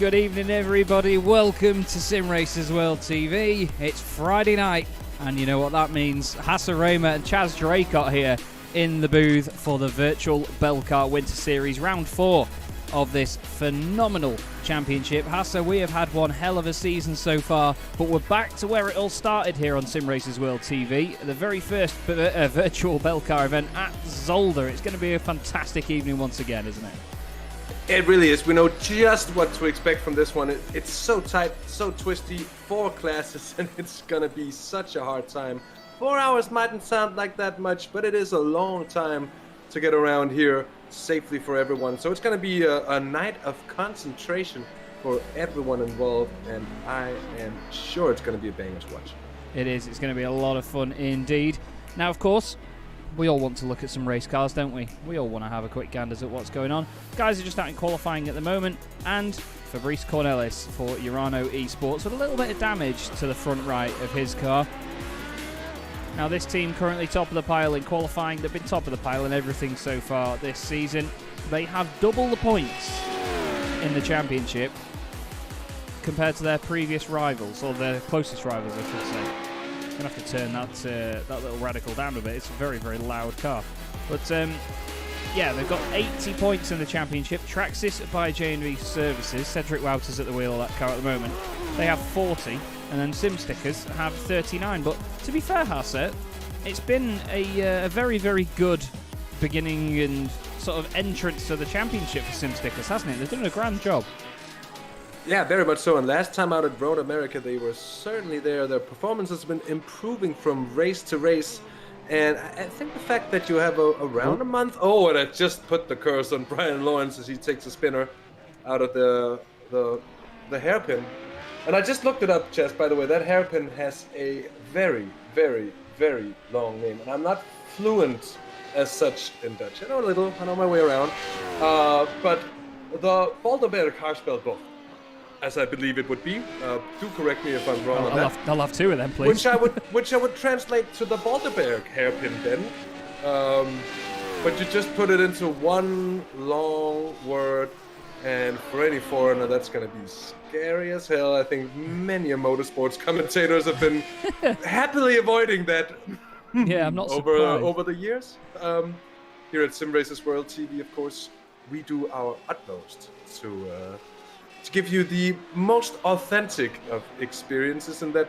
Good evening, everybody. Welcome to Simracersworld TV. It's Friday night, and you know what that means. Hasse, Rømer and Chaz Draycott here in the booth for the Virtual Belcar Winter Series, round 4 of this phenomenal championship. Hasse, we have had one hell of a season so far, but we're back to where it all started here on Simracersworld TV, the very first Virtual Belcar event at Zolder. It's going to be a fantastic evening once again, isn't it? It really is. We know just what to expect from this one. It's so tight, so twisty, 4 classes, and it's going to be such a hard time. 4 hours mightn't sound like that much, but it is a long time to get around here safely for everyone. So it's going to be a night of concentration for everyone involved, and I am sure it's going to be a banger to watch. It is. It's going to be a lot of fun indeed. Now, of course, we all want to look at some race cars, don't we? We all want to have a quick ganders at what's going on. Guys are just out in qualifying at the moment, and Fabrice Cornelis for Urano Esports with a little bit of damage to the front right of his car. Now, this team currently top of the pile in qualifying. They've been top of the pile in everything so far this season. They have double the points in the championship compared to their previous rivals, or their closest rivals, I should say. I'm going to have to turn that little radical down a bit. It's a very, very loud car. But, yeah, they've got 80 points in the championship. Traxxas by J&V Services. Cedric Wouters at the wheel of that car at the moment. They have 40. And then Simstickers have 39. But to be fair, Hasse, it's been a very, very good beginning and sort of entrance to the championship for Simstickers, hasn't it? They've done a grand job. Yeah, very much so. And last time out at Road America, they were certainly there. Their performance has been improving from race to race. And I think the fact that you have around a month... Oh, and I just put the curse on Brian Lawrence as he takes a spinner out of the hairpin. And I just looked it up, Chaz, by the way. That hairpin has a very, very, very long name. And I'm not fluent as such in Dutch. I know a little. I know my way around. But the Zolder Belcar spelled both, as I believe it would be. Do correct me if I'm wrong on that. I'll have 2 of them, please. Which I would translate to the Zolderberg hairpin then. But you just put it into one long word, and for any foreigner, that's going to be scary as hell. I think many motorsports commentators have been happily avoiding that. Yeah, I'm not surprised. Over the years. Here at Simracersworld TV, of course, we do our utmost to give you the most authentic of experiences, and that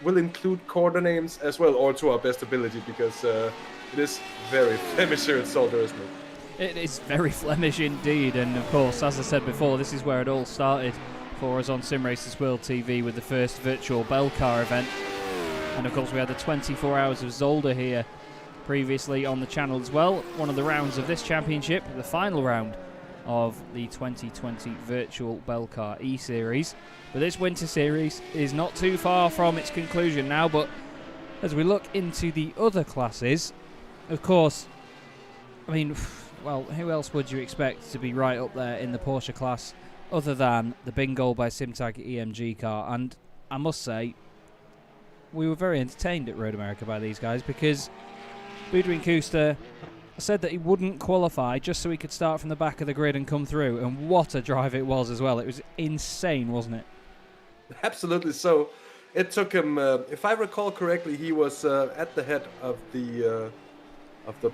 will include corner names as well, or to our best ability, because it is very Flemish here at Zolder, isn't it? It is very Flemish indeed, and of course, as I said before, this is where it all started for us on Simracersworld TV with the first Virtual Belcar event. And of course, we had the 24 hours of Zolder here previously on the channel as well. One of the rounds of this championship, the final round of the 2020 Virtual Belcar E-Series. But this Winter Series is not too far from its conclusion now, but as we look into the other classes, of course, I mean, well, who else would you expect to be right up there in the Porsche class other than the Bingo by Simtag EMG car? And I must say, we were very entertained at Road America by these guys, because Boudewijn Kuster said that he wouldn't qualify just so he could start from the back of the grid and come through, and what a drive it was as well. It was insane, wasn't it? Absolutely so. It took him, if I recall correctly, he was at the head of the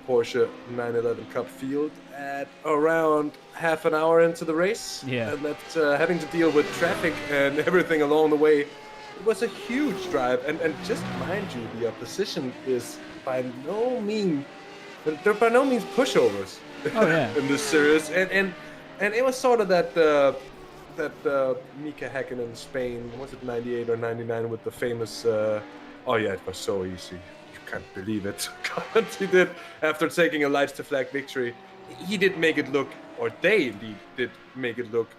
Porsche 911 Cup field at around half an hour into the race. Yeah. And that having to deal with traffic and everything along the way, it was a huge drive. And just mind you, the opposition is by no means pushovers in this series. And it was sort of that Mika Häkkinen in Spain, was it 98 or 99 with the famous, oh yeah, it was so easy. Can't believe it. He did, after taking a lights to flag victory, he did make it look, or they indeed did make it look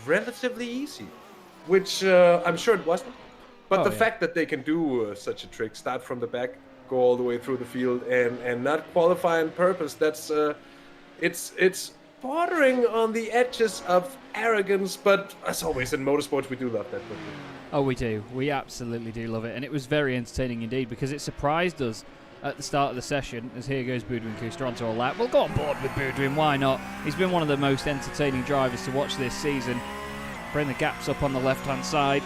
relatively easy, which I'm sure it wasn't. But the fact that they can do such a trick, start from the back, go all the way through the field, and not qualify on purpose, that's it's bordering on the edges of arrogance. But as always in motorsports, we do love that. Oh, we do. We absolutely do love it. And it was very entertaining indeed, because it surprised us at the start of the session, as here goes Boudewijn Kuster onto a lap. We'll go on board with Boudewijn, why not? He's been one of the most entertaining drivers to watch this season. bring the gaps up on the left-hand side.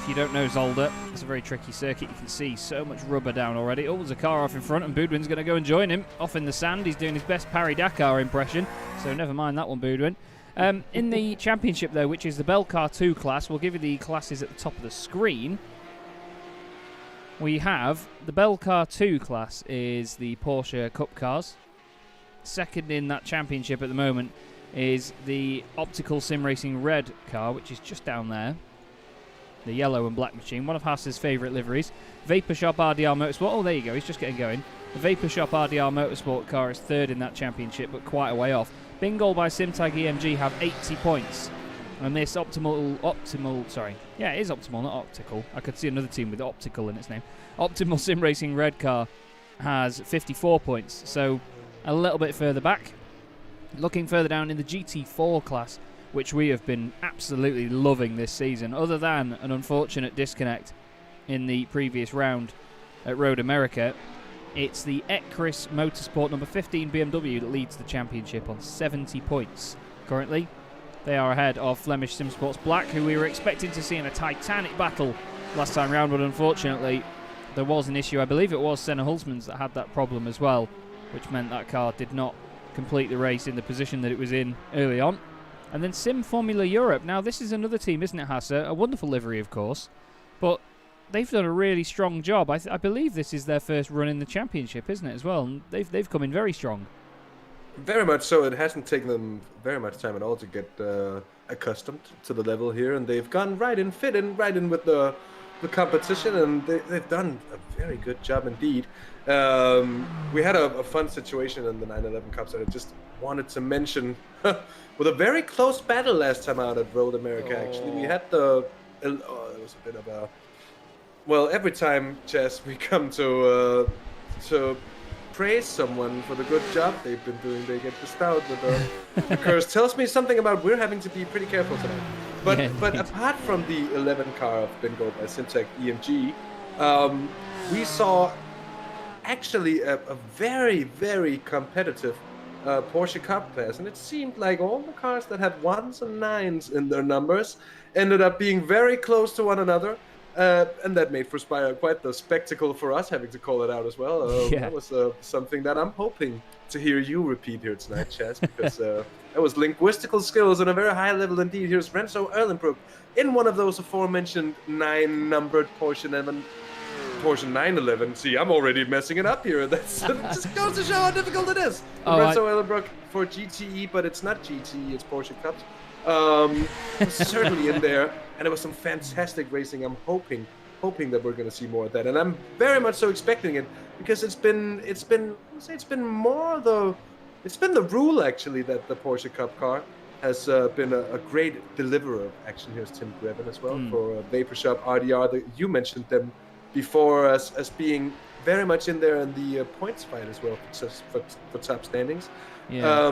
If you don't know Zolder, it's a very tricky circuit. You can see so much rubber down already. Oh, there's a car off in front, and Boudwin's going to go and join him. Off in the sand, he's doing his best Paris-Dakar impression, so never mind that one, Boudwin. In the championship, though, which is the Belcar 2 class, we'll give you the classes at the top of the screen. We have the Belcar 2 class is the Porsche Cup cars. Second in that championship at the moment is the Optical Sim Racing Red car, which is just down there. The yellow and black machine, one of Hasse's favourite liveries. Vapor Shop RDR Motorsport, oh there you go, he's just getting going. The Vapor Shop RDR Motorsport car is third in that championship, but quite a way off. Bingoal by Simtag EMG have 80 points. And this it is optimal, not optical. I could see another team with optical in its name. Optimal Sim Racing Red car has 54 points, so a little bit further back. Looking further down in the GT4 class, which we have been absolutely loving this season, other than an unfortunate disconnect in the previous round at Road America. It's the Ecris Motorsport number 15 BMW that leads the championship on 70 points. Currently, they are ahead of Flemish Simsports Black, who we were expecting to see in a titanic battle last time round, but unfortunately there was an issue. I believe it was Senna Hulsmans that had that problem as well, which meant that car did not complete the race in the position that it was in early on. And then Sim Formula Europe. Now this is another team, isn't it, Hasse? A wonderful livery, of course, but they've done a really strong job. I believe this is their first run in the championship, isn't it, as well? And they've come in very strong. Very much so. It hasn't taken them very much time at all to get accustomed to the level here, and they've gone right in with the competition, and they've done a very good job indeed. We had a fun situation in the 911 Cups that I just wanted to mention with a very close battle last time out at Road America. Actually, we had it was a bit of a, well, every time, Chaz, we come to praise someone for the good job they've been doing, they get bestowed with the curse. Tells me something about we're having to be pretty careful tonight. But apart from the 11 car of Bingo by Simtag EMG, we saw actually a very, very competitive Porsche Cup class, and it seemed like all the cars that had 1s and 9s in their numbers ended up being very close to one another. And that made for quite the spectacle for us, having to call it out as well. That was something that I'm hoping to hear you repeat here tonight, Chaz, because that was linguistical skills on a very high level indeed. Here's Renzo Erlenbrook in one of those aforementioned 9-numbered Porsche 911. See, I'm already messing it up here. That's just goes to show how difficult it is. Renzo Erlenbrook for GTE, but it's not GTE, it's Porsche Cups. Certainly in there, and it was some fantastic racing. I'm hoping that we're going to see more of that, and I'm very much so expecting it, because it's been the rule actually that the Porsche Cup car has been a great deliverer of action. Here's Tim Greven as well for Vapor Shop RDR. You mentioned them before as being very much in there in the points fight as well for top standings. Yeah.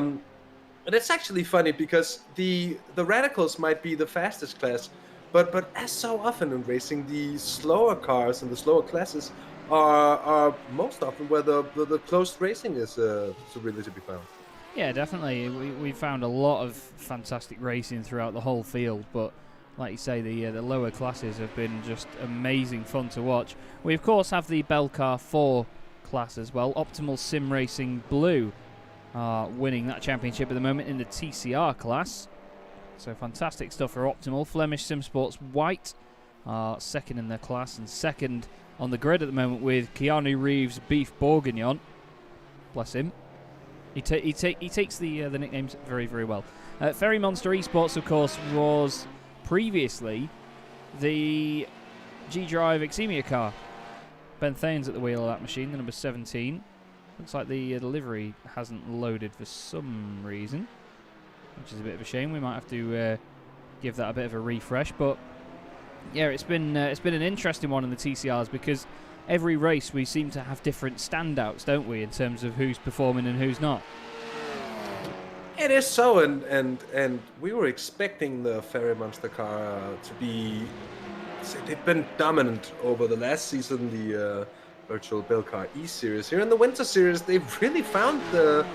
And it's actually funny because the Radicals might be the fastest class, but as so often in racing, the slower cars and the slower classes are most often where the close racing is really to be found. Yeah, definitely. We found a lot of fantastic racing throughout the whole field, but like you say, the lower classes have been just amazing fun to watch. We of course have the Belcar 4 class as well. Optimal Sim Racing Blue winning that championship at the moment in the TCR class. So fantastic stuff for Optimal. Flemish Simsports White second in their class and second on the grid at the moment with Keanu Reeves Beef Bourguignon. Bless him. He takes the nicknames very, very well. Ferry Monster Esports, of course, was previously the G-Drive Exemia car. Ben Thane's at the wheel of that machine, the number 17. Looks like the delivery hasn't loaded for some reason, which is a bit of a shame. We might have to give that a bit of a refresh. But yeah, it's been an interesting one in the TCRs, because every race we seem to have different standouts, don't we, in terms of who's performing and who's not. It is so, and we were expecting the Ferry Monster car to be. They've been dominant over the last season, the Virtual Belcar E Series. Here in the Winter Series, they've really found the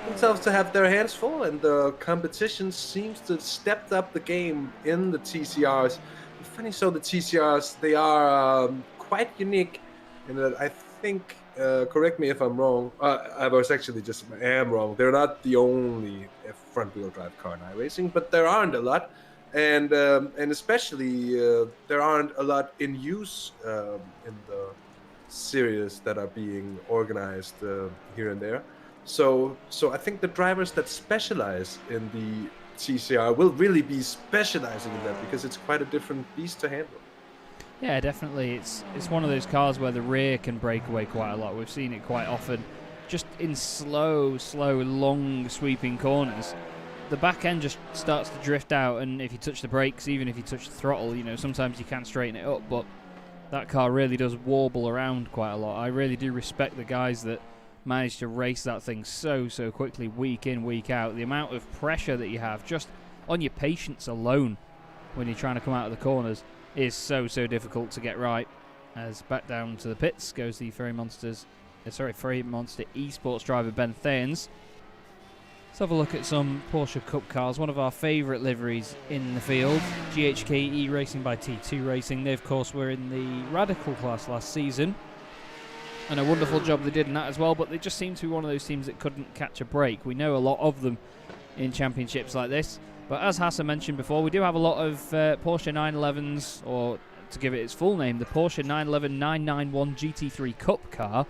themselves to have their hands full, and the competition seems to step up the game in the TCRs. Funny, so the TCRs, they are quite unique in that I think, correct me if I'm wrong, I was actually just am wrong. They're not the only front-wheel drive car in iRacing, but there aren't a lot. And especially there aren't a lot in use in the series that are being organized here and there. So I think the drivers that specialize in the TCR will really be specializing in that, because it's quite a different beast to handle. Yeah, definitely. It's one of those cars where the rear can break away quite a lot. We've seen it quite often, just in slow, long, sweeping corners. The back end just starts to drift out, and if you touch the brakes, even if you touch the throttle, you know, sometimes you can straighten it up, but that car really does warble around quite a lot. I really do respect the guys that manage to race that thing so quickly, week in, week out. The amount of pressure that you have just on your patience alone when you're trying to come out of the corners is so difficult to get right. As back down to the pits goes the Ferry Monster esports driver Ben Thanes. Let's have a look at some Porsche Cup cars. One of our favourite liveries in the field, GHK E-Racing by T2 Racing. They, of course, were in the Radical class last season, and a wonderful job they did in that as well, but they just seem to be one of those teams that couldn't catch a break. We know a lot of them in championships like this, but as Hasse mentioned before, we do have a lot of Porsche 911s, or to give it its full name, the Porsche 911 991 GT3 Cup car.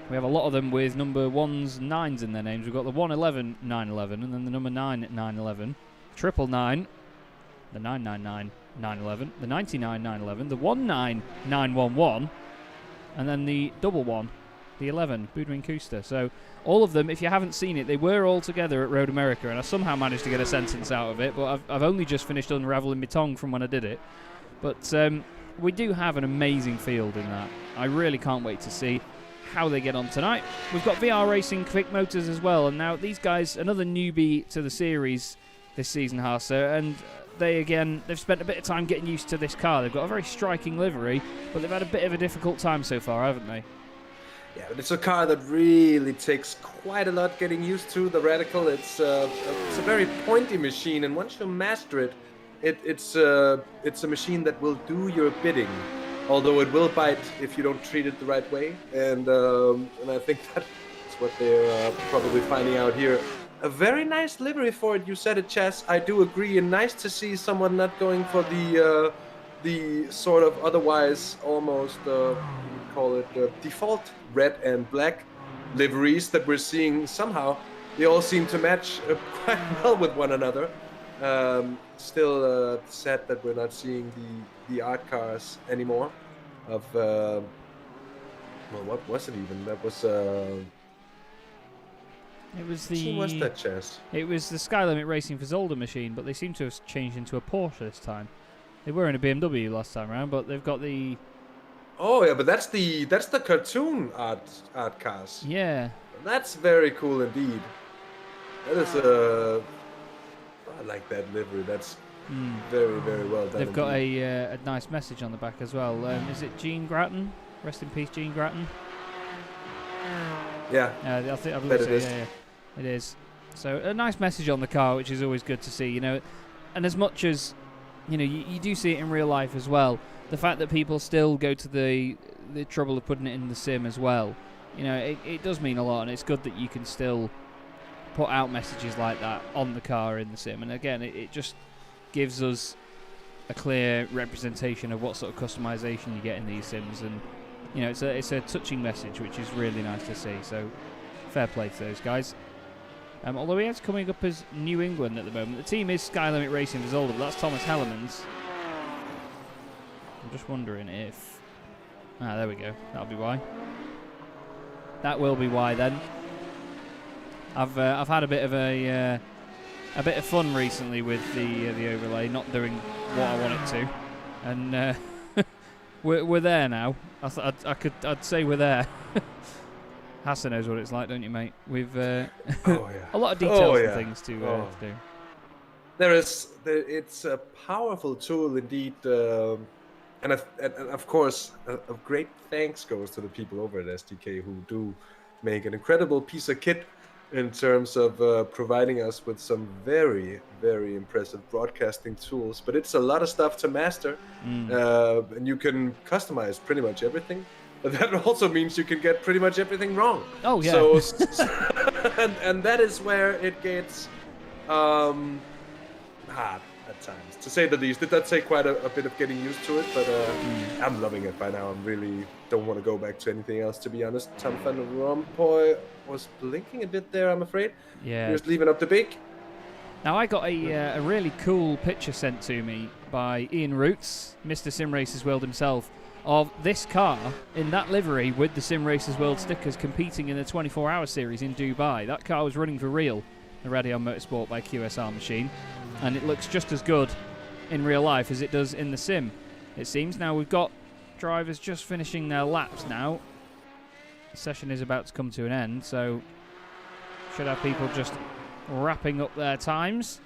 We have a lot of them with number 1s and 9s in their names. We've got the 111 911, and then the number 9 911, 999 the 999 911, the 99 911, the 19 911, and then the double one, the 11 Boudouin Couster. So all of them, if you haven't seen it, they were all together at Road America, and I somehow managed to get a sentence out of it, but I've only just finished unravelling my tongue from when I did it. But we do have an amazing field in that. I really can't wait to see how they get on tonight. We've got VR Racing Quick Motors as well, and now these guys, another newbie to the series this season, Hasse, and they've spent a bit of time getting used to this car. They've got a very striking livery, but they've had a bit of a difficult time so far, haven't they? Yeah, but it's a car that really takes quite a lot getting used to. The Radical, it's a very pointy machine, and once you master it, it's a machine that will do your bidding. Although it will bite if you don't treat it the right way, and I think that's what they're probably finding out here. A very nice livery for it. You said it, Chaz. I do agree, and nice to see someone not going for the sort of otherwise almost call it default red and black liveries that we're seeing. Somehow they all seem to match quite well with one another. Still sad that we're not seeing the art cars anymore. Of well, what was it even? That was it was the. What's that, Chaz? It was the Sky Limit Racing for Zolder machine, but they seem to have changed into a Porsche this time. They were in a BMW last time around, but they've got the. Oh yeah, but that's the cartoon art cars. Yeah. That's very cool indeed. That is I like that livery. That's very well done. They've got a nice message on the back as well. Is it Gene Grattan? Rest in peace, Gene Grattan. Yeah. I believe so. Yeah, it is. So a nice message on the car, which is always good to see. You know, and as much as you do see it in real life as well. The fact that people still go to the trouble of putting it in the sim as well. It does mean a lot, and it's good that you can still put out messages like that on the car in the sim. And again, it just gives us a clear representation of what sort of customization you get in these sims, and it's a touching message, which is really nice to see. So fair play to those guys. Although he is coming up as New England at the moment. The team is Sky Limit Racing for Zolder, but that's Thomas Hellemans. I'm just wondering if there we go. That'll be why. That will be why then. I've had a bit of fun recently with the overlay, not doing what I want it to, and we're there now. I'd say we're there. Hasse knows what it's like, don't you, mate? We've a lot of details and things to do. It's a powerful tool indeed, and of course a great thanks goes to the people over at SDK who do make an incredible piece of kit in terms of providing us with some very, very impressive broadcasting tools. But it's a lot of stuff to master, and you can customize pretty much everything. But that also means you can get pretty much everything wrong. Oh, yeah. So and that is where it gets hard at times, to say the least. It does take quite a bit of getting used to it, but I'm loving it by now. I really don't want to go back to anything else, to be honest. Tom Van Rompuy was blinking a bit there, I'm afraid. Yeah. Just leaving up the beak. Now, I got a really cool picture sent to me by Ian Roots, Mr. Simracersworld himself, of this car in that livery with the Simracersworld stickers competing in the 24-hour series in Dubai. That car was running for real, the Radeon Motorsport by QSR machine, and it looks just as good in real life as it does in the sim, it seems. Now, we've got drivers just finishing their laps now. The session is about to come to an end, so should have people just wrapping up their times.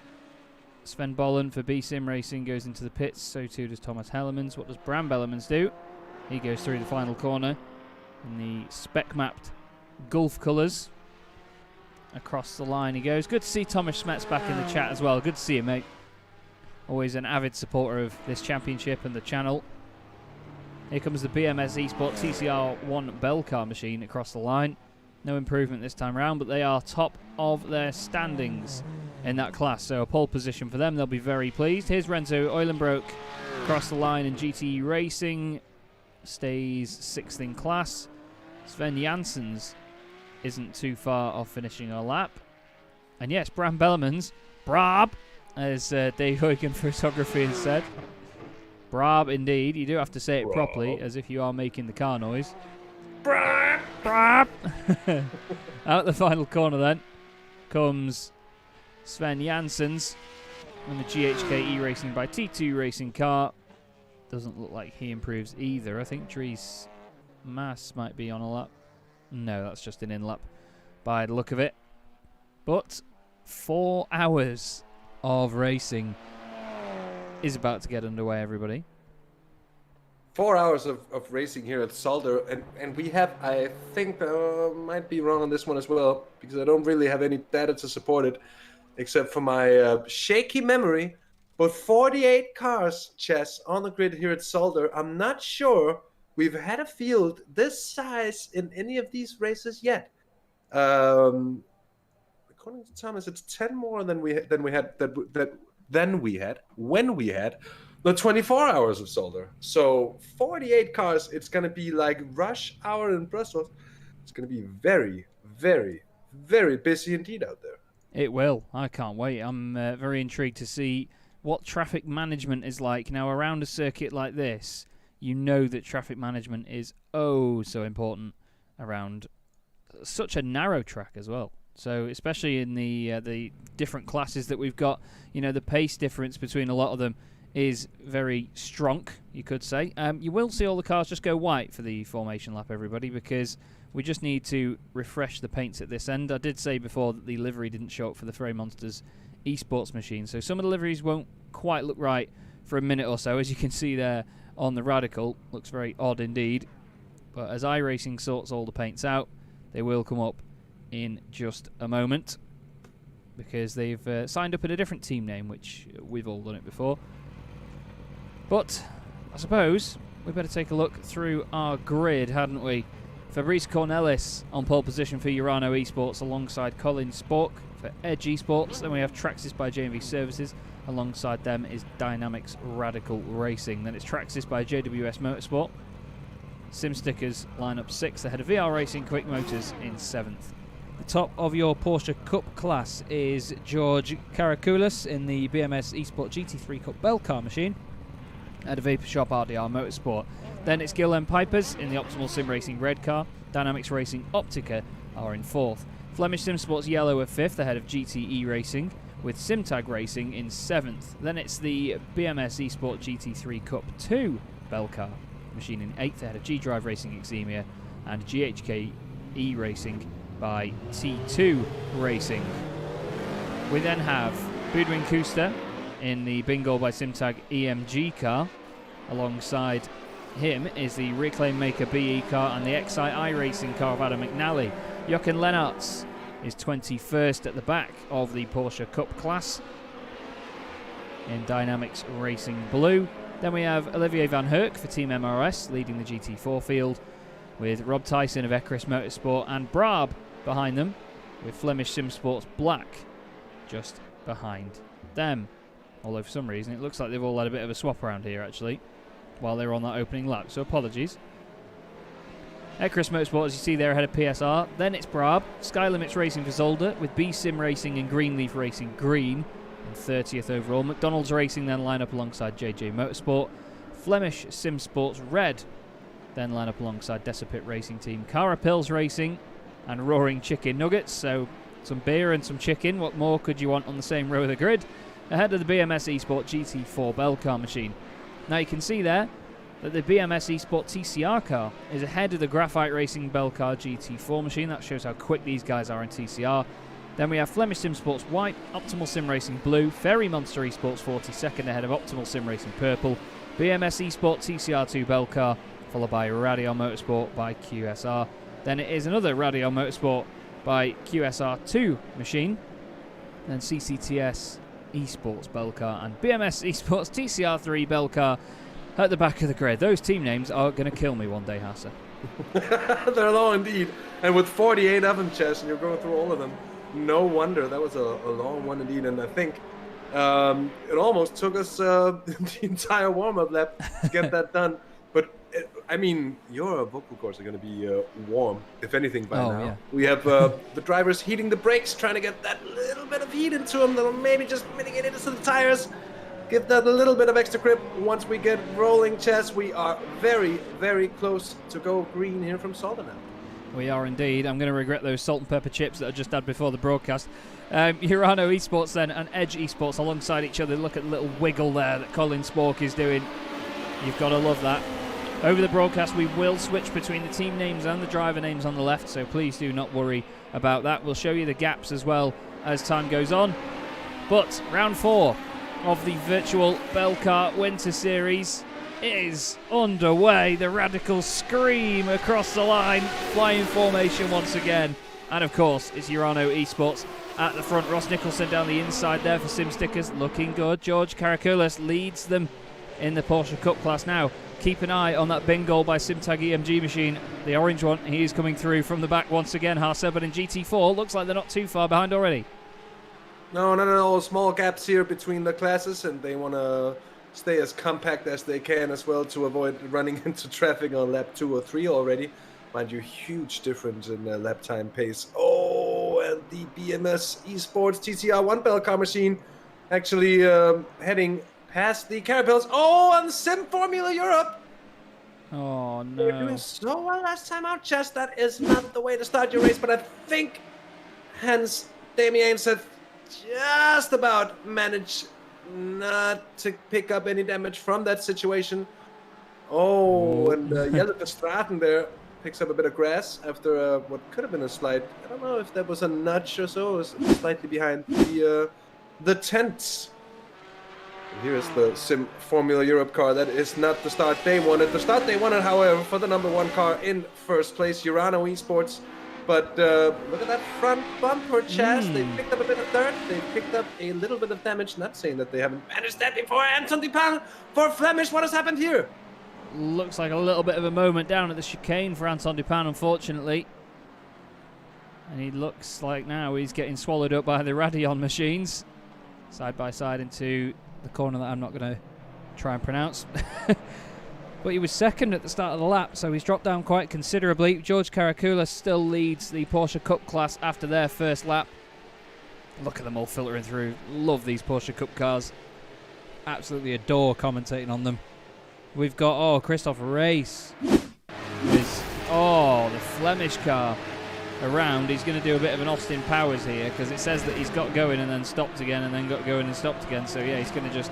Sven Bollen for B-Sim Racing goes into the pits, so too does Thomas Hellemans. What does Bram Bellemans do? He goes through the final corner in the spec-mapped Gulf colours. Across the line he goes. Good to see Thomas Smets back in the chat as well. Good to see you, mate. Always an avid supporter of this championship and the channel. Here comes the BMS Esport TCR1 Belcar machine across the line. No improvement this time round, but they are top of their standings in that class. So a pole position for them. They'll be very pleased. Here's Renzo Eulenbroek across the line in GTE Racing. Stays 6th in class. Sven Janssens isn't too far off finishing a lap. And yes, Bram Bellemans, Brab, as Dave Huygen Photography has said. Brab indeed. You do have to say it properly, as if you are making the car noise. Brab! Brab! Out the final corner then comes Sven Janssens on the GHK E-Racing by T2 Racing car. Doesn't look like he improves either. I think Dries Maas might be on a lap. No, that's just an in-lap by the look of it. But 4 hours of racing is about to get underway, everybody. 4 hours of racing here at Zolder, and we have, I think, might be wrong on this one as well, because I don't really have any data to support it, except for my shaky memory. But 48 cars, Chaz, on the grid here at Zolder. I'm not sure we've had a field this size in any of these races yet. According to Thomas, it's 10 more than we had when we had the 24 hours of Zolder. So 48 cars. It's going to be like rush hour in Brussels. It's going to be very, very, very busy indeed out there. It will. I can't wait. I'm very intrigued to see what traffic management is like. Now, around a circuit like this, you know that traffic management is oh so important around such a narrow track as well. So especially in the different classes that we've got, you know, the pace difference between a lot of them is very strong, you could say. You will see all the cars just go white for the formation lap, everybody, because we just need to refresh the paints at this end. I did say before that the livery didn't show up for the Ferry Monsters esports machine, so some of the liveries won't quite look right for a minute or so, as you can see there on the Radical. Looks very odd indeed. But as iRacing sorts all the paints out, they will come up in just a moment, because they've signed up in a different team name, which we've all done it before. But I suppose we better take a look through our grid, hadn't we? Fabrice Cornelis on pole position for Urano Esports alongside Colin Spork for Edge Esports. Then we have Traxxas by JMV Services. Alongside them is Dynamics Radical Racing. Then it's Traxxas by JWS Motorsport. Sim Stickers line up 6th ahead of VR Racing Quick Motors in 7th. The top of your Porsche Cup class is George Karakoulis in the BMS Esport GT3 Cup Belcar machine at a Vapor Shop RDR Motorsport. Then it's Gillen Pipers in the Optimal Sim Racing Red car. Dynamics Racing Optica are in 4th. Flemish Sim Sports Yellow are 5th ahead of GTE Racing, with Simtag Racing in 7th. Then it's the BMS Esport GT3 Cup 2 Belcar machine in 8th ahead of G-Drive Racing Exemia and GHK E-Racing by T2 Racing. We then have Budwin Kuster in the Bingo by Simtag EMG car. Alongside him is the Reclaim Maker BE car and the XI iRacing car of Adam McNally. Jochen Lennartz is 21st at the back of the Porsche Cup class in Dynamics Racing Blue. Then we have Olivier Van Herk for Team MRS leading the GT4 field, with Rob Tyson of Ecris Motorsport and Brab behind them, with Flemish Simsports Black just behind them. Although for some reason it looks like they've all had a bit of a swap around here actually while they're on that opening lap, so apologies. Ecris Motorsport, as you see there, ahead of PSR. Then it's Brab, Sky Limits Racing for Zolder, with B Sim Racing and Greenleaf Racing green, and 30th overall. McDonald's Racing then line up alongside JJ Motorsport. Flemish Sim Sports Red then line up alongside Desipit Racing Team. Carapils Racing and Roaring Chicken Nuggets. So some beer and some chicken. What more could you want on the same row of the grid? Ahead of the BMS Esport GT4 Belcar machine. Now you can see there that the BMS Esport TCR car is ahead of the Graphite Racing Belcar GT4 machine. That shows how quick these guys are in TCR. Then we have Flemish Sim Sports White, Optimal Sim Racing Blue, Ferry Monster Esports 42nd ahead of Optimal Sim Racing Purple, BMS Esport TCR2 Belcar, followed by Radion Motorsport by QSR. Then it is another Radion Motorsport by QSR2 machine. Then CCTS Esports Belcar and BMS Esports TCR3 Belcar at the back of the grid. Those team names are going to kill me one day, Hasse. They're long indeed. And with 48 of them, Chaz, and you're going through all of them, no wonder. That was a long one indeed. And I think it almost took us the entire warm-up lap to get that done. But, I mean, your vocal cords are going to be warm, if anything, by now. Yeah. We have the drivers heating the brakes, trying to get that little bit of heat into them that'll maybe just mitigate it into the tires. Give that a little bit of extra grip. Once we get rolling, Chaz, we are very, very close to go green here from Zolder now. We are indeed. I'm going to regret those salt and pepper chips that I just had before the broadcast. Urano Esports then and Edge Esports alongside each other. Look at the little wiggle there that Colin Spork is doing. You've got to love that. Over the broadcast, we will switch between the team names and the driver names on the left, so please do not worry about that. We'll show you the gaps as well as time goes on. But round 4 of the Virtual Belcar Winter Series is underway. The Radicals scream across the line, flying formation once again. And of course, it's Urano Esports at the front. Ross Nicholson down the inside there for Sim Stickers, looking good. George Karakoulis leads them in the Porsche Cup class now. Keep an eye on that bin goal by Simtag EMG machine. The orange one, he is coming through from the back once again, Hasse, but in GT4, looks like they're not too far behind already. No, not at all. Small gaps here between the classes, and they want to stay as compact as they can as well to avoid running into traffic on lap 2 or 3 already. Mind you, huge difference in lap time pace. Oh, and the BMS Esports TCR1 Belcar machine actually heading past the Carapils. Oh, and Sim Formula Europe. Oh, no. They were doing so well last time out, Chaz. That is not the way to start your race, but I think Hans Damiens have just about managed not to pick up any damage from that situation. Oh, and Jelle Verstraeten there picks up a bit of grass after what could have been a slide. I don't know if that was a nudge or so. It was slightly behind the tents. And here is the Sim Formula Europe car. That is not the start they wanted. The start they wanted, however, for the #1 car in first place, Urano Esports. But look at that front bumper, Chaz. They picked up a bit of dirt. They picked up a little bit of damage. Not saying that they haven't managed that before. Anton Dupin for Flemish. What has happened here? Looks like a little bit of a moment down at the chicane for Anton Dupin, unfortunately. And he looks like now he's getting swallowed up by the Radion machines. Side by side into the corner that I'm not going to try and pronounce. But he was second at the start of the lap, so he's dropped down quite considerably. George Karakoulis still leads the Porsche Cup class after their first lap. Look at them all filtering through. Love these Porsche Cup cars. Absolutely adore commentating on them. We've got, Christopher Race. The Flemish car around. He's going to do a bit of an Austin Powers here, because it says that he's got going and then stopped again and then got going and stopped again. So yeah, he's going to just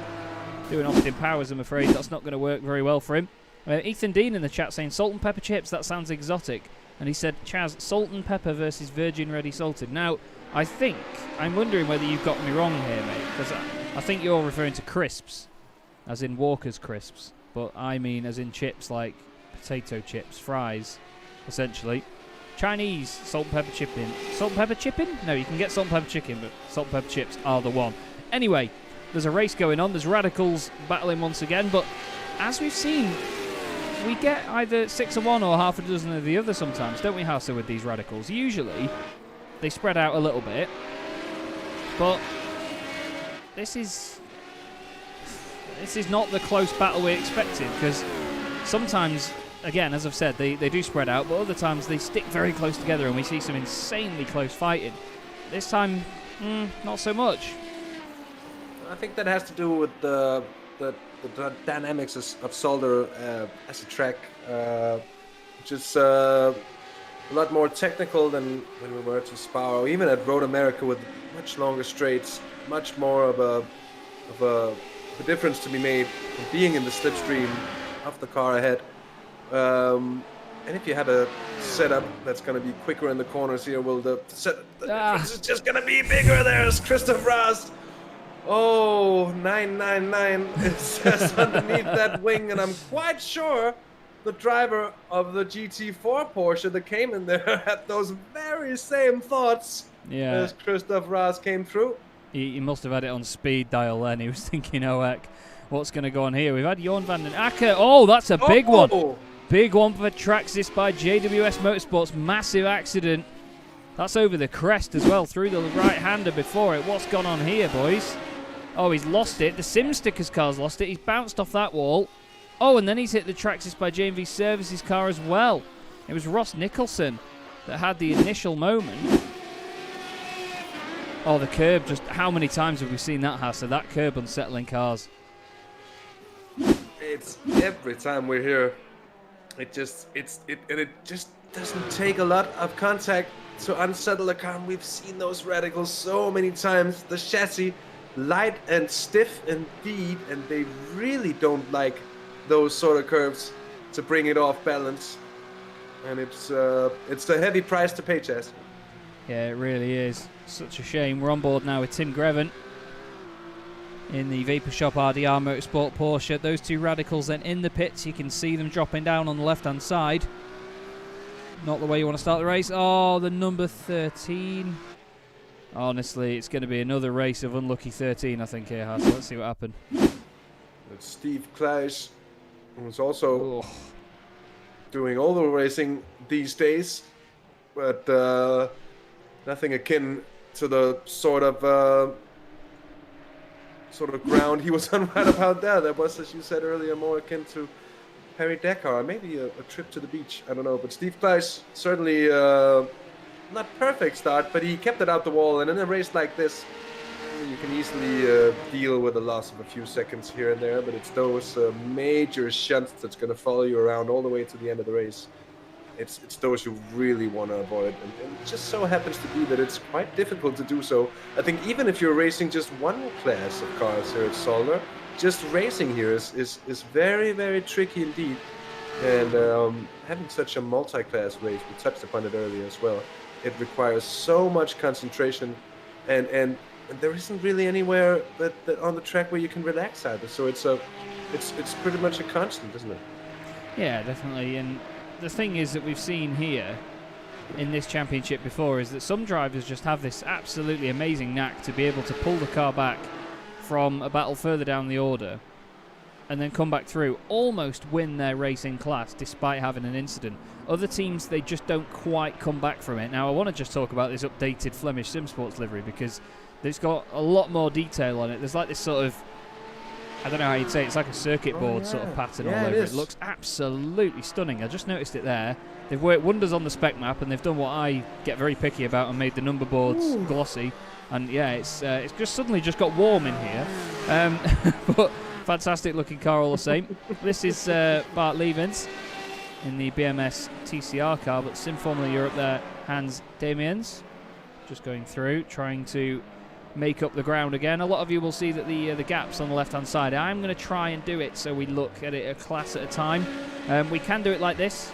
do an Austin Powers, I'm afraid. That's not going to work very well for him. Ethan Dean in the chat saying, salt and pepper chips, that sounds exotic. And he said, Chaz, salt and pepper versus virgin ready salted. Now, I'm wondering whether you've got me wrong here, mate, because I think you're referring to crisps, as in Walker's crisps. But I mean as in chips like potato chips, fries, essentially. Chinese salt and pepper chicken. Salt and pepper chicken? No, you can get salt and pepper chicken, but salt and pepper chips are the one. Anyway, there's a race going on. There's radicals battling once again, but as we've seen, we get either 6 of one or half a dozen of the other sometimes, don't we, Hasse, with these radicals? Usually, they spread out a little bit, but this is not the close battle we expected, because sometimes, again, as I've said, they do spread out, but other times they stick very close together and we see some insanely close fighting. This time, not so much. I think that has to do with the dynamics of Zolder as a track, which is a lot more technical than when we were to Spa, or even at Road America with much longer straights, much more of a difference to be made from being in the slipstream of the car ahead. And if you have a setup that's going to be quicker in the corners here, well, the difference is just going to be bigger. There's Christoph Rast. Oh, 999 it says underneath that wing, and I'm quite sure the driver of the GT4 Porsche that came in there had those very same thoughts as Christoph Rast came through. He must have had it on speed dial then. He was thinking, oh heck, what's going to go on here? We've had Jorn van den Akker. Oh, that's a big one. Big one for Traxxas by JWS Motorsports. Massive accident. That's over the crest as well, through the right-hander before it. What's gone on here, boys? Oh, he's lost it. The Sim Stickers car's lost it. He's bounced off that wall. Oh, and then he's hit the Traxxas by JMV Services car as well. It was Ross Nicholson that had the initial moment. Oh, the curb, just how many times have we seen that, Hasse? That curb unsettling cars. It's every time we're here. It just doesn't take a lot of contact to unsettle a car. We've seen those radicals so many times. The chassis, light and stiff indeed, and they really don't like those sort of curves to bring it off balance. And it's a heavy price to pay, Chaz. Yeah, it really is. Such a shame. We're on board now with Tim Greven in the Vapor Shop RDR Motorsport Porsche. Those two radicals then in the pits. You can see them dropping down on the left-hand side. Not the way you want to start the race. Oh, the number 13. Honestly, it's going to be another race of unlucky 13, I think, here, Hasse. Let's see what happened. It's Steve Klaes, who's also doing all the racing these days, but nothing akin to the sort of ground he was on right about there. That was, as you said earlier, more akin to Harry Dakar, maybe a trip to the beach. I don't know, but Steve Klaes certainly not perfect start, but he kept it out the wall. And in a race like this, you can easily deal with a loss of a few seconds here and there, but it's those major shunts that's going to follow you around all the way to the end of the race. It's those you really want to avoid, and it just so happens to be that it's quite difficult to do so. I think even if you're racing just one class of cars here at Zolder, just racing here is very, very tricky indeed. And having such a multi-class race, we touched upon it earlier as well, it requires so much concentration, and there isn't really anywhere that on the track where you can relax either. So it's pretty much a constant, isn't it? Yeah, definitely. And the thing is that we've seen here in this championship before is that some drivers just have this absolutely amazing knack to be able to pull the car back from a battle further down the order and then come back through, almost win their race in class despite having an incident. Other teams, they just don't quite come back from it. Now, I want to just talk about this updated Flemish SimSports livery because it's got a lot more detail on it. There's like this sort of, I don't know how you'd say it, it's like a circuit board sort of pattern all over it. It looks absolutely stunning. I just noticed it there. They've worked wonders on the spec map, and they've done what I get very picky about and made the number boards glossy. And yeah, it's just suddenly just got warm in here. But fantastic looking car all the same. This is Bart Levens in the BMS TCR car, but Sim Formula Europe there, Hans Damiens, just going through, trying to make up the ground again. A lot of you will see that the gaps on the left hand side. I'm going to try and do it so we look at it a class at a time. We can do it like this,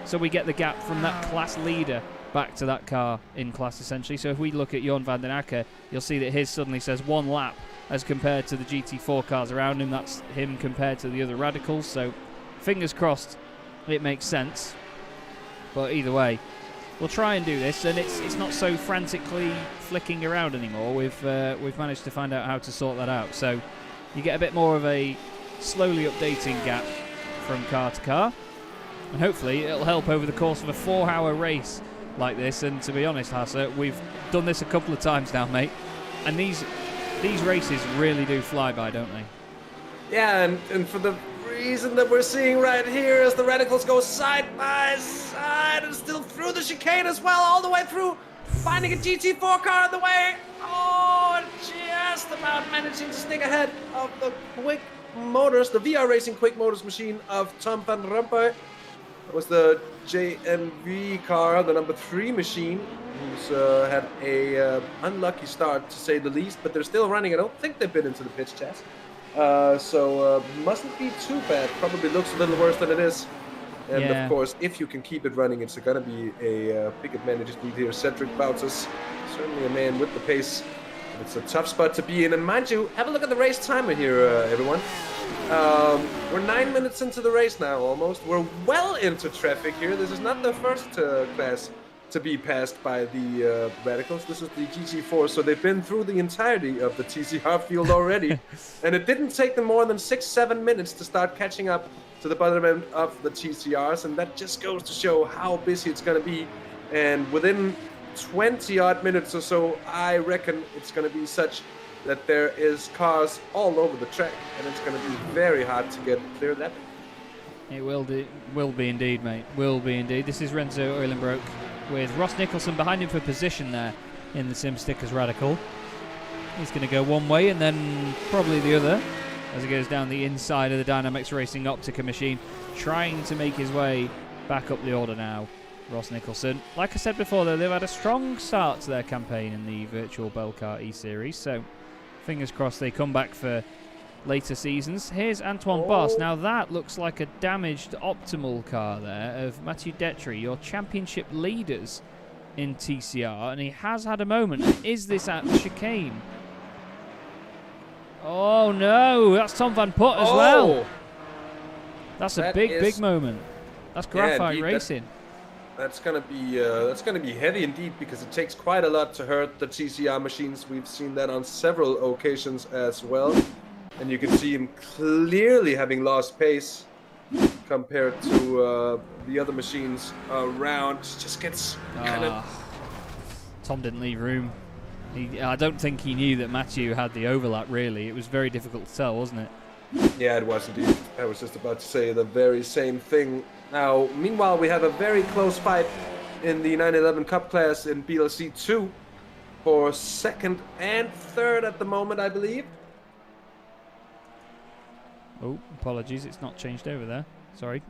so we get the gap from that class leader back to that car in class essentially. So if we look at Jorn van den Akker, you'll see that his suddenly says 1 lap as compared to the GT4 cars around him. That's him compared to the other radicals, so fingers crossed it makes sense. But either way, we'll try and do this, and it's not so frantically flicking around anymore. We've managed to find out how to sort that out. So you get a bit more of a slowly updating gap from car to car, and hopefully it'll help over the course of a 4-hour race like this. And to be honest, Hasse, we've done this a couple of times now, mate, and these races really do fly by, don't they? Yeah, and for the reason that we're seeing right here as the Radicals go side by side and still through the chicane as well, all the way through, finding a GT4 car on the way. Oh, just about managing to sneak ahead of the Quick Motors, the VR Racing Quick Motors machine of Tom van Rompuy. That was the JMV car, the number 3 machine, who's had a unlucky start to say the least, but they're still running. I don't think they've been into the pitch, Chaz. So mustn't be too bad. Probably looks a little worse than it is. And of course, if you can keep it running, it's going to be a big advantage indeed here. Cedric Boutus, certainly a man with the pace. It's a tough spot to be in. And mind you, have a look at the race timer here, everyone. We're 9 minutes into the race now, almost. We're well into traffic here. This is not the first class to be passed by the Radicals. This is the GT4, so they've been through the entirety of the TCR field already. And it didn't take them more than 6-7 minutes to start catching up to the bottom end of the TCRs, and that just goes to show how busy it's going to be. And within 20-odd minutes or so, I reckon it's going to be such that there is cars all over the track, and it's going to be very hard to get clear lap. It will be indeed, mate. Will be indeed. This is Renzo Eulenbroek with Ross Nicholson behind him for position there in the Sim Stickers Radical. He's going to go one way and then probably the other as he goes down the inside of the Dynamics Racing Optica machine, trying to make his way back up the order now. Ross Nicholson. Like I said before, though, they've had a strong start to their campaign in the Virtual Belcar E-Series, so fingers crossed they come back for later seasons. Here's Antoine Boss. Now that looks like a damaged optimal car there of Mathieu Detry, your championship leaders in TCR, and he has had a moment. Is this at the chicane? Oh no, that's Tom Van Putt as well. That's a big moment. That's Graphite Racing. That's gonna be heavy indeed, because it takes quite a lot to hurt the TCR machines. We've seen that on several occasions as well. And you can see him clearly having lost pace compared to the other machines around. Just gets kind of... Tom didn't leave room. I don't think he knew that Mathieu had the overlap, really. It was very difficult to tell, wasn't it? Yeah, it was indeed. I was just about to say the very same thing. Now, meanwhile, we have a very close fight in the 911 Cup class in BLC 2 for second and third at the moment, I believe. Oh, apologies, it's not changed over there. Sorry.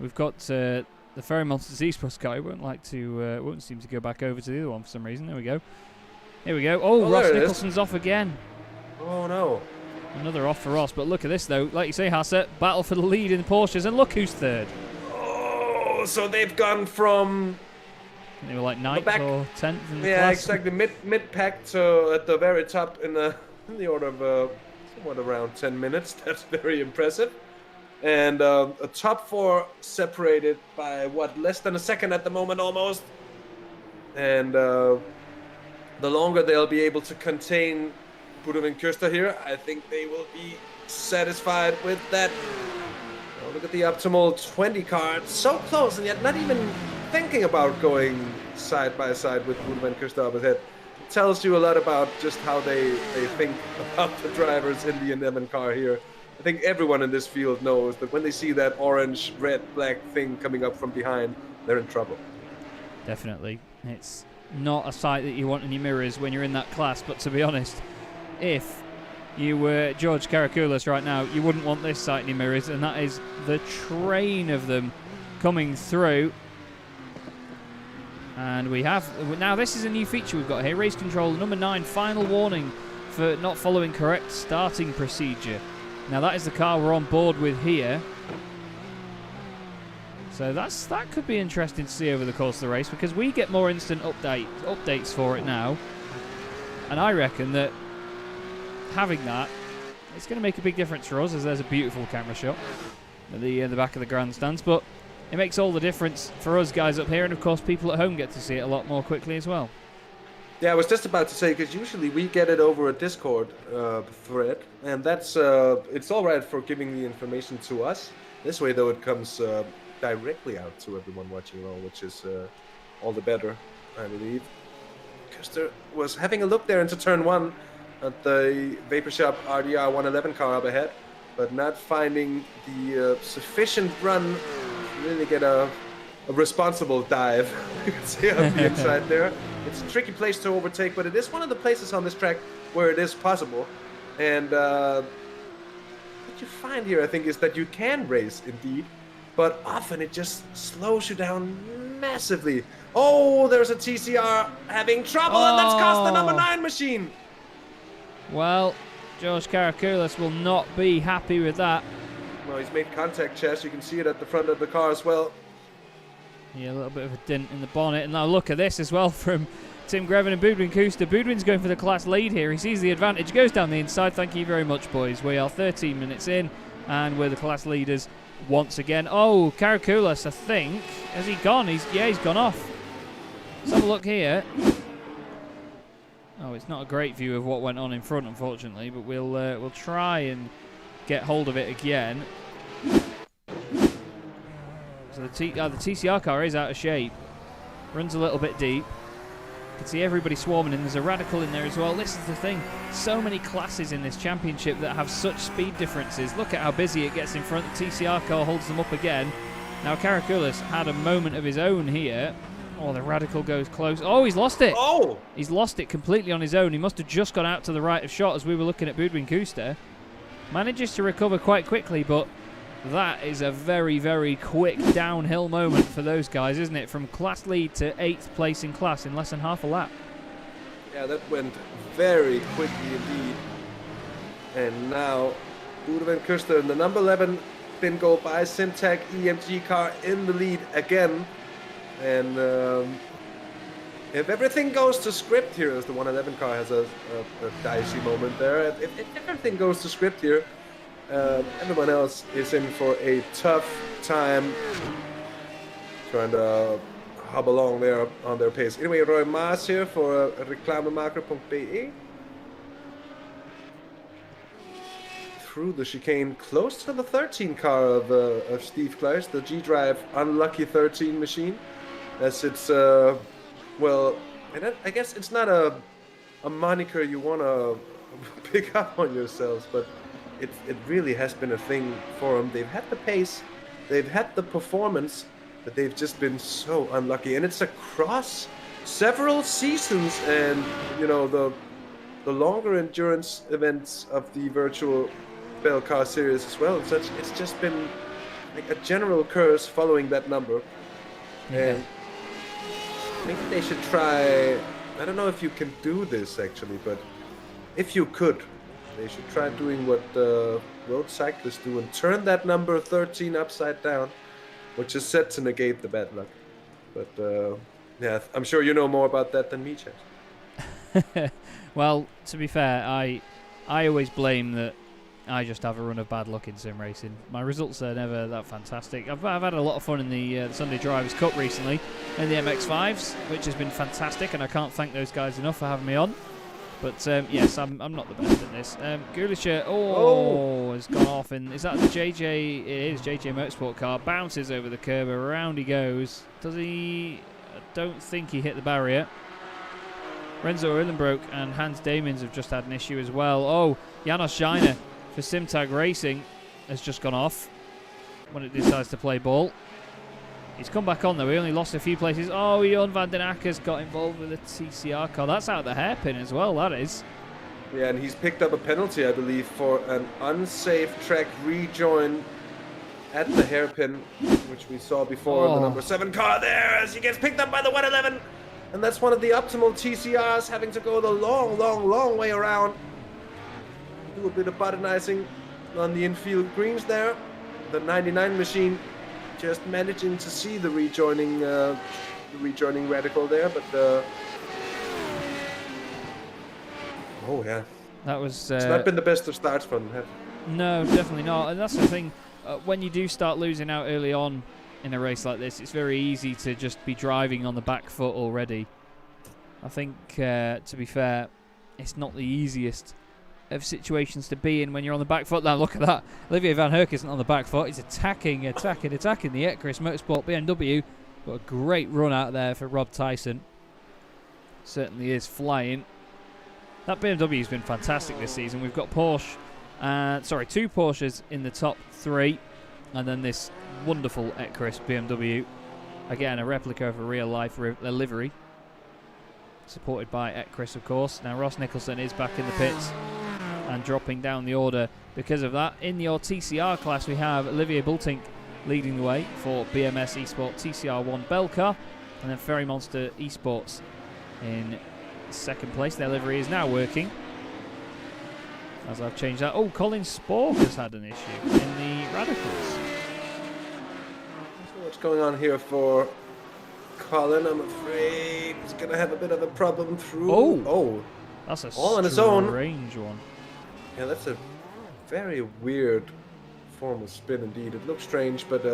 We've got the Ferry Monsters Esports guy. Won't seem to go back over to the other one for some reason. There we go. Here we go. Oh, Ross Nicholson's off again. Oh no. Another off for Ross, but look at this though. Like you say, Hasse, battle for the lead in the Porsches, and look who's third. Oh, so they've gone from... They were like 9th or 10th in the class. Yeah, exactly. Mid-pack to at the very top in the order of somewhat around 10 minutes. That's very impressive. And a top 4 separated by, less than a second at the moment almost. And the longer they'll be able to contain Budov and Köster here, I think they will be satisfied with that. Oh, look at the optimal 20 car. It's so close, and yet not even thinking about going side by side with Budov and Köster up ahead. It tells you a lot about just how they think about the drivers in the Endeavor car here. I think everyone in this field knows that when they see that orange, red, black thing coming up from behind, they're in trouble. Definitely. It's not a sight that you want in your mirrors when you're in that class, but to be honest, if you were George Karakoulis right now, you wouldn't want this sight in your mirrors, and that is the train of them coming through. And we have... Now, this is a new feature we've got here. Race control number 9, final warning for not following correct starting procedure. Now, that is the car we're on board with here. So that could be interesting to see over the course of the race, because we get more instant updates for it now. And I reckon that having that, it's going to make a big difference for us, as there's a beautiful camera shot at the back of the grandstands. But it makes all the difference for us guys up here, and of course people at home get to see it a lot more quickly as well. Yeah, I was just about to say, because usually we get it over a Discord thread, and that's it's all right for giving the information to us. This way, though, it comes directly out to everyone watching all, which is all the better, I believe. Custer was having a look there into turn 1 at the Vapor Shop RDR 111 car up ahead, but not finding the sufficient run to really get a responsible dive. You can see on the inside there. It's a tricky place to overtake, but it is one of the places on this track where it is possible. And what you find here, I think, is that you can race indeed, but often it just slows you down massively. Oh, there's a TCR having trouble, and that's cost the number 9 machine. Well, George Karakoulis will not be happy with that. Well, he's made contact, Chaz. You can see it at the front of the car as well. Yeah, a little bit of a dent in the bonnet. And now look at this as well from Tim Grevin and Boudwin Kuster. Boudwin's going for the class lead here. He sees the advantage, goes down the inside. Thank you very much, boys. We are 13 minutes in, and we're the class leaders once again. Oh, Karakoulis, I think. Has he gone? He's gone off. Let's have a look here. Oh, it's not a great view of what went on in front, unfortunately, but we'll try and get hold of it again. So the TCR car is out of shape. Runs a little bit deep. You can see everybody swarming, and there's a Radical in there as well. This is the thing. So many classes in this championship that have such speed differences. Look at how busy it gets in front. The TCR car holds them up again. Now, Karakoulis had a moment of his own here. Oh, the Radical goes close. Oh, he's lost it. Oh! He's lost it completely on his own. He must have just gone out to the right of shot as we were looking at Boudwin Kuster. Manages to recover quite quickly, but that is a very, very quick downhill moment for those guys, isn't it? From class lead to 8th place in class in less than half a lap. Yeah, that went very quickly indeed. And now, Boudwin Kuster in the number 11 bingo by Simtag EMG car in the lead again. And if everything goes to script here, as the 111 car has a dicey moment there, if everything goes to script here, everyone else is in for a tough time trying to hop along there on their pace. Anyway, Rømer here for reklamemarker.be. Through the chicane, close to the 13 car of Steve Kleiss, the G-Drive Unlucky 13 machine. As it's, well, and I guess it's not a moniker you want to pick up on yourselves, but it really has been a thing for them. They've had the pace, they've had the performance, but they've just been so unlucky. And it's across several seasons, and, you know, the longer endurance events of the Virtual Belcar Series as well. It's just been like a general curse following that number. Yeah. And maybe they should try, I don't know if you can do this actually, but if you could, they should try doing what road cyclists do and turn that number 13 upside down, which is set to negate the bad luck. But yeah, I'm sure you know more about that than me, Chaz. Well, to be fair, I always blame that I just have a run of bad luck in sim racing. My results are never that fantastic. I've had a lot of fun in the Sunday Drivers' Cup recently, in the MX-5s, which has been fantastic, and I can't thank those guys enough for having me on. But yes, I'm not the best at this. Gulischer, has gone off, and is that the JJ? It is JJ Motorsport car. Bounces over the curb, around he goes. Does he? I don't think he hit the barrier. Renzo Uhlenbroek and Hans Damons have just had an issue as well. Oh, Janos Scheiner for Simtag Racing has just gone off when it decides to play ball. He's come back on though. He only lost a few places. Oh, Jon van den Akker's got involved with the TCR car. That's out of the hairpin as well, that is. Yeah, and he's picked up a penalty, I believe, for an unsafe track rejoin at the hairpin, which we saw before on the number 7 car there, as he gets picked up by the 111. And that's one of the optimal TCRs, having to go the long way around. Do a bit of botanizing on the infield greens there. The 99 machine just managing to see the rejoining radical there, but oh yeah, that was it's not been the best of starts from him. No, definitely not. And that's the thing, when you do start losing out early on in a race like this. It's very easy to just be driving on the back foot already. I think, to be fair, it's not the easiest of situations to be in when you're on the back foot. Now look at that. Olivier van Herk isn't on the back foot. He's attacking the Ekris Motorsport BMW. Got a great run out there for Rob Tyson. Certainly is flying. That BMW's been fantastic this season. We've got two Porsches in the top 3, and then this wonderful Ekris BMW. Again, a replica of a real-life livery, supported by Ekris, of course. Now Ross Nicholson is back in the pits and dropping down the order because of that. In your TCR class, we have Olivier Bultink leading the way for BMS Esport TCR1 Belcar, and then Ferry Monster Esports in second place. Their livery is now working, as I've changed that. Oh, Colin Spork has had an issue in the Radicals. So what's going on here for Colin? I'm afraid he's going to have a bit of a problem through. Oh, that's a all on his own. Strange one. Yeah, that's a very weird formal spin indeed. It looks strange, but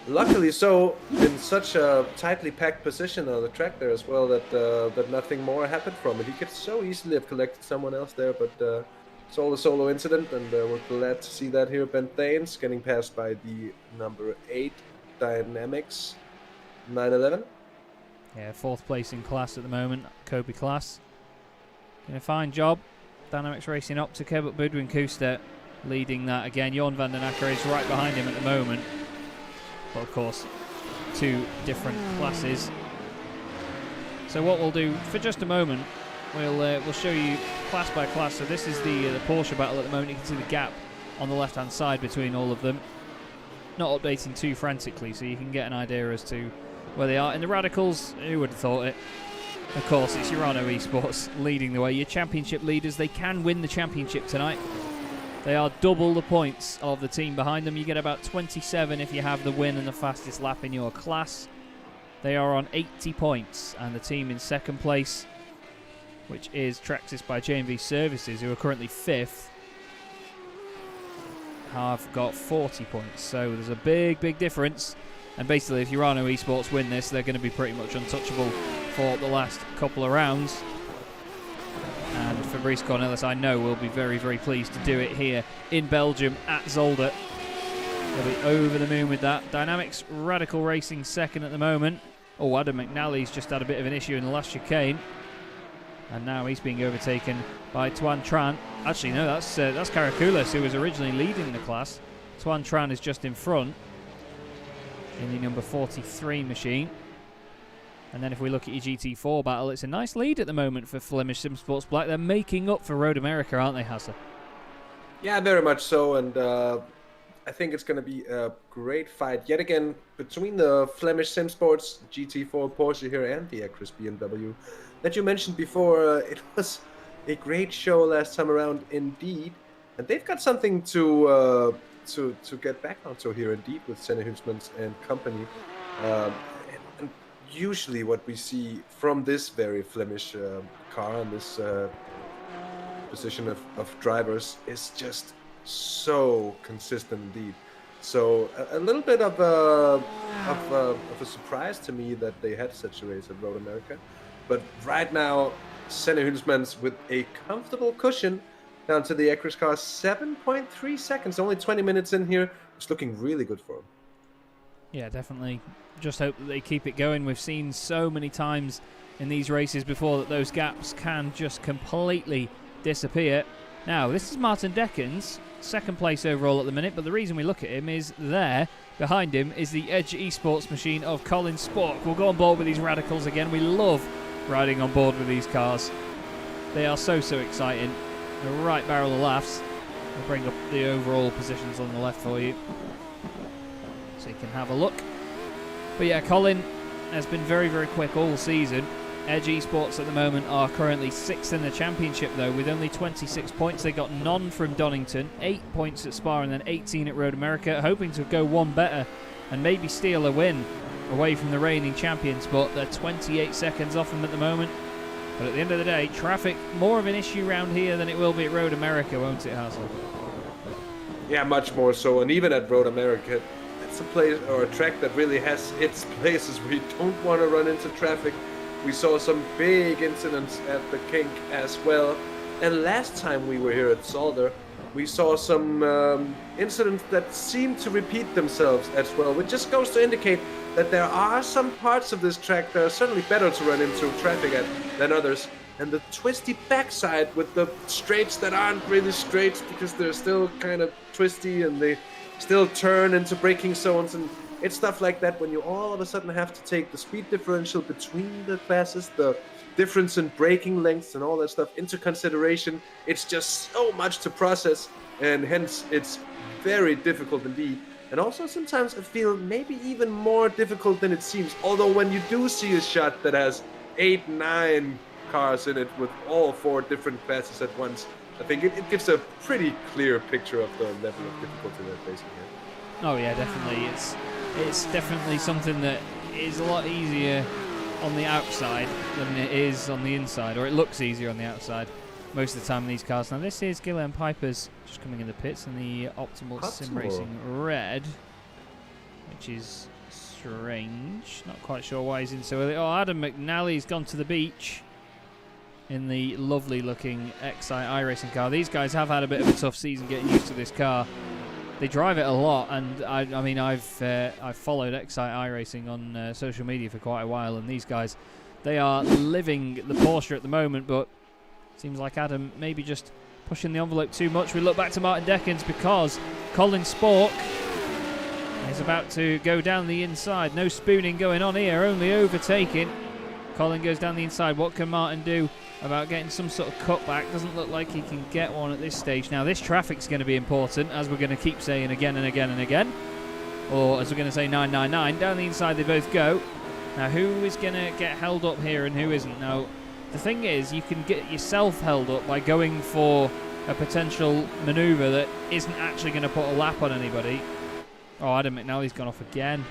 luckily so, in such a tightly packed position on the track there as well, that nothing more happened from it. He could so easily have collected someone else there, but it's all a solo incident, and we're glad to see that here. Ben Thanes getting passed by the number 8 Dynamics 911. Yeah, 4th place in class at the moment, Kobe class. Doing a fine job. Dynamics Racing Optica, but Budwin Kuster leading that again. Jorn van den Akker is right behind him at the moment. But of course, 2 different classes. So what we'll do for just a moment, we'll show you class by class. So this is the Porsche battle at the moment. You can see the gap on the left-hand side between all of them. Not updating too frantically, so you can get an idea as to where they are. In the Radicals, who would have thought it? Of course, it's Urano Esports leading the way. Your championship leaders, they can win the championship tonight. They are double the points of the team behind them. You get about 27 if you have the win and the fastest lap in your class. They are on 80 points, and the team in second place, which is Traxxas by JMV Services, who are currently 5th, have got 40 points. So there's a big difference. And basically, if Urano Esports win this, they're going to be pretty much untouchable for the last couple of rounds. And Fabrice Cornelis, I know, will be very pleased to do it here in Belgium at Zolder. They'll be over the moon with that. Dynamics Radical Racing second at the moment. Oh, Adam McNally's just had a bit of an issue in the last chicane. And now he's being overtaken by Tuan Tran. Actually, no, that's Karakoulis, who was originally leading the class. Tuan Tran is just in front in the number 43 machine. And then if we look at your GT4 battle, it's a nice lead at the moment for Flemish Sim Sports Black. They're making up for Road America, aren't they, Hasse? Yeah, very much so. And I think it's going to be a great fight yet again between the Flemish Sim Sports GT4 Porsche here and the Ekris BMW that you mentioned before. It was a great show last time around indeed. And they've got something to get back onto here indeed with Senne Hunsmans and company. And usually what we see from this very Flemish car and this position of drivers is just so consistent indeed. So a little bit of a surprise to me that they had such a race at Road America. But right now, Senne Hunsmans with a comfortable cushion down to the Ekris car, 7.3 seconds, only 20 minutes in here. It's looking really good for him. Yeah, definitely. Just hope that they keep it going. We've seen so many times in these races before that those gaps can just completely disappear. Now, this is Martin Deckens, second place overall at the minute, but the reason we look at him is there, behind him, is the Edge Esports machine of Colin Spork. We'll go on board with these Radicals again. We love riding on board with these cars. They are so exciting. The right barrel of laughs. I'll bring up the overall positions on the left for you so you can have a look. But yeah, Colin has been very quick all season. Edge Esports at the moment are currently 6th in the championship though, with only 26 points. They got none from Donington, 8 points at Spa and then 18 at Road America, hoping to go one better and maybe steal a win away from the reigning champions, but they're 28 seconds off them at the moment. But at the end of the day, traffic, more of an issue round here than it will be at Road America, won't it, Hasse? Yeah, much more so. And even at Road America, it's a place or a track that really has its places where you don't want to run into traffic. We saw some big incidents at the kink as well. And last time we were here at Zolder, we saw some incidents that seem to repeat themselves as well, which just goes to indicate that there are some parts of this track that are certainly better to run into traffic at than others. And the twisty backside with the straights that aren't really straights because they're still kind of twisty and they still turn into braking zones, and it's stuff like that when you all of a sudden have to take the speed differential between the classes, the difference in braking lengths and all that stuff into consideration. It's just so much to process, and hence it's very difficult indeed. And also sometimes I feel maybe even more difficult than it seems. Although when you do see a shot that has 8, 9 cars in it with all 4 different classes at once, I think it gives a pretty clear picture of the level of difficulty they're facing here. Oh yeah, definitely. It's definitely something that is a lot easier on the outside than it is on the inside, or it looks easier on the outside most of the time in these cars. Now this is Gillian Piper's just coming in the pits in the Optimal Sim Racing Red, which is strange. Not quite sure why he's in so early. Oh, Adam McNally's gone to the beach in the lovely looking XI iRacing car. These guys have had a bit of a tough season getting used to this car. They drive it a lot, and I mean I've followed XI iRacing on social media for quite a while, and these guys, they are living the Porsche at the moment, but seems like Adam maybe just pushing the envelope too much. We look back to Martin Deckens because Colin Spork is about to go down the inside. No spooning going on here, only overtaking. Colin goes down the inside. What can Martin do about getting some sort of cutback? Doesn't look like he can get one at this stage. Now this traffic's going to be important, as we're going to keep saying again and again and again, or as we're going to say 999. Down the inside they both go. Now who is going to get held up here and who isn't? Now the thing is, you can get yourself held up by going for a potential manoeuvre that isn't actually going to put a lap on anybody. Oh, Adam McNally's gone off again.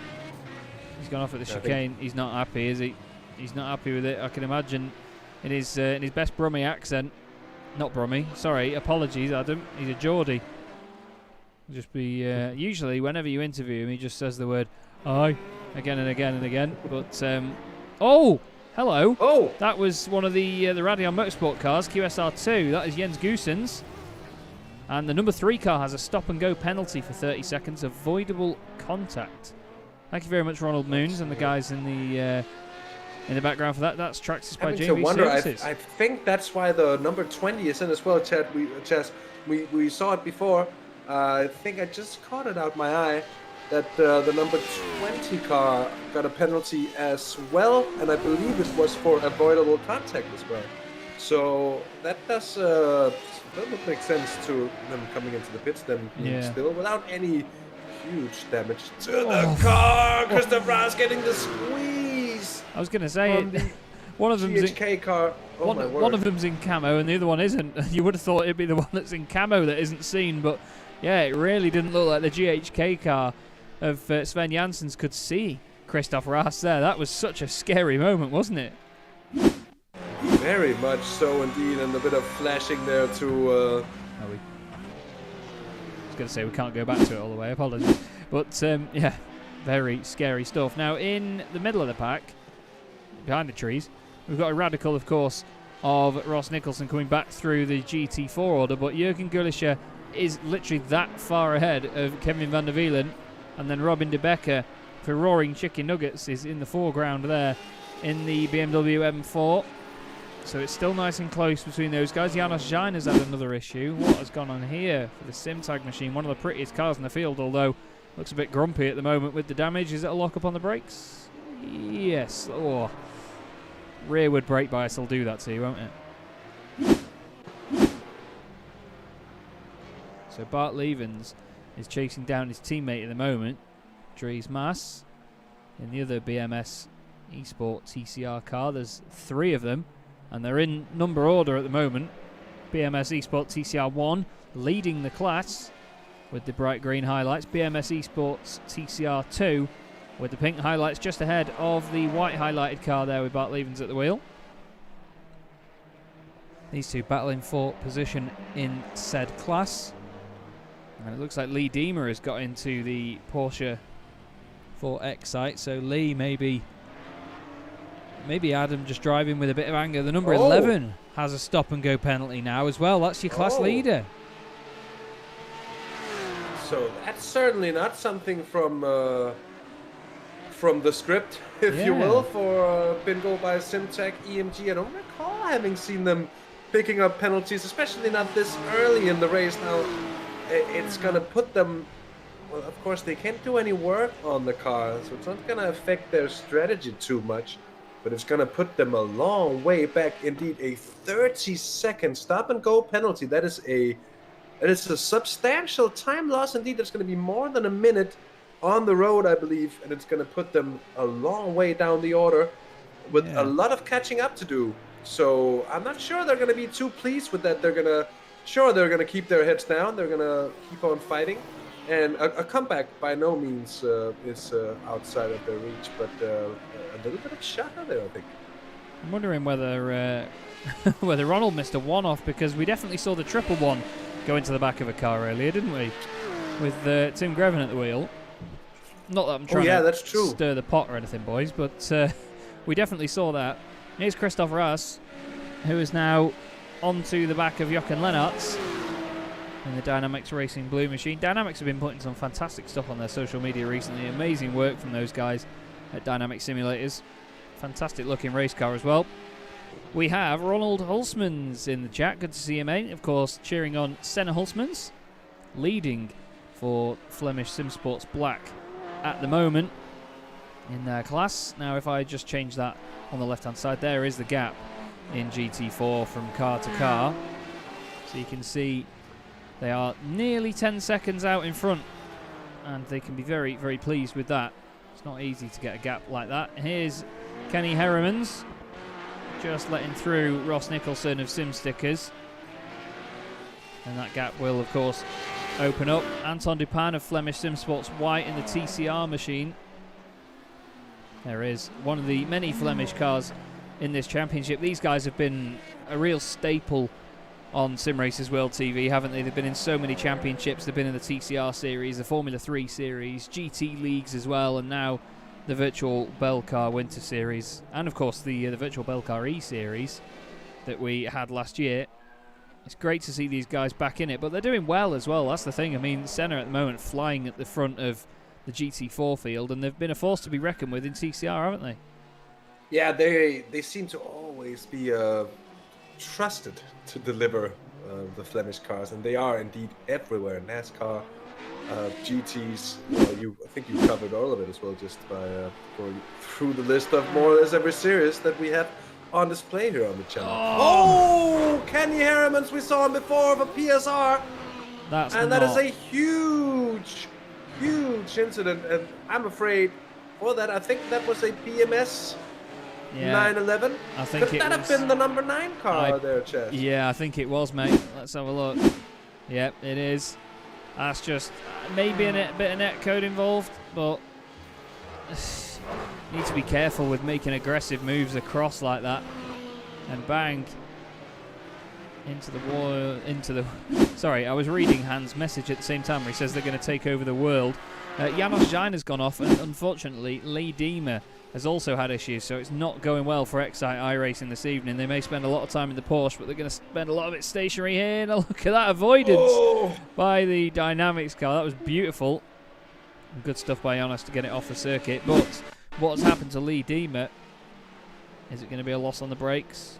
He's gone off at the chicane. He's not happy, is he? He's not happy with it, I can imagine. In his best Brummie accent. Not Brummie, sorry, apologies Adam. He's a Geordie. Just be, usually whenever you interview him he just says the word aye again and again and again. But, oh! Hello. Oh! That was one of the Radeon Motorsport cars, QSR2. That is Jens Goosens. And the number 3 car has a stop-and-go penalty for 30 seconds, avoidable contact. Thank you very much, Ronald Moons, and the guys in the background for that. That's Traxxas by JV Services. I think that's why the number 20 is in as well, Chad. We saw it before. I think I just caught it out my eye that the number 20 car got a penalty as well, and I believe it was for avoidable contact as well. So that does make sense to them coming into the pits, then being still without any huge damage to the car. Christoph Raas getting the squeeze. I was going to say one of them's GHK car. Oh my word. One of them's in camo and the other one isn't. You would have thought it'd be the one that's in camo that isn't seen, but yeah, it really didn't look like the GHK car of Sven Janssens could see Christoph Raas there. That was such a scary moment, wasn't it? Very much so indeed, and a bit of flashing there to... I was going to say we can't go back to it all the way, apologies. But yeah, very scary stuff. Now in the middle of the pack, behind the trees, we've got a radical, of course, of Ross Nicholson coming back through the GT4 order, but Jürgen Gullischer is literally that far ahead of Kevin van der Wielen, and then Robin de Becker for Roaring Chicken Nuggets is in the foreground there in the BMW M4. So it's still nice and close between those guys. Janos Jein has had another issue. What has gone on here for the Simtag machine? One of the prettiest cars in the field, although looks a bit grumpy at the moment with the damage. Is it a lock up on the brakes? Yes. Oh, rearward brake bias will do that to you, won't it? So Bart Levens is chasing down his teammate at the moment, Dries Mas, in the other BMS eSport TCR car. There's 3 of them, and they're in number order at the moment. BMS eSport TCR 1 leading the class with the bright green highlights. BMS eSports TCR 2 with the pink highlights just ahead of the white highlighted car there with Bart Levens at the wheel. These two battling for position in said class. And it looks like Lee Deemer has got into the Porsche for Excite. So Lee, maybe Adam just driving with a bit of anger. The number 11 has a stop and go penalty now as well. That's your class leader. So that's certainly not something from the script, if you will, for bingo by Simtag EMG. I don't recall having seen them picking up penalties, especially not this early in the race. Now, it's going to put them... Well, of course, they can't do any work on the car, so it's not going to affect their strategy too much. But it's going to put them a long way back. Indeed, a 30-second stop-and-go penalty. That is a substantial time loss. Indeed, it's going to be more than a minute on the road, I believe, and it's going to put them a long way down the order with a lot of catching up to do. So I'm not sure they're going to be too pleased with that. They're going to keep their heads down. They're going to keep on fighting. And a comeback by no means is outside of their reach, but a little bit of shadow there, I think. I'm wondering whether whether Ronald missed a one-off, because we definitely saw the triple one go into the back of a car earlier, didn't we? With Tim Greven at the wheel. Not that I'm trying to stir the pot or anything, boys, but we definitely saw that. Here's Christoph Raas, who is now onto the back of Jochen Lennart's in the Dynamics Racing Blue Machine. Dynamics have been putting some fantastic stuff on their social media recently. Amazing work from those guys at Dynamic Simulators. Fantastic looking race car as well. We have Ronald Hulsmans in the chat. Good to see you, mate. Of course, cheering on Senna Hulsmans, leading for Flemish Sim Sports Black at the moment in their class. Now, if I just change that on the left-hand side, there is the gap in GT4 from car to car. So you can see they are nearly 10 seconds out in front, and they can be very, very pleased with that. It's not easy to get a gap like that. Here's Kenny Herremans, just letting through Ross Nicholson of Sim Stickers. And that gap will, of course, open up. Anton Dupin of Flemish Sim Sports White in the TCR machine. There is one of the many Flemish cars in this championship. These guys have been a real staple on Simracersworld TV, haven't they? They've been in so many championships. They've been in the TCR series, the Formula 3 series, GT leagues as well, and now the Virtual Belcar Winter Series, and of course the Virtual Belcar E Series that we had last year. It's great to see these guys back in it, but they're doing well as well. That's the thing. I mean, Senna at the moment flying at the front of the GT4 field, and they've been a force to be reckoned with in TCR, haven't they? Yeah, they seem to always be trusted to deliver the Flemish cars, and they are indeed everywhere. NASCAR, GTs. I think you covered all of it as well, just by going through the list of more or less every series that we have on display here on the channel. Oh, Kenny Herremans, we saw him before of a PSR. That is a huge incident, and I'm afraid for that. I think that was a BMS 911. I think Could that have been the number 9 car there, Chaz? Yeah, I think it was, mate. Let's have a look. Yep, it is. That's just maybe a bit of net code involved, but need to be careful with making aggressive moves across like that. And bang into the wall. Sorry, I was reading Hans' message at the same time where he says they're going to take over the world. Janos Jain has gone off, and unfortunately Lee Diemer has also had issues, so it's not going well for Excite iRacing this evening. They may spend a lot of time in the Porsche, but they're going to spend a lot of it stationary here. Now look at that avoidance by the Dynamics car. That was beautiful. Good stuff by Janos to get it off the circuit. But what's happened to Lee Diemer? Is it going to be a loss on the brakes?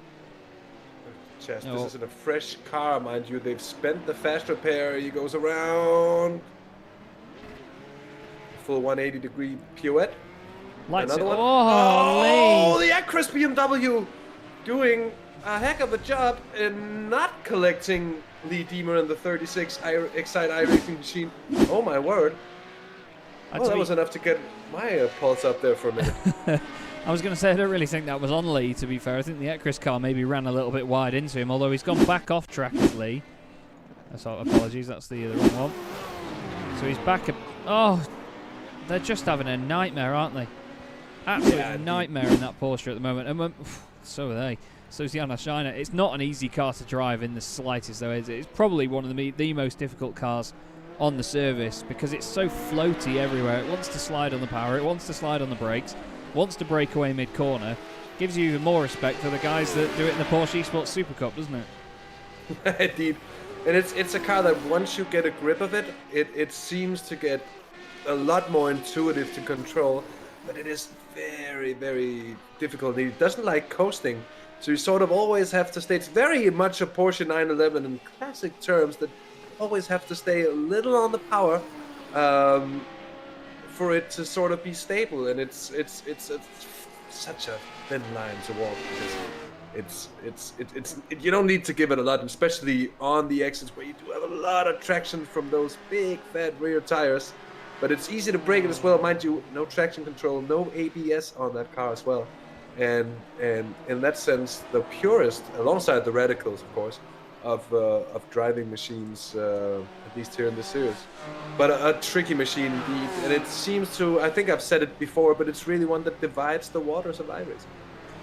Chaz, this isn't a fresh car, mind you. They've spent the fast repair. He goes around. Full 180-degree pirouette. Another one. Oh, the Acris BMW doing a heck of a job in not collecting Lee Diemer in the 36 Excite iRacing machine. Oh my word. That was enough to get my pulse up there for a minute. I was going to say, I don't really think that was on Lee, to be fair. I think the Ecris car maybe ran a little bit wide into him, although he's gone back off track as Lee. Apologies, that's the wrong one. So he's back. Oh, they're just having a nightmare, aren't they? Absolute nightmare in that Porsche at the moment. And so are they. So's Janos Jain. It's not an easy car to drive in the slightest, though, is it? It's probably one of the most difficult cars on the surface because it's so floaty everywhere. It wants to slide on the power, it wants to slide on the brakes, wants to break away mid-corner. Gives you even more respect for the guys that do it in the Porsche Esports Super Cup, doesn't it? Indeed. And it's a car that once you get a grip of it, it seems to get a lot more intuitive to control, but it is very, very difficult. It doesn't like coasting, so you sort of always have to stay. It's very much a Porsche 911 in classic terms, that always have to stay a little on the power for it to sort of be stable, and it's such a thin line to walk, because you don't need to give it a lot, especially on the exits where you do have a lot of traction from those big fat rear tires, but it's easy to brake it as well. Mind you, no traction control, no ABS on that car as well, and in that sense the purest, alongside the radicals of course, of driving machines, at least here in this series. But a tricky machine indeed, and it seems to, I think I've said it before, but it's really one that divides the waters of iRacing.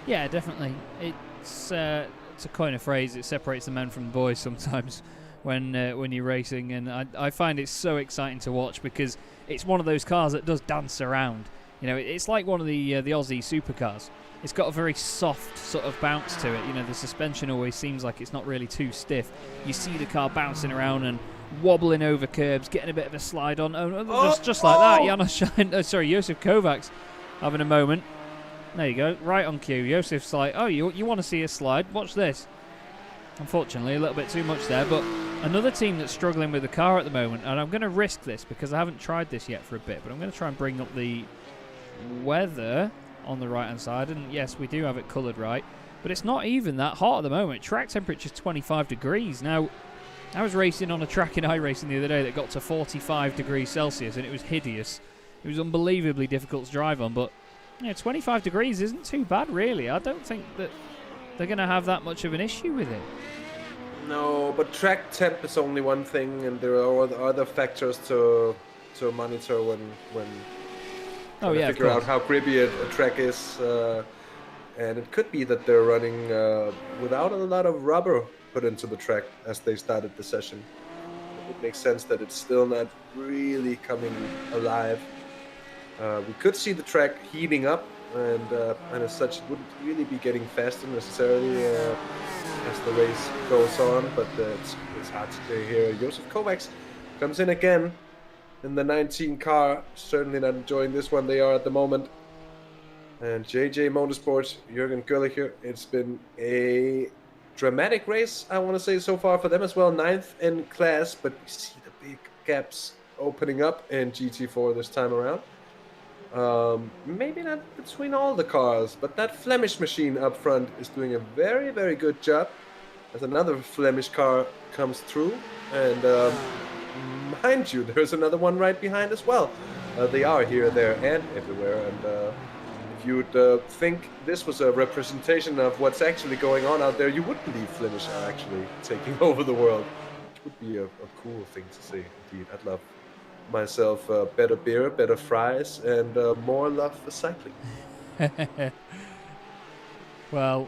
Yeah, definitely. It's to coin a phrase, it separates the men from the boys sometimes when you're racing, and I find it so exciting to watch because it's one of those cars that does dance around. You know, it's like one of the Aussie supercars. It's got a very soft sort of bounce to it. You know, the suspension always seems like it's not really too stiff. You see the car bouncing around and wobbling over curbs, getting a bit of a slide on. Just like that. Josef Kovacs having a moment. There you go, right on cue. Josef's like, oh, you want to see a slide? Watch this. Unfortunately, a little bit too much there, but another team that's struggling with the car at the moment, and I'm going to risk this because I haven't tried this yet for a bit, but I'm going to try and bring up the weather on the right hand side, and yes, we do have it coloured right, but it's not even that hot at the moment. Track temperature is 25 degrees. Now, I was racing on a track in iRacing the other day that got to 45 degrees Celsius, and it was hideous. It was unbelievably difficult to drive on, but 25 degrees isn't too bad, really. I don't think that they're going to have that much of an issue with it. No, but track temp is only one thing, and there are other factors to monitor when figure out how grippy a track is, and it could be that they're running without a lot of rubber put into the track as they started the session. It makes sense that it's still not really coming alive. We could see the track heating up, and as such, it wouldn't really be getting faster necessarily as the race goes on, but it's hard to say here. Josef Kovacs comes in again in the 19 car, certainly not enjoying this one. They are at the moment. And JJ Motorsports, Jürgen Görlicher, it's been a dramatic race, I want to say, so far for them as well. 9th in class, but we see the big gaps opening up in GT4 this time around. Maybe not between all the cars, but that Flemish machine up front is doing a very, very good job as another Flemish car comes through, and mind you, there's another one right behind as well. They are here, there, and everywhere, and if you'd think this was a representation of what's actually going on out there, you wouldn't believe Flemish are actually taking over the world. It would be a cool thing to see, indeed. I'd love myself better beer, better fries, and more love for cycling. Well,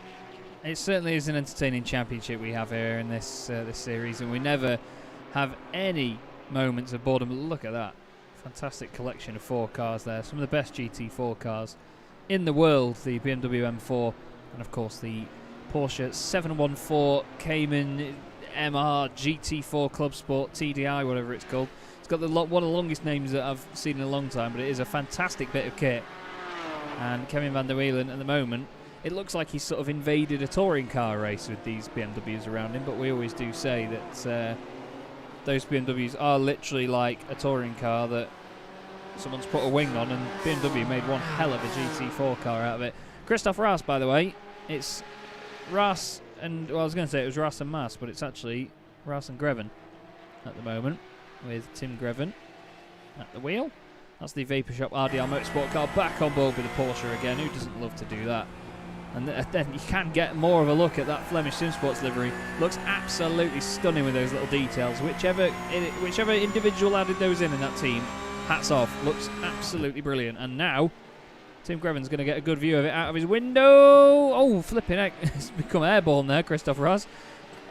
it certainly is an entertaining championship we have here in this series, and we never have any moments of boredom. Look at that. Fantastic collection of 4 cars there. Some of the best GT4 cars in the world. The BMW M4, and of course the Porsche 714 Cayman MR GT4 Club Sport TDI, whatever it's called. It's got one of the longest names that I've seen in a long time, but it is a fantastic bit of kit. And Kevin van der Wielen, at the moment, it looks like he's sort of invaded a touring car race with these BMWs around him, but we always do say that those BMWs are literally like a touring car that someone's put a wing on, and BMW made one hell of a GT4 car out of it. Christoph Raas, by the way, it's Raas and, well, I was going to say it was Raas and Maas, but it's actually Raas and Greven at the moment, with Tim Greven at the wheel. That's the Vapor Shop RDR Motorsport car back on board with the Porsche again. Who doesn't love to do that? And then you can get more of a look at that Flemish Simsports livery. Looks absolutely stunning with those little details. Whichever individual added those in that team, hats off. Looks absolutely brilliant. And now Tim Greven's going to get a good view of it out of his window. Oh, flipping heck. It's become airborne there, Christoph Raas.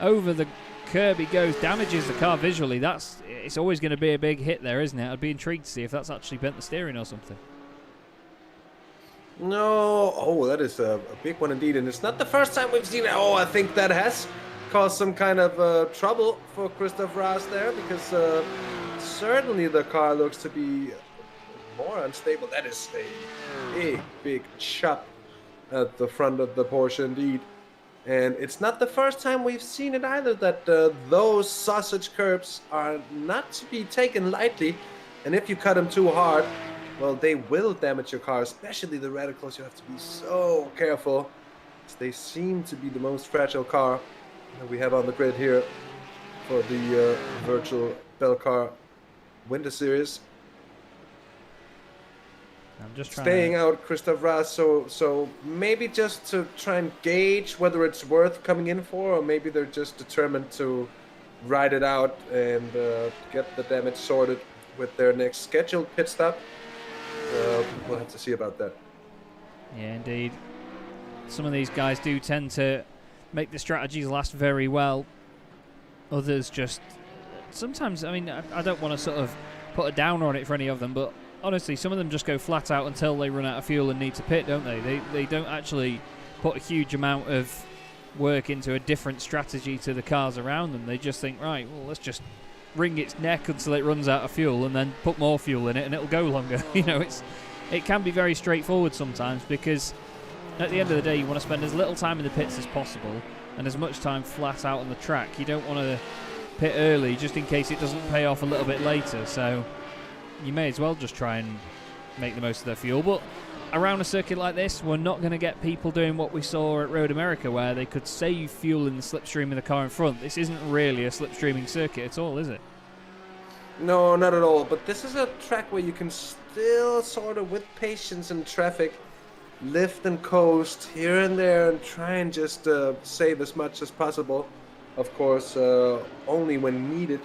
Over the curb he goes, damages the car visually. It's always going to be a big hit there, isn't it? I'd be intrigued to see if that's actually bent the steering or something. No, oh, that is a big one indeed, and it's not the first time we've seen it. Oh, I think that has caused some kind of trouble for Christoph Raas there, because certainly the car looks to be more unstable. That is a big chop at the front of the Porsche indeed. And it's not the first time we've seen it either, that those sausage curbs are not to be taken lightly. And if you cut them too hard, well, they will damage your car, especially the radicals. You have to be so careful, as they seem to be the most fragile car that we have on the grid here for the Virtual Belcar Winter Series. I'm just staying out Christoph Raas, so maybe just to try and gauge whether it's worth coming in for, or maybe they're just determined to ride it out and get the damage sorted with their next scheduled pit stop. We'll have to see about that. Yeah, indeed. Some of these guys do tend to make the strategies last very well. Others just sometimes, I mean, I don't want to sort of put a downer on it for any of them, but honestly, some of them just go flat out until they run out of fuel and need to pit, don't they? They don't actually put a huge amount of work into a different strategy to the cars around them. They just think, right, well, let's just wring its neck until it runs out of fuel and then put more fuel in it and it'll go longer. You know, it can be very straightforward sometimes, because at the end of the day, you want to spend as little time in the pits as possible and as much time flat out on the track. You don't want to pit early just in case it doesn't pay off a little bit later. So you may as well just try and make the most of their fuel. But around a circuit like this, we're not going to get people doing what we saw at Road America, where they could save fuel in the slipstream of the car in front. This isn't really a slipstreaming circuit at all, is it? No, not at all. But this is a track where you can still sort of, with patience and traffic, lift and coast here and there and try and just save as much as possible. Of course, only when needed.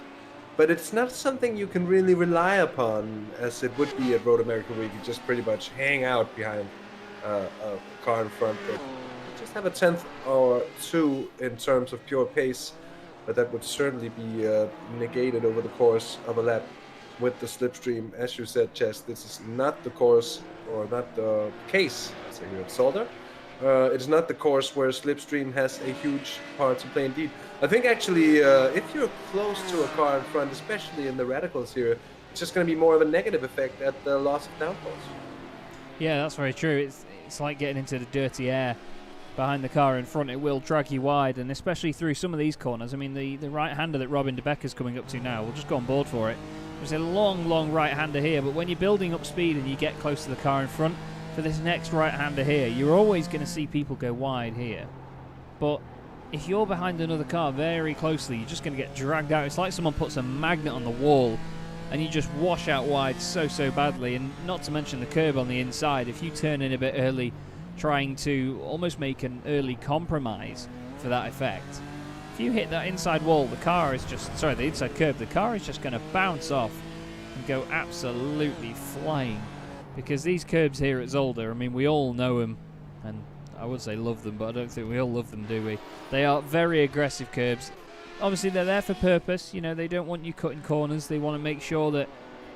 But it's not something you can really rely upon, as it would be at Road America, where you just pretty much hang out behind a car in front. But just have a tenth or two in terms of pure pace, but that would certainly be negated over the course of a lap with the slipstream. As you said, Chaz, this is not the course, or not the case, say here at Zolder. It's not the course where slipstream has a huge part to play indeed. I think actually, if you're close to a car in front, especially in the radicals here, it's just going to be more of a negative effect at the loss of downforce. Yeah, that's very true. It's like getting into the dirty air behind the car in front. It will drag you wide, and especially through some of these corners. I mean, the right-hander that Robin de Becker's coming up to now, we'll just go on board for it. There's a long right-hander here, but when you're building up speed and you get close to the car in front, for this next right-hander here, you're always going to see people go wide here. But if you're behind another car very closely, you're just going to get dragged out. It's like someone puts a magnet on the wall and you just wash out wide so badly. And not to mention the curb on the inside. If you turn in a bit early, trying to almost make an early compromise for that effect, if you hit that inside wall, the car is just, sorry, the inside curb, the car is just going to bounce off and go absolutely flying. Because these curbs here at Zolder, I mean, we all know them, and I would say love them, but I don't think we all love them, do we? They are very aggressive curbs. Obviously, they're there for purpose. You know, they don't want you cutting corners. They want to make sure that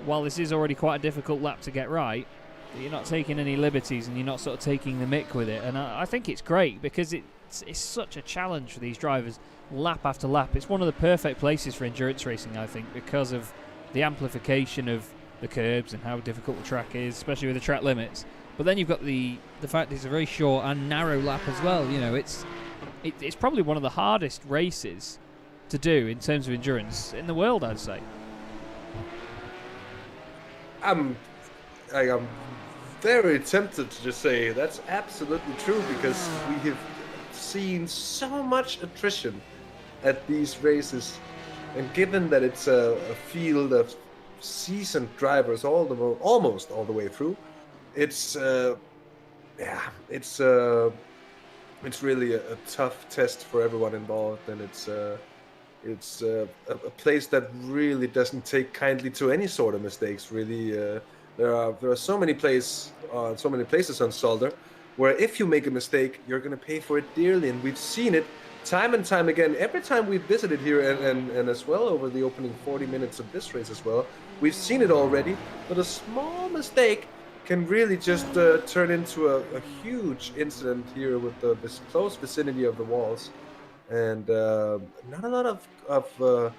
while this is already quite a difficult lap to get right, that you're not taking any liberties and you're not sort of taking the mick with it. And I think it's great, because it's such a challenge for these drivers, lap after lap. It's one of the perfect places for endurance racing, I think, because of the amplification of the curbs and how difficult the track is, especially with the track limits. But then you've got the fact it's a very short and narrow lap as well. You know, it's probably one of the hardest races to do in terms of endurance in the world, I'd say. I'm very tempted to just say that's absolutely true, because we have seen so much attrition at these races, and given that it's a field of seasoned drivers almost all the way through, it's really a tough test for everyone involved, and it's a place that really doesn't take kindly to any sort of mistakes. Really, there are so many places on Zolder where if you make a mistake, you're going to pay for it dearly, and we've seen it time and time again, every time we've visited here and as well over the opening 40 minutes of this race as well, we've seen it already, but a small mistake can really just turn into a huge incident here with this close vicinity of the walls. And not a lot of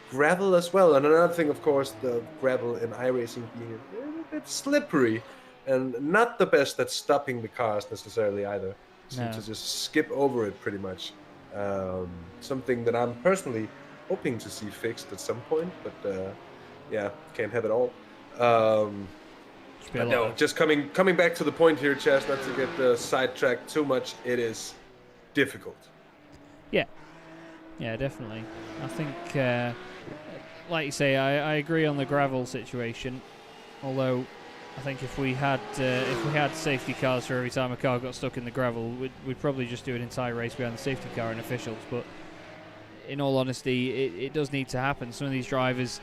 gravel as well. And another thing, of course, the gravel in iRacing being a little bit slippery and not the best at stopping the cars necessarily either. Seem to just skip over it pretty much. Something that I'm personally hoping to see fixed at some point, but yeah, can't have it all. No, just coming back to the point here, Chaz, not to get sidetracked too much, it is difficult. Yeah, definitely. I think, like you say, I agree on the gravel situation. Although, I think if we had safety cars for every time a car got stuck in the gravel, we'd probably just do an entire race behind the safety car and officials. But in all honesty, it does need to happen. Some of these drivers,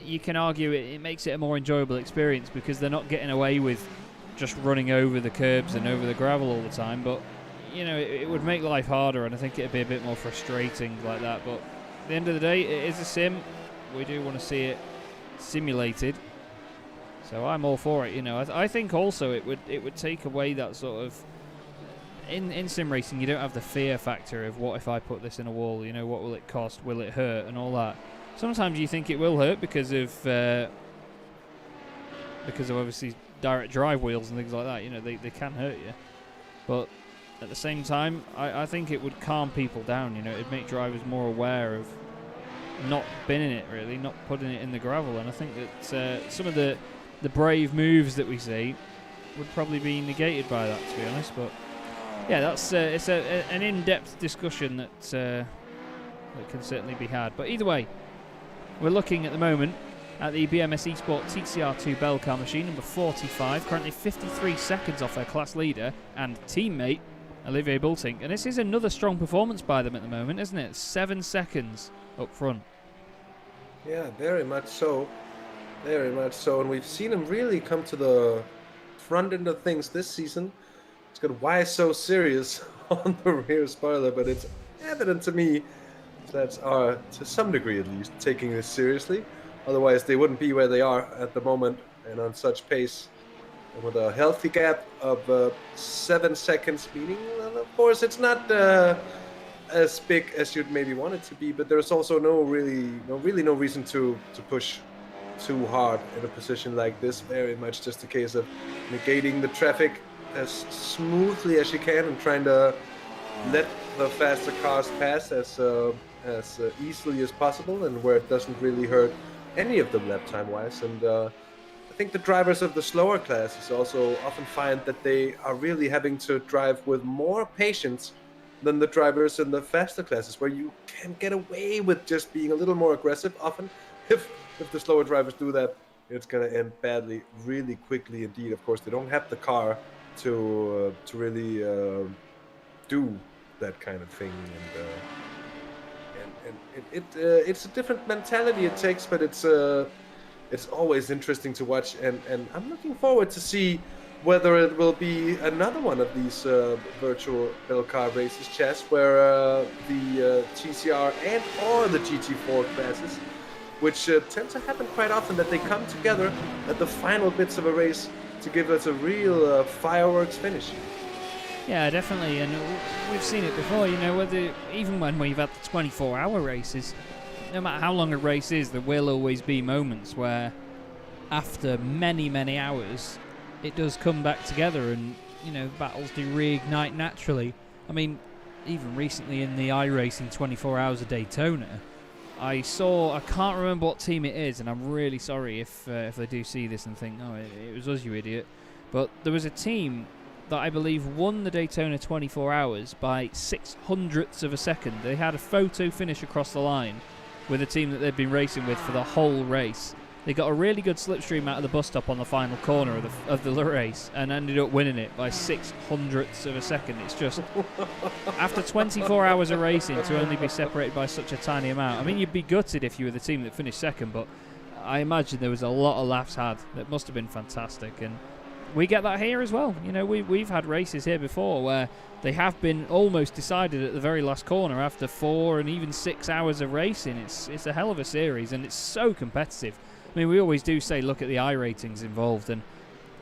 you can argue it makes it a more enjoyable experience because they're not getting away with just running over the curbs and over the gravel all the time. But it would make life harder, and I think it'd be a bit more frustrating like that. But at the end of the day, it is a sim. We do want to see it simulated, so I'm all for it. I think also it would take away that sort of in sim racing. You don't have the fear factor of what if I put this in a wall. What will it cost? Will it hurt? And all that. Sometimes you think it will hurt because of obviously direct drive wheels and things like that. They can hurt you, but at the same time, I think it would calm people down. It'd make drivers more aware of not binning it, really, not putting it in the gravel. And I think that some of the brave moves that we see would probably be negated by that, to be honest. But yeah, that's it's an in-depth discussion that can certainly be had. But either way, we're looking at the moment at the BMS Esport TCR2 Belcar machine, number 45, currently 53 seconds off their class leader and teammate Olivier Bultink. And this is another strong performance by them at the moment, isn't it? 7 seconds up front. Yeah, very much so. Very much so. And we've seen him really come to the front end of things this season. It's got why so serious on the rear spoiler, but it's evident to me that to some degree at least, taking this seriously. Otherwise, they wouldn't be where they are at the moment and on such pace. And with a healthy gap of 7 seconds, meaning, well, of course, it's not as big as you'd maybe want it to be, but there's also no reason to push too hard in a position like this. Very much just a case of negating the traffic as smoothly as you can and trying to let the faster cars pass as easily as possible, and where it doesn't really hurt any of them lap time wise. And I think the drivers of the slower classes also often find that they are really having to drive with more patience than the drivers in the faster classes, where you can get away with just being a little more aggressive often. If the slower drivers do that, it's going to end badly really quickly indeed. Of course, they don't have the car to really do that kind of thing, and it's a different mentality it takes, but it's always interesting to watch, and I'm looking forward to see whether it will be another one of these virtual Belcar races, Chaz, where the TCR and or the GT4 classes, which tend to happen quite often, that they come together at the final bits of a race to give us a real fireworks finish. Yeah, definitely, and we've seen it before, whether even when we've had the 24-hour races, no matter how long a race is, there will always be moments where after many, many hours, it does come back together and, battles do reignite naturally. I mean, even recently in the iRacing 24 Hours of Daytona, I can't remember what team it is, and I'm really sorry if they do see this and think, oh, it was us, you idiot. But there was a team that I believe won the Daytona 24 Hours by 600ths of a second. They had a photo finish across the line with a team that they'd been racing with for the whole race. They got a really good slipstream out of the bus stop on the final corner of the race and ended up winning it by 600ths of a second. It's just, after 24 hours of racing, to only be separated by such a tiny amount. I mean, you'd be gutted if you were the team that finished second, but I imagine there was a lot of laughs had. That must have been fantastic. And we get that here as well. You know, we've had races here before where they have been almost decided at the very last corner after 4 and even 6 hours of racing. It's a hell of a series, and it's so competitive. I mean, we always do say look at the I ratings involved, and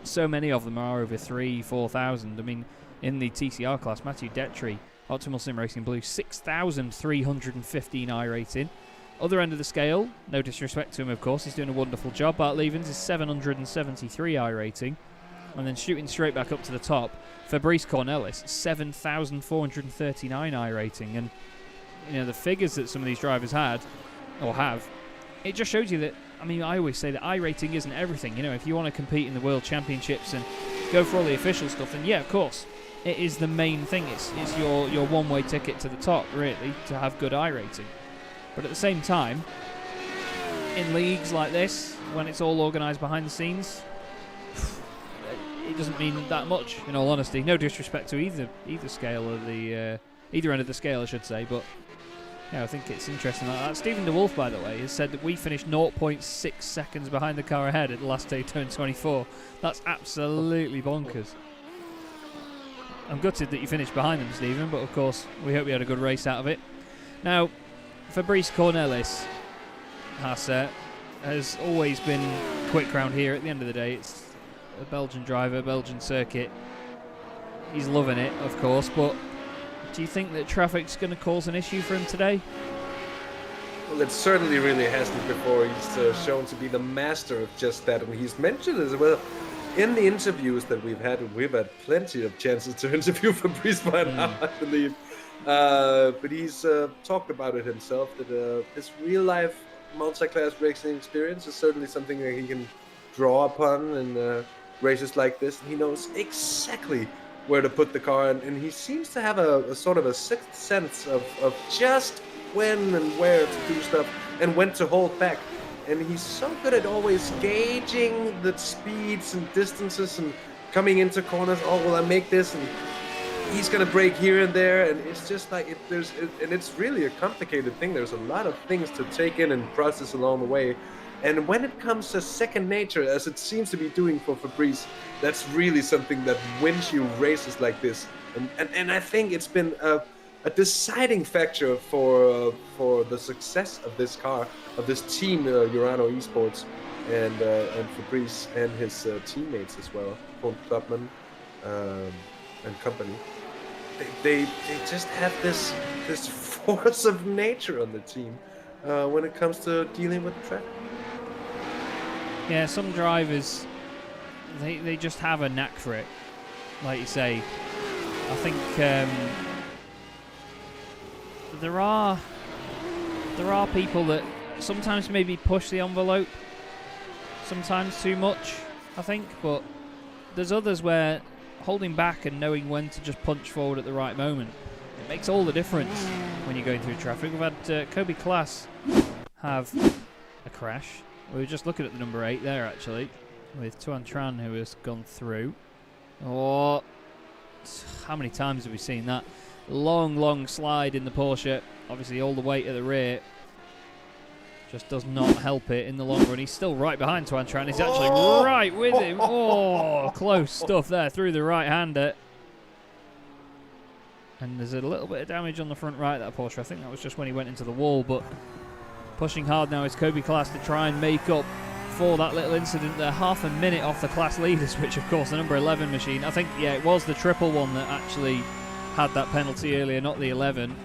so many of them are over 3,000-4,000. I mean, in the TCR class, Matthew Detry, Optimal Sim Racing Blue, 6,315 I rating. Other end of the scale, no disrespect to him, of course, he's doing a wonderful job. Bart Levens is 773 I rating. And then shooting straight back up to the top, Fabrice Cornelis, 7,439 I rating. And, you know, the figures that some of these drivers had, or have, it just shows you that, I mean, I always say that I rating isn't everything. You know, if you want to compete in the World Championships and go for all the official stuff, then yeah, of course, it is the main thing. It's your one-way ticket to the top, really, to have good I rating. But at the same time, in leagues like this, when it's all organised behind the scenes, it doesn't mean that much, in all honesty. No disrespect to either scale of the either end of the scale, I should say. But yeah, I think it's interesting like that. Stephen DeWolf, by the way, has said that we finished 0.6 seconds behind the car ahead at the last day, turn 24. That's absolutely bonkers. I'm gutted that you finished behind them, Stephen, but of course we hope you had a good race out of it. Now, Fabrice Cornelis, Hasse, has always been quick round here. At the end of the day, it's a Belgian driver, Belgian circuit. He's loving it, of course, but do you think that traffic's going to cause an issue for him today? Well, it certainly really hasn't before. He's shown to be the master of just that, and he's mentioned as well in the interviews that we've had, and we've had plenty of chances to interview Fabrice by now, I believe. But he's talked about it himself, that his real-life multi-class racing experience is certainly something that he can draw upon in races like this. And he knows exactly where to put the car, and he seems to have a sort of a sixth sense of just when and where to do stuff and when to hold back. And he's so good at always gauging the speeds and distances and coming into corners. Oh, will I make this? And he's gonna brake here and there, and it's just like and it's really a complicated thing. There's a lot of things to take in and process along the way. And when it comes to second nature, as it seems to be doing for Fabrice, that's really something that wins you races like this. And I think it's been a deciding factor for the success of this car, of this team, Urano Esports, and Fabrice and his teammates as well, Paul Klubman and company. They just have this force of nature on the team when it comes to dealing with the track. Yeah, some drivers, they just have a knack for it, like you say. I think there are people that sometimes maybe push the envelope, sometimes too much, I think, but there's others where holding back and knowing when to just punch forward at the right moment, it makes all the difference when you're going through traffic. We've had Kobe Klaas have a crash. We were just looking at the number 8 there, actually, with Tuan Tran, who has gone through. Oh, how many times have we seen that? Long slide in the Porsche. Obviously, all the weight at the rear just does not help it in the long run. He's still right behind Tuan Tran. He's actually right with him. Oh, close stuff there through the right-hander. And there's a little bit of damage on the front right of that Porsche. I think that was just when he went into the wall, but pushing hard now is Kobe Klaas to try and make up for that little incident there. Half a minute off the class leaders, which of course the number 11 machine, I think, yeah, it was the triple one that actually had that penalty earlier, not the 11.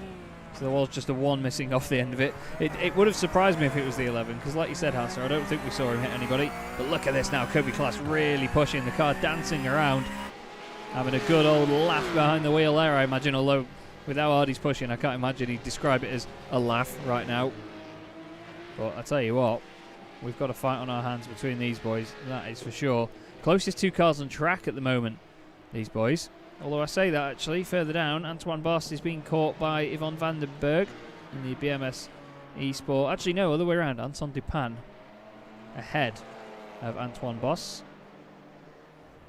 So there was just a 1 missing off the end of it. It would have surprised me if it was the 11, because like you said, Hasse, I don't think we saw him hit anybody. But look at this now, Kobe Klaas really pushing the car, dancing around, having a good old laugh behind the wheel there, I imagine, although with how hard he's pushing, I can't imagine he'd describe it as a laugh right now. But I tell you what, we've got a fight on our hands between these boys, that is for sure. Closest 2 cars on track at the moment, these boys. Although I say that, actually, further down, Antoine Boss is being caught by Yvonne van den Berg in the BMS eSport. Actually, no, other way around. Anton Dupin ahead of Antoine Boss.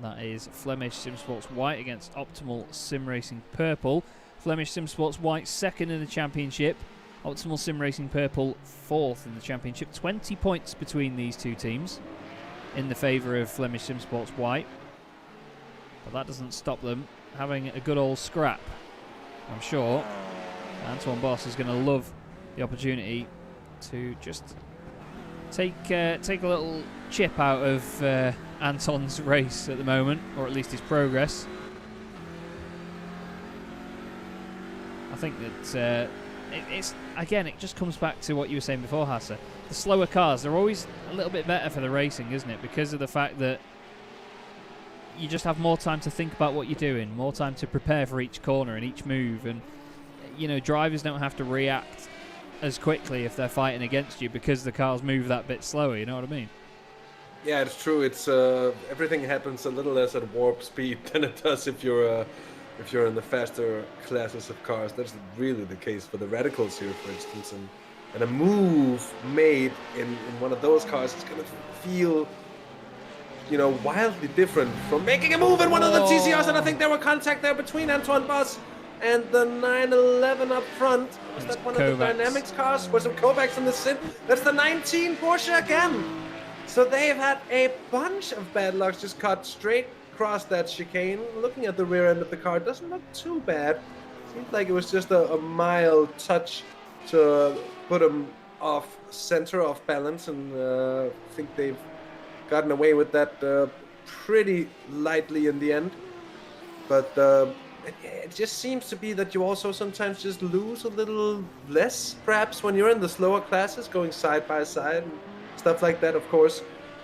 That is Flemish Simsports White against Optimal Sim Racing Purple. Flemish Simsports White second in the championship. Optimal Sim Racing Purple 4th in the championship. 20 points between these two teams in the favour of Flemish Simsports White. but that doesn't stop them having a good old scrap. I'm sure Antoine Boss is going to love the opportunity to just take a little chip out of Anton's race at the moment, or at least his progress. I think that it just comes back to what you were saying before, Hasse. The slower cars, they're always a little bit better for the racing, isn't it? Because of the fact that you just have more time to think about what you're doing, more time to prepare for each corner and each move, and drivers don't have to react as quickly if they're fighting against you because the cars move that bit slower. You know what I mean? Yeah, it's true. It's everything happens a little less at warp speed than it does if you're in the faster classes of cars. That's really the case for the radicals here, for instance. And a move made in one of those cars is going to feel, wildly different from making a move in one of the TCRs. And I think there were contact there between Antoine Boss and the 911 up front. Was that one of the Dynamics cars? Was some Kovacs in the Sim? That's the 19 Porsche again. So they've had a bunch of bad lucks just cut straight across that chicane. Looking at the rear end of the car, doesn't look too bad. Seems like it was just a mild touch to put them off center, off balance, and I think they've gotten away with that pretty lightly in the end. But it just seems to be that you also sometimes just lose a little less, perhaps, when you're in the slower classes, going side by side and stuff like that, of course.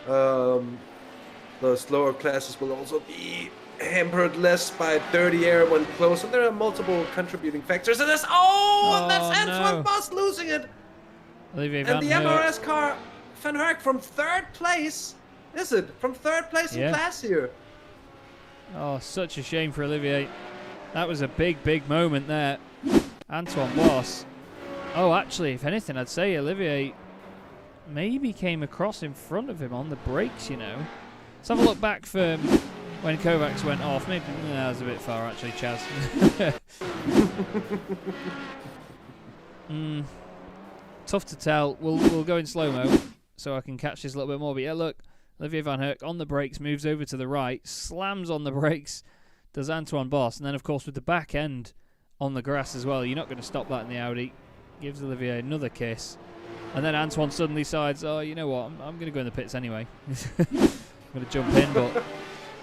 The slower classes will also be hampered less by dirty air when close, and there are multiple contributing factors to this. That's Antoine Boss losing it. And the MRS car, Van Herk, from third place. Is it? From third place in class here. Oh, such a shame for Olivier. That was a big, big moment there. Antoine Boss. Oh, actually, if anything, I'd say Olivier maybe came across in front of him on the brakes, Let's have a look back for when Kovacs went off. Maybe that was a bit far, actually, Chaz. Tough to tell. We'll go in slow-mo so I can catch this a little bit more. But yeah, look, Olivier Van Herk on the brakes, moves over to the right, slams on the brakes, does Antoine Boss. And then, of course, with the back end on the grass as well, you're not going to stop that in the Audi. Gives Olivier another kiss. And then Antoine suddenly decides, oh, you know what, I'm going to go in the pits anyway. I'm going to jump in, but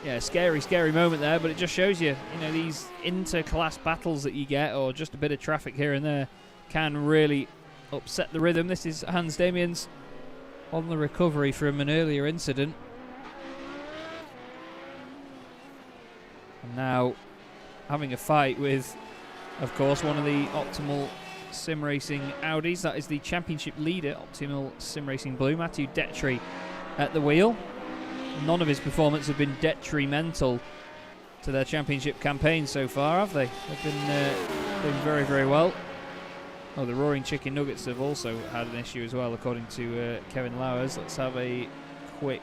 yeah, scary, scary moment there. But it just shows you, these inter-class battles that you get, or just a bit of traffic here and there, can really upset the rhythm. This is Hans Damiens on the recovery from an earlier incident. And now having a fight with, of course, one of the Optimal Sim Racing Audis. That is the championship leader, Optimal Sim Racing Blue, Mathieu Detry at the wheel. None of his performances have been detrimental to their championship campaign so far, have they? They've been doing very, very well. Oh, the Roaring Chicken Nuggets have also had an issue as well, according to Kevin Lowers. Let's have a quick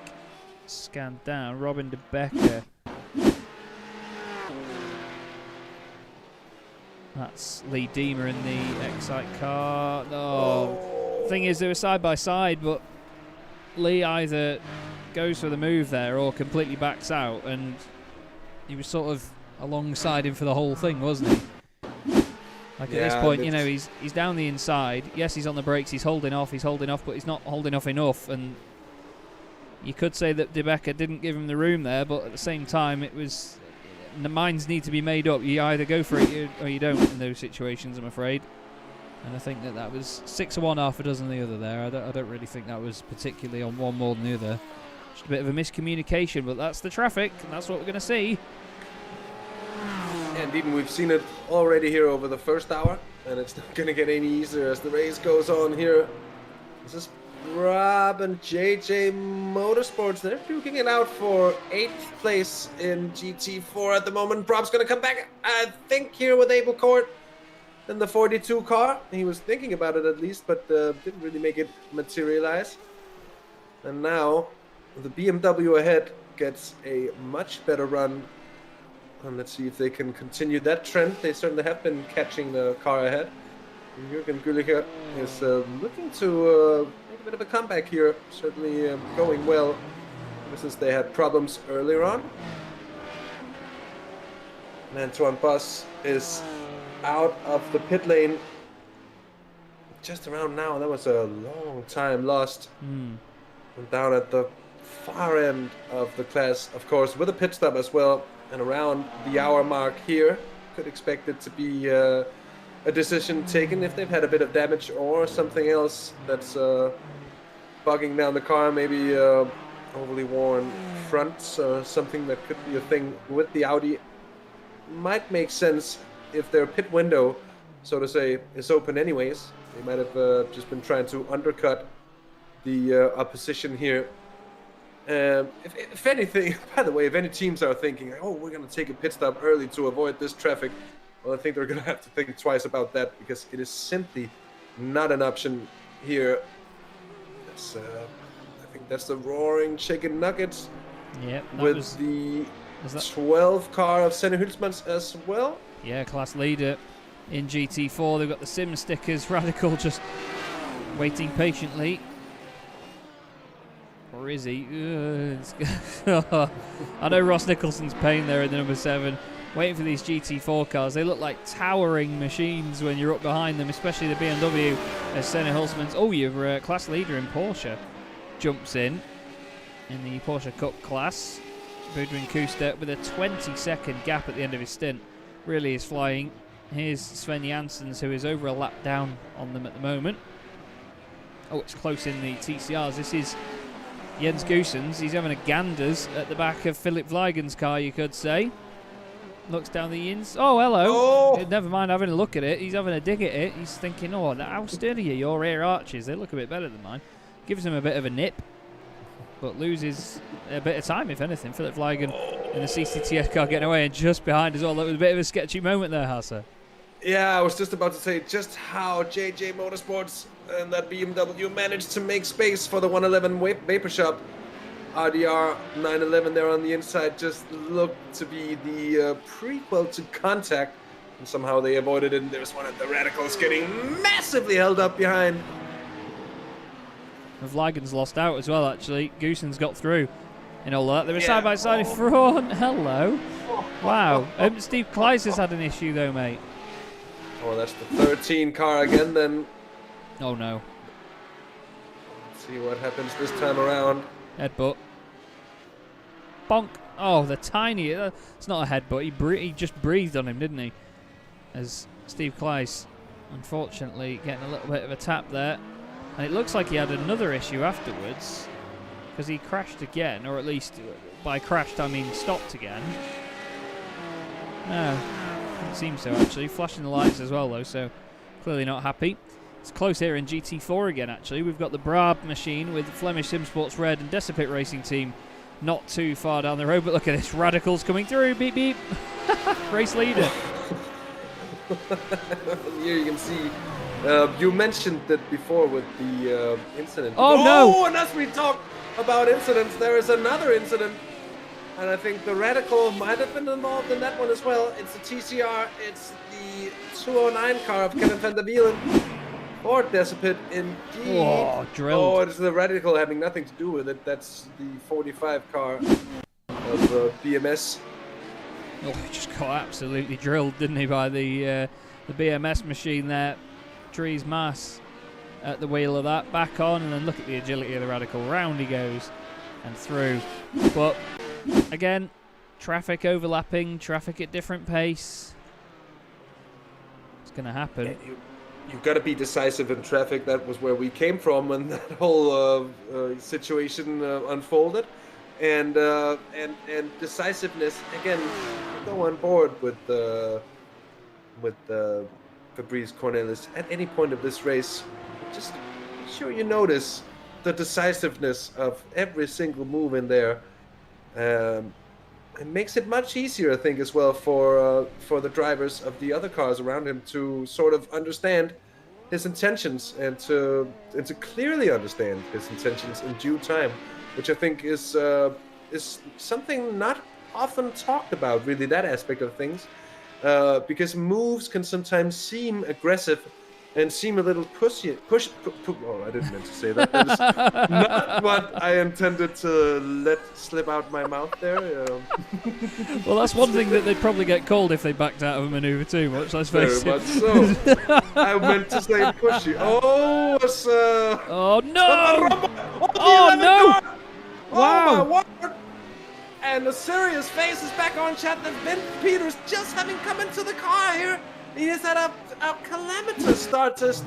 scan down. Robin de Becker. That's Lee Deemer in the Excite car. Oh. Thing is, they were side by side, but Lee either goes for the move there or completely backs out, and he was sort of alongside him for the whole thing, wasn't he? Like at this point, he's down the inside. Yes, he's on the brakes, he's holding off, but he's not holding off enough. And you could say that De Becker didn't give him the room there, but at the same time, the minds need to be made up. You either go for it or you don't in those situations, I'm afraid. And I think that was 6 of one, half a dozen the other there. I don't really think that was particularly on one more than the other. Just a bit of a miscommunication, but that's the traffic, and that's what we're going to see. Yeah, indeed, and we've seen it already here over the first hour, and it's not going to get any easier as the race goes on here. This is Rob and JJ Motorsports. They're duking it out for 8th place in GT4 at the moment. Rob's going to come back, I think, here with Abel Court in the 42 car. He was thinking about it at least, but didn't really make it materialize. And now the BMW ahead gets a much better run. And let's see if they can continue that trend. They certainly have been catching the car ahead. And Jürgen Güllicher is looking to make a bit of a comeback here. Certainly going well, ever since they had problems earlier on. And Antoine Boss is out of the pit lane just around now. That was a long time lost. And down at the far end of the class, of course, with a pit stop as well. And around the hour mark here, could expect it to be a decision taken if they've had a bit of damage or something else that's bugging down the car, maybe overly worn fronts or something that could be a thing with the Audi. Might make sense if their pit window, so to say, is open anyways. They might have just been trying to undercut the opposition here. If anything, by the way, if any teams are thinking, oh, we're going to take a pit stop early to avoid this traffic, well, I think they're going to have to think twice about that, because it is simply not an option here. I think that's the Roaring Chicken Nuggets. Yep. With the 12 car of Senna Hulsmans as well. Yeah, class leader in GT4. They've got the sim stickers. Radical just waiting patiently. Or is he? I know Ross Nicholson's pain there in the number 7. Waiting for these GT4 cars. They look like towering machines when you're up behind them, especially the BMW as Senna Hulsmans. Oh, your class leader in Porsche jumps in the Porsche Cup class. Budrin Kuster with a 20-second gap at the end of his stint. Really is flying. Here's Sven Janssens, who is over a lap down on them at the moment. Oh, it's close in the TCRs. This is Jens Goossens. He's having a ganders at the back of Philip Vligen's car, you could say. Looks down the ins. Oh, hello. Oh. Never mind having a look at it. He's having a dig at it. He's thinking, oh, how sturdy are your rear arches? They look a bit better than mine. Gives him a bit of a nip, but loses a bit of time, if anything. Philip Vliegen in the CCTS car getting away, and just behind as well. That was a bit of a sketchy moment there, Hasse. Yeah, I was just about to say just how JJ Motorsports and that BMW managed to make space for the 111 Vapor Shop. RDR 911 there on the inside just looked to be the prequel to Contact, and somehow they avoided it. And there's one of the Radicals getting massively held up behind. Vligen's lost out as well, actually. Goossens got through in all that. They were side by side in front. Hello. Wow. Steve Kleiss has had an issue, though, mate. Oh, that's the 13 car again, then. Oh, no. Let's see what happens this time around. Headbutt. Bonk. Oh, the tiny. It's not a headbutt. He just breathed on him, didn't he? As Steve Kleiss, unfortunately, getting a little bit of a tap there. And it looks like he had another issue afterwards, because he crashed again, or at least by crashed I mean stopped again. No, it seems so actually. Flashing the lights as well though, so clearly not happy. It's close here in GT4 again actually. We've got the Braab machine with Flemish Simsports Red and Decipit Racing Team not too far down the road, but look at this, Radicals coming through, beep beep. Race leader. Here you can see. You mentioned that before with the incident. Oh, no! And as we talk about incidents, there is another incident. And I think the Radical might have been involved in that one as well. It's the TCR. It's the 209 car of Kevin van der Wielen. Or Decipit, indeed. Oh, drilled. Oh, it's the Radical having nothing to do with it. That's the 45 car of BMS. Oh, he just got absolutely drilled, didn't he, by the BMS machine there. Dries Maas at the wheel of that, back on, and then look at the agility of the Radical. Round he goes and through. But again, traffic overlapping, traffic at different pace. It's going to happen. Yeah, you've got to be decisive in traffic. That was where we came from when that whole situation unfolded. And decisiveness, again, go on board with Fabrice Cornelis at any point of this race. Just make sure you notice the decisiveness of every single move in there. It makes it much easier, I think, as well for the drivers of the other cars around him to sort of understand his intentions and to clearly understand his intentions in due time, which I think is something not often talked about, really, that aspect of things. Because moves can sometimes seem aggressive and seem a little push. Oh, I didn't mean to say that. That is not what I intended to let slip out my mouth there. Well, that's one thing that they'd probably get called if they backed out of a maneuver too much, let's face it. Very much so. I meant to say pushy. Oh, it's, oh, no! Oh, no! Wow! Oh, my word! And the serious face is back on chat that Vince Peters just having come into the car here. He has had a calamitous start to this,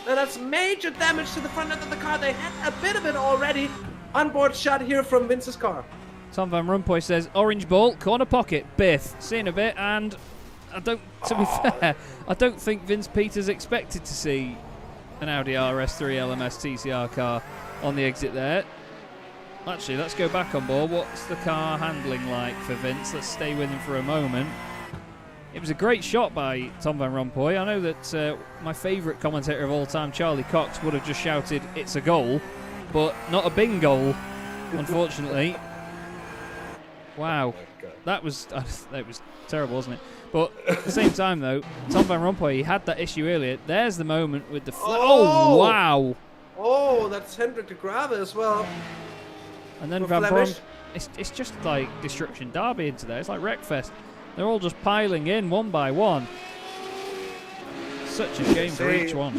and that's major damage to the front end of the car. They had a bit of it already. Onboard shot here from Vince's car. Tom Van Rompuy says, orange ball, corner pocket, biff. Seen a bit, and to be fair, I don't think Vince Peters expected to see an Audi RS3 LMS TCR car on the exit there. Actually, let's go back on board. What's the car handling like for Vince? Let's stay with him for a moment. It was a great shot by Tom Van Rompuy. I know that my favourite commentator of all time, Charlie Cox, would have just shouted, "It's a goal," but not a bing goal, unfortunately. Wow, that was terrible, wasn't it? But at the same time, though, Tom Van Rompuy, he had that issue earlier. There's the moment with the oh wow! Oh, that's Hendrik de Grave as well. And then Van Brom, it's just like Destruction Derby into there. It's like Wreckfest. They're all just piling in one by one. Such a shame for each one.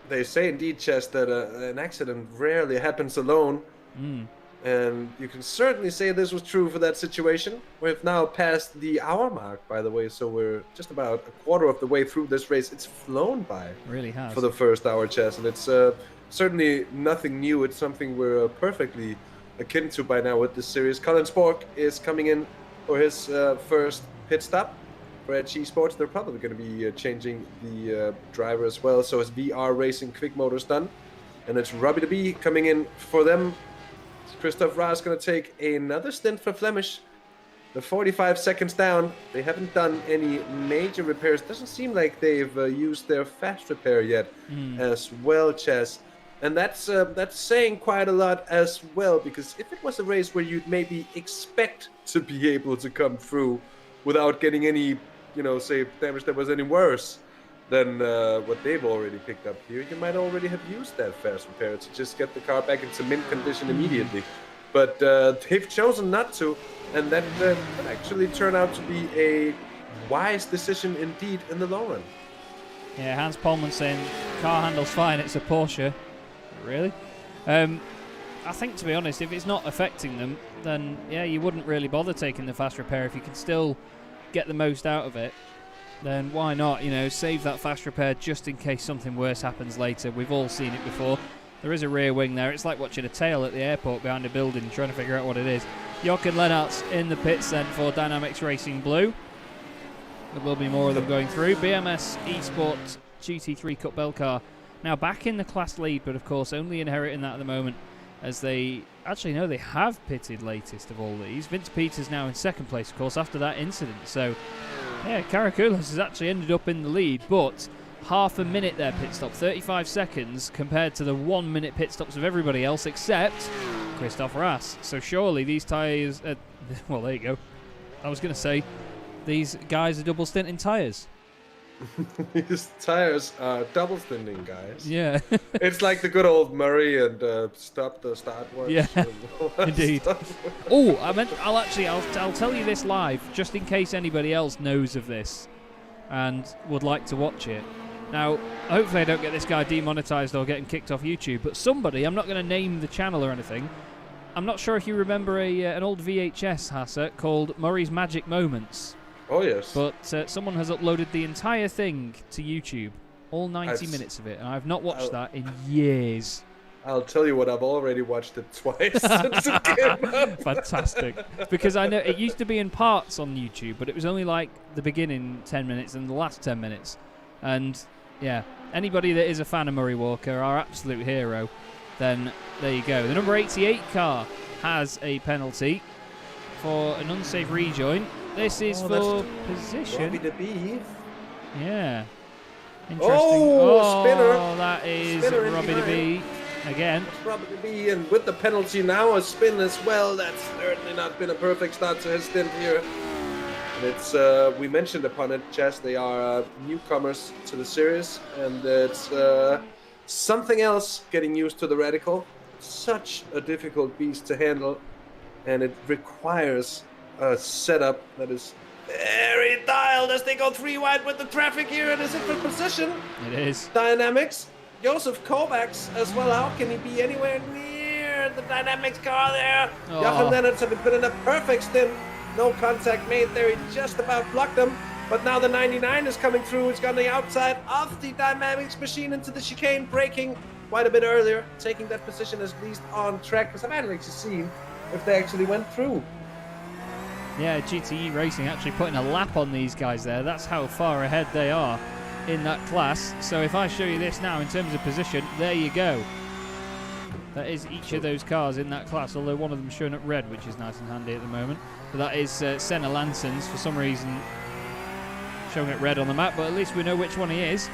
They say indeed, Chaz, that an accident rarely happens alone. And you can certainly say this was true for that situation. We've now passed the hour mark, by the way, so we're just about a quarter of the way through this race. It's flown by. Really has. For the first hour, Chaz, and it's certainly nothing new. It's something we're perfectly akin to by now with this series. Colin Spork is coming in for his first pit stop for HE Sports. They're probably going to be changing the driver as well. So it's VR Racing Quick Motors done, and it's Robbie the Bee coming in for them. Christoph Raas going to take another stint for Flemish. The 45 seconds down. They haven't done any major repairs. Doesn't seem like they've used their fast repair yet as well, Chaz. And that's saying quite a lot as well, because if it was a race where you'd maybe expect to be able to come through without getting any, say, damage that was any worse than what they've already picked up here, you might already have used that fast repair to just get the car back into mint condition immediately. But they've chosen not to, and that could actually turn out to be a wise decision indeed in the long run. Yeah, Hans Polman saying, car handles fine, it's a Porsche. Really? I think, to be honest, if it's not affecting them, then yeah, you wouldn't really bother taking the fast repair. If you can still get the most out of it, then why not? Save that fast repair just in case something worse happens later. We've all seen it before. There is a rear wing there. It's like watching a tail at the airport behind a building, trying to figure out what it is. Jochen Lennart's in the pits then for Dynamics Racing Blue. There will be more of them going through. BMS Esport GT3 Cup Belcar now back in the class lead, but of course only inheriting that at the moment, as they actually know they have pitted latest of all these. Vince Peters now in second place, of course, after that incident. So yeah, Karakoulis has actually ended up in the lead, but half a minute their pit stop, 35 seconds compared to the 1 minute pit stops of everybody else except Christoph Raas. So surely these tyres, well, there you go. I was going to say these guys are double stinting tyres. These tires are double stinting, guys. Yeah. It's like the good old Murray and stop the start watch. Yeah, indeed. Oh, I'll tell you this live, just in case anybody else knows of this and would like to watch it. Now, hopefully I don't get this guy demonetized or getting kicked off YouTube, but somebody, I'm not going to name the channel or anything, I'm not sure if you remember an old VHS, Hasse, called Murray's Magic Moments. Oh, yes. But someone has uploaded the entire thing to YouTube, all 90 minutes of it, and I've not watched that in years. I'll tell you what, I've already watched it twice since it came out. Fantastic. Because I know it used to be in parts on YouTube, but it was only like the beginning 10 minutes and the last 10 minutes. And yeah, anybody that is a fan of Murray Walker, our absolute hero, then there you go. The number 88 car has a penalty for an unsafe rejoin. This is for position. Robbie the Bee. Yeah. Interesting. Oh, spinner. That is Spinner Robbie the Bee again. Robbie the Bee, and with the penalty now, a spin as well. That's certainly not been a perfect start to his stint here. And it's we mentioned upon it, Chaz, they are newcomers to the series, and it's something else getting used to the Radical. Such a difficult beast to handle, and it requires a setup that is very dialed as they go 3 wide with the traffic here, and is it for position? It is. Dynamics. Joseph Kovacs as well. How can he be anywhere near the Dynamics car there? Oh. Jochen Lennart's have been in a perfect stint. No contact made there. He just about blocked them. But now the 99 is coming through. It's gone the outside of the Dynamics machine into the chicane, braking quite a bit earlier, taking that position at least on track. Because I've actually seen if they actually went through. Yeah, GTE Racing actually putting a lap on these guys there. That's how far ahead they are in that class. So if I show you this now in terms of position, there you go. That is each of those cars in that class, although one of them showing up red, which is nice and handy at the moment. But that is Senna Lansons, for some reason showing it red on the map, but at least we know which one he is.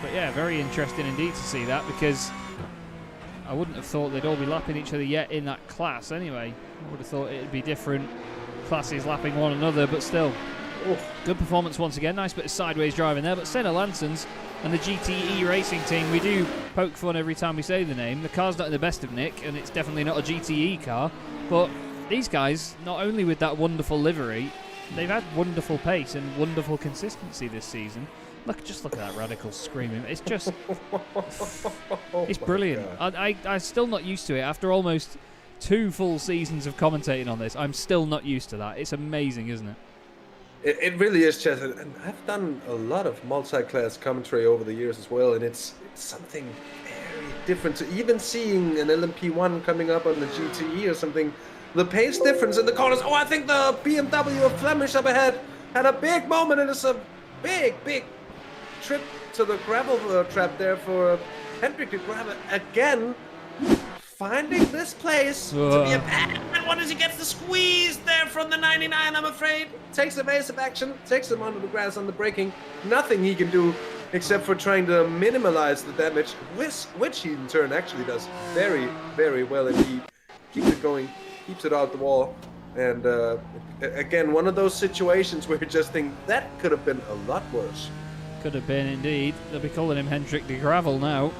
But yeah, very interesting indeed to see that, because I wouldn't have thought they'd all be lapping each other yet in that class anyway. I would have thought it'd be different classes lapping one another, but still. Good performance once again. Nice bit of sideways driving there. But Senna Lansons and the GTE Racing team, we do poke fun every time we say the name. The car's not in the best of nick, and it's definitely not a GTE car. But these guys, not only with that wonderful livery, they've had wonderful pace and wonderful consistency this season. Just look at that Radical screaming. It's just... it's brilliant. I'm still not used to it. After almost 2 full seasons of commentating on this, I'm still not used to that. It's amazing, isn't it? It really is, Chaz, and I've done a lot of multi-class commentary over the years as well, and it's something very different to even seeing an LMP1 coming up on the GTE or something. The pace difference in the corners. Oh, I think the BMW of Flemish up ahead had a big moment, and it's a big trip to the gravel trap there for Hendrik de Graeve again. Finding this place to be a bad one as he gets the squeeze there from the 99, I'm afraid. Takes evasive action, takes him onto the grass on the braking. Nothing he can do except for trying to minimize the damage, which he in turn actually does very, very well indeed. Keeps it going, keeps it out the wall. And again, one of those situations where you just think that could have been a lot worse. Could have been indeed. They'll be calling him Hendrik de Gravel now.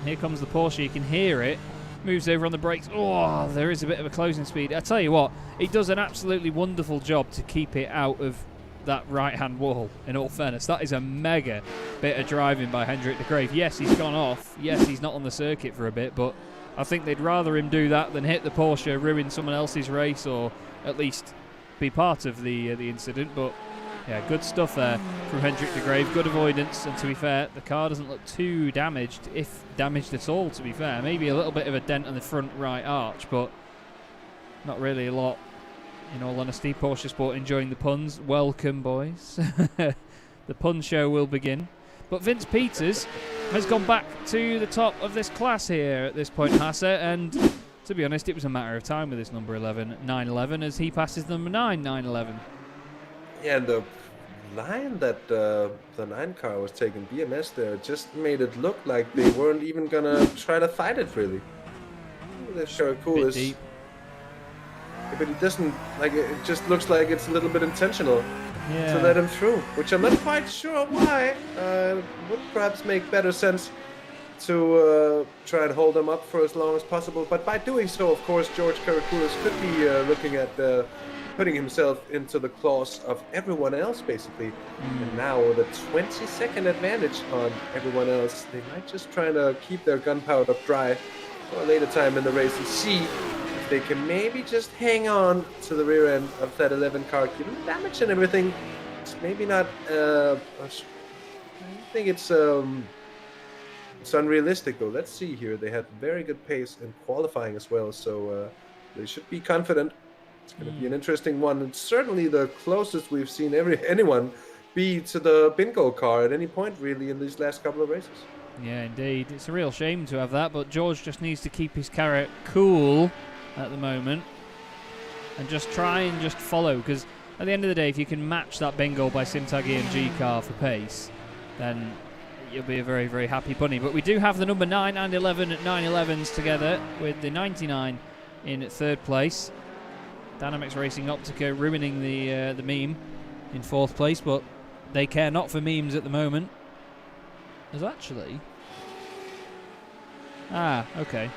Here comes the Porsche, you can hear it. Moves over on the brakes. Oh, there is a bit of a closing speed. I tell you what, he does an absolutely wonderful job to keep it out of that right-hand wall, in all fairness. That is a mega bit of driving by Hendrik de Graeve. Yes, he's gone off. Yes, he's not on the circuit for a bit, but I think they'd rather him do that than hit the Porsche, ruin someone else's race, or at least be part of the incident. But yeah, good stuff there from Hendrik de Graeve. Good avoidance, and to be fair, the car doesn't look too damaged, if damaged at all, to be fair. Maybe a little bit of a dent on the front right arch, but not really a lot. In all honesty, Porsche Sport enjoying the puns. Welcome, boys. The pun show will begin. But Vince Peters has gone back to the top of this class here at this point, Hasse, and to be honest, it was a matter of time with this number 11, 911, as he passes number 9, 911. Yeah, and the line that the 9 car was taking, BMS there, just made it look like they weren't even gonna try to fight it, really. That's sure cool. Is, but it doesn't, like, it just looks like it's a little bit intentional to let him through, which I'm not quite sure why. Would perhaps make better sense to try and hold them up for as long as possible. But by doing so, of course, George Karakoulis could be looking at putting himself into the claws of everyone else, basically. And now with a 20-second advantage on everyone else, they might just try to keep their gunpowder dry for a later time in the race and see if they can maybe just hang on to the rear end of that 11 car, given the damage and everything. It's maybe not, I think it's unrealistic though. Let's see here. They had very good pace in qualifying as well, so they should be confident. It's going to be an interesting one. It's certainly the closest we've seen anyone be to the bingo car at any point, really, in these last couple of races. Yeah, indeed. It's a real shame to have that, but George just needs to keep his carrot cool at the moment and just try and just follow, because at the end of the day, if you can match that bingo by Simtag EMG car for pace, then you'll be a very, very happy bunny. But we do have the number 9 and 11 at 911s together, with the 99 in third place. Dynamics Racing Optica ruining the meme in 4th place, but they care not for memes at the moment. There's actually... okay.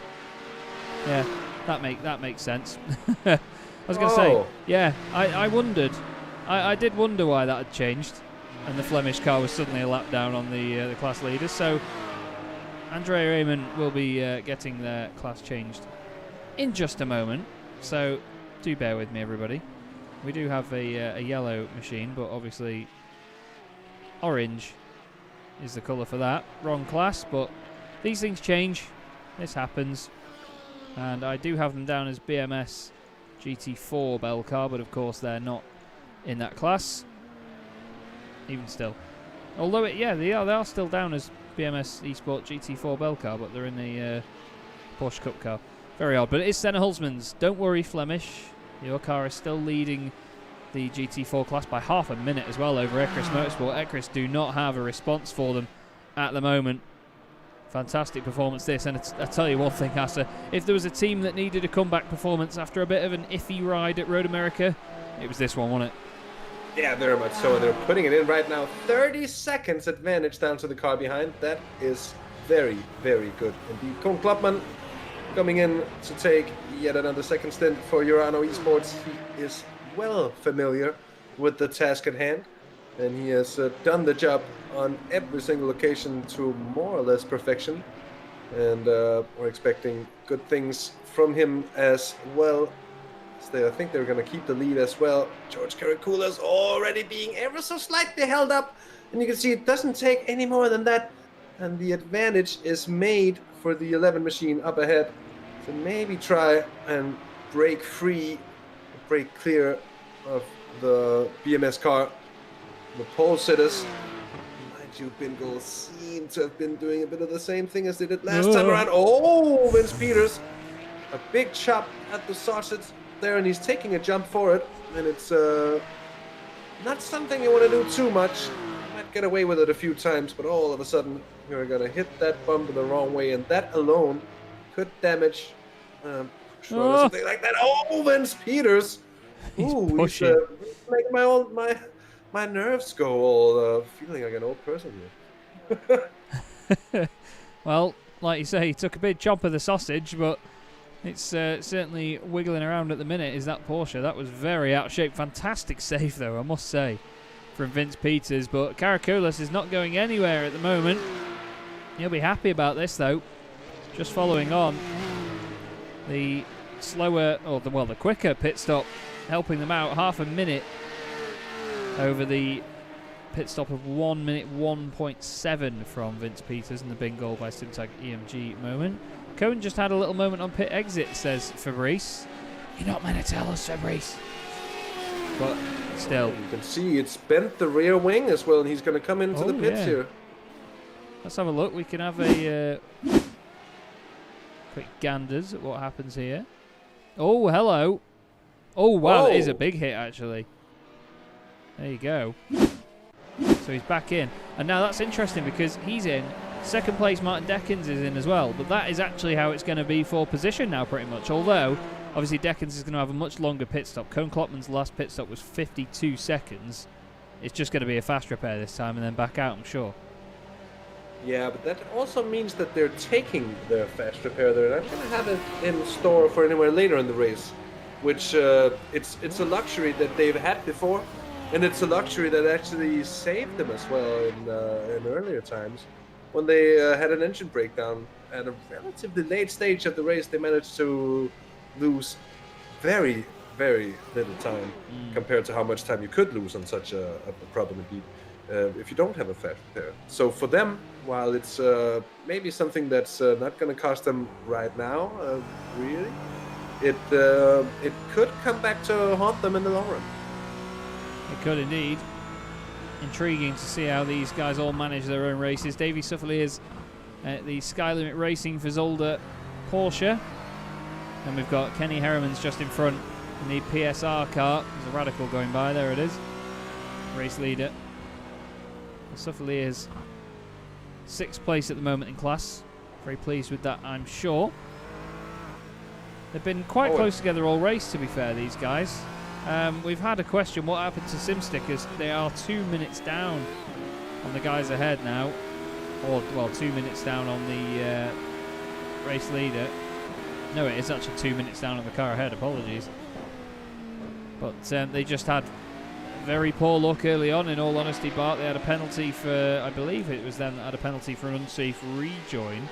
Yeah, that makes sense. I was going to say, yeah, I wondered. I did wonder why that had changed, and the Flemish car was suddenly a lap down on the class leaders. So Andrea Rømer will be getting their class changed in just a moment. So do bear with me, everybody. We do have a yellow machine, but obviously orange is the colour for that. Wrong class, but these things change. This happens. And I do have them down as BMS GT4 Belcar, but of course they're not in that class. Even still. Although, they are still down as BMS eSport GT4 Belcar, but they're in the Porsche Cup car. Very odd, but it is Senna Hulsmans. Don't worry, Flemish. Your car is still leading the GT4 class by half a minute as well over Ecris Motorsport. Ecris do not have a response for them at the moment. Fantastic performance this, and I tell you one thing, Hasse, if there was a team that needed a comeback performance after a bit of an iffy ride at Road America, it was this one, wasn't it? Yeah, very much so. They're putting it in right now. 30 seconds advantage down to the car behind. That is very, very good indeed. Koen Klapman coming in to take yet another second stint for Urano Esports. He is well familiar with the task at hand, and he has done the job on every single occasion to more or less perfection. And we're expecting good things from him as well. I think they're going to keep the lead as well. George Caracula's already being ever so slightly held up, and you can see it doesn't take any more than that, and the advantage is made for the 11 machine up ahead to maybe try and break clear of the BMS car. The pole sitters, mind you, Bingo seem to have been doing a bit of the same thing as they did last time around. Oh, Vince Peters, a big chop at the sausage there, and he's taking a jump for it, and it's not something you want to do too much. You might get away with it a few times, but all of a sudden you're gonna hit that bump in the wrong way, and that alone could damage something like that. Oh, Vince Peters! He's pushing. He's making my nerves go all feeling like an old person here. Well, like you say, he took a big chomp of the sausage, but it's certainly wiggling around at the minute, is that Porsche. That was very out of shape. Fantastic save, though, I must say, from Vince Peters. But Caracolas is not going anywhere at the moment. He'll be happy about this, though. Just following on the slower, or the quicker pit stop, helping them out. Half a minute over the pit stop of 1 minute 1.7 from Vince Peters, and the bin goal by Simtag EMG moment. Cohen just had a little moment on pit exit, says Fabrice. You're not meant to tell us, Fabrice. But still. You can see it's bent the rear wing as well, and he's going to come into the pits here. Let's have a look. We can have a quick ganders at what happens here. Oh, hello. Oh, wow, that is a big hit, actually. There you go. So he's back in. And now that's interesting because he's in. Second place, Martin Deckens is in as well. But that is actually how it's going to be for position now, pretty much. Although, obviously, Deckens is going to have a much longer pit stop. Koen Klopman's last pit stop was 52 seconds. It's just going to be a fast repair this time and then back out, I'm sure. Yeah, but that also means that they're taking their fast repair. They're not going to have it in store for anywhere later in the race. Which, it's a luxury that they've had before. And it's a luxury that actually saved them as well in earlier times. When they had an engine breakdown at a relatively late stage of the race, they managed to lose very, very little time compared to how much time you could lose on such a problem indeed if you don't have a fast repair. So for them, while it's maybe something that's not going to cost them right now, really, it could come back to haunt them in the long run. It could indeed. Intriguing to see how these guys all manage their own races. Davy Suffley is at the Sky Limit Racing for Zolder Porsche. And we've got Kenny Herriman's just in front in the PSR car. There's a Radical going by. There it is. Race leader. Suffley is 6th place at the moment in class. Very pleased with that, I'm sure. They've been quite close together all race, to be fair, these guys. We've had a question, what happened to SimStickers? They are 2 minutes down on the guys ahead now. Or, well, 2 minutes down on the race leader. No, it is actually 2 minutes down on the car ahead, apologies. But they just had very poor luck early on, in all honesty, Bart. They had a penalty for, I believe it was them that had a penalty for an unsafe rejoin.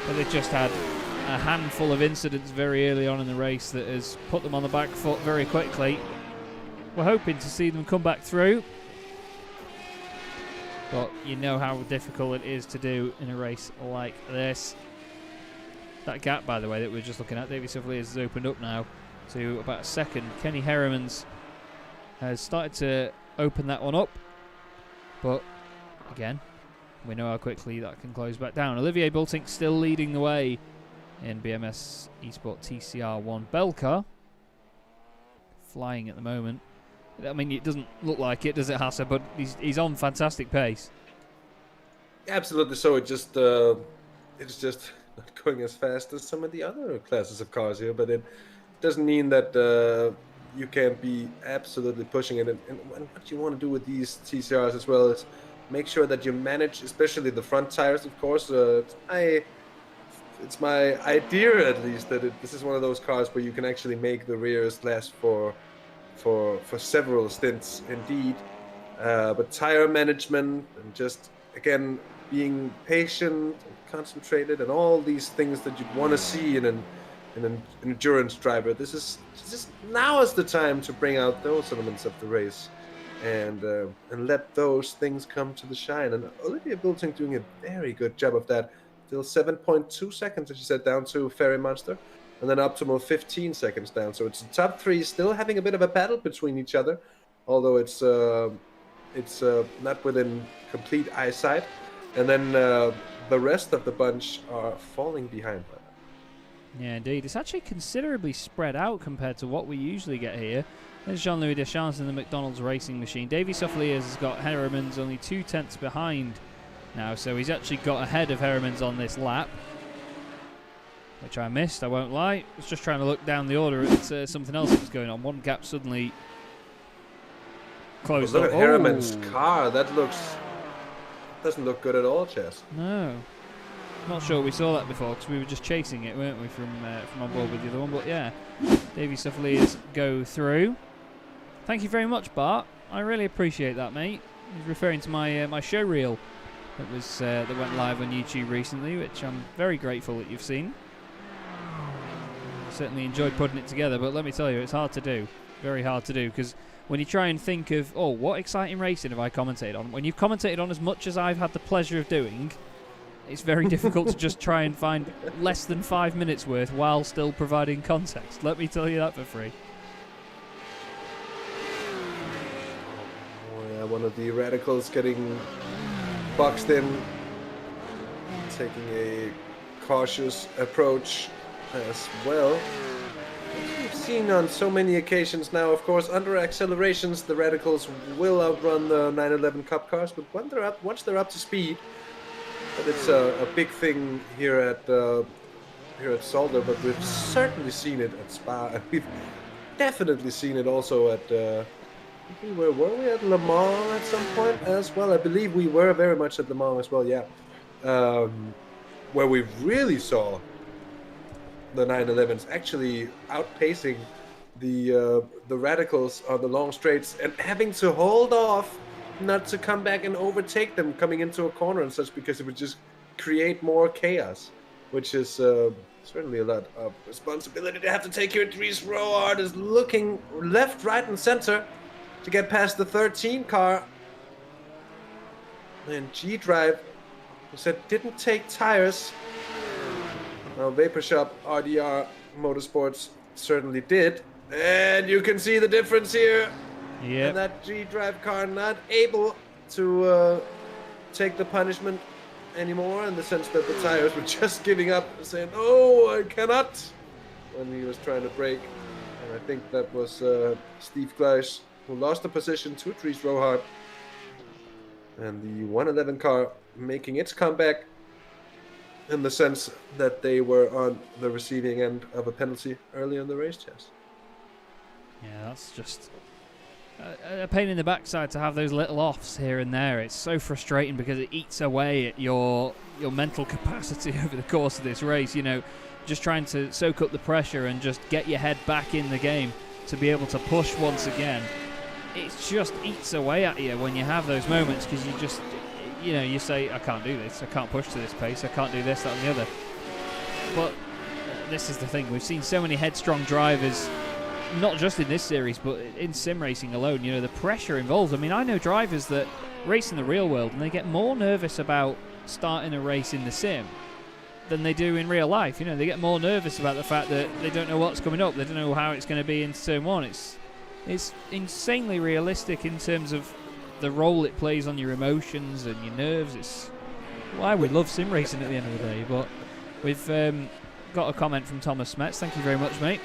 But they just had a handful of incidents very early on in the race that has put them on the back foot very quickly. We're hoping to see them come back through. But you know how difficult it is to do in a race like this. That gap, by the way, that we were just looking at, Davy Suffley has opened up now to about a second. Kenny Herriman's has started to open that one up, but again, we know how quickly that can close back down. Olivier Bultink still leading the way in BMS Esport TCR1 Belcar. Flying at the moment. I mean, it doesn't look like it, does it, Hasse? But he's on fantastic pace. Absolutely so. It's just not going as fast as some of the other classes of cars here, but it doesn't mean that you can't be absolutely pushing it. And what you want to do with these TCRs as well is make sure that you manage, especially the front tires, of course. It's my idea, at least, that this is one of those cars where you can actually make the rears last for several stints, indeed. But tire management and just, again, being patient and concentrated and all these things that you'd want to see in an endurance driver. This is just, now is the time to bring out those elements of the race and let those things come to the shine. And Olivia Bultink doing a very good job of that. Still 7.2 seconds, as you said, down to Ferry Monster, and then optimal 15 seconds down. So it's the top three still having a bit of a battle between each other, although it's not within complete eyesight. And then the rest of the bunch are falling behind. Yeah, indeed. It's actually considerably spread out compared to what we usually get here. There's Jean-Louis Deschamps in the McDonald's racing machine. Davy Suffley has got Herriman's only 2 tenths behind now, so he's actually got ahead of Herriman's on this lap, which I missed, I won't lie. I was just trying to look down the order at something else that was going on. One gap suddenly closed Look up. at Herriman's car. That doesn't look good at all, Chaz. No. Not sure we saw that before, because we were just chasing it, weren't we, from on board with the other one. But yeah, Davy Suffley is go through. Thank you very much, Bart. I really appreciate that, mate. He's referring to my my show reel that went live on YouTube recently, which I'm very grateful that you've seen. Certainly enjoyed putting it together, but let me tell you, it's hard to do. Very hard to do, because when you try and think of, oh, what exciting racing have I commentated on? When you've commentated on as much as I've had the pleasure of doing, it's very difficult to just try and find less than 5 minutes worth while still providing context. Let me tell you that for free. Oh, yeah, one of the radicals getting boxed in, taking a cautious approach as well. We've seen on so many occasions now, of course, under accelerations, the radicals will outrun the 911 Cup cars, but once they're up to speed, but it's a big thing here at Zolder, but we've certainly seen it at Spa, and we've definitely seen it also at where were we, at Le Mans at some point as well? I believe we were very much at Le Mans as well, yeah. Where we really saw the 911s actually outpacing the radicals on the long straights and having to hold off not to come back and overtake them coming into a corner and such, because it would just create more chaos, which is certainly a lot of responsibility to have to take here. Dries Roard is looking left, right, and center to get past the 13 car. And G-Drive, who said didn't take tires. Now Vapor Shop RDR Motorsports certainly did. And you can see the difference here. Yep. And that G-Drive car not able to take the punishment anymore, in the sense that the tires were just giving up and saying, oh, I cannot, when he was trying to brake. And I think that was Steve Gleisch, who lost the position to Dries Rohart. And the 111 car making its comeback. in the sense that they were on the receiving end of a penalty early in the race, Chaz. Yeah, that's just a pain in the backside to have those little offs here and there. It's so frustrating because it eats away at your mental capacity over the course of this race. You know, just trying to soak up the pressure and just get your head back in the game to be able to push once again. It just eats away at you when you have those moments because you just, you know, you say, I can't do this, I can't push to this pace, I can't do this, that and the other. But this is the thing, we've seen so many headstrong drivers, not just in this series, but in sim racing alone, you know, the pressure involved. I mean, I know drivers that race in the real world and they get more nervous about starting a race in the sim than they do in real life. You know, they get more nervous about the fact that they don't know what's coming up, they don't know how it's going to be in turn one. It's insanely realistic in terms of the role it plays on your emotions and your nerves. It's why we love sim racing at the end of the day. But we've got a comment from Thomas Smets. Thank you very much, mate.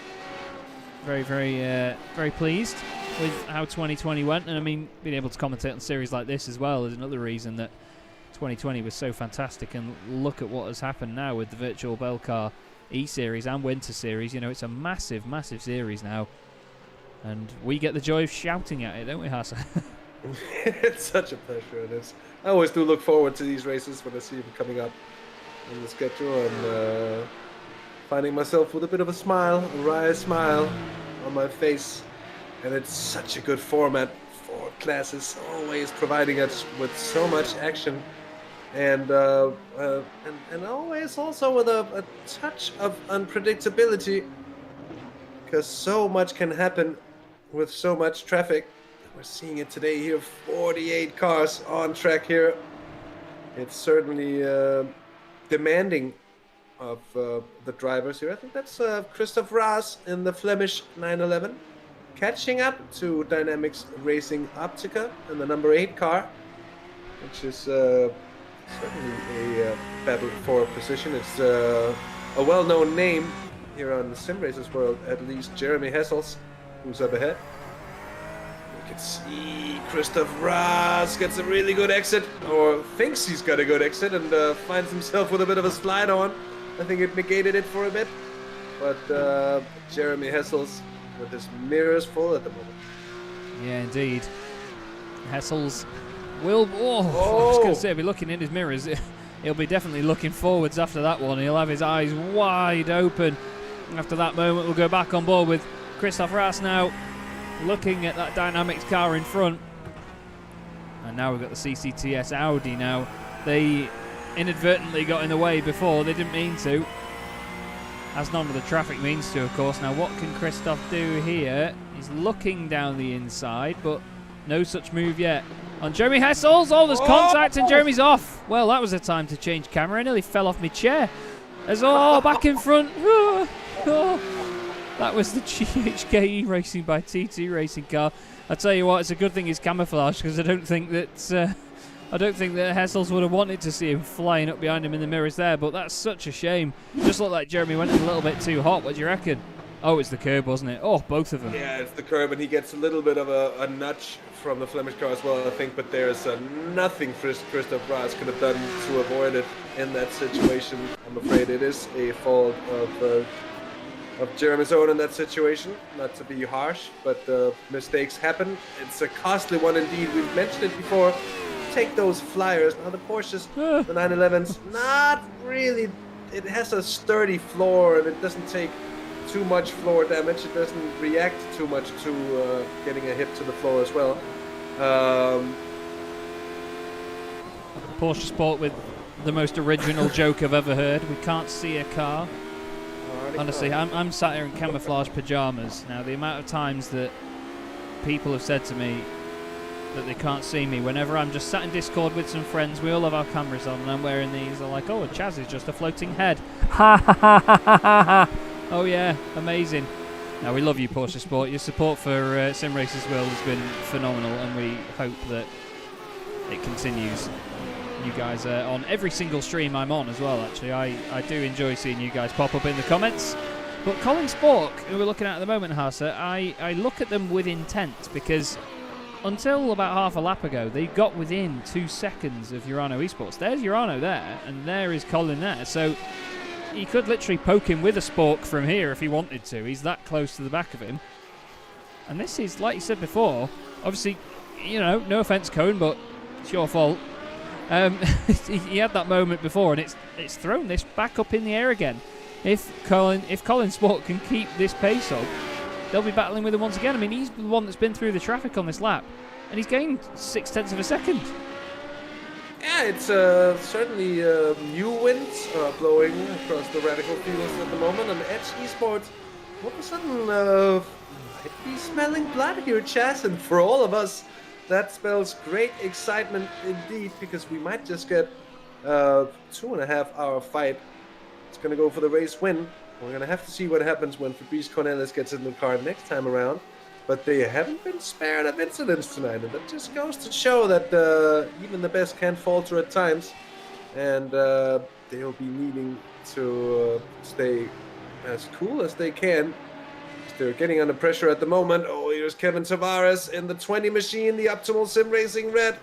Very, very pleased with how 2020 went. And I mean, being able to commentate on series like this as well is another reason that 2020 was so fantastic. And look at what has happened now with the Virtual Belcar E-Series and Winter Series. You know, it's a massive, massive series now. And we get the joy of shouting at it, don't we, Hasse? It's such a pleasure. And I always do look forward to these races when I see them coming up in the schedule. And finding myself with a bit of a smile, a wry smile on my face. And it's such a good format for classes, always providing us with so much action. And always also with a touch of unpredictability. Because so much can happen with so much traffic. We're seeing it today here, 48 cars on track here. It's certainly demanding of the drivers here. I think that's Christoph Raas in the Flemish 911, catching up to Dynamics Racing Optica in the number 8 car, which is certainly a battle for position. It's a well-known name here on the Simracersworld, at least Jeremy Hessels, who's up ahead. You can see Christoph Raas gets a really good exit, or thinks he's got a good exit, and finds himself with a bit of a slide on. I think it negated it for a bit, but Jeremy Hessels with his mirrors full at the moment. Yeah, indeed. Hessels will, I was going to say, be looking in his mirrors. He'll be definitely looking forwards after that one. He'll have his eyes wide open. After that moment, we'll go back on board with Christoph Raas now looking at that Dynamics car in front. And now we've got the CCTS Audi now. They inadvertently got in the way before. They didn't mean to. As none of the traffic means to, of course. Now, what can Christoph do here? He's looking down the inside, but no such move yet. On Jeremy Hessels, there's contact and Jeremy's off. Well, that was a time to change camera. I nearly fell off my chair. As back in front. That was the GHKE Racing by TT Racing car. I tell you what, it's a good thing he's camouflaged because I don't think that Hessels would have wanted to see him flying up behind him in the mirrors there. But that's such a shame. Just looked like Jeremy went a little bit too hot. What do you reckon? Oh, it's the curb, wasn't it? Oh, both of them. Yeah, it's the curb, and he gets a little bit of a nudge from the Flemish car as well, I think, but there's nothing Christoph Raas could have done to avoid it in that situation. I'm afraid it is a fault of Jeremy's own in that situation. Not to be harsh, but mistakes happen. It's a costly one indeed. We've mentioned it before. Take those flyers. Now the Porsches, the 911s, not really. It has a sturdy floor, and it doesn't take too much floor damage. It doesn't react too much to getting a hit to the floor as well. Porsche Sport with the most original joke I've ever heard. We can't see a car. Honestly, I'm sat here in camouflage pajamas. Now, the amount of times that people have said to me that they can't see me, whenever I'm just sat in Discord with some friends, we all have our cameras on, and I'm wearing these, they're like, oh, Chaz is just a floating head. Ha ha ha ha ha ha. Oh yeah, amazing. Now, we love you, Porsche Sport. Your support for Simracersworld has been phenomenal, and we hope that it continues. You guys are on every single stream I'm on as well, actually. I do enjoy seeing you guys pop up in the comments. But Colin Spork, who we're looking at the moment, Hasse, I look at them with intent, because until about half a lap ago, they got within 2 seconds of Urano Esports. There's Urano there, and there is Colin there. So he could literally poke him with a spork from here if he wanted to. He's that close to the back of him. And this is, like you said before, obviously, you know, no offence, Cohen, but it's your fault. He had that moment before, and it's thrown this back up in the air again. If Colin Sport can keep this pace up, they'll be battling with him once again. I mean, he's the one that's been through the traffic on this lap, and he's gained 0.6 of a second. Yeah, it's certainly new winds blowing across the Radical fields at the moment, and Edge Esports all of a sudden might be smelling blood here, Chaz, and for all of us, that spells great excitement indeed, because we might just get a 2.5-hour fight. It's going to go for the race win. We're going to have to see what happens when Fabrice Cornelis gets in the car next time around. But they haven't been spared of incidents tonight, and that just goes to show that even the best can falter at times. And they'll be needing to stay as cool as they can. They're getting under pressure at the moment. Oh, here's Kevin Tavares in the 20 machine, the Optimal Sim Racing Red.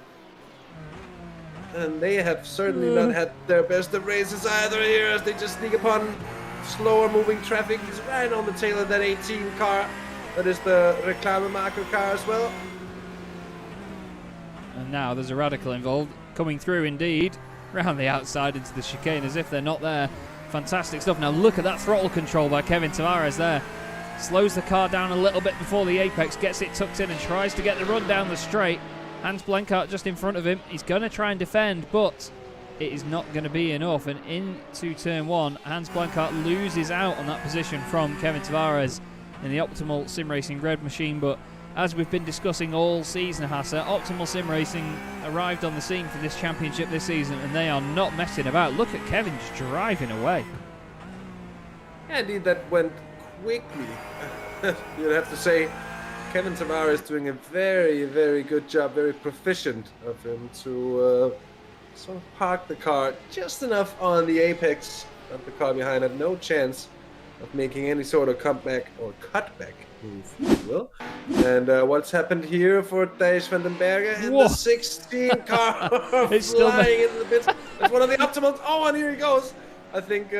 And they have certainly not had their best of races either here, as they just sneak upon slower moving traffic. He's right on the tail of that 18 car. That is the Reclame Marker car as well. And now there's a Radical involved. Coming through indeed. Round the outside into the chicane as if they're not there. Fantastic stuff. Now look at that throttle control by Kevin Tavares there. Slows the car down a little bit before the apex, gets it tucked in and tries to get the run down the straight. Hans Blenkart just in front of him. He's going to try and defend, but it is not going to be enough. And into turn 1, Hans Blenkart loses out on that position from Kevin Tavares in the Optimal Sim Racing Red machine. But as we've been discussing all season, Hasse, Optimal Sim Racing arrived on the scene for this championship this season, and they are not messing about. Look at Kevin just driving away. Yeah, indeed, that went quickly. You'd have to say Kevin Tavares doing a very, very good job, very proficient of him to sort of park the car just enough on the apex of the car behind it. No chance of making any sort of comeback or cutback move, if you will. And what's happened here for Thijs van den Bergen in the 16 car It's flying into the pits. That's one of the optimals. Oh, and here he goes. I think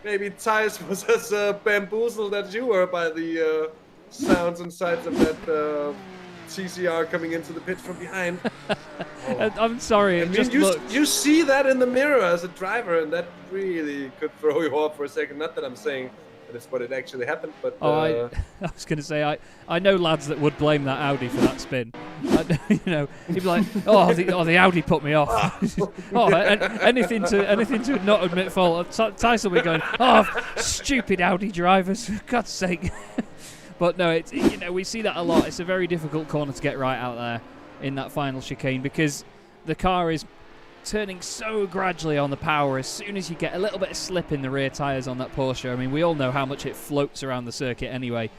maybe Thijs was as bamboozled as you were by the sounds and sights of that CCR coming into the pit from behind. Oh. I'm sorry. You see that in the mirror as a driver, and that really could throw you off for a second. Not that I'm saying that it's what it actually happened, but I was going to say I know lads that would blame that Audi for that spin. You know, he'd be like, the Audi put me off. Anything to not admit fault. Tyson will be going, stupid Audi drivers, for God's sake. But no, we see that a lot. It's a very difficult corner to get right out there in that final chicane, because the car is turning so gradually on the power. As soon as you get a little bit of slip in the rear tyres on that Porsche, I mean, we all know how much it floats around the circuit anyway.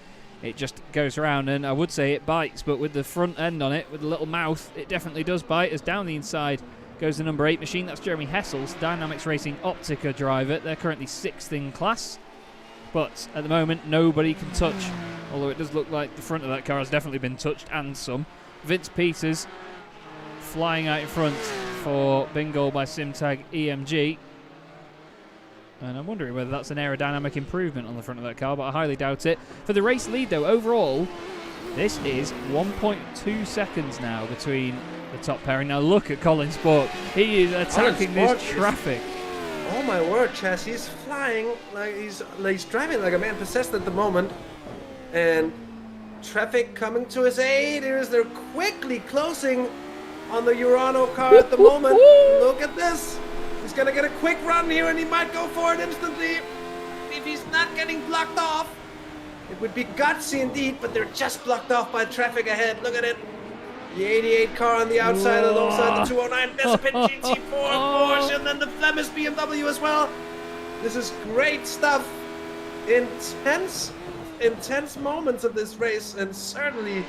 It just goes around, and I would say it bites, but with the front end on it, with the little mouth, it definitely does bite. As down the inside goes the number 8 machine. That's Jeremy Hessels, Dynamics Racing Optica driver. They're currently 6th in class, but at the moment nobody can touch, although it does look like the front of that car has definitely been touched, and some. Vince Peters flying out in front for bingo by Simtag EMG. And I'm wondering whether that's an aerodynamic improvement on the front of that car, but I highly doubt it. For the race lead, though, overall, this is 1.2 seconds now between the top pairing. Now look at Colin Sport. He is attacking this traffic. Oh my word, Chaz, he's flying like he's driving like a man possessed at the moment. And traffic coming to his aid. They're quickly closing on the Urano car at the moment. Look at this. He's going to get a quick run here, and he might go for it instantly. If he's not getting blocked off, it would be gutsy indeed, but they're just blocked off by traffic ahead. Look at it. The 88 car on the outside alongside the 209 Bespin GT4 Porsche, and then the Flemish BMW as well. This is great stuff. Intense moments of this race, and certainly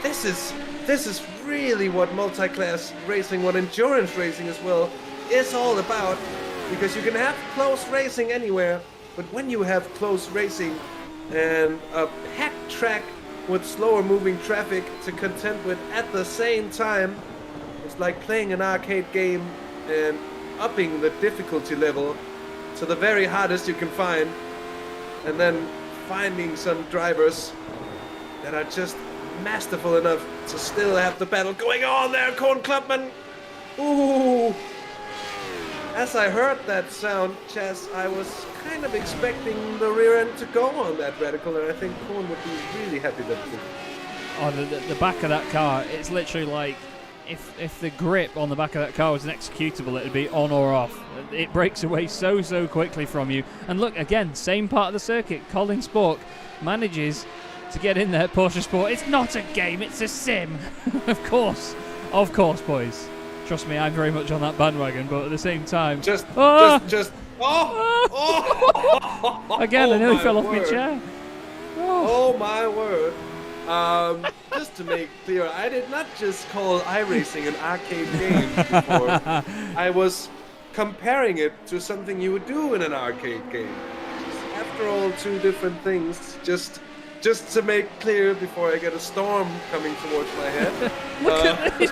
this is really what multi-class racing, what endurance racing as well, is all about. Because you can have close racing anywhere, but when you have close racing and a packed track with slower moving traffic to contend with at the same time. It's like playing an arcade game and upping the difficulty level to the very hardest you can find, and then finding some drivers that are just masterful enough to still have the battle going on there, Corn Clubman. Ooh. As I heard that sound, Chaz, I was kind of expecting the rear end to go on that radical, and I think Corn would be really happy that it did. Oh, the back of that car, it's literally like if the grip on the back of that car was an executable, it'd be on or off. It breaks away so quickly from you. And look, again, same part of the circuit. Colin Spork manages to get in there. Porsche Sport. It's not a game, it's a sim. Of course, boys. Trust me, I'm very much on that bandwagon, but at the same time... Again, I nearly fell off my chair. Oh my word. Just to make clear, I did not just call iRacing an arcade game before. I was comparing it to something you would do in an arcade game. After all, two different things. Just to make clear before I get a storm coming towards my head. Look at this,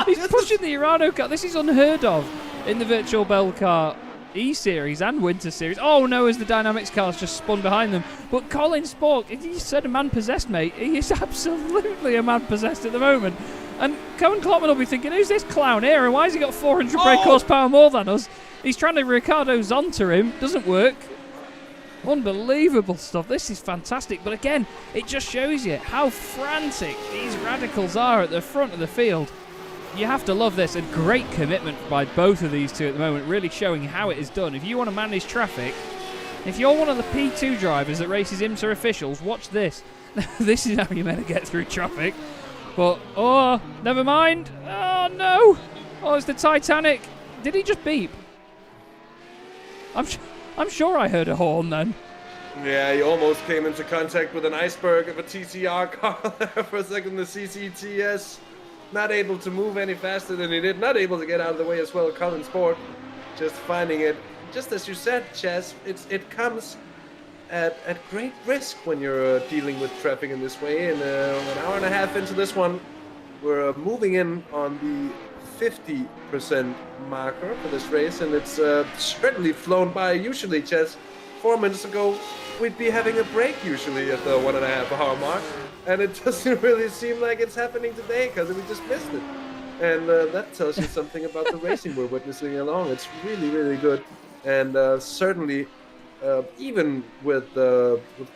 he's pushing the Urano car. This is unheard of in the Virtual Belcar E-Series and Winter Series. Oh no, as the Dynamics cars just spun behind them. But Colin Spork, he said a man possessed, mate. He is absolutely a man possessed at the moment. And Cohen Klopman will be thinking, who's this clown here? And why has he got 400 brake horsepower more than us? He's trying to Ricardo Zonta him. Doesn't work. Unbelievable stuff. This is fantastic. But again, it just shows you how frantic these radicals are at the front of the field. You have to love this. A great commitment by both of these two at the moment, really showing how it is done. If you want to manage traffic, if you're one of the P2 drivers that races IMSA officials, watch this. This is how you're meant to get through traffic. But, oh, never mind. Oh, no. Oh, it's the Titanic. Did he just beep? I'm sure I heard a horn then. Yeah, he almost came into contact with an iceberg of a TCR car there for a second. The CCTS not able to move any faster than he did. Not able to get out of the way as well. Colin Sport just finding it. Just as you said, Chaz, it comes at great risk when you're dealing with traffic in this way. And an hour and a half into this one, we're moving in on the 50% marker for this race, and it's certainly flown by. Usually, Chaz, 4 minutes ago, we'd be having a break usually at the 1.5 hour mark, and it doesn't really seem like it's happening today because we just missed it. And that tells you something about the racing we're witnessing along. It's really, really good, and certainly, even with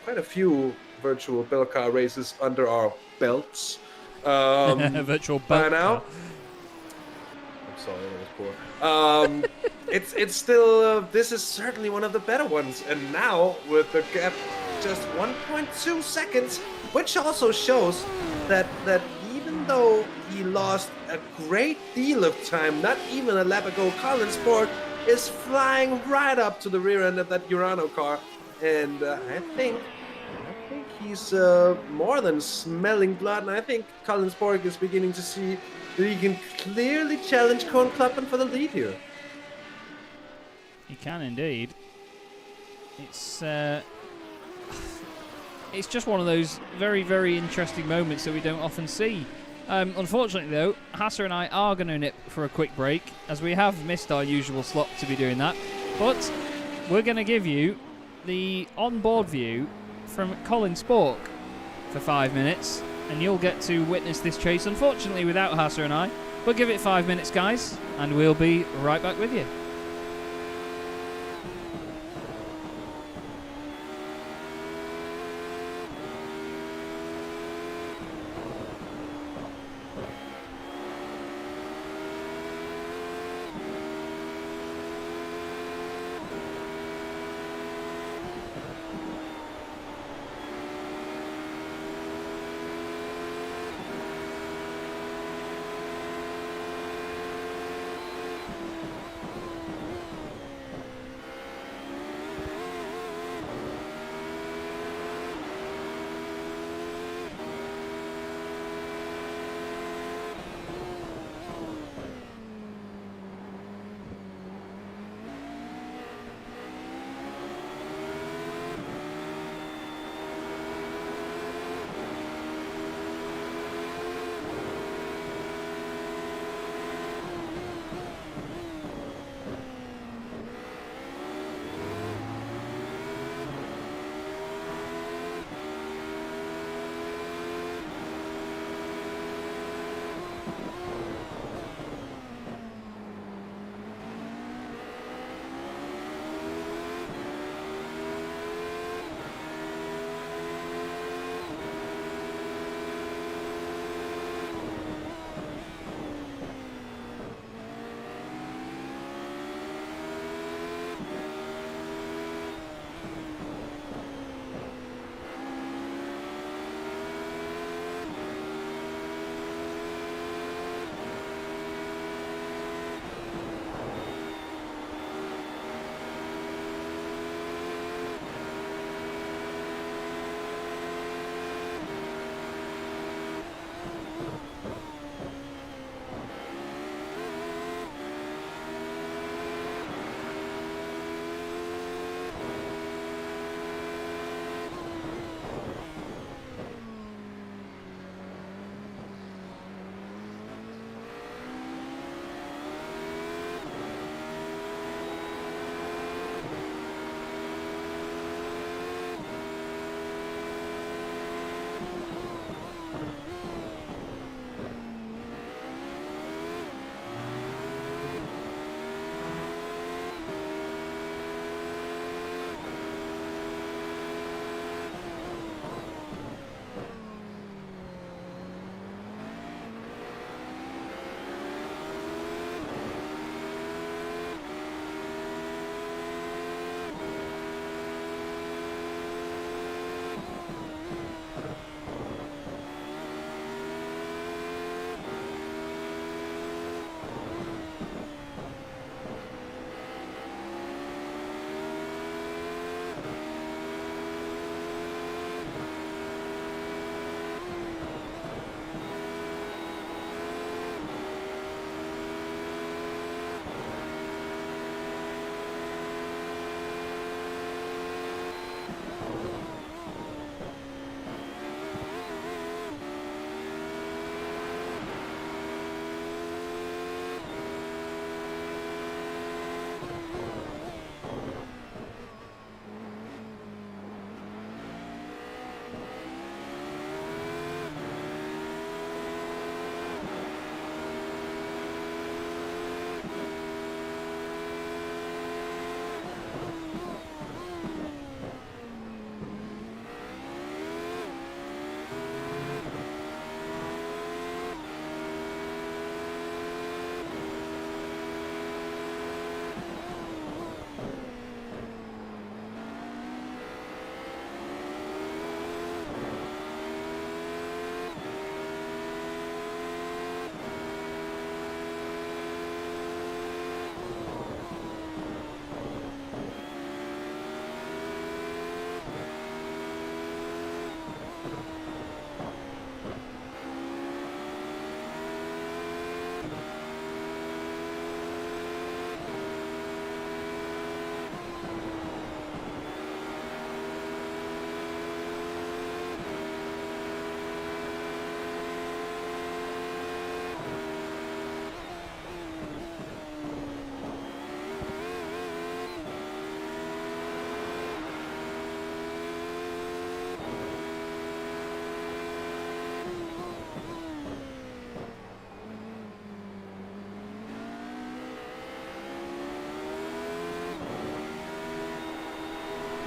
quite a few virtual Belcar races under our belts, virtual by Belcar. now. Sorry, that was poor. It's still, this is certainly one of the better ones. And now, with the gap just 1.2 seconds, which also shows that even though he lost a great deal of time, not even a lap ago, Colin Sport is flying right up to the rear end of that Urano car. And I think he's more than smelling blood. And I think Colin Sport is beginning to see that he can clearly challenge Corn Clubman for the lead here. He can indeed. It's just one of those very, very interesting moments that we don't often see. Unfortunately, though, Hasse and I are going to nip for a quick break, as we have missed our usual slot to be doing that. But we're going to give you the on-board view from Colin Spork for 5 minutes, and you'll get to witness this chase, unfortunately without Hasse and I. But give it 5 minutes, guys, and we'll be right back with you.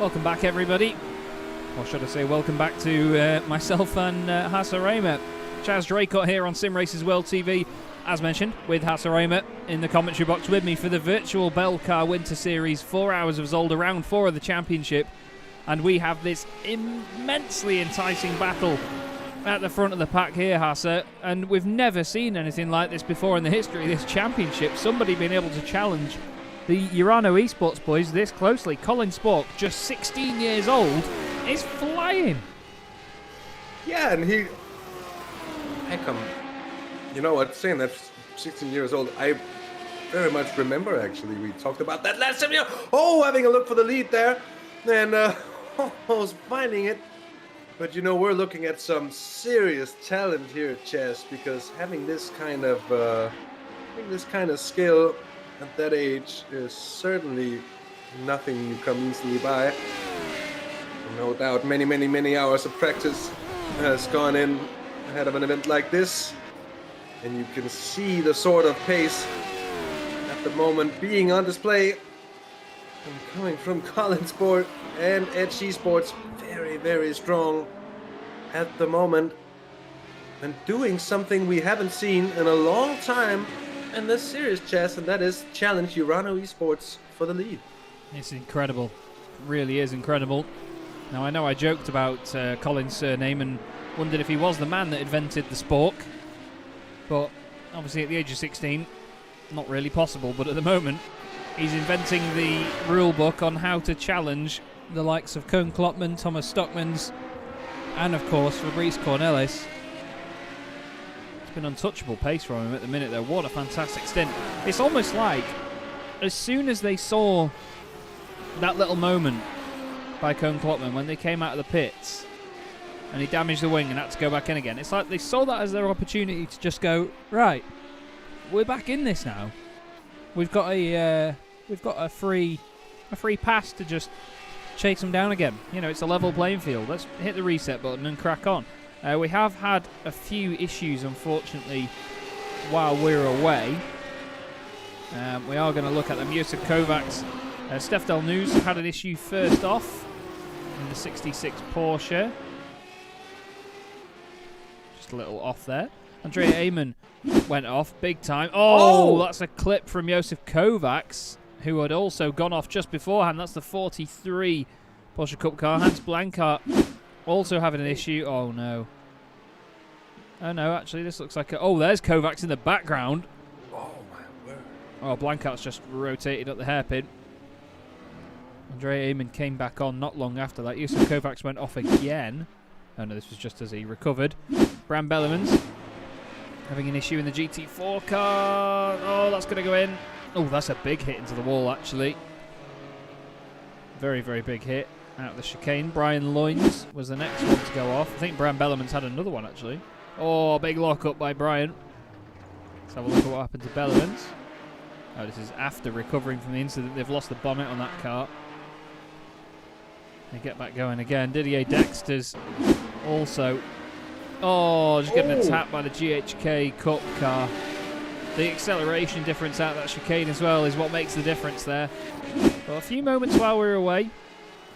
Welcome back, everybody. Or should I say welcome back to myself and Hasse Rømer. Chaz Draycott here on Simracersworld TV, as mentioned, with Hasse Rømer in the commentary box with me for the Virtual Belcar Winter Series, 4 hours of Zolder, round 4 of the championship. And we have this immensely enticing battle at the front of the pack here, Hasse. And we've never seen anything like this before in the history of this championship. Somebody being able to challenge the Urano Esports boys this closely. Colin Spork, just 16 years old, is flying. Yeah, and he... Heck, you know what, saying that 16 years old, I very much remember, actually. We talked about that last time. Oh, having a look for the lead there. And almost finding it. But, you know, we're looking at some serious talent here at Chaz, because having this kind of skill at that age is certainly nothing you come easily by. No doubt many hours of practice has gone in ahead of an event like this, and you can see the sort of pace at the moment being on display. And coming from Colin Sport and Edge Esports, very strong at the moment, and doing something we haven't seen in a long time in this series, Chaz, and that is challenge Urano Esports for the lead. It's incredible. It really is incredible. Now, I know I joked about Colin's surname and wondered if he was the man that invented the spork, but obviously at the age of 16, not really possible. But at the moment, he's inventing the rule book on how to challenge the likes of Koen Klopman, Thomas Stockmans, and of course Fabrice Cornelis. An untouchable pace from him at the minute though. What a fantastic stint. It's almost like as soon as they saw that little moment by Koen Klopman when they came out of the pits and he damaged the wing and had to go back in again, it's like they saw that as their opportunity to just go, right, we're back in this now. We've got a free pass to just chase them down again. You know, it's a level playing field. Let's hit the reset button and crack on. We have had a few issues, unfortunately, while we're away. We are going to look at them. Josef Kovacs, Steph Del News had an issue first off in the 66 Porsche. Just a little off there. Andrea Ayman went off big time. Oh, that's a clip from Josef Kovacs, who had also gone off just beforehand. That's the 43 Porsche Cup car. Hans Blankart also having an issue. Oh no. Oh no, actually this looks like a... Oh, there's Kovacs in the background. Oh my word. Oh, Blankart's just rotated up the hairpin. Andrea Ayman came back on not long after that. Josef Kovacs went off again. Oh no, this was just as he recovered. Bram Bellemans having an issue in the GT4 car. Oh, that's going to go in. Oh, that's a big hit into the wall, actually. Very big hit. Out of the chicane. Brian Loynes was the next one to go off. I think Bram Bellemans had another one, actually. Oh, big lock-up by Brian. Let's have a look at what happened to Bellemans. Oh, this is after recovering from the incident. They've lost the bonnet on that car. They get back going again. Didier Dexter's also... Oh, just getting attacked by the GHK Cup car. The acceleration difference out of that chicane as well is what makes the difference there. Well, a few moments while we were away.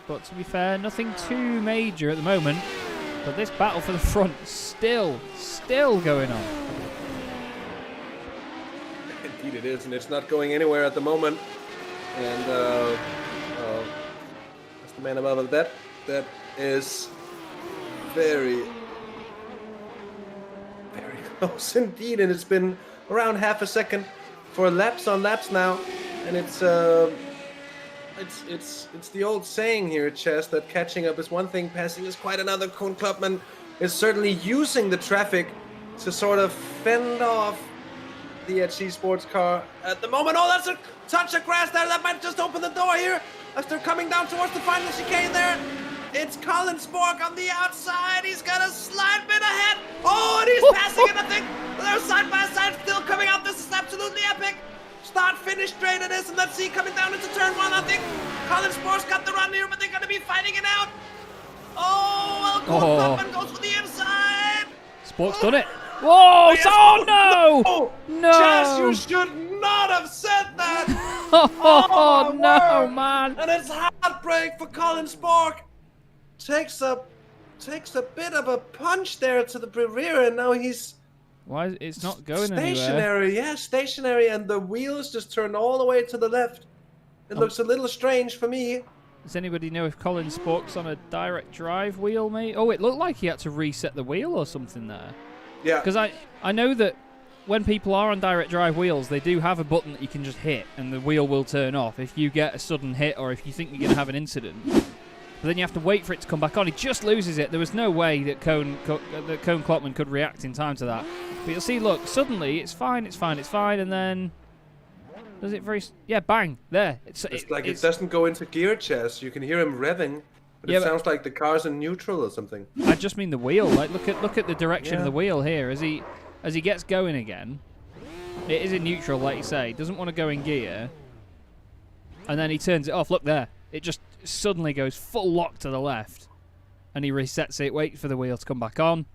But to be fair, nothing too major at the moment. But this battle for the front still going on. Indeed it is, and it's not going anywhere at the moment. And that's the man above that. That is very close indeed, and it's been around half a second for laps on laps now, and it's it's the old saying here, Chaz, that catching up is one thing, passing is quite another. Koen Klopman is certainly using the traffic to sort of fend off the HC sports car at the moment. Oh, that's a touch of grass there. That might just open the door here as they're coming down towards the final chicane there. It's Colin Spork on the outside. He's got a slight bit ahead. Oh, and he's passing it, I think. They're side by side still coming out. This is absolutely epic. Start-finish straight it is, and let's see, coming down into turn one, I think Colin Spork's got the run here, but they're going to be fighting it out. Oh, well, Klopman goes for the inside. Spork's done it. Whoa! Yes. Oh, no! No! Chaz, you should not have said that. Oh, no, word. man. And it's heartbreak for Colin Spork. Takes a bit of a punch there to the rear, and now he's Why it's not going anywhere? stationary. Yeah, stationary, and the wheels just turned all the way to the left. It looks a little strange for me. Does anybody know if Colin Spork's on a direct drive wheel, mate? Oh, it looked like he had to reset the wheel or something there. Yeah. Because I know that when people are on direct drive wheels, they do have a button that you can just hit, and the wheel will turn off if you get a sudden hit or if you think you're going to have an incident. But then you have to wait for it to come back on. He just loses it. There was no way that Koen Klopman could react in time to that. But you'll see, look, suddenly it's fine, and then does it very... Yeah, bang, there. It's like it doesn't go into gear, Chaz. You can hear him revving, but it sounds like the car's in neutral or something. I just mean the wheel. Like, look at the direction of the wheel here. As he gets going again, it is in neutral, like you say. Doesn't want to go in gear. And then he turns it off. Look there. It just suddenly goes full lock to the left. And he resets it, waits for the wheel to come back on.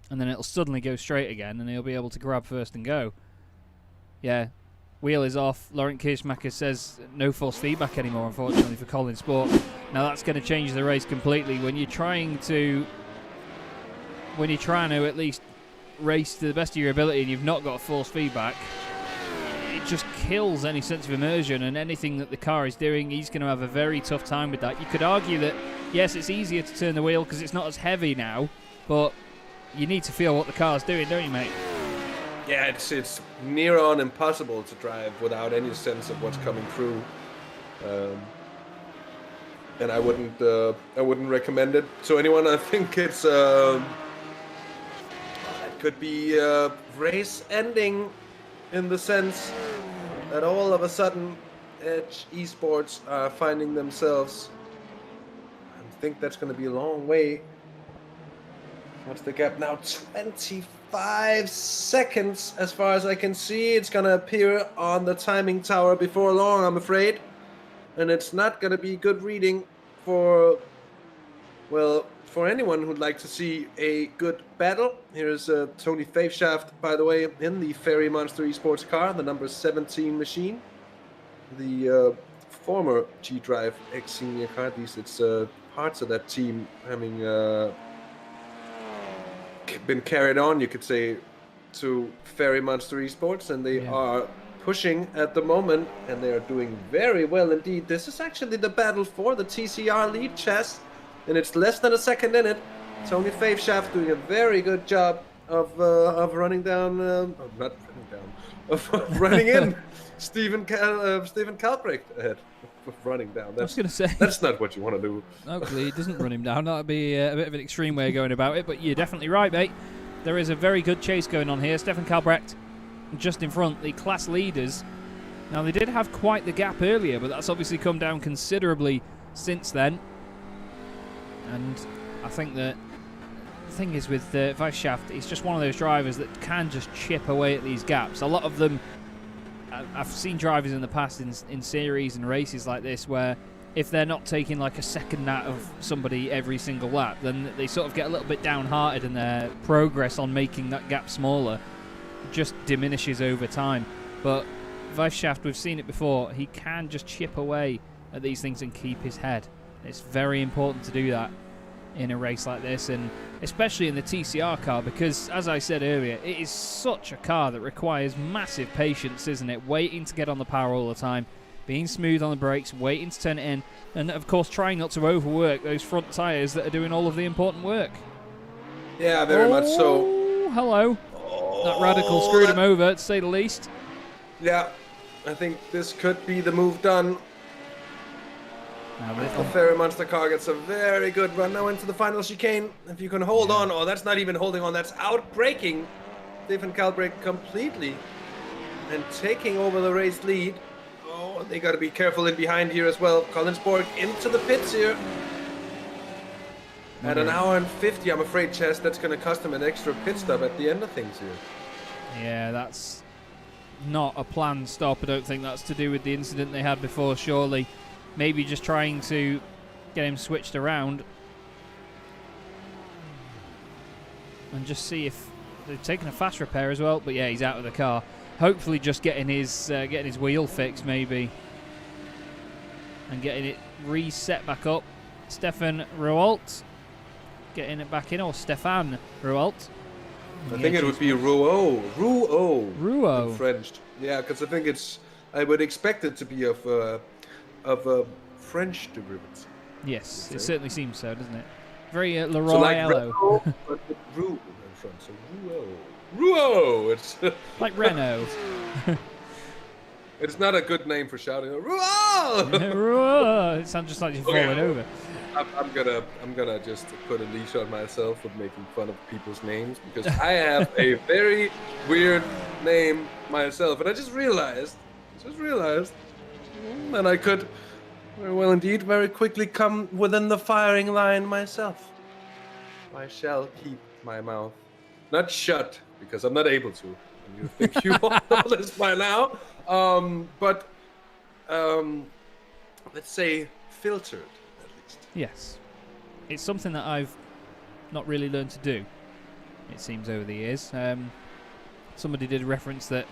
And then it'll suddenly go straight again, and he'll be able to grab first and go. Yeah. Wheel is off. Laurent Kirschmacher says no force feedback anymore, unfortunately, for Colin Spork. Now that's going to change the race completely. When you're trying to at least race to the best of your ability and you've not got force feedback, it just kills any sense of immersion, and anything that the car is doing, he's going to have a very tough time with that. You could argue that, yes, it's easier to turn the wheel because it's not as heavy now, but you need to feel what the car's doing, don't you, mate? Yeah, it's near on impossible to drive without any sense of what's coming through, and I wouldn't recommend it to anyone. I think it's it could be race ending, in the sense that all of a sudden Edge Esports are finding themselves. I think that's going to be a long way. What's the gap now? 25 seconds, as far as I can see. It's going to appear on the timing tower before long, I'm afraid. And it's not going to be good reading for, well, for anyone who'd like to see a good battle. Here's Tony Faveshaft, by the way, in the Ferry Monster Esports car, the number 17 machine. The former G-Drive X-Senior car. At least it's parts of that team having... been carried on, you could say, to Ferry Monster Esports, and they are pushing at the moment, and they are doing very well indeed. This is actually the battle for the TCR lead, Chaz, and it's less than a second in it. Tony Faveshaft doing a very good job of running down, not running down, of running in Stephen Kalbrecht ahead. Running down. I was going to say, that's not what you want to do. Hopefully, it doesn't run him down. That would be a bit of an extreme way of going about it. But you're definitely right, mate. There is a very good chase going on here. Stefan Kalbrecht just in front, the class leaders. Now, they did have quite the gap earlier, but that's obviously come down considerably since then. And I think that the thing is with Weisshaft, he's just one of those drivers that can just chip away at these gaps. A lot of them. I've seen drivers in the past in series and races like this where if they're not taking like a second out of somebody every single lap, then they sort of get a little bit downhearted, and their progress on making that gap smaller just diminishes over time. But Weisshaft, we've seen it before, he can just chip away at these things and keep his head. It's very important to do that in a race like this, and especially in the TCR car, because as I said earlier, it is such a car that requires massive patience, isn't it? Waiting to get on the power all the time, being smooth on the brakes, waiting to turn it in, and of course trying not to overwork those front tyres that are doing all of the important work. Yeah, very much so. Hello. That radical screwed him over, to say the least. Yeah, I think this could be the move done. The Fairy Monster car gets a very good run now into the final chicane. If you can hold on, that's not even holding on, that's outbraking Stefan Kalbrek completely and taking over the race lead. Oh, they got to be careful in behind here as well. Collinsborg into the pits here. At an hour and 50, I'm afraid, Chaz, that's going to cost him an extra pit stop at the end of things here. Yeah, that's not a planned stop. I don't think that's to do with the incident they had before, surely. Maybe just trying to get him switched around and just see if they've taken a fast repair as well. But yeah, he's out of the car. Hopefully just getting his wheel fixed maybe and getting it reset back up. Stefan Rouault getting it back in, or Stefan Rouault. I think it would be Rouault in French. Yeah, because I would expect it to be of a French derivative. Yes, it certainly seems so, doesn't it? Very Leroy so like Ello. But with Roux in front, so Rouault. It's like Renault. It's not a good name for shouting. Rouault! Rouault! It sounds just like you're falling over. I'm gonna just put a leash on myself with making fun of people's names because I have a very weird name myself, and I just realized, and I could very well indeed very quickly come within the firing line myself. I shall keep my mouth not shut because I'm not able to. And you think you all know this by now, but let's say filtered. Yes. It's something that I've not really learned to do, it seems, over the years. Somebody did reference that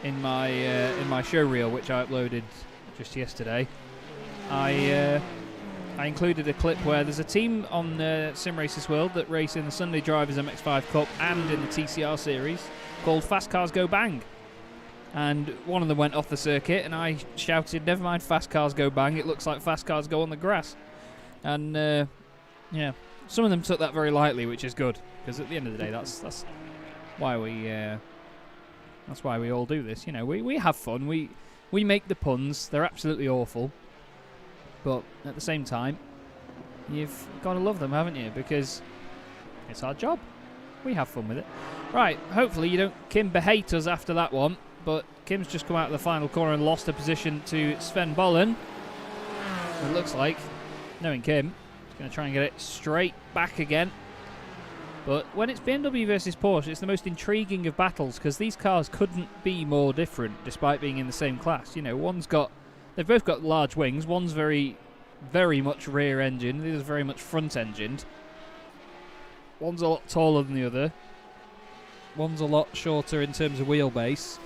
in my show reel, which I uploaded just yesterday. I included a clip where there's a team on Simracersworld that race in the Sunday Drivers MX5 Cup and in the TCR series called Fast Cars Go Bang. And one of them went off the circuit, and I shouted, "Never mind, fast cars go bang, it looks like fast cars go on the grass." And yeah, some of them took that very lightly, which is good, because at the end of the day, that's why we all do this. You know, we have fun, we make the puns. They're absolutely awful, but at the same time, you've got to love them, haven't you? Because it's our job. We have fun with it. Right, hopefully you don't Kim behate us after that one. But Kim's just come out of the final corner and lost a position to Sven Bollen. It looks like, knowing Kim, he's going to try and get it straight back again. But when it's BMW versus Porsche, it's the most intriguing of battles because these cars couldn't be more different despite being in the same class. You know, they've both got large wings. One's very, very much rear engined. The other's very much front engined. One's a lot taller than the other. One's a lot shorter in terms of wheelbase.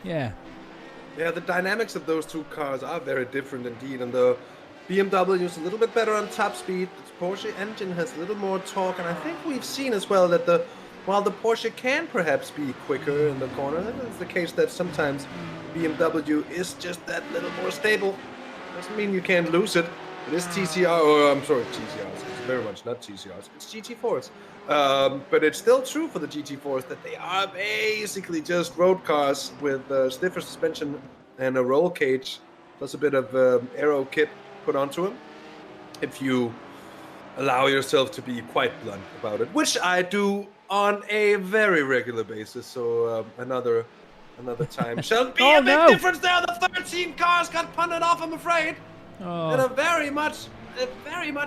Yeah, the dynamics of those two cars are very different indeed, and the BMW is a little bit better on top speed. The Porsche engine has a little more torque, and I think we've seen as well that while the Porsche can perhaps be quicker in the corner, it's the case that sometimes BMW is just that little more stable. Doesn't mean you can't lose it. It is TCR, or I'm sorry, TCRs. It's very much not TCRs. It's GT4s. But it's still true for the GT4s that they are basically just road cars with stiffer suspension and a roll cage, plus a bit of aero kit put onto them. If you allow yourself to be quite blunt about it, which I do on a very regular basis. So another time shall be a big difference there. The 13 cars got punted off, I'm afraid. And a very much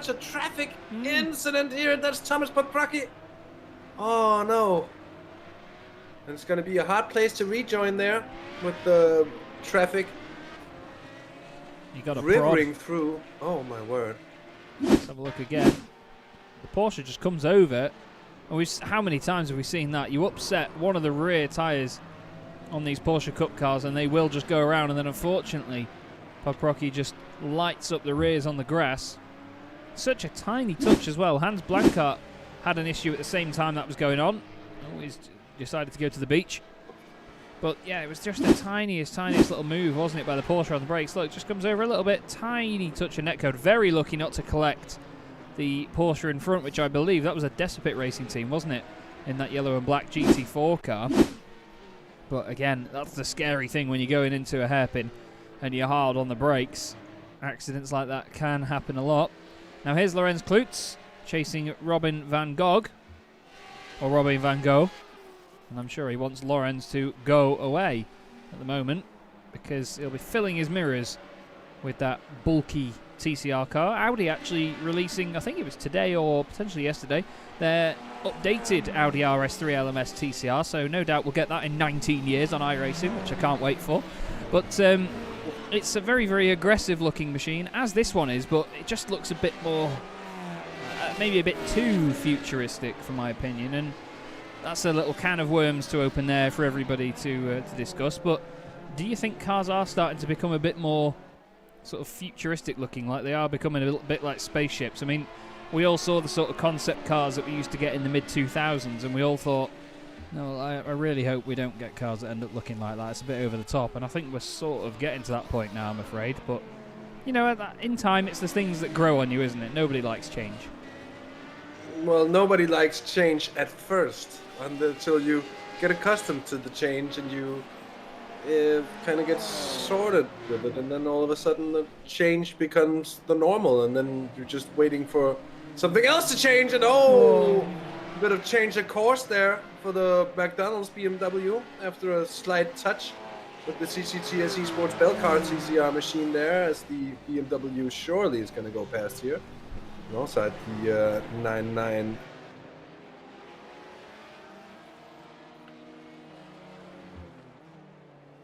a traffic incident here. That's Thomas Podpraki. Oh no. And it's going to be a hard place to rejoin there with the traffic you got a rivering through. Oh my word. Let's have a look again. The Porsche just comes over. And how many times have we seen that? You upset one of the rear tyres on these Porsche Cup cars and they will just go around, and then unfortunately Podpraki just lights up the rears on the grass. Such a tiny touch as well. Hans Blankart had an issue at the same time that was going on. He's decided to go to the beach. But yeah, it was just the tiniest little move, wasn't it, by the Porsche on the brakes. Look, just comes over a little bit. Tiny touch of netcode. Very lucky not to collect the Porsche in front, which I believe that was a Decipit Racing team, wasn't it? In that yellow and black GT4 car. But again, that's the scary thing when you're going into a hairpin and you're hard on the brakes accidents like that can happen a lot. Now here's Lorenz Klutz chasing Robin van Gogh, or Robin van Gogh, and I'm sure he wants Lorenz to go away at the moment because he'll be filling his mirrors with that bulky TCR car. Audi actually releasing, I think it was today or potentially yesterday, their updated Audi RS3 LMS TCR, so no doubt we'll get that in 19 years on iRacing, which I can't wait for. But it's a very, very aggressive looking machine, as this one is, but it just looks a bit more, maybe a bit too futuristic for my opinion, and that's a little can of worms to open there for everybody to discuss. But do you think cars are starting to become a bit more sort of futuristic looking, like they are becoming a little bit like spaceships? I mean, we all saw the sort of concept cars that we used to get in the mid-2000s, and we all thought, no, I really hope we don't get cars that end up looking like that. It's a bit over the top, and I think we're sort of getting to that point now, I'm afraid. But, you know, in time, it's the things that grow on you, isn't it? Nobody likes change. Well, nobody likes change at first, until you get accustomed to the change and you kind of get sorted with it, and then all of a sudden the change becomes the normal, and then you're just waiting for something else to change, and a bit of change of course there for the McDonald's BMW after a slight touch with the CCTS Esports Belcar TCR machine there, as the BMW surely is going to go past here. And also at the 9.9.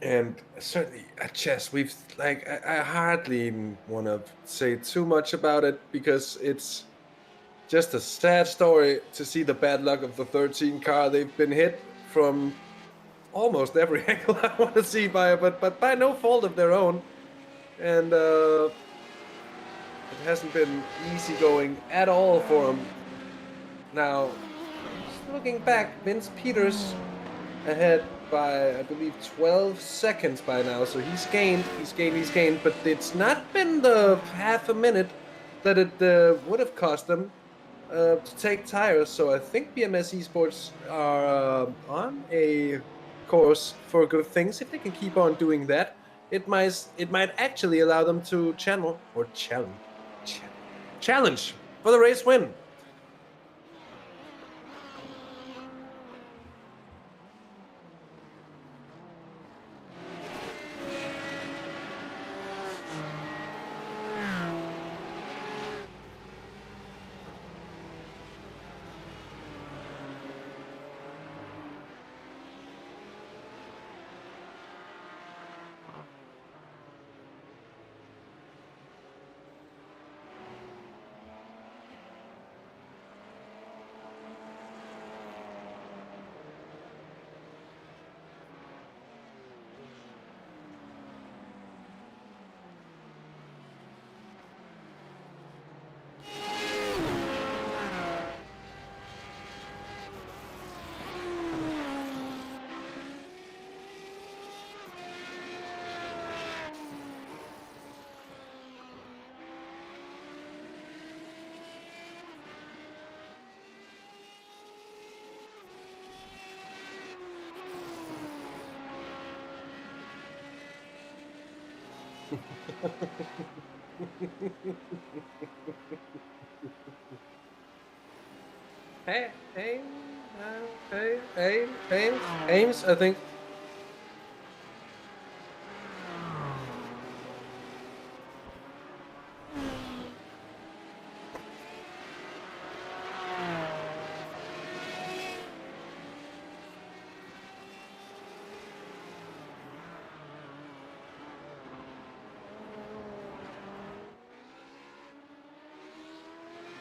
And certainly at Chaz, we've I hardly want to say too much about it, because it's just a sad story to see the bad luck of the 13 car. They've been hit from almost every angle I want to see but by no fault of their own, and it hasn't been easy going at all for them. Now, looking back, Vince Peters ahead by, I believe, 12 seconds by now. So he's gained, but it's not been the half a minute that it would have cost them to take tires. So I think BMS Esports are on a course for good things. If they can keep on doing that, it might actually allow them to challenge for the race win. Ames, I think.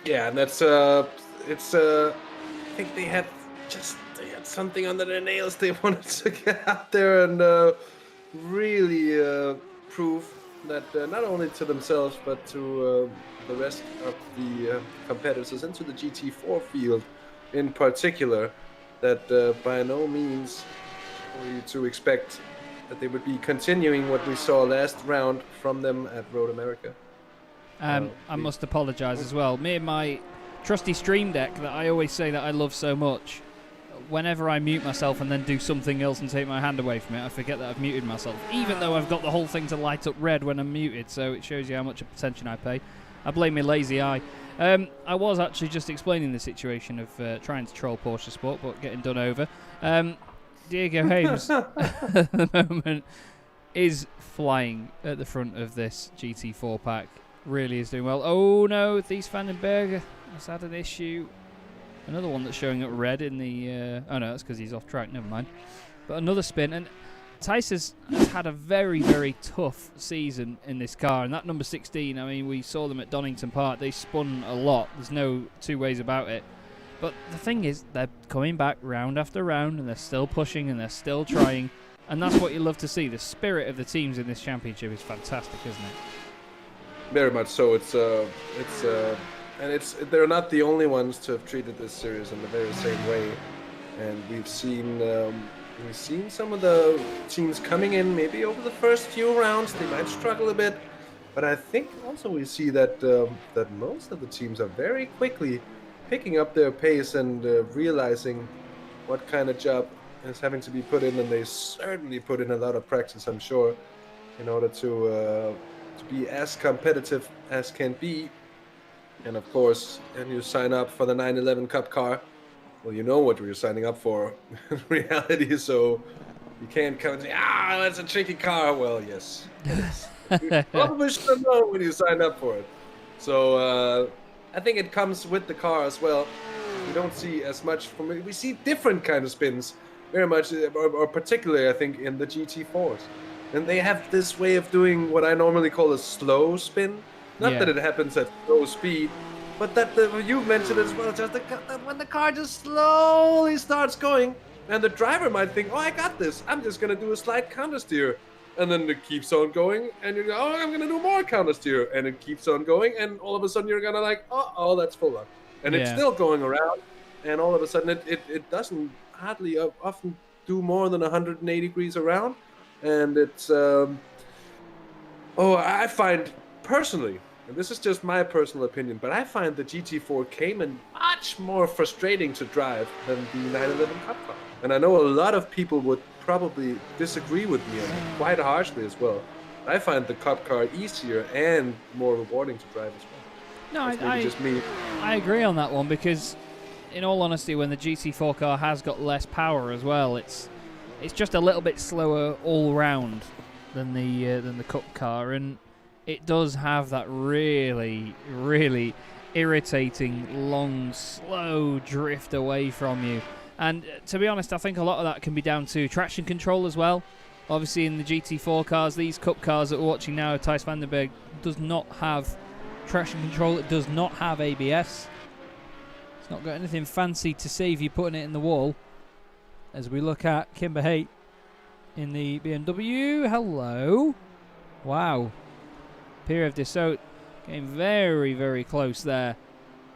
Yeah, and that's I think they had something under their nails. They wanted to get out there and really prove that not only to themselves but to the rest of the competitors and to the GT4 field in particular, that by no means were you to expect that they would be continuing what we saw last round from them at Road America. I must apologise as well. Me and my trusty Stream Deck that I always say that I love so much whenever I mute myself and then do something else and take my hand away from it, I forget that I've muted myself, even though I've got the whole thing to light up red when I'm muted, so it shows you how much attention I pay. I blame my lazy eye. I was actually just explaining the situation of trying to troll Porsche Sport, but getting done over. Diego Hames, at the moment, is flying at the front of this GT4 pack. Really is doing well. Oh no, Thies van den Berg has had an issue. Another one that's showing up red in the... oh no, that's because he's off track, never mind. But another spin, and Thijs has had a very, very tough season in this car. And that number 16, I mean, we saw them at Donington Park. They spun a lot. There's no two ways about it. But the thing is, they're coming back round after round, and they're still pushing, and they're still trying. And that's what you love to see. The spirit of the teams in this championship is fantastic, isn't it? Very much so. They're not the only ones to have treated this series in the very same way. And we've seen some of the teams coming in maybe over the first few rounds. They might struggle a bit, but I think also we see that that most of the teams are very quickly picking up their pace and realizing what kind of job is having to be put in, and they certainly put in a lot of practice, I'm sure, in order to be as competitive as can be. And of course, and you sign up for the 911 Cup car, well, you know what you're signing up for in reality, so you can't come and say, that's a tricky car. Well, yes. You probably should have known when you signed up for it. So I think it comes with the car as well. We don't see as much from it. We see different kind of spins, very much, or particularly, I think, in the GT4s. And they have this way of doing what I normally call a slow spin. Not that it happens at slow speed, but that you mentioned as well, just when the car just slowly starts going, and the driver might think, I got this. I'm just going to do a slight counter steer. And then it keeps on going, and you go, I'm going to do more counter steer. And it keeps on going, and all of a sudden you're going to like, that's full on. And it's still going around, and all of a sudden it doesn't hardly often do more than 180 degrees around. And it's, I find personally, and this is just my personal opinion, but I find the GT4 Cayman much more frustrating to drive than the 911 Cup car. And I know a lot of people would probably disagree with me quite harshly as well. I find the Cup car easier and more rewarding to drive as well. No, just me. I agree on that one, because in all honesty, when the GT4 car has got less power as well, it's just a little bit slower all round than the Cup car, and it does have that really, really irritating, long, slow drift away from you. And to be honest, I think a lot of that can be down to traction control as well. Obviously, in the GT4 cars, these Cup cars that we're watching now, Thijs van den Berg does not have traction control. It does not have ABS. It's not got anything fancy to save you putting it in the wall. As we look at Kimber Haight in the BMW. Hello. Wow. Pierre Dissot getting very, very close there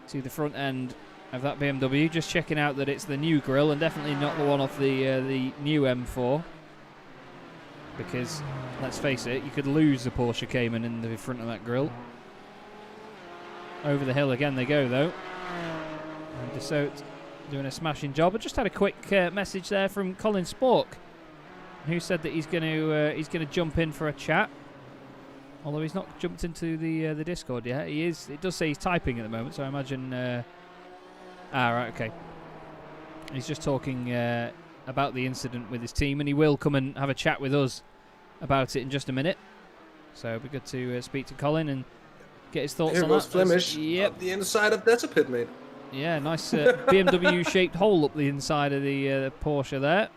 to the front end of that BMW. Just checking out that it's the new grille and definitely not the one off the new M4. Because, let's face it, you could lose the Porsche Cayman in the front of that grille. Over the hill again they go, though. And Dissot doing a smashing job. I just had a quick message there from Colin Spork, who said that he's going to jump in for a chat. Although he's not jumped into the Discord yet. He is. It does say he's typing at the moment, so I imagine. Right, okay. He's just talking about the incident with his team, and he will come and have a chat with us about it in just a minute. So it'll be good to speak to Colin and get his thoughts on that. Here goes Flemish. Yep. The inside of that's a pit, mate. Yeah, nice BMW-shaped hole up the inside of the Porsche there.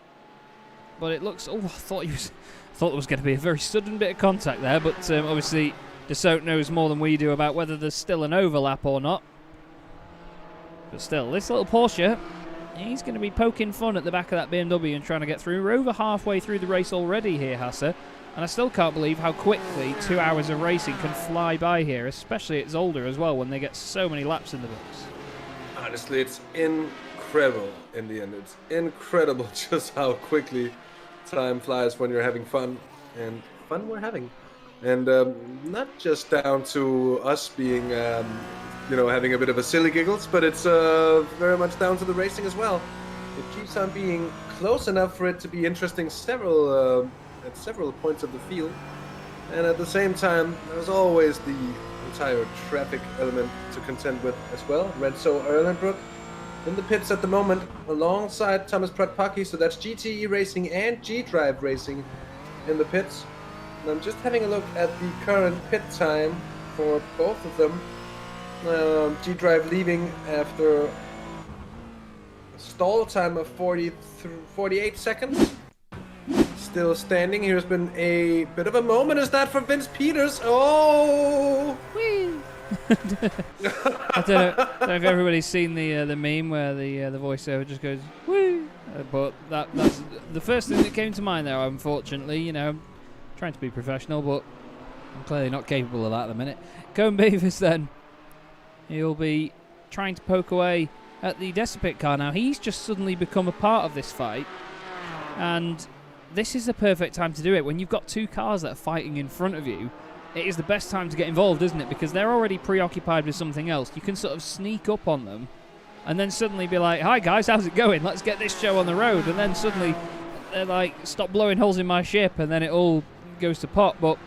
But it looks... Oh, I thought there was going to be a very sudden bit of contact there, but obviously Dissot knows more than we do about whether there's still an overlap or not. But still, this little Porsche, he's going to be poking fun at the back of that BMW and trying to get through. We're over halfway through the race already here, Hasse, and I still can't believe how quickly 2 hours of racing can fly by here, especially at Zolder as well, when they get so many laps in the books. Honestly, it's incredible in the end. It's incredible just how quickly time flies when you're having fun, and fun we're having. And not just down to us being, having a bit of a silly giggles, but it's very much down to the racing as well. it keeps on being close enough for it to be interesting at several points of the field. And at the same time, there's always the entire traffic element to contend with as well. Renzo Erlenbrook in the pits at the moment, alongside Thomas Prodpaki. So that's GTE Racing and G-Drive Racing in the pits. And I'm just having a look at the current pit time for both of them. G-Drive leaving after a stall time of 48 seconds. Still standing. Here's been a bit of a moment. Is that for Vince Peters? Oh! Whee! I don't know if everybody's seen the meme where the voiceover just goes woo, but that's the first thing that came to mind there. Unfortunately, you know, I'm trying to be professional, but I'm clearly not capable of that at the minute. Cone Beavers then, he'll be trying to poke away at the Decipit car now. He's just suddenly become a part of this fight, and this is the perfect time to do it. When you've got two cars that are fighting in front of you, it is the best time to get involved, isn't it? Because they're already preoccupied with something else. You can sort of sneak up on them and then suddenly be like, hi guys, how's it going? Let's get this show on the road. And then suddenly they're like, stop blowing holes in my ship, and then it all goes to pot. But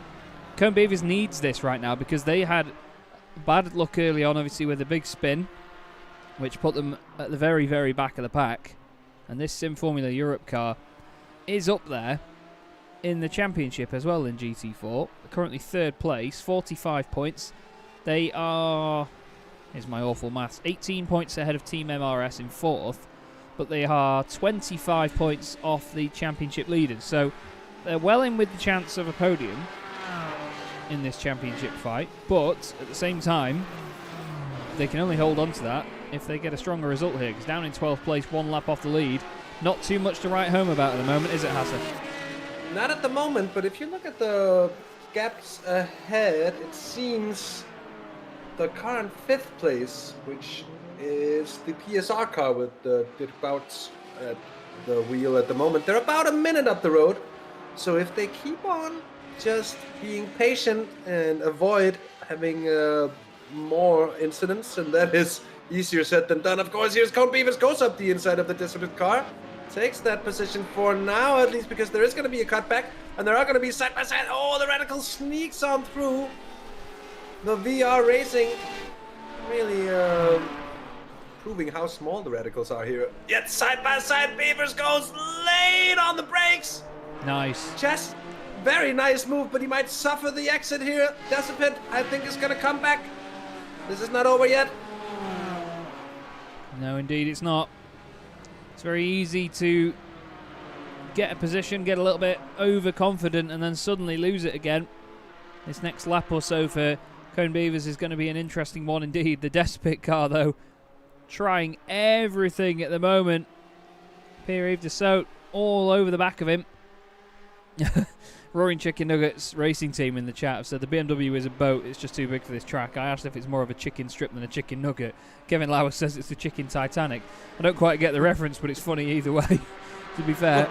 Cone Beavers needs this right now because they had bad luck early on, obviously, with a big spin, which put them at the very, very back of the pack. And this Sim Formula Europe car is up there in the championship as well in GT4. Currently third place, 45 points. They are, here's my awful maths, 18 points ahead of Team MRS in fourth, but they are 25 points off the championship leaders. So they're well in with the chance of a podium in this championship fight, but at the same time, they can only hold on to that if they get a stronger result here, because down in 12th place, one lap off the lead. Not too much to write home about at the moment, is it, Hasse? Not at the moment, but if you look at the gaps ahead, it seems the car in 5th place, which is the PSR car with the Bouts at the wheel at the moment, they're about a minute up the road. So if they keep on just being patient and avoid having more incidents, and that is easier said than done. Of course, here's Cone Beavers, goes up the inside of the Decipit car. Takes that position for now, at least, because there is going to be a cutback, and there are going to be side-by-side. Oh, the Radical sneaks on through. The VR Racing really proving how small the Radicals are here. Yet side-by-side, Beavers goes late on the brakes. Nice. Chaz, very nice move, but he might suffer the exit here. Decipit, I think, is going to come back. This is not over yet. No, indeed, it's not. It's very easy to get a position, get a little bit overconfident, and then suddenly lose it again. This next lap or so for Cone Beavers is going to be an interesting one indeed. The Decipit car, though, trying everything at the moment. Pierre-Yves Dassault all over the back of him. Roaring Chicken Nuggets racing team in the chat have said the BMW is a boat, it's just too big for this track. I asked if it's more of a chicken strip than a chicken nugget. Kevin Lauer says it's the chicken Titanic. I don't quite get the reference, but it's funny either way, to be fair.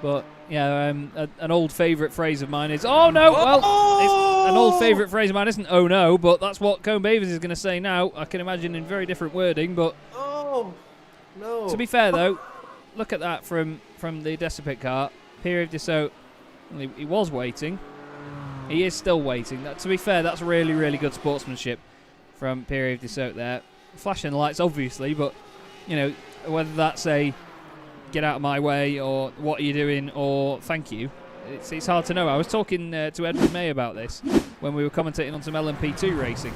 But yeah, an old favourite phrase of mine is, oh no! Well, an old favourite phrase of mine isn't oh no, but that's what Cone Beavers is going to say now. I can imagine in very different wording, but oh no. To be fair though, look at that from the Decipit car. Pierre-Yves Dassault, he was waiting. He is still waiting. To be fair, that's really, really good sportsmanship from Pierre-Yves Dassault there. Flashing the lights, obviously, but, you know, whether that's a get out of my way or what are you doing or thank you, it's hard to know. I was talking to Edward May about this when we were commentating on some LMP2 racing.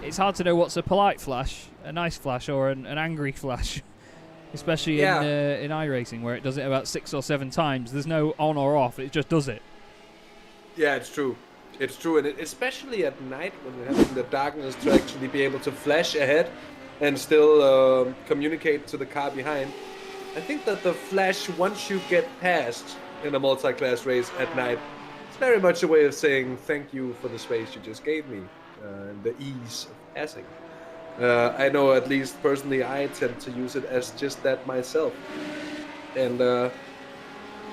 It's hard to know what's a polite flash, a nice flash, or an angry flash. Especially in iRacing, where it does it about 6 or 7 times. There's no on or off, it just does it. Yeah, it's true. It's true, and especially at night when you're having the darkness to actually be able to flash ahead and still communicate to the car behind. I think that the flash, once you get past in a multi-class race at night, it's very much a way of saying thank you for the space you just gave me and the ease of passing. I know, at least personally, I tend to use it as just that myself, and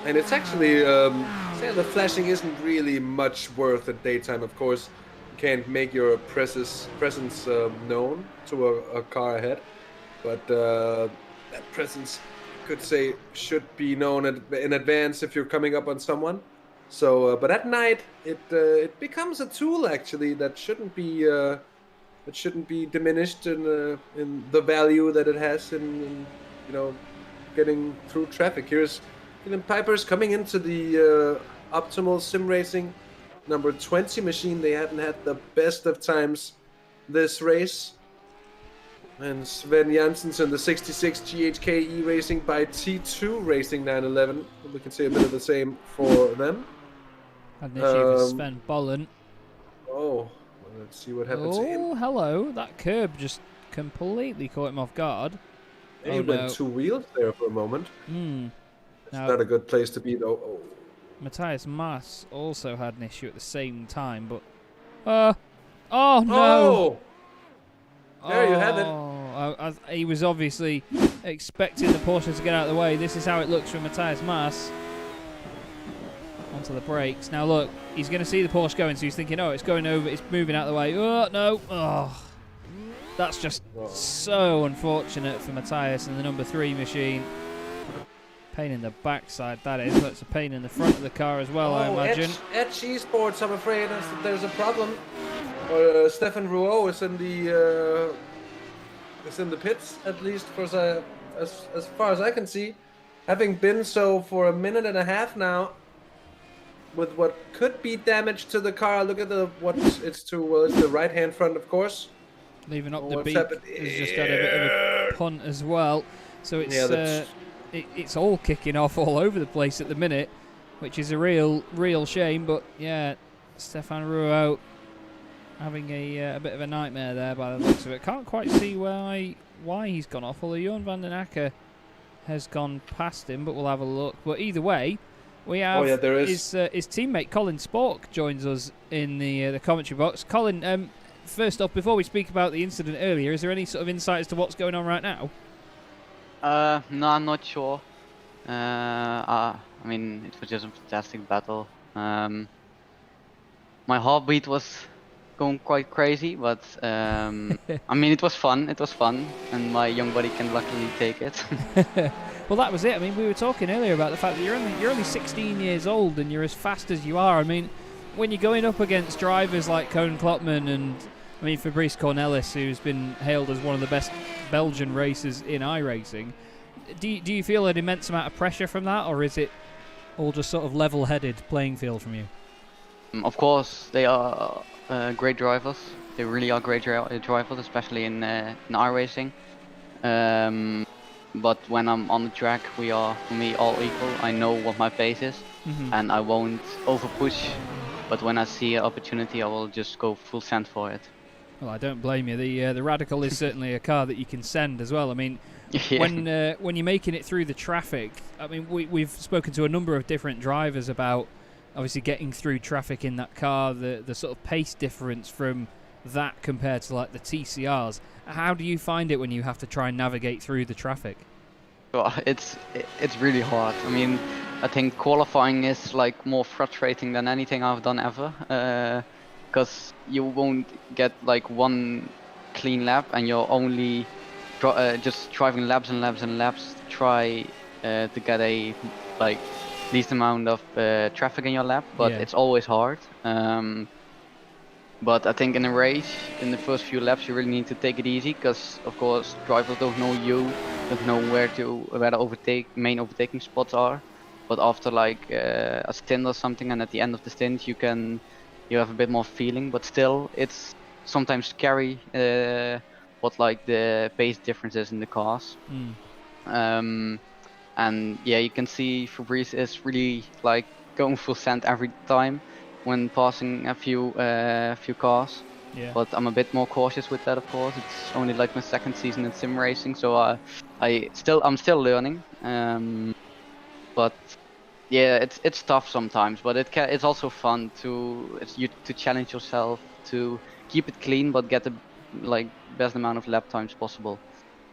it's actually the flashing isn't really much worth at daytime. Of course, you can't make your presence known to a car ahead, but that presence could say should be known in advance if you're coming up on someone. So, but at night it becomes a tool actually that shouldn't be diminished in the value that it has in getting through traffic. Here's Dylan Pipers coming into the optimal sim racing number 20 machine. They haven't had the best of times this race. And Sven Janssens in the 66 GHK racing by T2 Racing 911. We can say a bit of the same for them. Had an issue with Sven Bollen. Oh, let's see what happened to him. Oh, hello. That curb just completely caught him off guard. He went two wheels there for a moment. It's not a good place to be, though. Oh. Matthias Maas also had an issue at the same time, but... oh, no! Oh! There you have it. He was obviously expecting the Porsche to get out of the way. This is how it looks from Matthias Maas. Onto the brakes. Now look, he's going to see the Porsche going, so he's thinking, oh, it's going over, it's moving out of the way. Oh, no. Oh. That's just so unfortunate for Matthias and the number 3 machine. Pain in the backside, that is. That's a pain in the front of the car as well, I imagine. At G-Sports, I'm afraid there's a problem. Stefan Rouault is in the pits, at least for as far as I can see. Having been so for a minute and a half now, with what could be damage to the car. Look at it's the right-hand front, of course. Leaving up the beak has just had a bit of a punt as well. So it's it's all kicking off all over the place at the minute, which is a real shame. But yeah, Stefan Rouault having a bit of a nightmare there by the looks of it. Can't quite see why he's gone off, although Johan van den Akker has gone past him, but we'll have a look. But either way, we have his teammate Colin Spork joins us in the commentary box. Colin, first off, before we speak about the incident earlier, is there any sort of insight as to what's going on right now? No, I'm not sure. I mean, it was just a fantastic battle. My heartbeat was going quite crazy, but I mean, it was fun. It was fun, and my young buddy can luckily take it. Well, that was it. I mean, we were talking earlier about the fact that you're only 16 years old and you're as fast as you are. I mean, when you're going up against drivers like Koen Klopman and, I mean, Fabrice Cornelis, who's been hailed as one of the best Belgian racers in iRacing, do you feel an immense amount of pressure from that, or is it all just sort of level-headed playing field from you? Of course, they are great drivers. They really are great drivers, especially in iRacing. But when I'm on the track, we are, for me, all equal. I know what my pace is, and I won't over-push. But when I see an opportunity, I will just go full send for it. Well, I don't blame you. The Radical is certainly a car that you can send as well. I mean, when you're making it through the traffic, I mean, we've spoken to a number of different drivers about obviously getting through traffic in that car, the sort of pace difference from that compared to like the TCRs. How do you find it when you have to try and navigate through the traffic? Well, it's really hard. I mean, I think qualifying is like more frustrating than anything I've done ever, because you won't get like one clean lap, and you're only just driving laps and laps and laps to try to get a like least amount of traffic in your lap. But it's always hard. But I think in a race, in the first few laps, you really need to take it easy, because of course drivers don't know you, don't know where the main overtaking spots are. But after like a stint or something, and at the end of the stint, you have a bit more feeling. But still, it's sometimes scary what like the pace differences in the cars. And yeah, you can see Fabrice is really like going full send every time when passing a few cars. But I'm a bit more cautious with that, of course. It's only like my second season in sim racing, so I'm still learning. But yeah, it's tough sometimes, but it's also fun to challenge yourself to keep it clean but get the like best amount of lap times possible.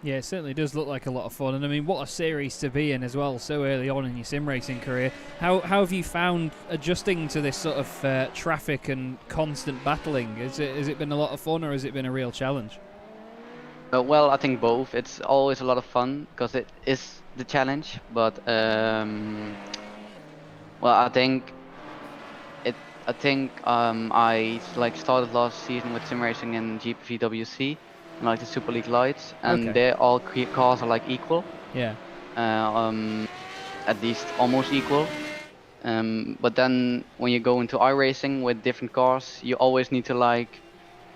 Yeah, it certainly does look like a lot of fun, and I mean, what a series to be in as well, so early on in your sim racing career. How have you found adjusting to this sort of traffic and constant battling? Has it been a lot of fun, or has it been a real challenge? Well, I think both. It's always a lot of fun because it is the challenge. But well, I like started last season with sim racing in GPVWC and like the Super League Lights, and Okay. they're all cars are like equal. Yeah. At least almost equal. But then when you go into iRacing with different cars, you always need to like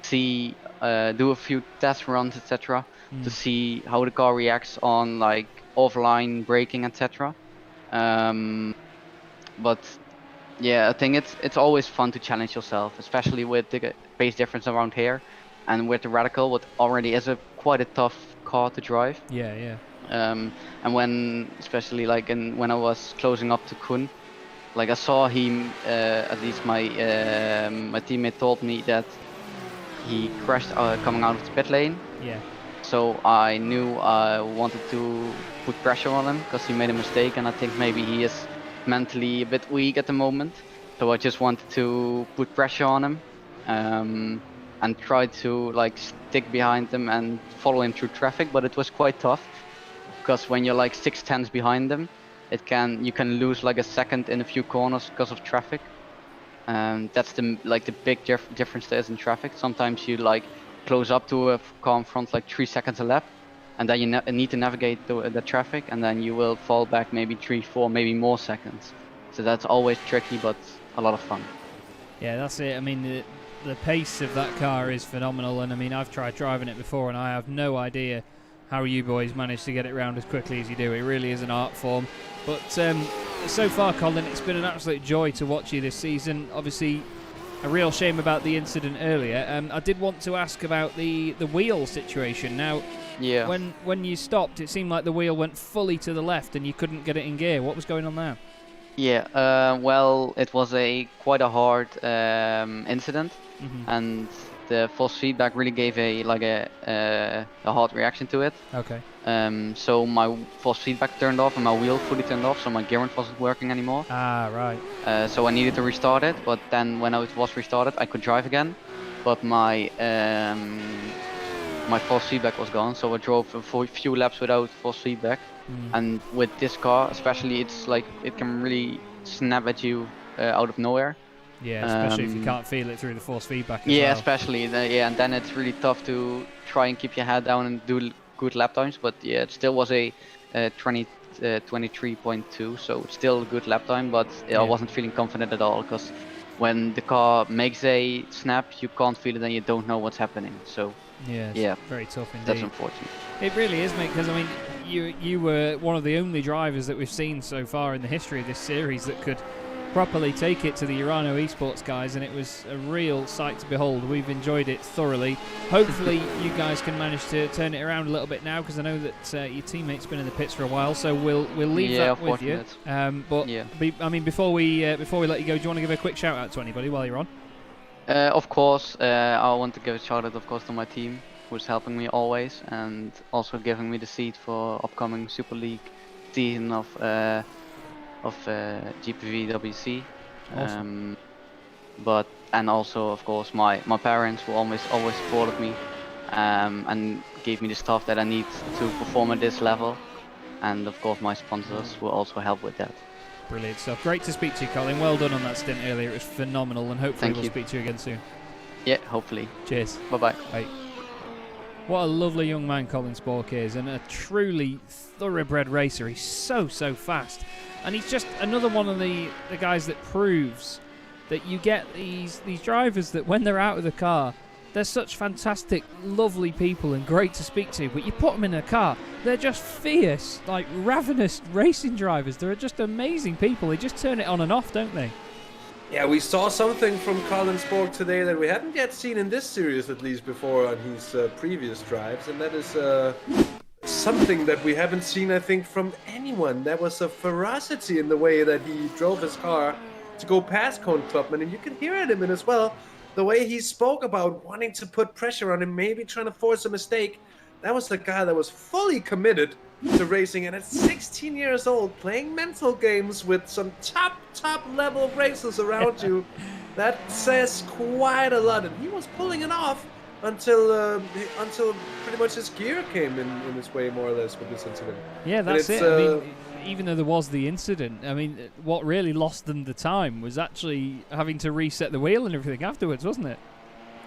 see, do a few test runs, etc., to see how the car reacts on like offline braking, etc. But yeah, I think it's always fun to challenge yourself, especially with the pace difference around here, and with the Radical, what already is quite a tough car to drive. Yeah, yeah. And when, especially like when I was closing up to Kun, like I saw him, at least my teammate told me that he crashed coming out of the pit lane. Yeah. So I knew I wanted to put pressure on him because he made a mistake, and I think maybe he is mentally a bit weak at the moment. So I just wanted to put pressure on him, and try to like stick behind him and follow him through traffic. But it was quite tough because when you're like 6/10 behind them, you can lose like a second in a few corners because of traffic. That's the big difference there is in traffic. Sometimes you like close up to a car in front like 3 seconds a lap, and then you need to navigate the traffic, and then you will fall back maybe 3, 4, maybe more seconds. So that's always tricky, but a lot of fun. Yeah, that's it. I mean, the pace of that car is phenomenal, and I mean, I've tried driving it before, and I have no idea how you boys manage to get it round as quickly as you do. It really is an art form. But so far, Colin, it's been an absolute joy to watch you this season. Obviously, a real shame about the incident earlier. I did want to ask about the wheel situation. Now, yeah, when you stopped, it seemed like the wheel went fully to the left and you couldn't get it in gear. What was going on there? Yeah, well, it was quite a hard incident, and the force feedback really gave a hard reaction to it. Okay. So my force feedback turned off and my wheel fully turned off, so my gearant wasn't working anymore. Ah, right. So I needed to restart it, but then when it was restarted, I could drive again. But my force feedback was gone, so I drove a few laps without force feedback. And with this car, especially, it's like it can really snap at you out of nowhere. Yeah, especially if you can't feel it through the force feedback as yeah, well. especially. And then it's really tough to try and keep your head down and do good lap times. But yeah, it still was a 23.2, so it's still a good lap time. But I wasn't feeling confident at all, because when the car makes a snap, you can't feel it and you don't know what's happening. So yeah, very tough indeed. That's unfortunate. It really is, mate, because I mean, you were one of the only drivers that we've seen so far in the history of this series that could properly take it to the Urano Esports guys, and it was a real sight to behold. We've enjoyed it thoroughly. Hopefully you guys can manage to turn it around a little bit now, because I know that your teammate's been in the pits for a while, so we'll leave that with you. I mean, before we let you go, do you want to give a quick shout out to anybody while you're on? Of course, I want to give a shout out, of course, to my team, who's helping me always, and also giving me the seat for upcoming Super League season of GPVWC. Awesome. And also, of course, my parents, who always supported me, and gave me the stuff that I need to perform at this level, and of course my sponsors will also help with that. Brilliant stuff. Great to speak to you, Colin. Well done on that stint earlier. It was phenomenal, and hopefully we'll speak to you again soon. Yeah, hopefully. Cheers. Bye-bye. Bye. What a lovely young man Colin Spork is, and a truly thoroughbred racer. He's so fast. And he's just another one of the guys that proves that you get these drivers that when they're out of the car, they're such fantastic, lovely people and great to speak to, but you put them in a car, they're just fierce, like ravenous racing drivers. They're just amazing people. They just turn it on and off, don't they? Yeah, we saw something from Colin Spork today that we hadn't yet seen in this series, at least before on his previous drives, and that is something that we haven't seen, I think, from anyone. There was a ferocity in the way that he drove his car to go past Cone Clubman, and you can hear it in him as well. The way he spoke about wanting to put pressure on him, maybe trying to force a mistake. That was the guy that was fully committed to racing, and at 16 years old, playing mental games with some top level racers around you. That says quite a lot, and he was pulling it off until pretty much his gear came in his way, more or less, with this incident. Yeah, that's it. I mean, even though there was the incident, I mean, what really lost them the time was actually having to reset the wheel and everything afterwards, wasn't it?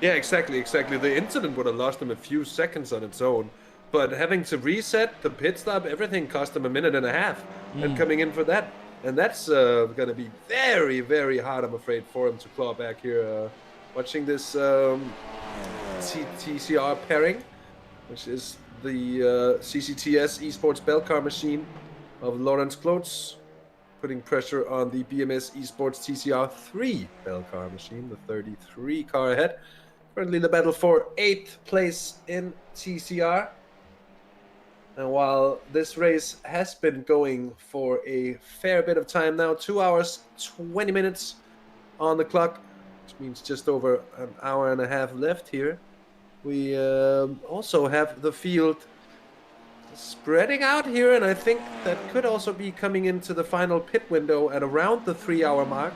Yeah, exactly. The incident would have lost them a few seconds on its own, but having to reset the pit stop, everything cost them a minute and a half, and coming in for that. And that's going to be very, very hard, I'm afraid, for him to claw back here. Watching this TCR pairing, which is the CCTS Esports Belcar machine of Lawrence Klotz, putting pressure on the BMS Esports TCR3 Belcar machine, the 33 car ahead. Currently the battle for 8th place in TCR. And while this race has been going for a fair bit of time now, 2 hours, 20 minutes on the clock, which means just over an hour and a half left here, we also have the field spreading out here, and I think that could also be coming into the final pit window at around the 3 hour mark,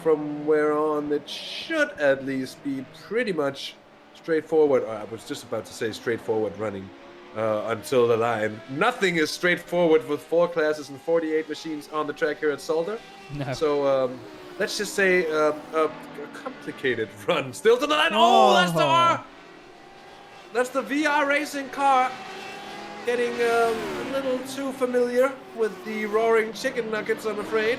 from where on it should at least be pretty much straightforward. I was just about to say straightforward running until the line. Nothing is straightforward with 4 classes and 48 machines on the track here at Zolder. No. So let's just say a complicated run still to the line. Oh, that's the VR racing car. Getting a little too familiar with the roaring chicken nuggets, I'm afraid.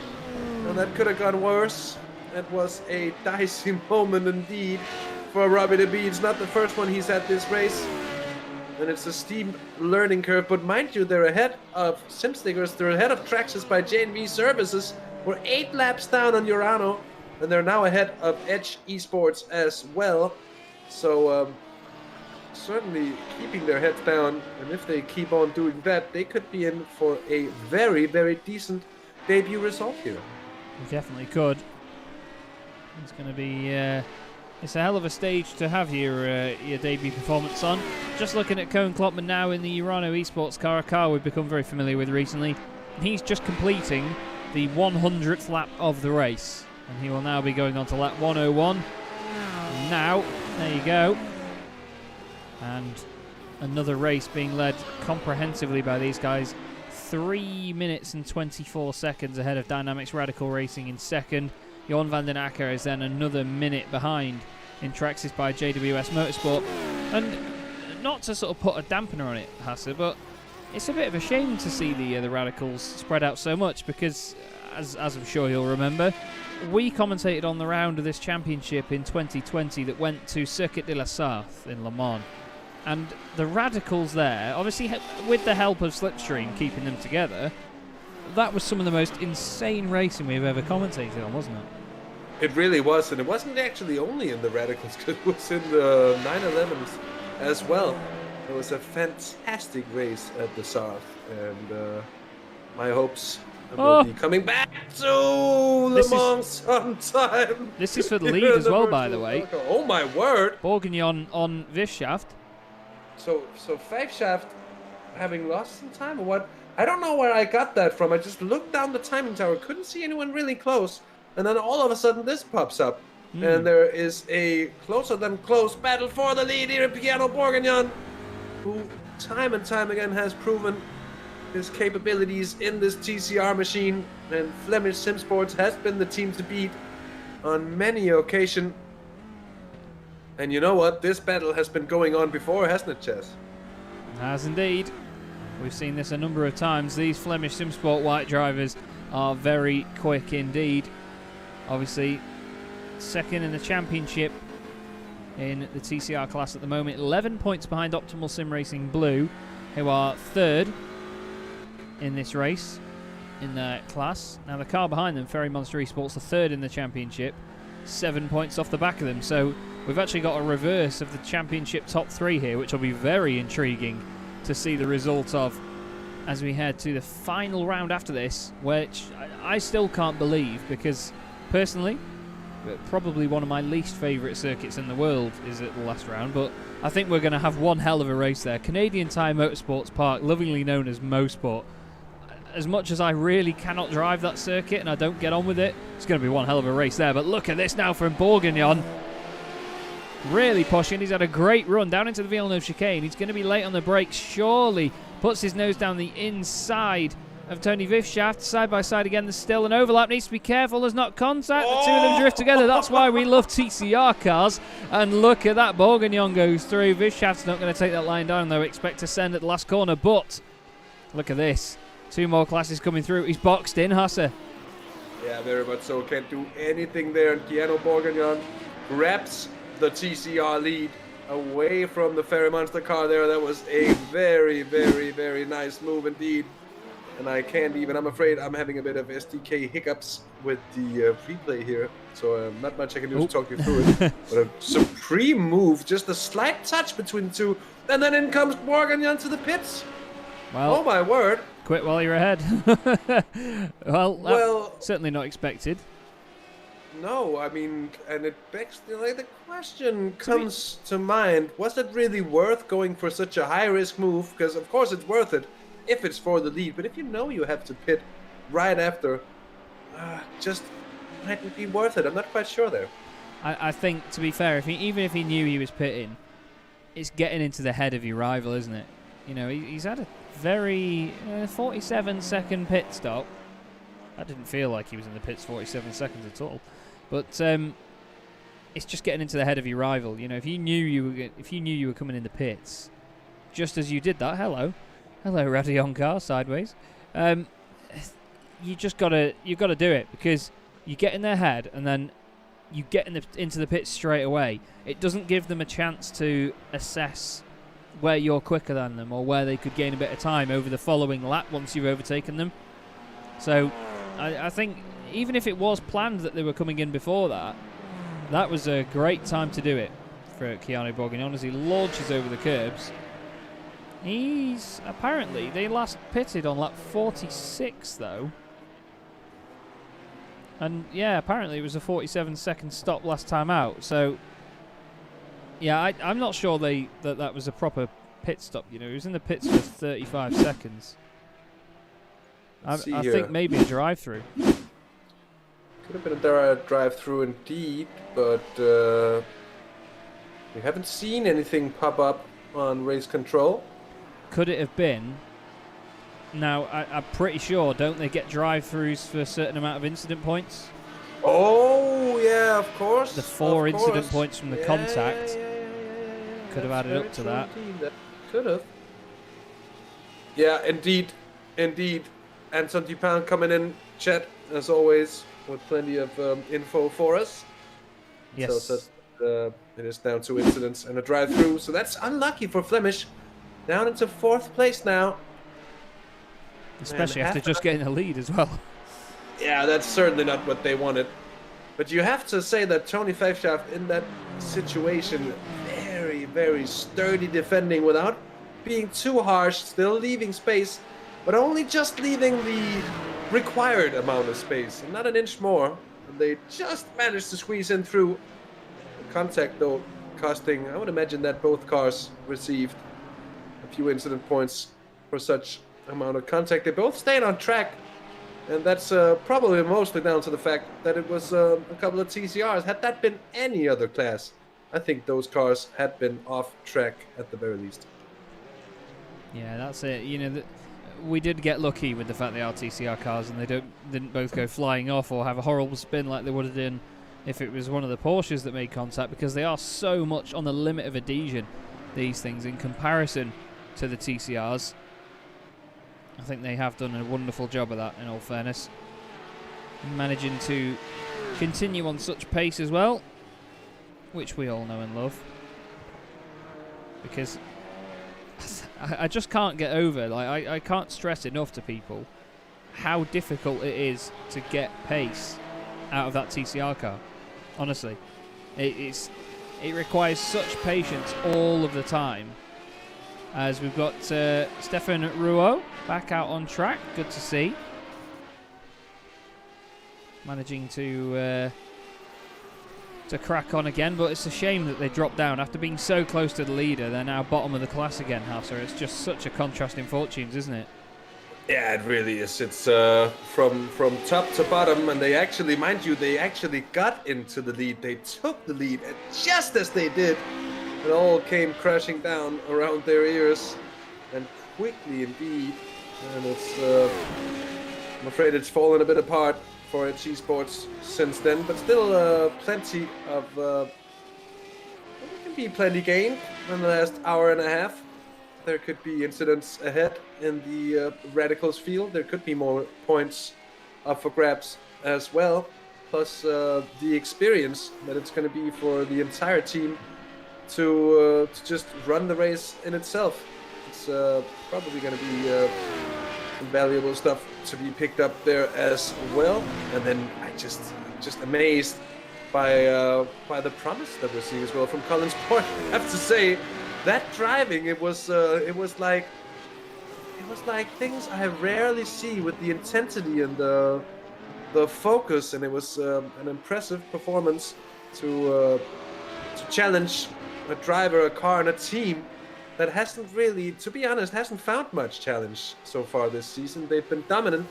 And that could have gone worse. That was a dicey moment indeed for Robbie the Bee. It's not the first one he's had this race. And it's a steep learning curve. But mind you, they're ahead of Simstickers. They're ahead of Traxxas by J&V Services. We're 8 laps down on Urano. And they're now ahead of Edge Esports as well. So, certainly keeping their heads down, and if they keep on doing that, they could be in for a very, very decent debut result here. They definitely could. It's going to be it's a hell of a stage to have your debut performance on. Just looking at Cohen Klopman now in the Urano Esports car, a car we've become very familiar with recently. He's just completing the 100th lap of the race, and he will now be going on to lap 101. Now, there you go. And another race being led comprehensively by these guys. 3 minutes and 24 seconds ahead of Dynamics Radical Racing in second. Johan van den Akker is then another minute behind in Traxxas by JWS Motorsport. And not to sort of put a dampener on it, Hasse, but it's a bit of a shame to see the Radicals spread out so much, because, as I'm sure you'll remember, we commentated on the round of this championship in 2020 that went to Circuit de la Sarthe in Le Mans. And the Radicals there, obviously with the help of Slipstream keeping them together, that was some of the most insane racing we've ever commentated on, wasn't it? It really was, and it wasn't actually only in the Radicals, because it was in the 911s as well. It was a fantastic race at the Sarthe, and my hopes will be coming back to Le Mans sometime. This is for the lead as well, by the way. Oh my word! Bourguignon on this shaft. So 5 shaft having lost some time or what? I don't know where I got that from. I just looked down the timing tower, couldn't see anyone really close, and then all of a sudden this pops up. And there is a closer than close battle for the lead here in Piano Bourguignon, who time and time again has proven his capabilities in this TCR machine, and Flemish Simsports has been the team to beat on many occasions. And you know what? This battle has been going on before, hasn't it, Chaz? Has indeed. We've seen this a number of times. These Flemish Simsport white drivers are very quick indeed. Obviously, second in the championship in the TCR class at the moment. 11 points behind Optimal Sim Racing Blue, who are third in this race in their class. Now, the car behind them, Ferry Monster Esports, the third in the championship. 7 points off the back of them. So we've actually got a reverse of the championship top 3 here, which will be very intriguing to see the result of as we head to the final round after this, which I still can't believe, because personally, probably one of my least favourite circuits in the world is at the last round, but I think we're going to have one hell of a race there. Canadian Tire Motorsports Park, lovingly known as MoSport. As much as I really cannot drive that circuit and I don't get on with it, it's going to be one hell of a race there. But look at this now from Bourguignon. really pushing. He's had a great run down into the Villeneuve chicane. He's going to be late on the brakes, surely. Puts his nose down the inside of Tony Vifshaft. Side by side again, there's still an overlap. Needs to be careful, there's not contact. The two of them drift together. That's why we love TCR cars. And look at that, Bourguignon goes through. Vifshaft's not going to take that line down, though. Expect to send at the last corner, but look at this. 2 more classes coming through. He's boxed in, Hasse. Yeah, very much so. Can't do anything there. And Keanu Bourguignon grabs the TCR lead away from the Ferry Monster car there. That was a very, very, very nice move indeed. And I can't even, I'm afraid I'm having a bit of SDK hiccups with the replay here. So not much I can do to talk you through it. But a supreme move, just a slight touch between the two. And then in comes Bourguignon to the pits. Well, oh my word. Quit while you're ahead. well, certainly not expected. No, I mean, and it begs the question comes to mind. Was it really worth going for such a high-risk move? Because, of course, it's worth it if it's for the lead. But if you know you have to pit right after, just mightn't be worth it. I'm not quite sure there. I think, to be fair, even if he knew he was pitting, it's getting into the head of your rival, isn't it? You know, he's had a very 47-second pit stop. That didn't feel like he was in the pits 47 seconds at all. But it's just getting into the head of your rival. You know, if you knew you were coming in the pits, just as you did that, hello, Radion car sideways. You gotta do it, because you get in their head and then you get into the pits straight away. It doesn't give them a chance to assess where you're quicker than them or where they could gain a bit of time over the following lap once you've overtaken them. So I think even if it was planned that they were coming in before that, that was a great time to do it for Keanu Bourguignon as he launches over the curbs. He's apparently, they last pitted on lap 46 though. And yeah, apparently it was a 47-second stop last time out. So yeah, I'm not sure that was a proper pit stop. You know, he was in the pits for 35 seconds. I think maybe a drive-through. Could have been a drive-through indeed, but we haven't seen anything pop up on race control. Could it have been? Now, I'm pretty sure, don't they get drive-throughs for a certain amount of incident points? Oh, yeah, of course. The 4 incident points from the contact could have added up to that. That could have. Yeah, indeed. Anton Dupin coming in, chat, as always, with plenty of info for us. Yes. So it is down 2 incidents and a drive-through, so that's unlucky for Flemish. Down into 4th place now. Especially after just getting a lead as well. Yeah, that's certainly not what they wanted. But you have to say that Tony Vifshaft in that situation, very, very sturdy defending without being too harsh, still leaving space, but only just leaving the required amount of space, and not an inch more. And they just managed to squeeze in through. The contact, though, costing, I would imagine that both cars received a few incident points for such amount of contact. They both stayed on track, and that's probably mostly down to the fact that it was a couple of TCRs. Had that been any other class, I think those cars had been off track at the very least. Yeah, that's it. You know, we did get lucky with the fact they are TCR cars and they didn't both go flying off or have a horrible spin like they would have done if it was one of the Porsches that made contact, because they are so much on the limit of adhesion, these things, in comparison to the TCRs. I think they have done a wonderful job of that, in all fairness. Managing to continue on such pace as well, which we all know and love. Because I just can't get over, like, I can't stress enough to people how difficult it is to get pace out of that TCR car. Honestly, it requires such patience all of the time. As we've got Stefan Rouault back out on track, good to see. Managing to crack on again, but it's a shame that they dropped down after being so close to the leader. They're now bottom of the class again, Hasse. It's just such a contrast in fortunes, isn't it? Yeah, it really is. It's from top to bottom, and they actually, mind you, they actually got into the lead. They took the lead, and just as they did, it all came crashing down around their ears, and quickly indeed. And it's, I'm afraid it's fallen a bit apart for its esports since then, but still plenty of, there can be plenty gained in the last hour and a half. There could be incidents ahead in the Radicals field. There could be more points up for grabs as well. Plus the experience that it's going to be for the entire team to just run the race in itself. It's probably going to be some valuable stuff to be picked up there as well. And then I'm just amazed by the promise that we're seeing as well from Collins Port. I have to say, that driving, it was like things I rarely see with the intensity and the focus, and it was an impressive performance to challenge a driver, a car, and a team that hasn't really, to be honest, hasn't found much challenge so far this season. They've been dominant,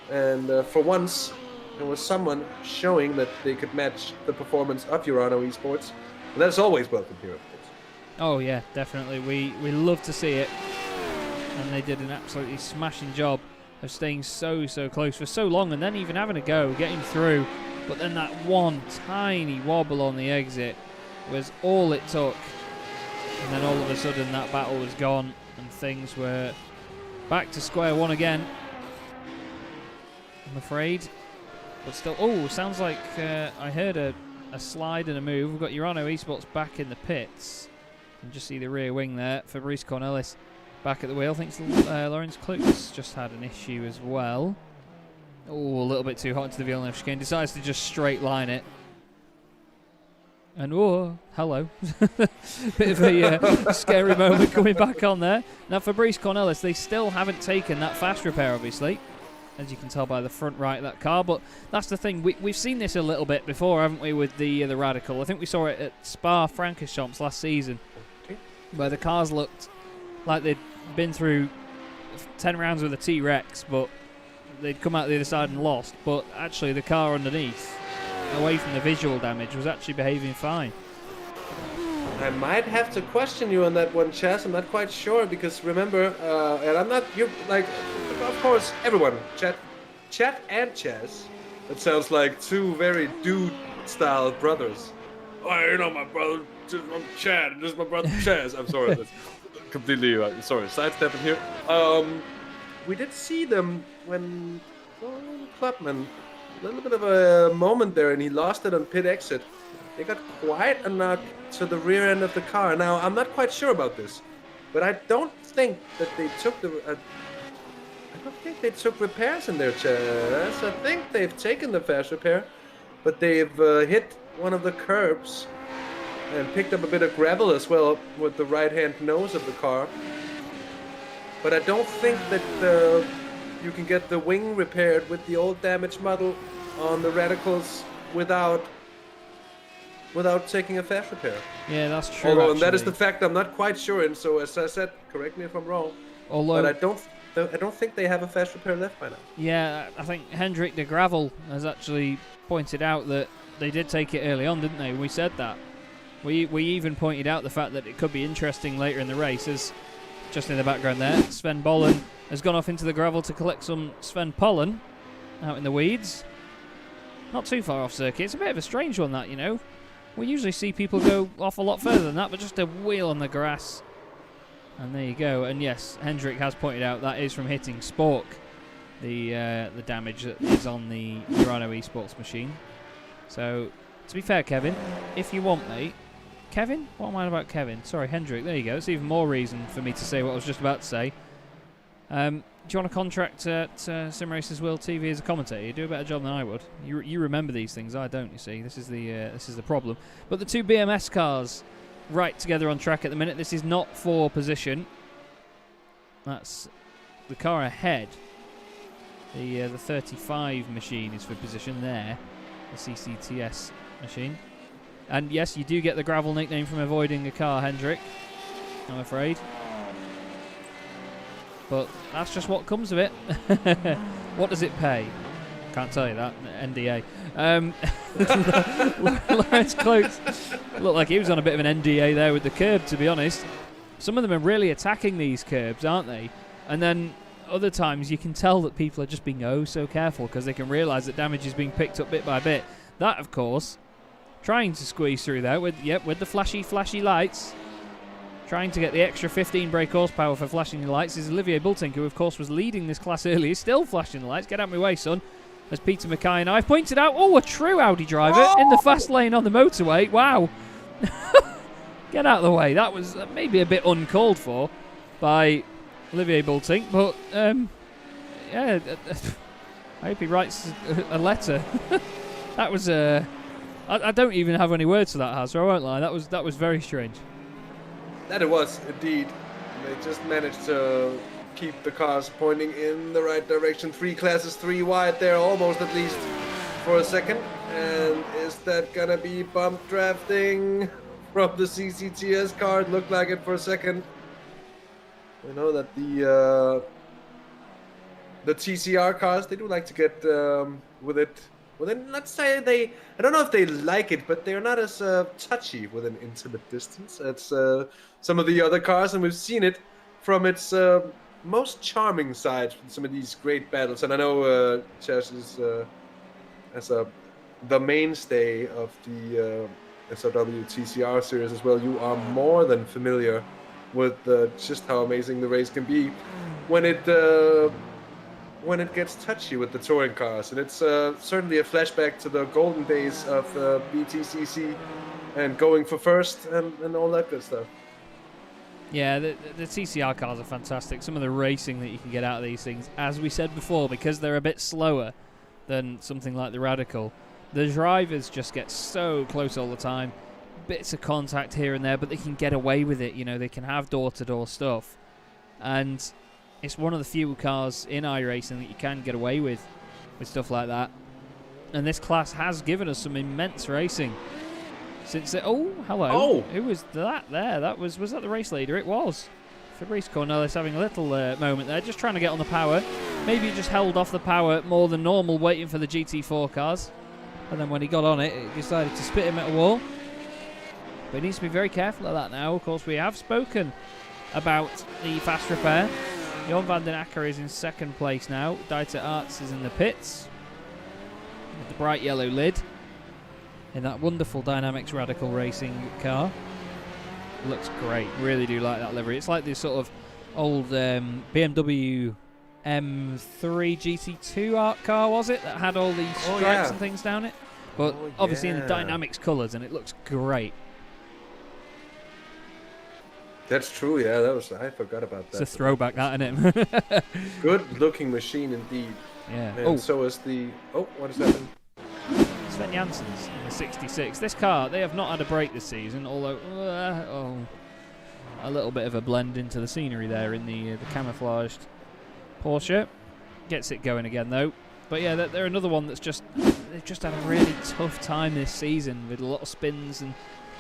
and for once, there was someone showing that they could match the performance of Urano Esports, and that's always welcome here, of course. Oh yeah, definitely. We love to see it, and they did an absolutely smashing job of staying so close for so long, and then even having a go, getting through. But then that one tiny wobble on the exit was all it took, and then all of a sudden that battle was gone, and things were back to square one again, I'm afraid. But still, oh, sounds like I heard a slide and a move. We've got Urano Esports back in the pits. You can just see the rear wing there. Fabrice Cornelis back at the wheel. I think Lawrence Klutz just had an issue as well. Oh, a little bit too hot into the Villeneuve chicane. Decides to just straight line it. And oh, hello. Bit of a scary moment coming back on there. Now, Fabrice Cornelis, they still haven't taken that fast repair, obviously, as you can tell by the front right of that car. But that's the thing. We've seen this a little bit before, haven't we, with the Radical? I think we saw it at Spa-Francorchamps last season, where the cars looked like they'd been through 10 rounds with a T-Rex, but they'd come out the other side and lost. But actually, the car underneath, away from the visual damage, was actually behaving fine. I might have to question you on that one, Chaz. I'm not quite sure, because remember, and I'm not, you're like, of course, everyone, Chat and Chaz. That sounds like two very dude-style brothers. Oh, you know my brother, I'm Chad, and this is my brother Chaz. I'm sorry, that's completely, sorry, sidestepping here. We did see them when Clubman, a little bit of a moment there, and he lost it on pit exit. They got quite a knock to the rear end of the car. Now, I'm not quite sure about this, but I don't think that they took I don't think they took repairs in their Chaz. I think they've taken the fast repair, but they've hit one of the curbs and picked up a bit of gravel as well with the right-hand nose of the car. But I don't think that you can get the wing repaired with the old damaged model on the Radicals without taking a fast repair. Yeah, that's true. Although, and that is the fact I'm not quite sure, and so as I said, correct me if I'm wrong, but I don't think they have a fast repair left by now. Yeah, I think Hendrik de Gravel has actually pointed out that they did take it early on, didn't they? We said that. We even pointed out the fact that it could be interesting later in the race, as just in the background there, Sven Bollen has gone off into the gravel to collect some Sven pollen out in the weeds. Not too far off circuit. It's a bit of a strange one, that, you know. We usually see people go off a lot further than that, but just a wheel on the grass. And there you go. And yes, Hendrik has pointed out that is from hitting Spork, the damage that is on the Urano Esports machine. So, to be fair, Kevin, if you want, mate. Kevin? What am I on about, Kevin? Sorry, Hendrik. There you go. It's even more reason for me to say what I was just about to say. Do you want a contract at Simracersworld TV as a commentator? You do a better job than I would. You remember these things. I don't, you see. This is the problem. But the two BMS cars right together on track at the minute. This is not for position. That's the car ahead. The 35 machine is for position there. The CCTS machine. And yes, you do get the gravel nickname from avoiding a car, Hendrik, I'm afraid. But that's just what comes of it. What does it pay? Can't tell you that. NDA. Lawrence Cloaks looked like he was on a bit of an NDA there with the curb, to be honest. Some of them are really attacking these curbs, aren't they? And then other times you can tell that people are just being oh so careful because they can realise that damage is being picked up bit by bit. That, of course, trying to squeeze through there with the flashy lights. Trying to get the extra 15 brake horsepower for flashing the lights is Olivier Bultink, who of course was leading this class earlier, still flashing the lights. Get out of my way, son. As Peter Mackay and I pointed out, a true Audi driver in the fast lane on the motorway. Wow. Get out of the way. That was maybe a bit uncalled for by Olivier Bultink, but yeah, I hope he writes a letter. That was I don't even have any words for that, Hasse, I won't lie. That was very strange. That it was, indeed. They just managed to keep the cars pointing in the right direction. 3 classes, 3 wide there, almost at least for a second. And is that gonna be bump drafting from the CCTS car? It looked like it for a second. We know that the TCR cars, they do like to get with it. Well, then let's say I don't know if they like it, but they're not as touchy with an intimate distance as some of the other cars, and we've seen it from its most charming side from some of these great battles. And I know Chaz is as the mainstay of the SRW TCR series as well. You are more than familiar with just how amazing the race can be when it gets touchy with the touring cars. And it's certainly a flashback to the golden days of BTCC and going for first and all that good stuff. Yeah, the TCR cars are fantastic. Some of the racing that you can get out of these things, as we said before, because they're a bit slower than something like the Radical, the drivers just get so close all the time. Bits of contact here and there, but they can get away with it. You know, they can have door-to-door stuff. And it's one of the few cars in iRacing that you can get away with stuff like that. And this class has given us some immense racing. Since hello. Oh, Who was that there? Was that the race leader? It was. Fabrice Cornelis having a little moment there, just trying to get on the power. Maybe he just held off the power more than normal, waiting for the GT4 cars. And then when he got on it, he decided to spit him at a wall. But he needs to be very careful of that now. Of course, we have spoken about the fast repair. Jon van den Akker is in second place now. Dieter Arts is in the pits with the bright yellow lid in that wonderful Dynamics Radical Racing car. Looks great. Really do like that livery. It's like this sort of old BMW M3 GT2 art car, was it? That had all these stripes and things down it. But obviously in the Dynamics colours, and it looks great. That's true, yeah. I forgot about that. It's a throwback, that, isn't it? Good-looking machine indeed. Yeah. And so is the... Oh, what is happening? Sven Janssens in the 66. This car, they have not had a break this season, although a little bit of a blend into the scenery there in the camouflaged Porsche. Gets it going again, though. But yeah, they're another one they've just had a really tough time this season with a lot of spins and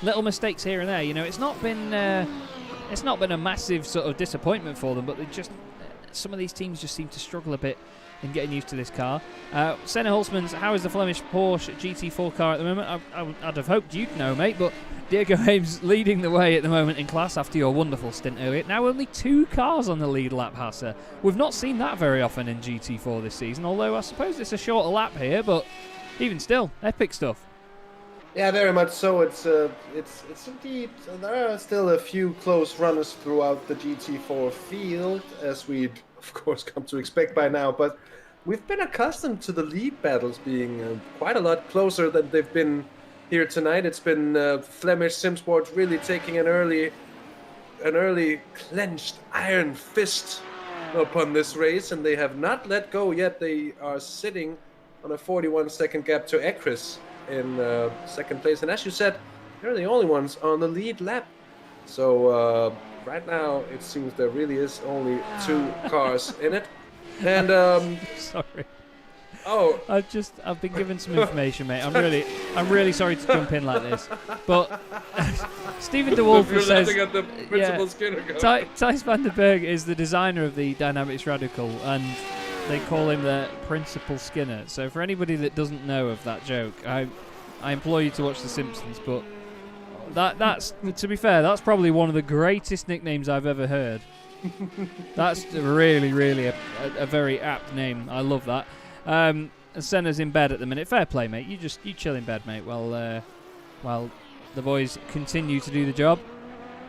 little mistakes here and there. You know, it's not been a massive sort of disappointment for them, but some of these teams just seem to struggle a bit in getting used to this car. Senna Hulsmans, how is the Flemish Porsche GT4 car at the moment? I'd have hoped you'd know, mate, but Diego Ames leading the way at the moment in class after your wonderful stint earlier. Now only 2 cars on the lead lap, Hasse. We've not seen that very often in GT4 this season, although I suppose it's a shorter lap here, but even still, epic stuff. Yeah, very much so. It's indeed, there are still a few close runners throughout the GT4 field, as we'd of course come to expect by now, but we've been accustomed to the lead battles being quite a lot closer than they've been here tonight. It's been Flemish Simsport really taking an early clenched iron fist upon this race, and they have not let go yet. They are sitting on a 41-second gap to Ekris in second place, and as you said, they're the only ones on the lead lap. So right now it seems there really is only 2 cars in it, and Sorry. Oh. I've been given some information, mate. I'm really sorry to jump in like this, but Stephen DeWolf says, at the Principal Skinner go. Thijs van den Berg is the designer of the Dynamics Radical, and they call him the Principal Skinner. So for anybody that doesn't know of that joke, I implore you to watch The Simpsons. But that's to be fair, that's probably one of the greatest nicknames I've ever heard. That's really a very apt name. I love that. And Senna's in bed at the minute. Fair play, mate. You chill in bed, mate, while the boys continue to do the job.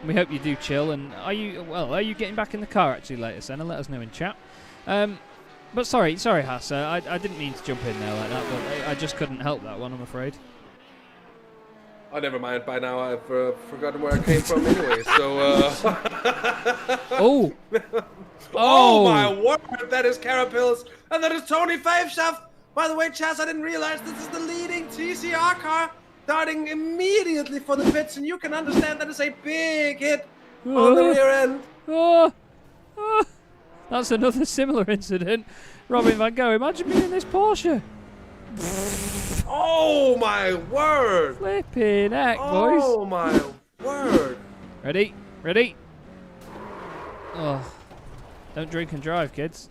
We hope you do chill. And are you getting back in the car actually later, Senna? Let us know in chat. But sorry, Hasse. I didn't mean to jump in there like that, but I just couldn't help that one, I'm afraid. Oh, never mind. By now, I've forgotten where I came from anyway. So. Oh. Oh my word! That is Carapils, and that is Tony Faveshaft. By the way, Chaz, I didn't realize this is the leading TCR car, starting immediately for the pits, and you can understand that is a big hit on the rear end. That's another similar incident. Robin Van Gogh, imagine being in this Porsche. Oh my word! Flipping heck, boys. Oh my word! Ready? Oh. Don't drink and drive, kids.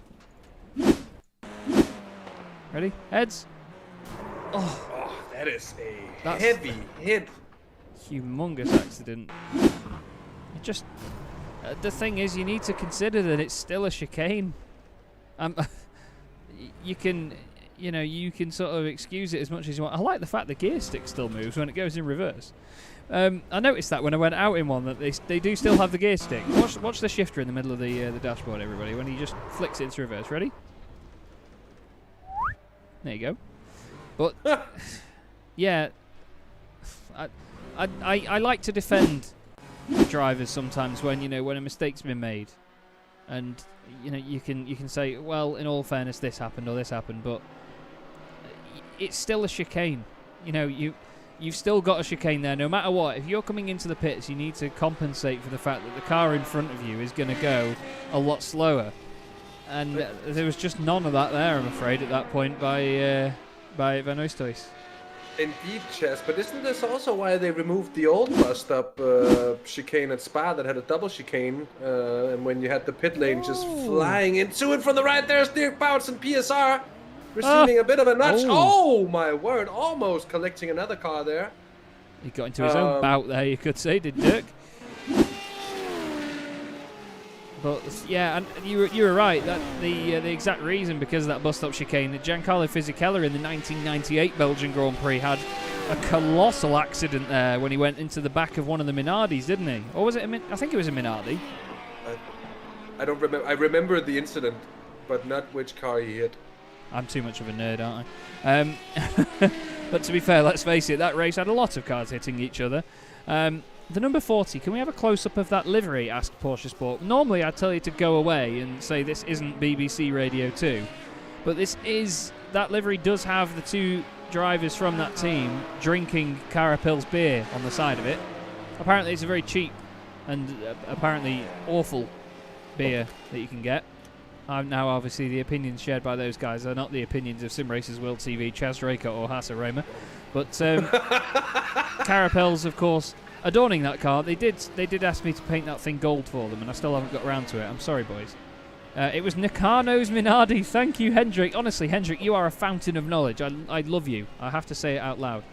Ready? Heads? Oh, that is a heavy hit. Humongous accident. Just the thing is, you need to consider that it's still a chicane. You can sort of excuse it as much as you want. I like the fact the gear stick still moves when it goes in reverse. I noticed that when I went out in one, that they do still have the gear stick. Watch the shifter in the middle of the dashboard, everybody, when he just flicks it into reverse. Ready? There you go. But yeah, I like to defend drivers sometimes when a mistake's been made, and you can say, well, in all fairness, this happened or this happened, but it's still a chicane. You've still got a chicane there, no matter what. If you're coming into the pits, you need to compensate for the fact that the car in front of you is going to go a lot slower. And there was just none of that there, I'm afraid, at that point by Van Oosthuis. Indeed, Chaz, but isn't this also why they removed the old bust-up chicane at Spa that had a double chicane, and when you had the pit lane just flying into it from the right, there's Dirk Bouts and PSR receiving a bit of a nudge. Oh my word, almost collecting another car there. He got into his own bout there, you could say, did Dirk. But yeah, and you were right. That the exact reason, because of that bust-up chicane, that Giancarlo Fisichella in the 1998 Belgian Grand Prix had a colossal accident there when he went into the back of one of the Minardis, didn't he? Or was it I think it was a Minardi. I don't remember. I remember the incident, but not which car he hit. I'm too much of a nerd, aren't I? But to be fair, let's face it, that race had a lot of cars hitting each other. The number 40, can we have a close-up of that livery, asked Porsche Sport. Normally I'd tell you to go away and say this isn't BBC Radio 2, but that livery does have the two drivers from that team drinking Carapils beer on the side of it. Apparently it's a very cheap and apparently awful beer that you can get. Now obviously the opinions shared by those guys are not the opinions of Simracersworld TV, Chaz, Draycott or Hasse Rømer, but Carapils, of course, adorning that car. They did ask me to paint that thing gold for them, and I still haven't got around to it. I'm sorry, boys. It was Nakano's Minardi. Thank you, Hendrik. Honestly, Hendrik, you are a fountain of knowledge. I love you. I have to say it out loud.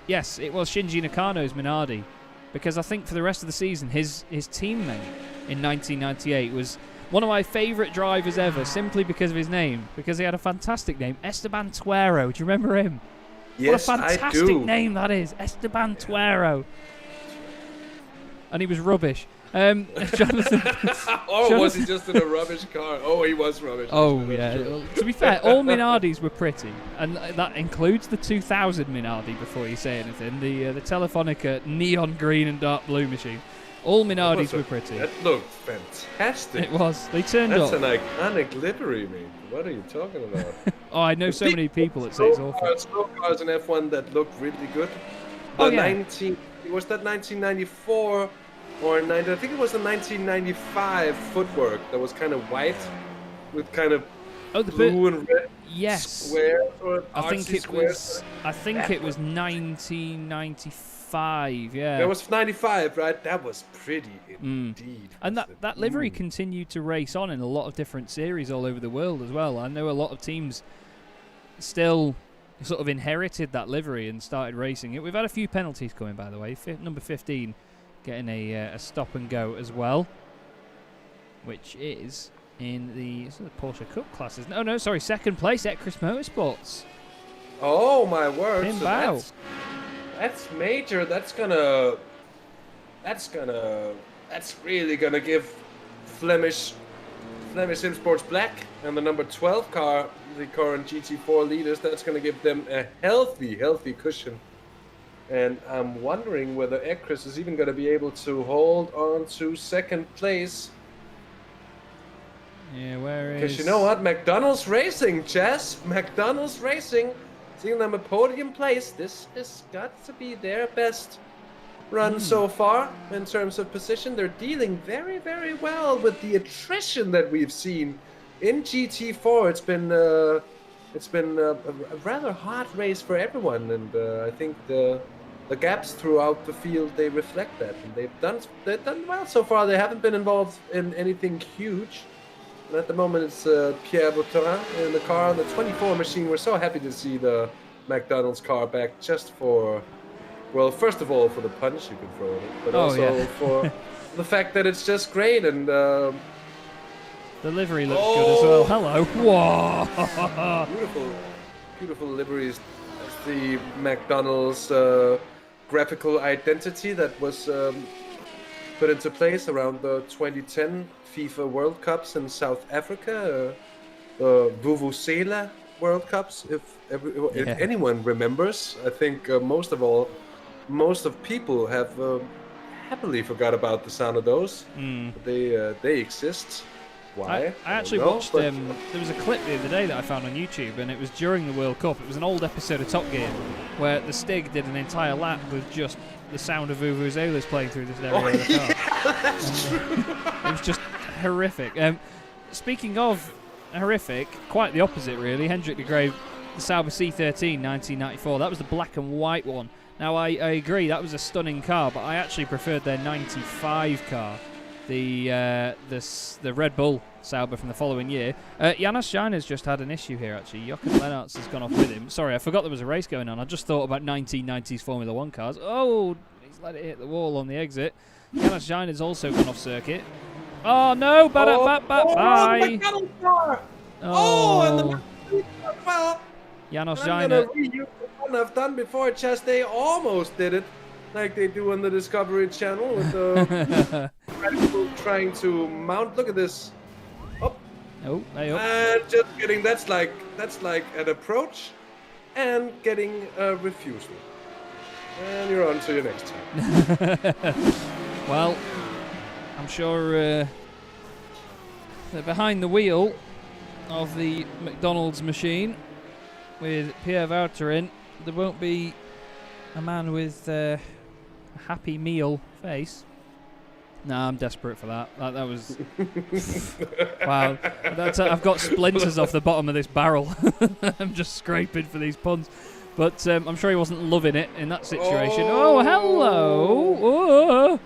Yes, it was Shinji Nakano's Minardi, because I think for the rest of the season, his teammate in 1998 was one of my favourite drivers ever, simply because of his name, because he had a fantastic name, Esteban Tuero. Do you remember him? Yes, what a fantastic name that is, Esteban Tuero. And he was rubbish. Jonathan. Was he just in a rubbish car? Oh, he was rubbish. Oh, yeah. Well, to be fair, all Minardis were pretty, and that includes the 2000 Minardi. Before you say anything, the Telefonica neon green and dark blue machine. All Minardis were pretty. That looked fantastic. It was. They turned That's up. That's an iconic livery, mate. What are you talking about? Oh, I know so many people that say it's awful. Slow cars in F1 that looked really good. Oh, yeah. Was that 1994 or I think it was the 1995 footwork that was kind of white with kind of blue and red. Yes. squares or I think artsy it squares. was. I think it was 1995. Yeah. That was 95, right? That was pretty indeed. And that livery continued to race on in a lot of different series all over the world as well. I know a lot of teams still sort of inherited that livery and started racing it. We've had a few penalties coming, by the way. Number 15 getting a stop and go as well, which is in the Porsche Cup classes. No, sorry, second place at Chris Motorsports. Oh my word! Tim So Bow. that's major. That's really gonna give Flemish Simsports Black and the number 12 car, the current GT4 leaders. That's gonna give them a healthy cushion. And I'm wondering whether Ekris is even gonna be able to hold on to second place. Yeah, where is... Because you know what? McDonald's Racing, Chaz. McDonald's Racing. Seeing them a podium place. This has got to be their best run so far in terms of position. They're dealing very, very well with the attrition that we've seen in GT4. It's been a rather hard race for everyone, and I think the gaps throughout the field, they reflect that, and they've done well so far. They haven't been involved in anything huge. And at the moment, it's Pierre Vautrin in the car on the 24 machine. We're so happy to see the McDonald's car back, just for, well, first of all, for the punch you can throw at it, but also for the fact that it's just great. And the livery looks good as well. Hello. Whoa. Beautiful liveries. That's the McDonald's graphical identity that was put into place around the 2010 FIFA World Cups in South Africa, Vuvuzela World Cups, if anyone remembers. I think most of people have happily forgot about the sound of those. But they exist. Why? I actually watched, there was a clip the other day that I found on YouTube, and it was during the World Cup. It was an old episode of Top Gear where the Stig did an entire lap with just the sound of Vuvuzelas playing through this area of the car. Yeah, that's true. It was just horrific. Speaking of horrific, quite the opposite really. Hendrik de Greve, the Sauber C13 1994. That was the black and white one. Now I agree that was a stunning car, but I actually preferred their 95 car, the Red Bull Sauber from the following year. Janos Scheiner's just had an issue here actually. Jochen Lennartz has gone off with him. Sorry, I forgot there was a race going on. I just thought about 1990s Formula 1 cars. Oh, he's let it hit the wall on the exit. Janos Scheiner's also gone off circuit. Oh no, bye. The McDonald's car. And the well, Janos I'm Scheiner. gonna reuse the one I've done before, Chaz. They almost did it, like they do on the Discovery Channel with the people trying to mount. Look at this. Oh, hey up. And just getting that's like an approach, and getting a refusal. And you're on to your next time. Well, I'm sure they're behind the wheel of the McDonald's machine with Pierre Vautrin. There won't be a man with a Happy Meal face. Nah, I'm desperate for that. That was... wow. I've got splinters off the bottom of this barrel. I'm just scraping for these puns. But I'm sure he wasn't loving it in that situation. Oh, hello!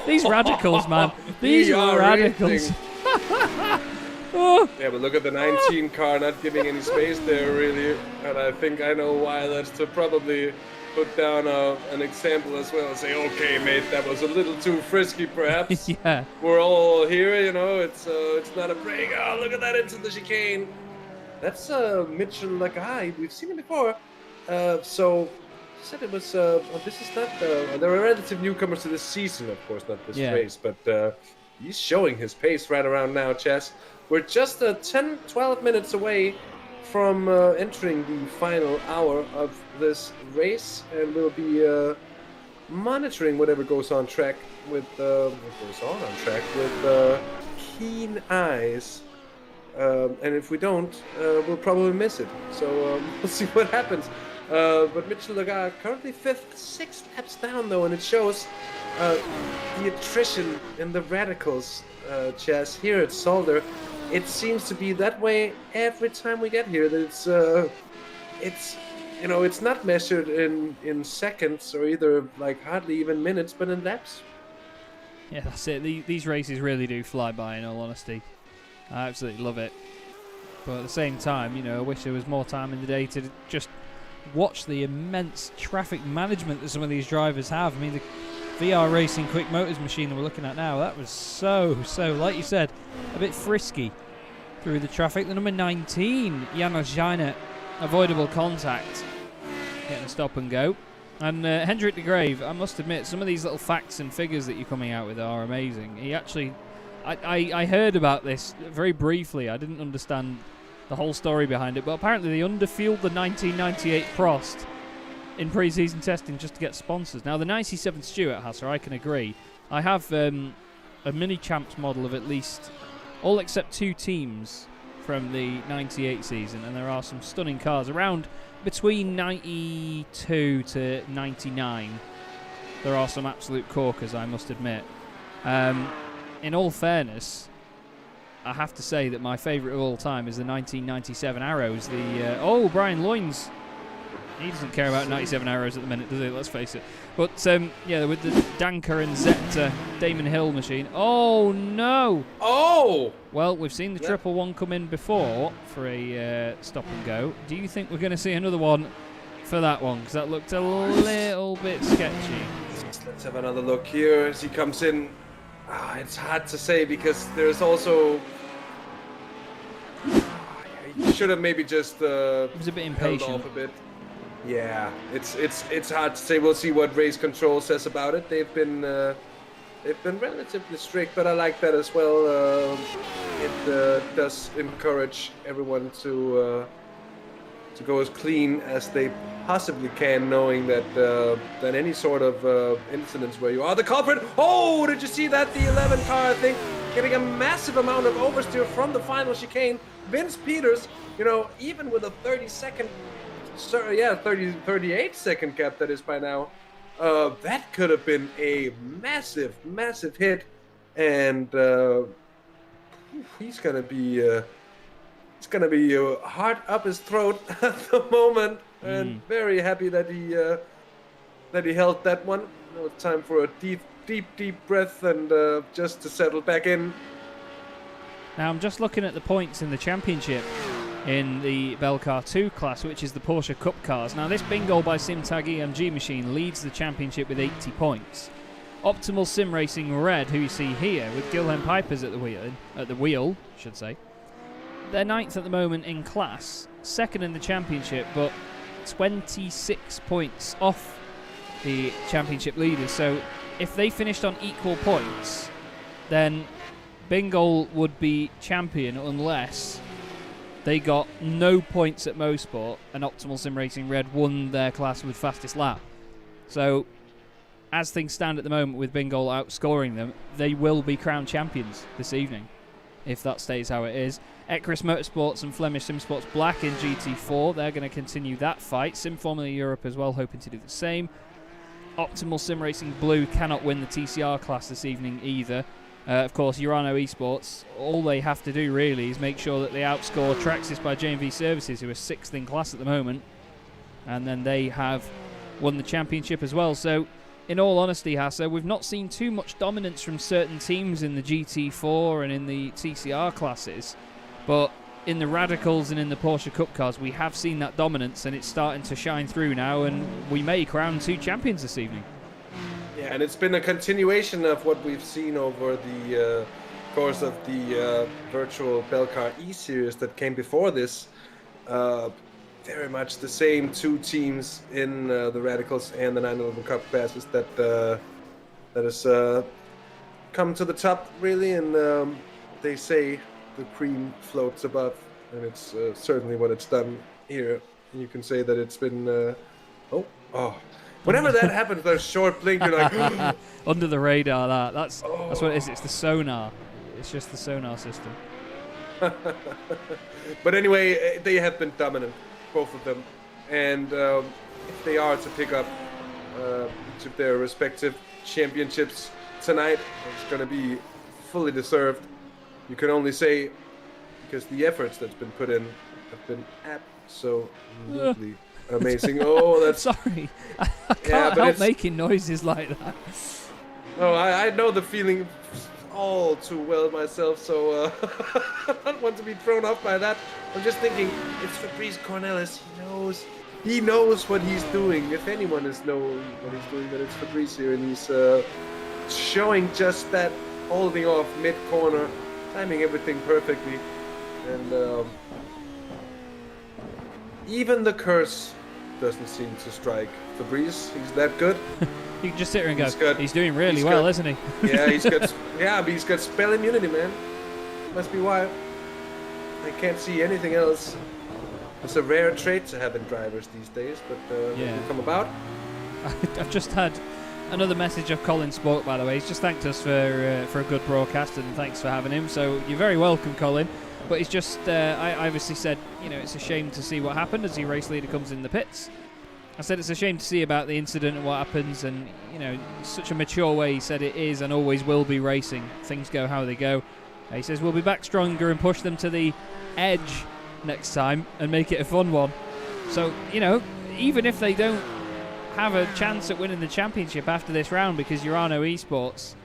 These radicals, man. These radicals. Yeah, but look at the 19 car not giving any space there, really. And I think I know why. That's to probably put down an example as well and say, okay, mate, that was a little too frisky, perhaps. Yeah. We're all here, you know. It's not a break. Oh, look at that into the chicane. That's Mitchell Lagai. We've seen him before. So he said it was. This is not. There are relative newcomers to this season, of course, not this race, but he's showing his pace right around now, Chaz. We're just 10-12 minutes away from entering the final hour of this race, and we'll be monitoring whatever goes on track with keen eyes. And if we don't, we'll probably miss it. So we'll see what happens. But Mitchell Lagarde currently 5th, 6 laps down though, and it shows the attrition in the radicals, Chaz, here at Zolder. it seems to be that way every time we get here. That it's it's not measured in seconds or either like hardly even minutes, but in laps. Yeah, that's it. These races really do fly by, in all honesty. I absolutely love it. But at the same time, I wish there was more time in the day to just watch the immense traffic management that some of these drivers have. I mean, the VR Racing Quick Motors machine that we're looking at now, that was so, like you said, a bit frisky through the traffic. The number 19, Janos Jaina, avoidable contact, getting a stop and go. And Hendrik de Grave, I must admit, some of these little facts and figures that you're coming out with are amazing. He actually, I heard about this very briefly. I didn't understand the whole story behind it, but apparently they underfueled the 1998 Prost in pre-season testing just to get sponsors. Now, the 97 Stuart Hasse, I can agree. I have a mini champs model of at least all except 2 teams from the 98 season, and there are some stunning cars around between 92 to 99. There are some absolute corkers, I must admit. In all fairness, I have to say that my favourite of all time is the 1997 Arrows. Brian Loynes. He doesn't care about 97 Arrows at the minute, does he? Let's face it. But, with the Danker and Zepter Damon Hill machine. Oh, no! Oh! Well, we've seen the triple one come in before for a stop and go. Do you think we're going to see another one for that one? Because that looked a little bit sketchy. Let's have another look here as he comes in. It's hard to say because there's also... he should have maybe just he was a bit impatient. held off a bit. Yeah, it's hard to say. We'll see what race control says about it. They've been relatively strict, but I like that as well. It does encourage everyone to go as clean as they possibly can, knowing that any sort of incidents where you are the culprit. Oh, did you see that? The 11 car, I think, getting a massive amount of oversteer from the final chicane. Vince Peters, even with a 38 second gap that is by now, that could have been a massive hit, and he's gonna be hard up his throat at the moment, and very happy that he held that one. Now it's time for a deep breath and just to settle back in. Now I'm just looking at the points in the championship in the Belcar 2 class, which is the Porsche Cup cars. Now this bingo by Simtag EMG machine leads the championship with 80 points. Optimal Sim Racing Red, who you see here, with Gilhem Pipers at the wheel, they're 9th at the moment in class, 2nd in the championship, but 26 points off the championship leaders. So if they finished on equal points, then Bingo would be champion unless they got no points at Mosport and Optimal Sim Racing Red won their class with fastest lap. So as things stand at the moment, with Bingo outscoring them, they will be crowned champions this evening, if that stays how it is. Ecris Motorsports and Flemish Sim Sports Black in GT4, they're going to continue that fight. Sim Formula Europe as well, hoping to do the same. Optimal Sim Racing Blue cannot win the TCR class this evening either. Of course, Urano Esports, all they have to do really is make sure that they outscore Traxxas by J&V Services, who are 6th in class at the moment, and then they have won the championship as well. So, in all honesty, Hasse, we've not seen too much dominance from certain teams in the GT4 and in the TCR classes, but in the Radicals and in the Porsche Cup cars, we have seen that dominance, and it's starting to shine through now, and we may crown 2 champions this evening. Yeah, and it's been a continuation of what we've seen over the course of the Virtual Belcar E-Series that came before this. Very much the same 2 teams in the Radicals and the 911 Cup classes that has come to the top, really, and they say the cream floats above, and it's certainly what it's done here. You can say that it's been... Whenever that happens, there's short blink, you're like... Under the radar, that's what it is. It's the sonar. It's just the sonar system. But anyway, they have been dominant, both of them. And if they are to pick up each of their respective championships tonight, it's going to be fully deserved. You can only say because the efforts that's been put in have been absolutely amazing. Oh, that's sorry. I can't help making noises like that. Oh, I know the feeling all too well myself, so I don't want to be thrown off by that. I'm just thinking, it's Fabrice Cornelis. He knows what he's doing. If anyone is knowing what he's doing, then it's Fabrice here, and he's showing just that, holding off mid-corner, timing everything perfectly, and even the curse doesn't seem to strike Fabrice. He's that good. You can just sit here and go, he's doing really well, isn't he? Yeah, but he's got spell immunity, man. Must be why. I can't see anything else. It's a rare trait to have in drivers these days, but it will come about. I've just had another message of Colin Spoke, by the way. He's just thanked us for a good broadcast, and thanks for having him. So you're very welcome, Colin. But he's just, I obviously said, it's a shame to see what happened as the race leader comes in the pits. I said it's a shame to see about the incident and what happens, and such a mature way he said it is and always will be racing. Things go how they go. He says we'll be back stronger and push them to the edge next time and make it a fun one. So even if they don't have a chance at winning the championship after this round because Urano Esports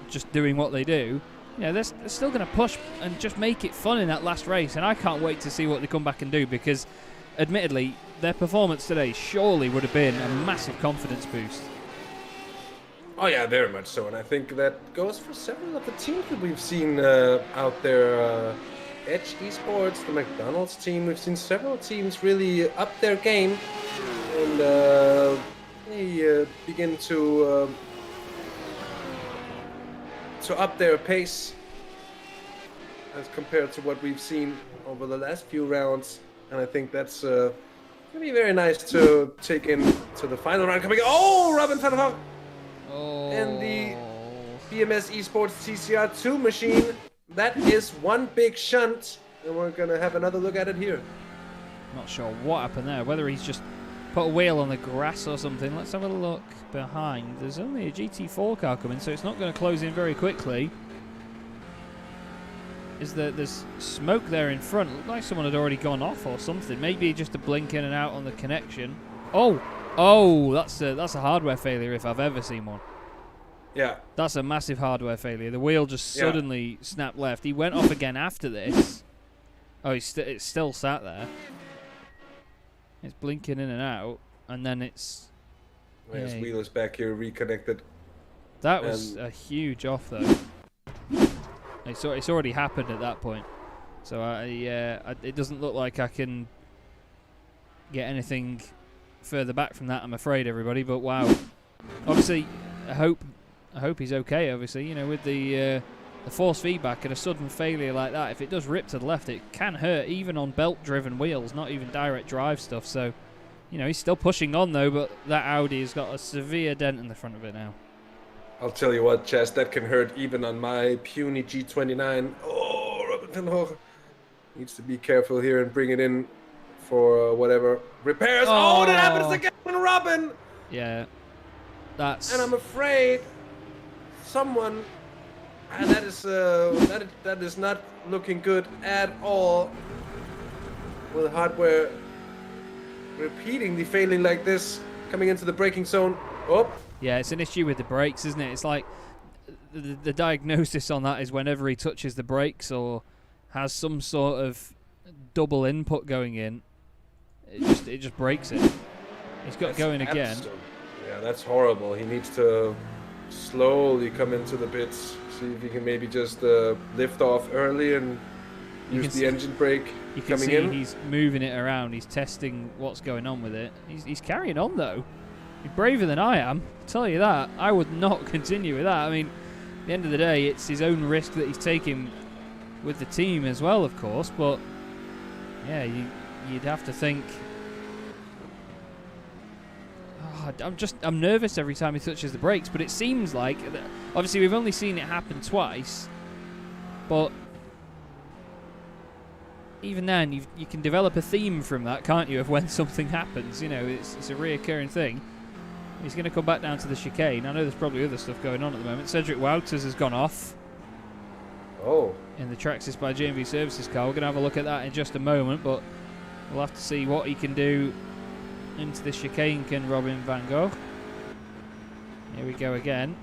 just doing what they do, they're still going to push and just make it fun in that last race. And I can't wait to see what they come back and do, because admittedly their performance today surely would have been a massive confidence boost. Oh yeah, very much so, and I think that goes for several of the teams that we've seen out there. Edge Esports, the McDonald's team, we've seen several teams really up their game, and they begin to up their pace as compared to what we've seen over the last few rounds, and I think that's going to be very nice to take in to the final round coming. Oh, Robin van der Hoek! Oh. And the BMS Esports TCR2 machine. That is one big shunt, and we're going to have another look at it here. Not sure what happened there, whether he's just put a wheel on the grass or something. Let's have a look behind. There's only a GT4 car coming, so it's not going to close in very quickly. There's smoke there in front? Looked like someone had already gone off or something. Maybe just a blink in and out on the connection. Oh, that's a hardware failure if I've ever seen one. Yeah. That's a massive hardware failure. The wheel just suddenly snapped left. He went off again after this. Oh, it's still sat there. It's blinking in and out, and then it's... His wheel is back here, reconnected. That was a huge off, though. It's already happened at that point. So it doesn't look like I can get anything further back from that, I'm afraid, everybody. But wow. Obviously, I hope he's okay, obviously. With the force feedback and a sudden failure like that, if it does rip to the left, it can hurt, even on belt-driven wheels, not even direct drive stuff. So, he's still pushing on, though, but that Audi has got a severe dent in the front of it now. I'll tell you what, Chaz, that can hurt even on my puny G29. Oh, Robin van der Hoek needs to be careful here and bring it in for whatever repairs. Oh, that happens again, Robin! Yeah, that's... And I'm afraid someone... And that is not looking good at all. With hardware repeatedly failing like this, coming into the braking zone. Oh. Yeah, it's an issue with the brakes, isn't it? It's like the diagnosis on that is whenever he touches the brakes or has some sort of double input going in, it just breaks it. He's got going again. Yeah, that's horrible. He needs to slowly come into the pits. See if he can maybe just lift off early and use the engine brake. You can see he's moving it around. He's testing what's going on with it. He's carrying on, though. He's braver than I am, I'll tell you that. I would not continue with that. I mean, at the end of the day, it's his own risk that he's taking with the team as well, of course. But, yeah, you'd have to think... I'm nervous every time he touches the brakes, but it seems like... Obviously, we've only seen it happen twice, but... Even then, you can develop a theme from that, can't you, of when something happens. It's a reoccurring thing. He's going to come back down to the chicane. I know there's probably other stuff going on at the moment. Cedric Wouters has gone off. Oh. in the Traxxas by J&V Services car. We're going to have a look at that in just a moment, but we'll have to see what he can do into the chicane, can Robin van Gogh. Here we go again.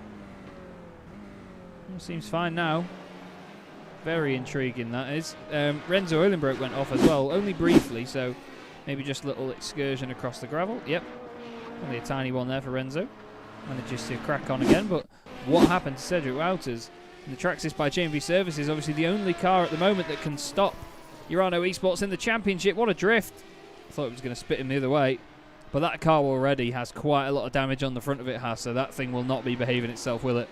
Seems fine now. Very intriguing, that is. Renzo Oilenbroek went off as well, only briefly, so maybe just a little excursion across the gravel. Yep, only a tiny one there for Renzo. Manages to crack on again, but what happened to Cedric Wouters? And the Traxxas by J&V Services, obviously the only car at the moment that can stop Urano Esports in the championship. What a drift. I thought it was going to spit him the other way, but that car already has quite a lot of damage on the front of it, Hasse, so that thing will not be behaving itself, will it?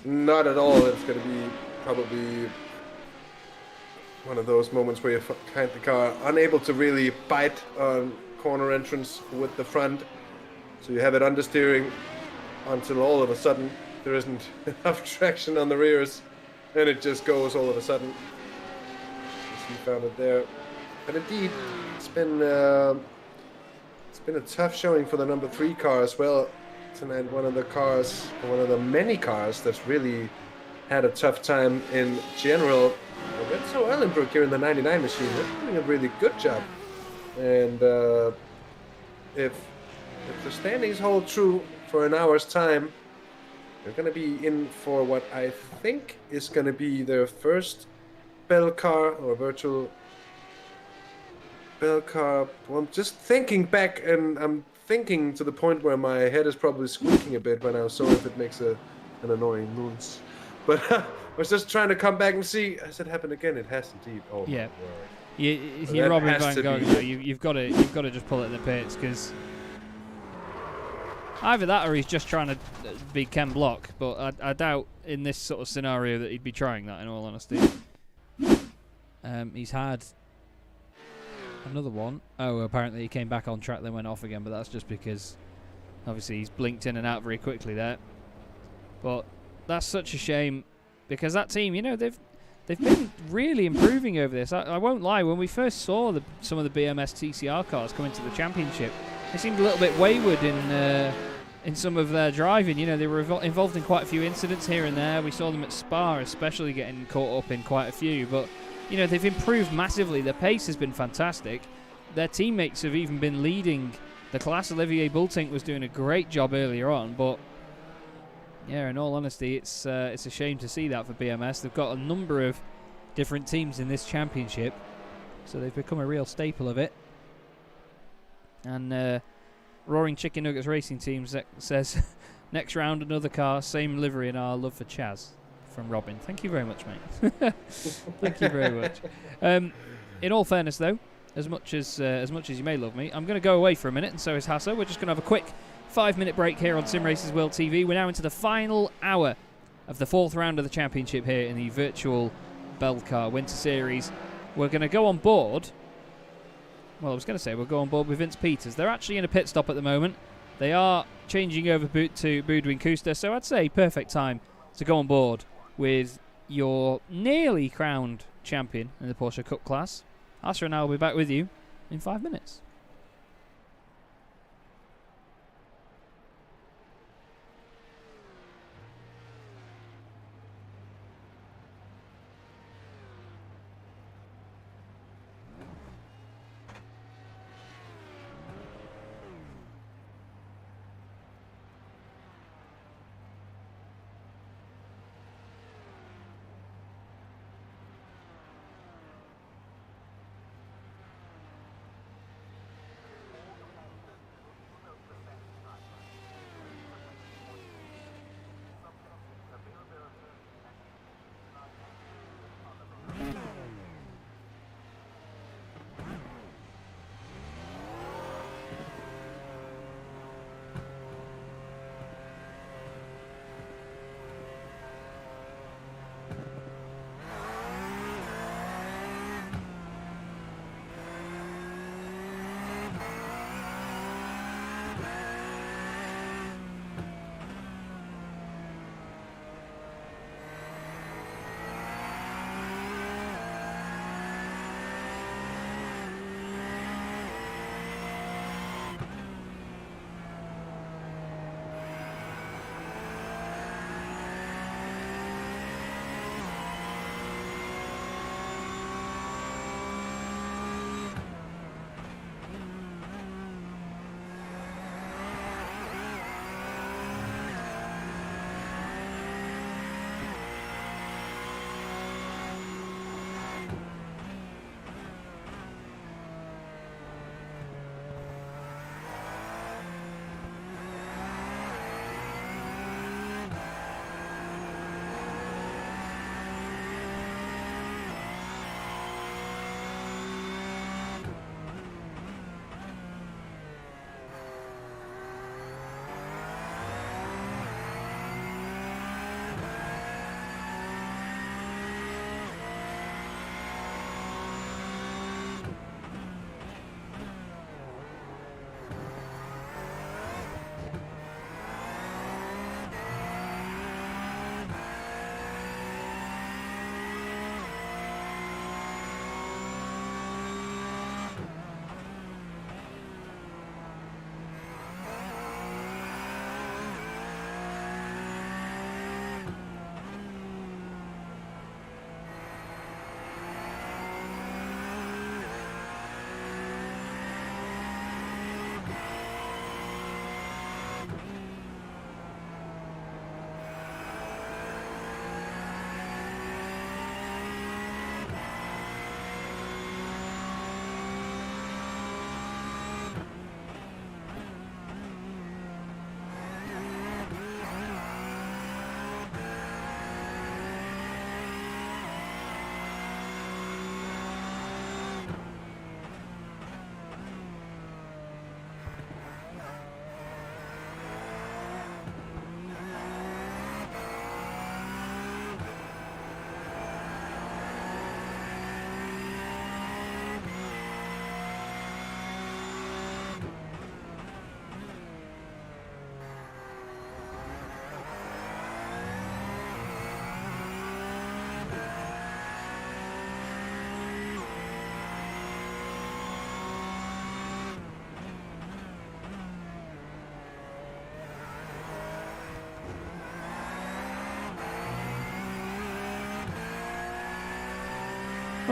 Not at all. It's going to be probably one of those moments where you find the car unable to really bite on corner entrance with the front. So you have it understeering until all of a sudden there isn't enough traction on the rears and it just goes all of a sudden. As he found it there. But indeed, it's been a tough showing for the number 3 car as well tonight. One of the many cars that's really had a tough time in general. Renzo Oilenbroek here in the 99 machine, they're doing a really good job. And if the standings hold true for an hour's time, they're going to be in for what I think is going to be their first Belcar or Virtual Belcar. Well, I'm just thinking back, and I'm thinking to the point where my head is probably squeaking a bit when I saw if it makes an annoying noise. But I was just trying to come back and see. Has it happened again? It has indeed. Oh yeah. My word. You're Robin van Gogh. You've got to just pull it in the pits, because either that or he's just trying to be Ken Block. But I doubt in this sort of scenario that he'd be trying that. In all honesty, he's had another one. Oh, apparently he came back on track, then went off again. But that's just because obviously he's blinked in and out very quickly there. But that's such a shame, because that team, you know, they've been really improving over this. I won't lie, when we first saw some of the BMS TCR cars come into the championship, they seemed a little bit wayward in some of their driving. You know, they were involved in quite a few incidents here and there. We saw them at Spa especially getting caught up in quite a few, but you know, they've improved massively. Their pace has been fantastic. Their teammates have even been leading the class. Olivier Bultink was doing a great job earlier on, but yeah, in all honesty, it's a shame to see that for BMS. They've got a number of different teams in this championship, so they've become a real staple of it. And Roaring Chicken Nuggets Racing Team says, next round, another car, same livery, and our love for Chaz. From Robin. Thank you very much, mate. Thank you very much. In all fairness, though, as much as you may love me, I'm going to go away for a minute, and so is Hasse. We're just going to have a quick 5-minute break here on Simracersworld TV. We're now into the final hour of the 4th round of the championship here in the Virtual Belcar Winter Series. We're going to go on board. Well, I was going to say we'll go on board with Vince Peters. They're actually in a pit stop at the moment. They are changing over to Boudwin Kuster, so I'd say perfect time to go on board with your nearly crowned champion in the Porsche Cup class. Hasse and I will be back with you in 5 minutes.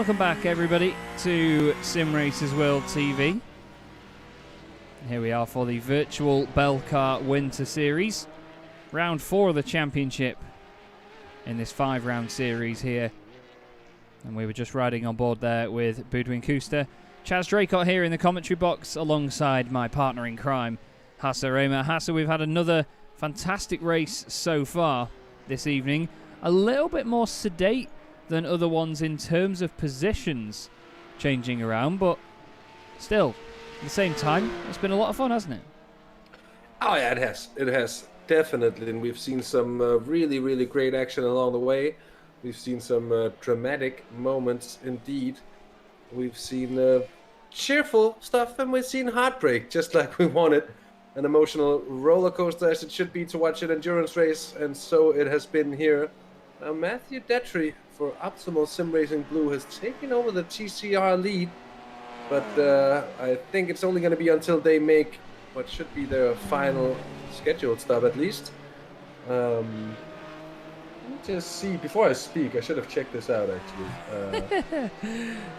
Welcome back, everybody, to Simracersworld TV. Here we are for the Virtual Belcar Winter Series. Round 4 of the championship in this 5-round series here. And we were just riding on board there with Budwin Kuster. Chaz Draycott here in the commentary box alongside my partner in crime, Hasse Rømer. Hasse, we've had another fantastic race so far this evening. A little bit more sedate than other ones in terms of positions changing around, but still, at the same time, it's been a lot of fun, hasn't it? Oh yeah, it has. It has, definitely. And we've seen some really, really great action along the way. We've seen some dramatic moments indeed. We've seen cheerful stuff, and we've seen heartbreak, just like we wanted. An emotional roller coaster as it should be to watch an endurance race, and so it has been here. Matthew Detry for Optimal Sim Racing Blue has taken over the TCR lead, but I think it's only going to be until they make what should be their final scheduled stop at least. Let me just see, before I speak, I should have checked this out actually.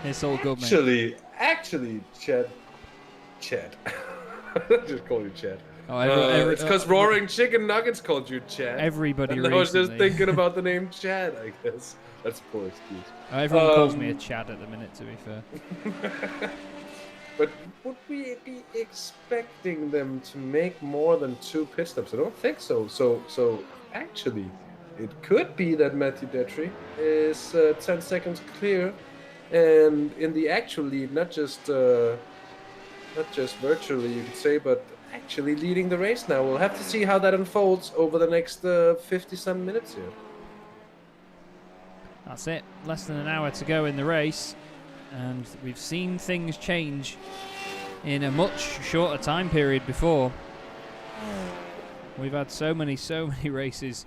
It's all good, man. Actually, Chad. Just call you Chad. Oh, it's because Roaring Chicken Nuggets called you Chad. Everybody and I was just thinking about the name Chad, I guess. That's a poor excuse. Everyone calls me a Chad at the minute, to be fair. But would we be expecting them to make more than 2 pit stops? I don't think so. So actually, it could be that Matthew Detry is 10 seconds clear, and in the actual lead, not just virtually, you could say, but actually leading the race now. We'll have to see how that unfolds over the next 50-some minutes here. That's it. Less than an hour to go in the race, and we've seen things change in a much shorter time period before. We've had so many races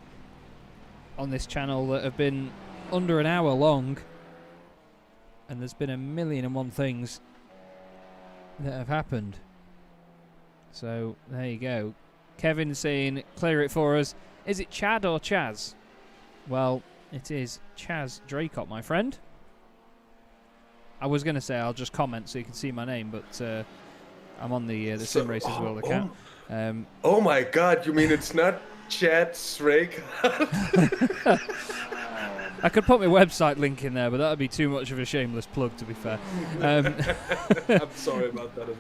on this channel that have been under an hour long, and there's been 1,000,001 things that have happened. So there you go. Kevin saying, clear it for us. Is it Chad or Chaz? Well, it is Chaz Draycott, my friend. I was going to say I'll just comment so you can see my name, but I'm on the Simracersworld account. Oh my God! You mean it's not Chad Draycott? I could put my website link in there, but that would be too much of a shameless plug, to be fair. I'm sorry about that as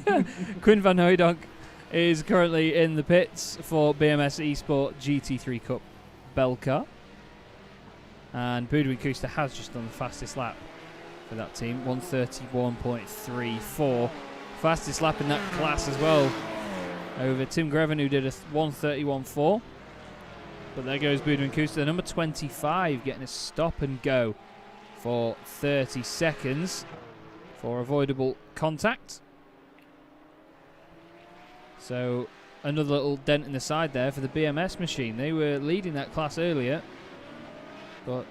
well. Quinn van Hooydonk is currently in the pits for BMS Esport GT3 Cup Belcar. And Budwin Kuster has just done the fastest lap for that team, 131.34. Fastest lap in that class as well, over Tim Greven, who did a 131.4. But there goes Budwin Kuster, number 25, getting a stop and go for 30 seconds for avoidable contact. So another little dent in the side there for the BMS machine. They were leading that class earlier, but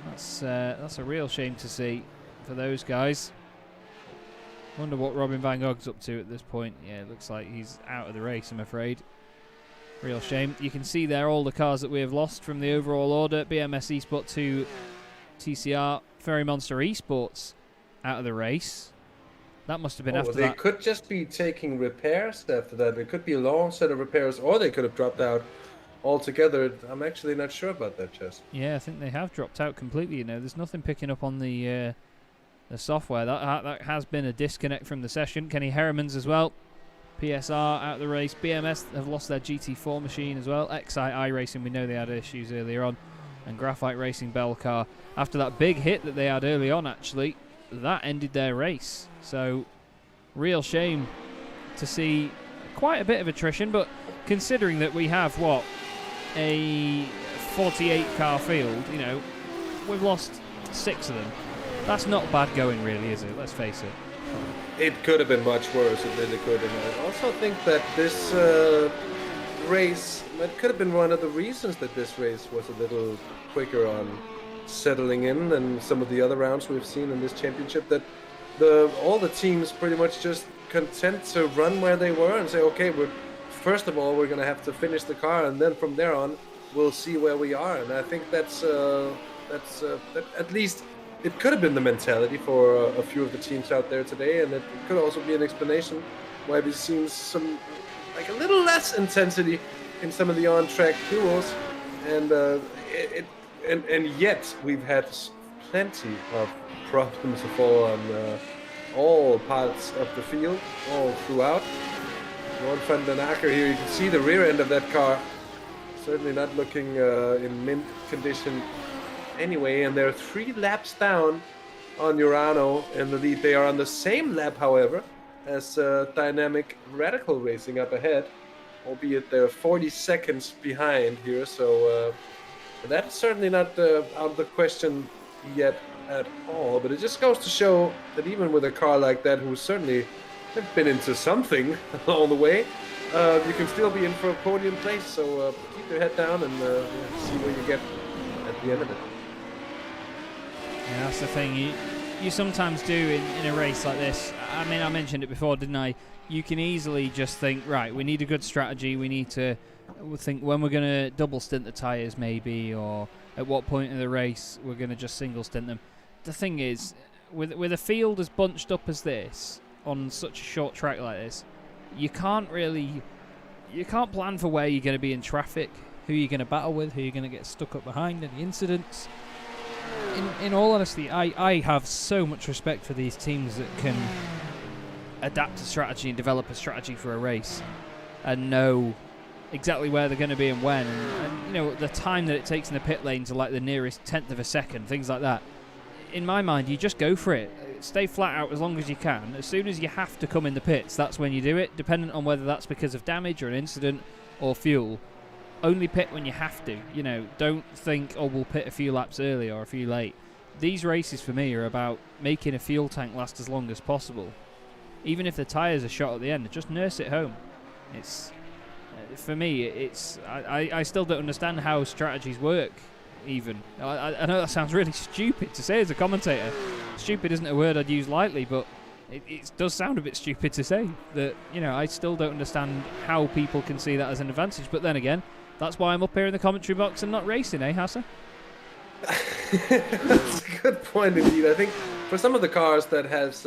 that's a real shame to see for those guys. Wonder what Robin Van Gogh's up to at this point. Yeah, it looks like he's out of the race, I'm afraid. Real shame. You can see there all the cars that we have lost from the overall order. BMS Esport 2, TCR, Ferry Monster Esports out of the race. That must have been after that. They could just be taking repairs after that. It could be a long set of repairs, or they could have dropped out altogether. I'm actually not sure about that, Chaz. Yeah, I think they have dropped out completely. You know, there's nothing picking up on the software. That has been a disconnect from the session. Kenny Herrimans as well. PSR out of the race. BMS have lost their GT4 machine as well. XI iRacing, we know they had issues earlier on. And Graphite Racing Belcar, after that big hit that they had early on, actually, that ended their race. So, real shame to see quite a bit of attrition, but considering that we have, what, a 48 car field, you know, we've lost 6 of them. That's not bad going, really, is it? Let's face it. It could have been much worse, it really could. And I also think that this race, it could have been one of the reasons that this race was a little quicker on settling in than some of the other rounds we've seen in this championship, that all the teams pretty much just content to run where they were and say, okay, first of all, we're going to have to finish the car, and then from there on, we'll see where we are. And I think that's at least it could have been the mentality for a few of the teams out there today, and it could also be an explanation why we've seen some, like a little less intensity in some of the on-track duels, and yet we've had plenty of problems to fall on all parts of the field, all throughout. One van den Akker here, you can see the rear end of that car, certainly not looking in mint condition anyway, and they're 3 laps down on Urano in the lead. They are on the same lap, however, as Dynamic Radical Racing up ahead, albeit they're 40 seconds behind here, so that's certainly not out of the question yet at all. But it just goes to show that even with a car like that, who certainly have been into something along the way, you can still be in for a podium place, so keep your head down and see where you get at the end of it. Yeah, that's the thing. You sometimes do in a race like this. I mean, I mentioned it before, didn't I? You can easily just think, right, we need a good strategy. We need to think when we're going to double stint the tyres maybe, or at what point in the race we're going to just single stint them. The thing is, with a field as bunched up as this, on such a short track like this, you can't plan for where you're going to be in traffic, who you're going to battle with, who you're going to get stuck up behind, any incidents. In all honesty, I have so much respect for these teams that can adapt a strategy and develop a strategy for a race and know exactly where they're going to be and when, and you know, the time that it takes in the pit lane to like the nearest tenth of a second, things like that. In my mind, you just go for it. Stay flat out as long as you can. As soon as you have to come in the pits, that's when you do it, dependent on whether that's because of damage or an incident or fuel. Only pit when you have to. You know, don't think, oh, we'll pit a few laps early or a few late. These races for me are about making a fuel tank last as long as possible. Even if the tyres are shot at the end, just nurse it home. It's for me, it's I still don't understand how strategies work. Even I know that sounds really stupid to say as a commentator. Stupid isn't a word I'd use lightly, but it does sound a bit stupid to say that. You know, I still don't understand how people can see that as an advantage. But then again, that's why I'm up here in the commentary box and not racing, eh, Hasse? That's a good point indeed. I think for some of the cars that has,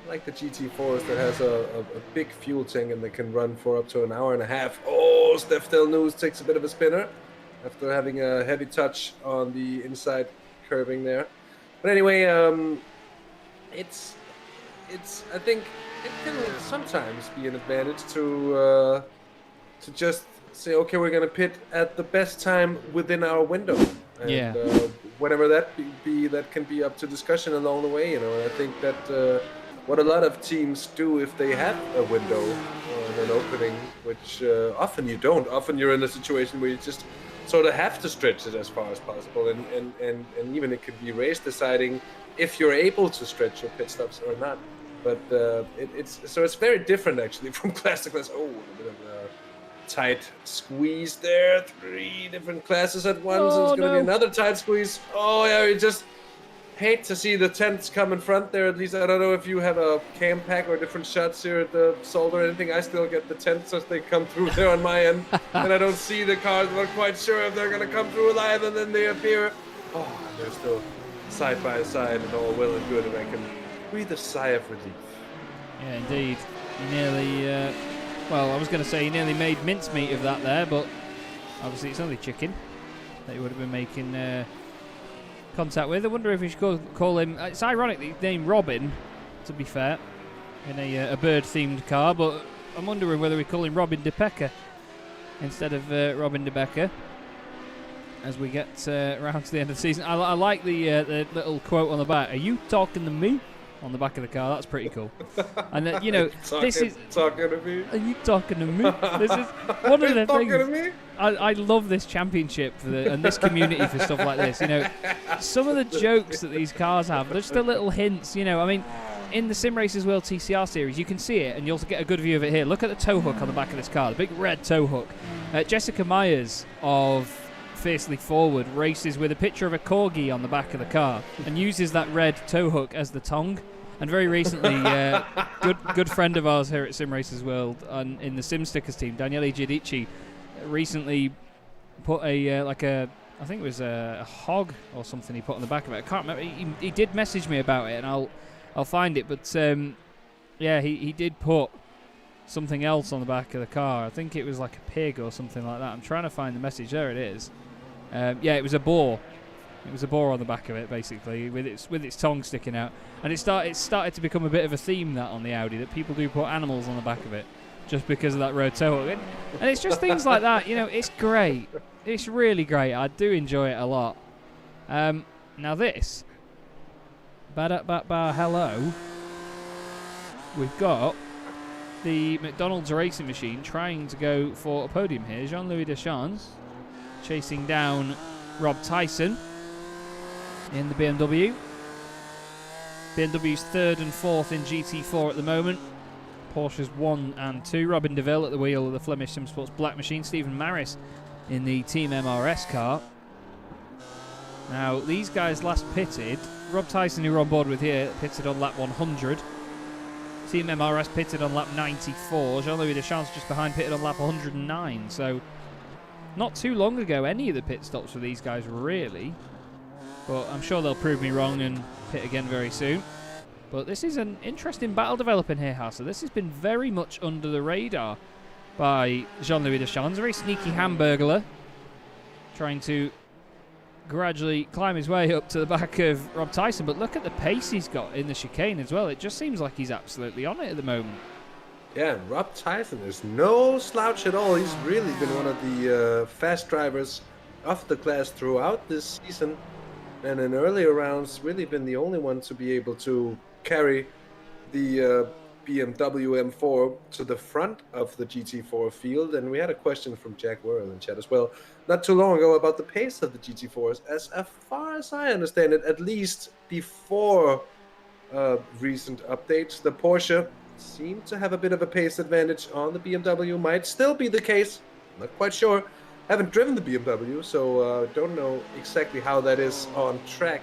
like the GT4s, that has a big fuel tank and they can run for up to an hour and a half. Oh, Steph Del News takes a bit of a spinner after having a heavy touch on the inside curving there. But anyway, it's I think it can sometimes be an advantage to just say, okay, we're gonna pit at the best time within our window, and whatever that be, that can be up to discussion along the way, you know. And I think that what a lot of teams do if they have a window or an opening, which often you don't. Often you're in a situation where you just sort of have to stretch it as far as possible, and even it could be race deciding if you're able to stretch your pit stops or not. But it's very different actually from class to class. Oh, a bit of a tight squeeze there. 3 different classes at once. Oh, it's going to be another tight squeeze. Oh yeah, you just hate to see the tents come in front there. At least I don't know if you have a cam pack or different shots here at the Zolder or anything. I still get the tents as they come through there on my end, and I don't see the cars. I'm not quite sure if they're going to come through alive, and then they appear. Oh, and they're still side by side and all well and good, and I can breathe a sigh of relief. Yeah, indeed. You nearly, well, I was going to say you nearly made mincemeat of that there, but obviously it's only chicken that you would have been making contact with. I wonder if we should call him. It's ironic that he's named Robin, to be fair, in a bird-themed car, but I'm wondering whether we call him Robin de Pecker instead of Robin de Becker as we get around to the end of the season. I like the little quote on the back. Are you talking to me? On the back of the car. That's pretty cool. And you know, this is talking to me. Are you talking to me? This is one of the things. To me? I love this championship and this community for stuff like this. You know, some of the jokes that these cars have, they're just the little hints. You know, I mean, in the Simracersworld TCR series, you can see it, and you'll get a good view of it here. Look at the tow hook on the back of this car, the big red tow hook. Jessica Myers of Fiercely Forward races with a picture of a corgi on the back of the car and uses that red tow hook as the tongue. And very recently, good friend of ours here at Simracersworld in the Sim Stickers team, Daniele Giudici, recently put a I think it was a hog or something he put on the back of it. I can't remember. He did message me about it, and I'll find it. But yeah, he did put something else on the back of the car. I think it was like a pig or something like that. I'm trying to find the message. There it is. Yeah, it was a boar. It was a boar on the back of it, basically, with its tongue sticking out. And it started to become a bit of a theme that on the Audi, that people do put animals on the back of it just because of that road tow hook. And it's just things like that. You know, it's great. It's really great. I do enjoy it a lot. Now this, hello. We've got the McDonald's racing machine trying to go for a podium here. Jean-Louis Deschamps chasing down Rob Tyson in the BMW. BMW's 3rd and 4th in GT4 at the moment. Porsche's 1 and 2. Robin DeVille at the wheel of the Flemish SimSports Black Machine. Stephen Maris in the Team MRS car. Now, these guys last pitted. Rob Tyson, who we're on board with here, pitted on lap 100. Team MRS pitted on lap 94. Jean-Louis Deschamps just behind, pitted on lap 109. So, not too long ago, any of the pit stops for these guys, really. But I'm sure they'll prove me wrong and pit again very soon. But this is an interesting battle developing here, Hasse. This has been very much under the radar by Jean-Louis Deschamps. A very sneaky hamburglar, trying to gradually climb his way up to the back of Rob Tyson. But look at the pace he's got in the chicane as well. It just seems like he's absolutely on it at the moment. Yeah, Rob Tyson is no slouch at all. He's really been one of the fast drivers of the class throughout this season. And in earlier rounds, really been the only one to be able to carry the BMW M4 to the front of the GT4 field. And we had a question from Jack Worrell in chat as well not too long ago about the pace of the GT4s. As far as I understand it, at least before recent updates, the Porsche seemed to have a bit of a pace advantage on the BMW. Might still be the case, not quite sure. Haven't driven the BMW, so don't know exactly how that is on track.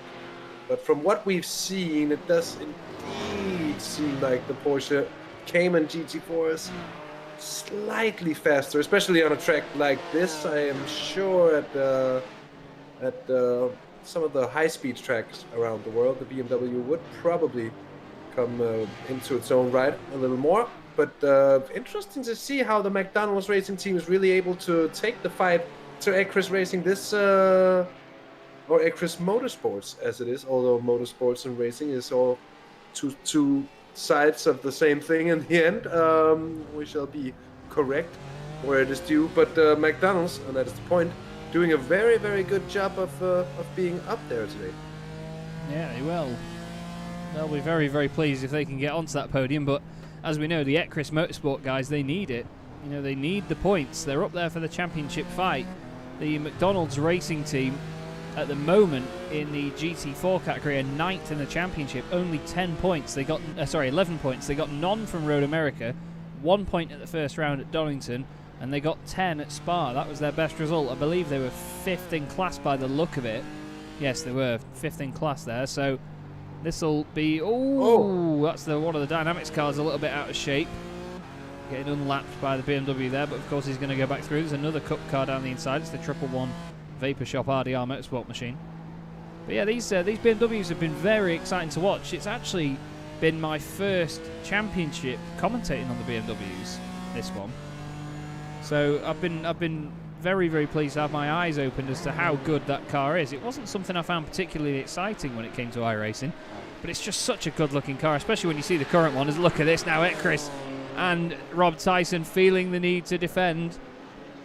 But from what we've seen, it does indeed seem like the Porsche Cayman GT4 is slightly faster, especially on a track like this. I am sure at some of the high-speed tracks around the world, the BMW would probably come into its own right a little more. But interesting to see how the McDonald's racing team is really able to take the fight to Ecris Racing this, or Ecris Motorsports as it is, although motorsports and racing is all two sides of the same thing in the end. We shall be correct where it is due. But McDonald's, and that is the point, doing a very, very good job of being up there today. Yeah, they will. They'll be very, very pleased if they can get onto that podium, but as we know, the Ecris Motorsport guys, they need it. You know, they need the points. They're up there for the championship fight. The McDonald's racing team, at the moment, in the GT4 category, are 9th in the championship. Only 10 points. They got, 11 points. They got none from Road America, 1 point at the first round at Donington, and they got 10 at Spa. That was their best result. I believe they were 5th in class by the look of it. Yes, they were 5th in class there. So this'll be, that's one of the Dynamics cars a little bit out of shape. Getting unlapped by the BMW there, but of course he's going to go back through. There's another Cup car down the inside. It's the 111 Vapor Shop RDR Motorsport machine. But yeah, these BMWs have been very exciting to watch. It's actually been my first championship commentating on the BMWs, this one. So I've been very, very pleased to have my eyes opened as to how good that car is. It wasn't something I found particularly exciting when it came to iRacing, but it's just such a good-looking car, especially when you see the current one. Look at this now, Ecris and Rob Tyson feeling the need to defend.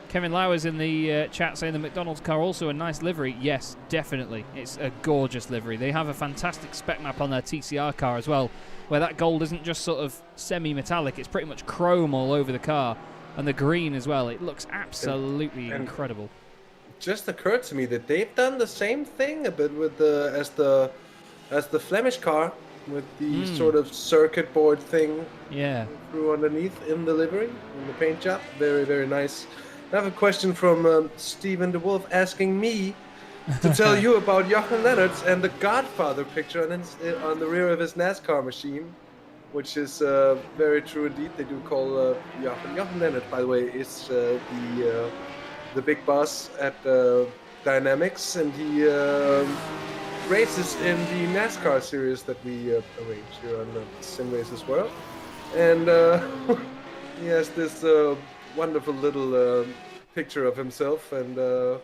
Kevin Lauer's in the chat saying the McDonald's car also a nice livery. Yes, definitely. It's a gorgeous livery. They have a fantastic spec map on their TCR car as well, where that gold isn't just sort of semi-metallic. It's pretty much chrome all over the car. And the green as well. It looks absolutely incredible. Just occurred to me that they've done the same thing a bit with as the Flemish car, with the sort of circuit board thing through underneath in the livery, in the paint job. Very, very nice. I have a question from Stephen the Wolf asking me to tell you about Jochen Lennartz and the Godfather picture on the rear of his NASCAR machine, which is very true indeed. They do call Jochen Lennartz, by the way, is the big boss at dynamics, and he races in the NASCAR series that we arrange here on Simracersworld. And he has this wonderful little picture of himself and the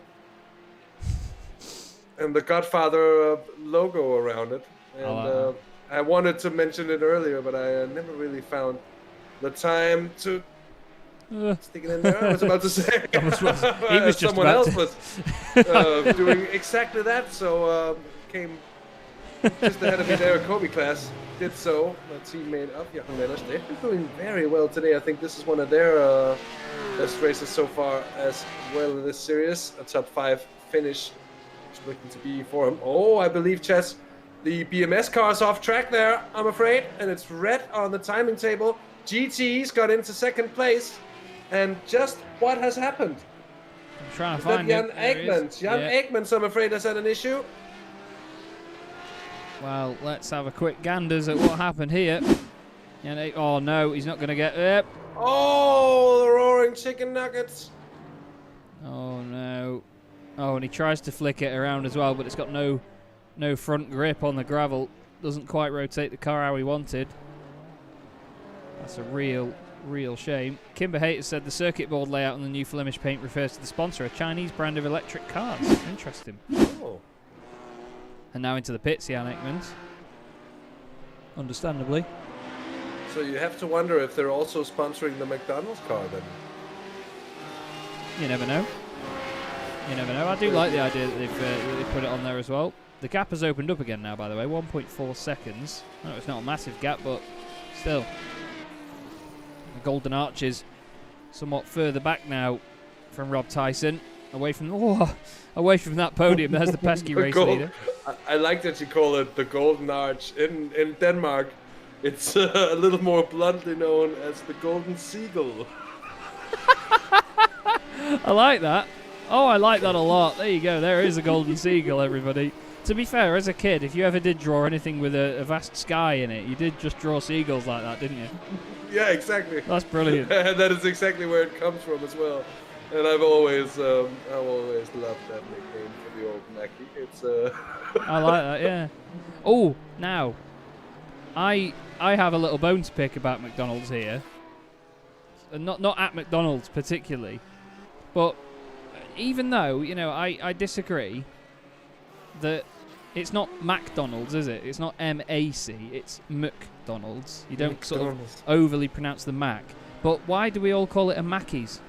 Godfather logo around it. And I wanted to mention it earlier, but I never really found the time to stick it in there. I was about to say. He was just someone else was doing exactly that, so came just ahead of me there. Kobe class did so. A teammate of Young Mellers. They've been doing very well today. I think this is one of their best races so far as well in this series. A top 5 finish is looking to be for him. Oh, I believe Chaz, the BMS car is off track there, I'm afraid, and it's red on the timing table. GT's got into second place, and just what has happened? I'm trying to Is that find Jan it. Eijkmans? Jan Eijkmans, I'm afraid, has had an issue. Well, let's have a quick ganders at what happened here. Oh no, he's not going to get it. Oh, the roaring chicken nuggets. Oh no. Oh, and he tries to flick it around as well, but it's got no front grip on the gravel. Doesn't quite rotate the car how he wanted. That's a real shame. Kimber Hater said the circuit board layout on the new Flemish paint refers to the sponsor, a Chinese brand of electric cars. Interesting. Oh. And now into the pits, Jan Eijkmans. Understandably. So you have to wonder if they're also sponsoring the McDonald's car then. You never know. You never know. I do like the idea that they've put it on there as well. The gap has opened up again now, by the way. 1.4 seconds. I know it's not a massive gap, but still. The Golden Arches somewhat further back now from Rob Tyson. Away from that podium. There's the pesky race leader. I like that you call it the Golden Arch. In Denmark, it's a little more bluntly known as the Golden Seagull. I like that. Oh, I like that a lot. There you go. There is a Golden Seagull, everybody. To be fair, as a kid, if you ever did draw anything with a vast sky in it, you did just draw seagulls like that, didn't you? Yeah, exactly. That's brilliant. That is exactly where it comes from as well. And I've always loved that nickname for the old Mackie. It's I like that, yeah. Oh, now, I have a little bone to pick about McDonald's here. Not at McDonald's particularly, but even though, I disagree that it's not McDonald's, is it? It's not M-A-C, it's McDonald's. You don't sort of overly pronounce the Mac. But why do we all call it a Mackey's?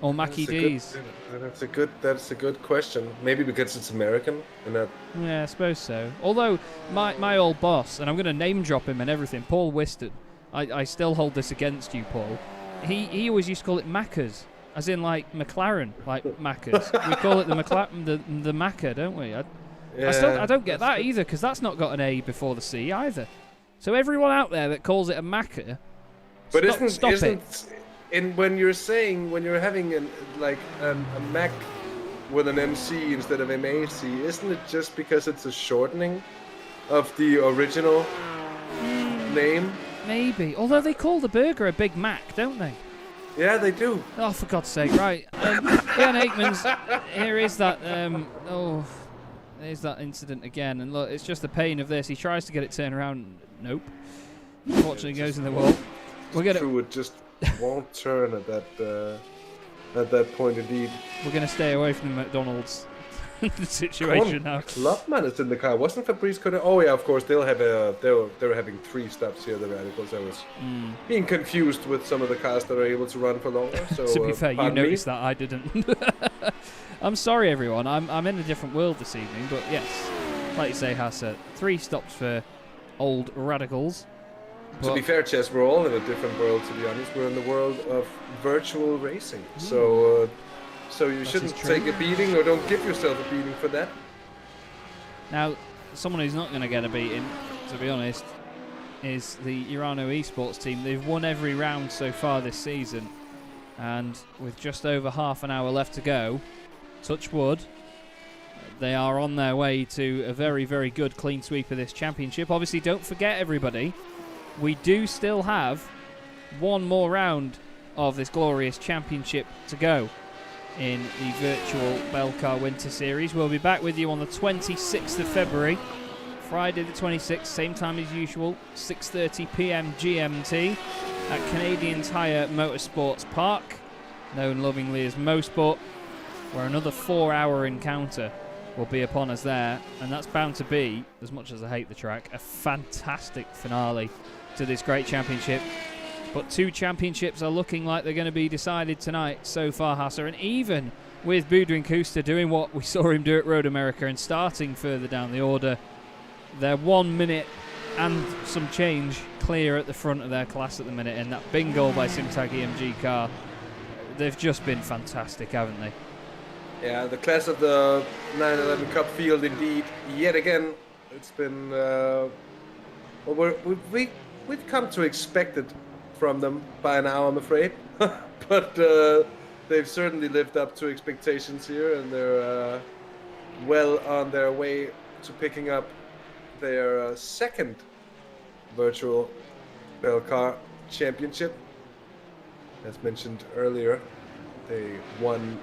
Or Mackie D's? That's a good question. Maybe because it's American and that. Yeah, I suppose so. Although my old boss, and I'm going to name drop him and everything, Paul Wiston. I still hold this against you, Paul. He always used to call it Maccas, as in like McLaren, like Maccas. We call it the Macca, don't we? I don't get that either, because that's not got an A before the C either. So everyone out there that calls it a Macca, stop it. When you're having a Mac with an MC instead of MAC, isn't it just because it's a shortening of the original name? Maybe. Although they call the burger a Big Mac, don't they? Yeah, they do. Oh, for God's sake! Right, Jan Eijkmans. Here is that. There's that incident again, and look, it's just the pain of this. He tries to get it turned around. Nope. Unfortunately, goes in the wall. It just won't turn at that point. Indeed. We're gonna stay away from the McDonald's situation now. Clubman is in the car. Wasn't Fabrice Cote? Oh yeah, of course. They were having 3 stops here. The Radicals. I was being confused with some of the cars that are able to run for longer. So to be fair, you noticed that I didn't. I'm sorry, everyone. I'm in a different world this evening, but yes, like you say, Hasse, 3 stops for old Radicals. To be fair, Chaz, we're all in a different world. To be honest, we're in the world of virtual racing. So you shouldn't take a beating, or don't give yourself a beating for that. Now, someone who's not going to get a beating, to be honest, is the Urano Esports team. They've won every round so far this season, and with just over half an hour left to go, touch wood, they are on their way to a very, very good clean sweep of this championship. Obviously, don't forget, everybody, we do still have one more round of this glorious championship to go. in the Virtual Belcar Winter Series. We'll be back with you on the 26th of February, Friday the 26th, same time as usual, 6:30 p.m. GMT at Canadian Tire Motorsports Park, known lovingly as Mosport, where another 4-hour encounter will be upon us there, and that's bound to be, as much as I hate the track, a fantastic finale to this great championship. But 2 championships are looking like they're going to be decided tonight so far, Hasse, and even with Boudouin Kuster doing what we saw him do at Road America and starting further down the order, they're 1 minute and some change clear at the front of their class at the minute, and that bingo by Simtag EMG car, they've just been fantastic, haven't they? Yeah, the class of the 911 Cup field, indeed, yet again, it's been, we've come to expect it from them by now, I'm afraid. But they've certainly lived up to expectations here, and they're well on their way to picking up their second Virtual Belcar Championship. As mentioned earlier, they won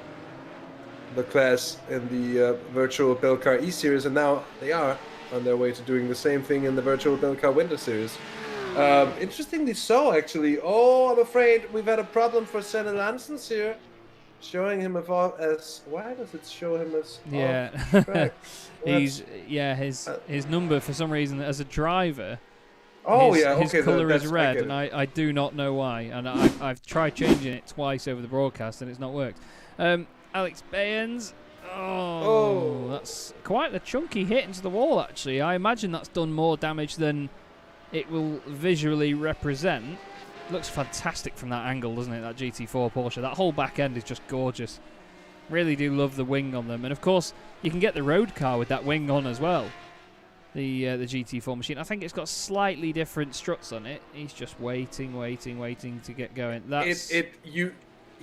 the class in the Virtual Belcar E-Series, and now they are on their way to doing the same thing in the Virtual Belcar Winter Series. Interestingly so, actually. Oh, I'm afraid we've had a problem for Senna Lansens here. Showing him as... Why does it show him as... Yeah. His number, for some reason, as a driver... His colour is red, and I do not know why. And I've tried changing it twice over the broadcast, and it's not worked. Alex Bayens. Oh, that's quite a chunky hit into the wall, actually. I imagine that's done more damage than it will visually represent. Looks fantastic from that angle, doesn't it, that GT4 Porsche? That whole back end is just gorgeous. Really do love the wing on them. And, of course, you can get the road car with that wing on as well. The GT4 machine. I think it's got slightly different struts on it. He's just waiting to get going. That's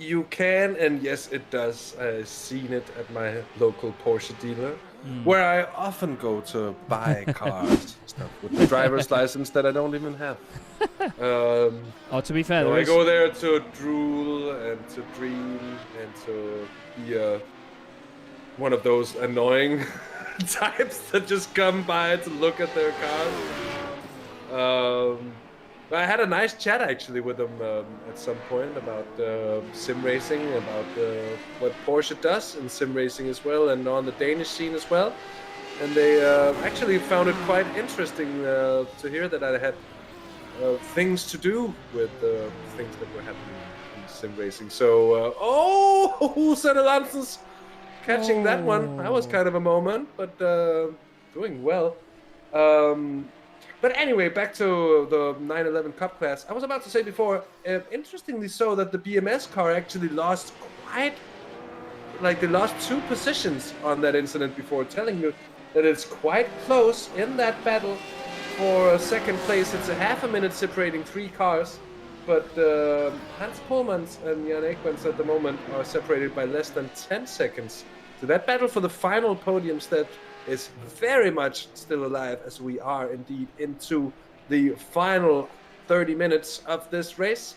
You can, and yes, it does. I've seen it at my local Porsche dealer, where I often go to buy cars stuff with the driver's license that I don't even have. To be fair, I go there to drool and to dream and to be one of those annoying types that just come by to look at their cars. I had a nice chat actually with them at some point about sim racing, about what Porsche does in sim racing as well, and on the Danish scene as well. And they actually found it quite interesting to hear that I had things to do with things that were happening in sim racing. So, Senna Lansens catching that one. That was kind of a moment, but doing well. But anyway, back to the 911 Cup class. I was about to say before, interestingly so, that the BMS car actually lost they lost 2 positions on that incident before, telling you that it's quite close in that battle for second place. It's a half a minute separating 3 cars, but Hans Pohlmans and Jan Ekmans at the moment are separated by less than 10 seconds. So that battle for the final podium stat is very much still alive, as we are indeed into the final 30 minutes of this race.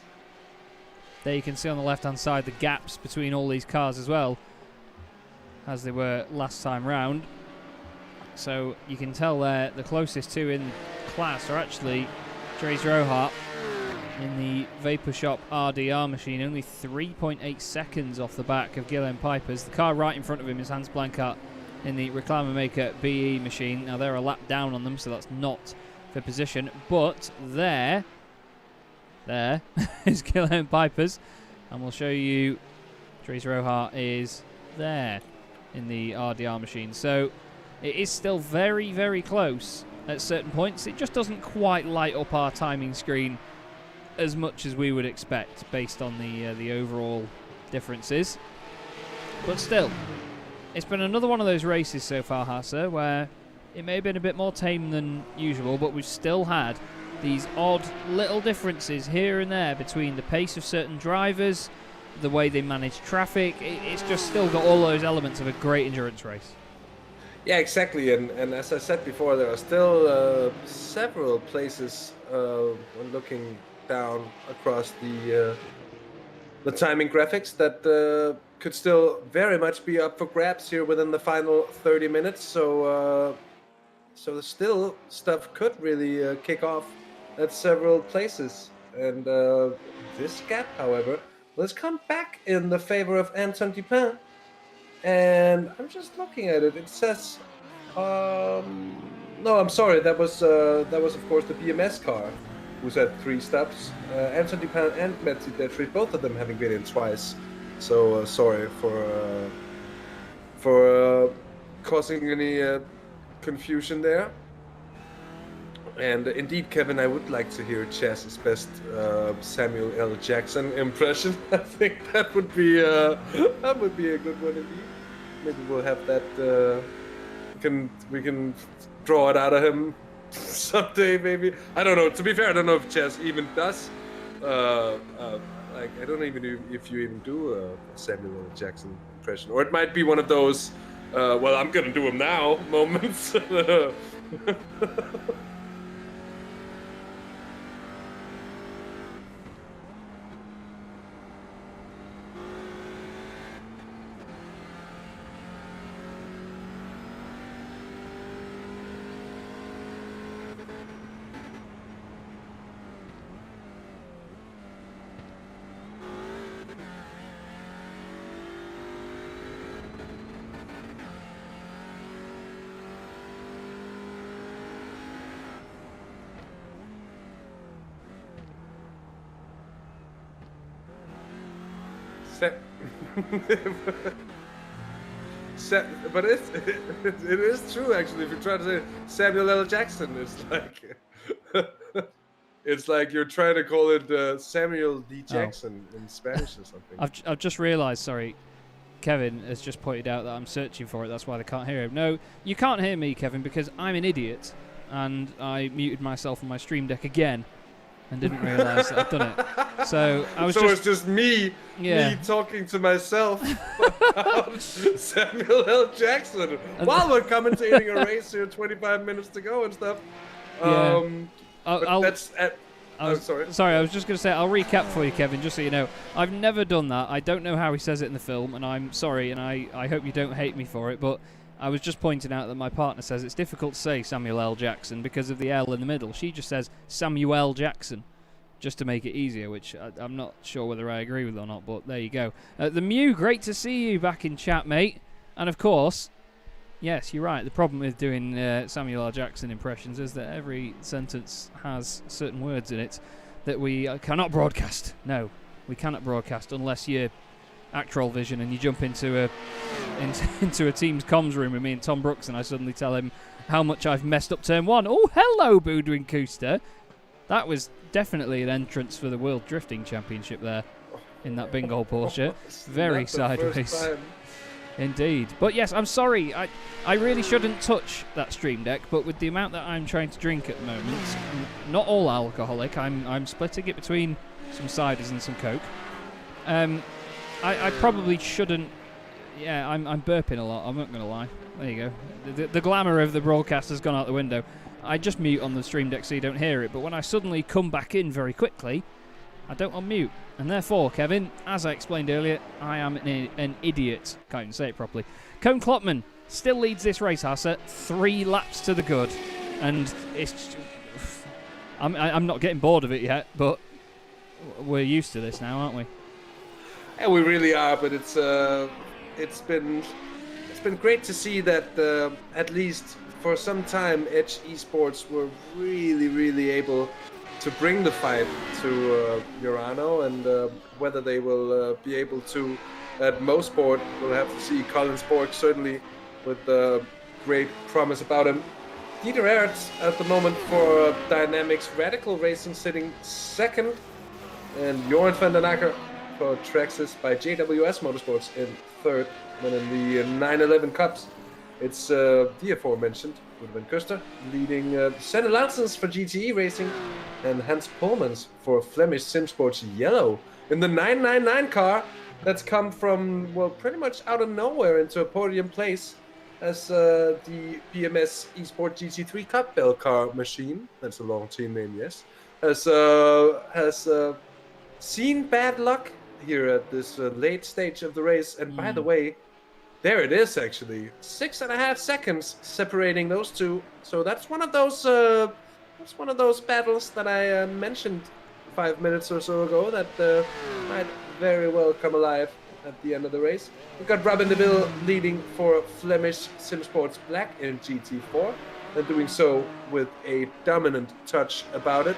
There you can see on the left hand side the gaps between all these cars as well, as they were last time round. So you can tell there the closest 2 in class are actually Trace Rohart in the Vapor Shop RDR machine, only 3.8 seconds off the back of Guillaume Pipers. The car right in front of him is Hans Blankart in the Reclama Maker BE machine. Now they're a lap down on them, so that's not for position. But there is Guillaume Pipers, and we'll show you Trace Rohart is there in the RDR machine. So it is still very, very close at certain points. It just doesn't quite light up our timing screen as much as we would expect based on the overall differences. But still, it's been another one of those races so far, Hasse, where it may have been a bit more tame than usual, but we've still had these odd little differences here and there between the pace of certain drivers, the way they manage traffic. It's just still got all those elements of a great endurance race. Yeah, exactly. And as I said before, there are still several places when looking down across the the timing graphics that could still very much be up for grabs here within the final 30 minutes. So so still stuff could really kick off at several places. And this gap, however, let's come back in the favor of Anton Dupin. And I'm just looking at it. It says, no, I'm sorry. That was of course the BMS car, who's had 3 stops. Anton Dupin and Metzi Detrich, both of them having been in twice. So sorry for causing any confusion there. And indeed, Kevin, I would like to hear Chaz's best Samuel L. Jackson impression. I think that would be a good one indeed. Maybe we'll have that. We can draw it out of him someday, maybe. I don't know. To be fair, I don't know if Chaz even does. Like, I don't even know if you even do a Samuel L. Jackson impression, or it might be one of those. Well, I'm gonna do him now moments. But it is true actually. If you try to say Samuel L. Jackson, it's like you're trying to call it Samuel D. Jackson in Spanish or something. I've just realised. Sorry, Kevin has just pointed out that I'm searching for it. That's why they can't hear him. No, you can't hear me, Kevin, because I'm an idiot and I muted myself on my stream deck again. And didn't realise that I'd done it. So I was it's just me talking to myself about Samuel L. Jackson while we're commentating a race here, 25 minutes to go and stuff. Sorry. Sorry, I was just going to say, I'll recap for you, Kevin, just so you know. I've never done that. I don't know how he says it in the film, and I'm sorry, and I hope you don't hate me for it, but I was just pointing out that my partner says it's difficult to say Samuel L. Jackson because of the L in the middle. She just says Samuel Jackson, just to make it easier, which I'm not sure whether I agree with or not, but there you go. The Mew, great to see you back in chat, mate. And of course, yes, you're right, the problem with doing Samuel L. Jackson impressions is that every sentence has certain words in it that we cannot broadcast. No, we cannot broadcast unless you're Actral Vision and you jump into a team's comms room with me and Tom Brooks, and I suddenly tell him how much I've messed up turn 1. Oh, hello, Boudwin Cooster. That was definitely an entrance for the World Drifting Championship there in that bingo Porsche. Very sideways. Indeed. But yes, I'm sorry. I really shouldn't touch that stream deck, but with the amount that I'm trying to drink at the moment, not all alcoholic, I'm splitting it between some ciders and some Coke. I probably shouldn't. Yeah, I'm burping a lot. I'm not going to lie. There you go. The glamour of the broadcast has gone out the window. I just mute on the stream deck so you don't hear it, but when I suddenly come back in very quickly, I don't unmute. And therefore, Kevin, as I explained earlier, I am an idiot. Can't even say it properly. Cone Klopman still leads this race, Hasse. 3 laps to the good. And it's... I'm not getting bored of it yet, but we're used to this now, aren't we? Yeah, we really are, but it's been great to see that at least for some time Edge Esports were really able to bring the fight to Murano, and whether they will be able to at Mosport, we'll have to see. Colin Spork certainly with great promise about him. Dieter Ertz at the moment for Dynamics Radical Racing sitting second, and Jorn van den Akker for Traxxas by JWS Motorsports in third. Then in the 911 Cups, it's the aforementioned Ruben Kuster leading Senne Lansens for GTE Racing and Hans Pullmans for Flemish SimSports Yellow in the 999 car that's come from, well, pretty much out of nowhere into a podium place as the BMS Esport GT3 Cup Belcar machine, that's a long team name, yes, has seen bad luck here at this late stage of the race. And by the way, there it is actually. 6.5 seconds separating those two. So that's one of those battles that I mentioned 5 minutes or so ago that might very well come alive at the end of the race. We've got Robin DeVille leading for Flemish Simsports Black in GT4, and doing so with a dominant touch about it.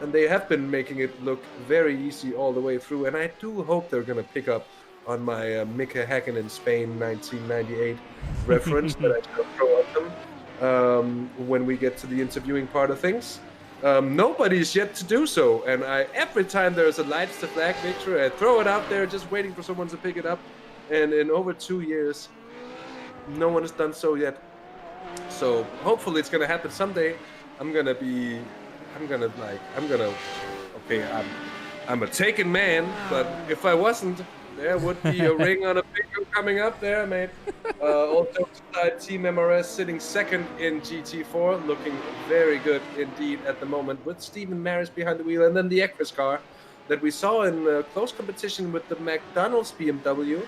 And they have been making it look very easy all the way through, and I do hope they're going to pick up on my Mika Häkkinen Spain 1998 reference that I shall throw at them when we get to the interviewing part of things. Nobody's yet to do so, and every time there's a lights to flag victory, I throw it out there just waiting for someone to pick it up, and in over 2 years, no one has done so yet. So hopefully it's gonna happen someday. I'm a taken man, but if I wasn't, there would be a ring on a finger coming up there, mate. All jokes aside, Team MRS sitting second in GT4, looking very good indeed at the moment, with Stephen Maris behind the wheel, and then the Equus car that we saw in close competition with the McDonald's BMW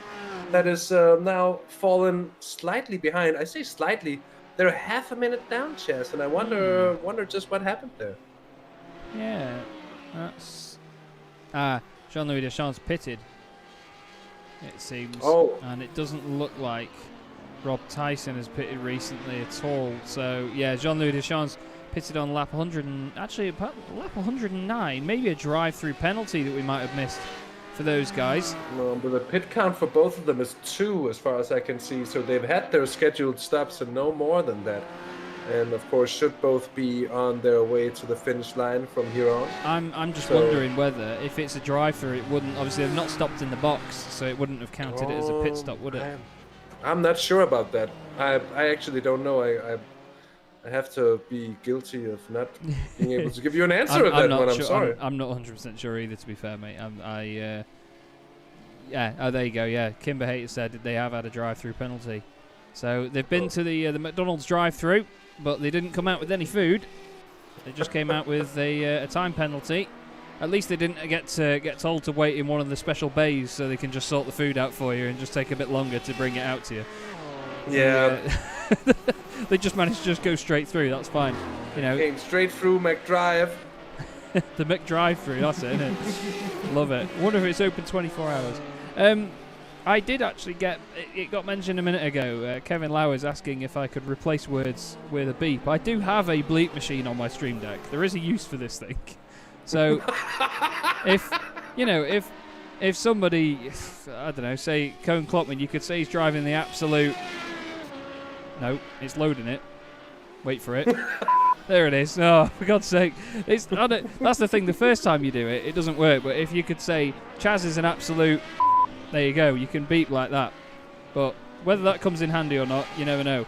that is now fallen slightly behind. I say slightly. They're half a minute down, Chaz, and I wonder just what happened there. Yeah, that's Jean-Louis Deschamps pitted, it seems. Oh. And it doesn't look like Rob Tyson has pitted recently at all. So yeah, Jean-Louis Deschamps pitted on lap 100 and actually lap 109. Maybe a drive-through penalty that we might have missed for those guys. No, but the pit count for both of them is 2 as far as I can see. So they've had their scheduled stops and no more than that. And of course should both be on their way to the finish line from here on. I'm just wondering whether if it's a drive-through, it wouldn't. Obviously, they've not stopped in the box, so it wouldn't have counted it as a pit stop, would it? I'm not sure about that. I actually don't know. I have to be guilty of not being able to give you an answer of that one. I'm sorry. I'm not 100% sure either, to be fair, mate. Yeah. Oh, there you go. Yeah, Kimber Hayter said that they have had a drive-through penalty. So they've been to the McDonald's drive-through, but they didn't come out with any food. They just came out with a time penalty. At least they didn't get told to wait in one of the special bays so they can just sort the food out for you and just take a bit longer to bring it out to you. Yeah. They just managed to just go straight through. That's fine. You know. Came straight through McDrive. The McDrive-through. That's it, isn't it? Love it. Wonder if it's open 24 hours. I did actually get it got mentioned a minute ago. Kevin Lau is asking if I could replace words with a beep. I do have a bleep machine on my Stream Deck. There is a use for this thing. So if somebody, I don't know, say Cone Klopman, you could say he's driving the absolute. No, it's loading it. Wait for it. There it is. Oh, for God's sake. That's the thing. The first time you do it, it doesn't work. But if you could say Chaz is an absolute. There you go. You can beep like that. But whether that comes in handy or not, you never know.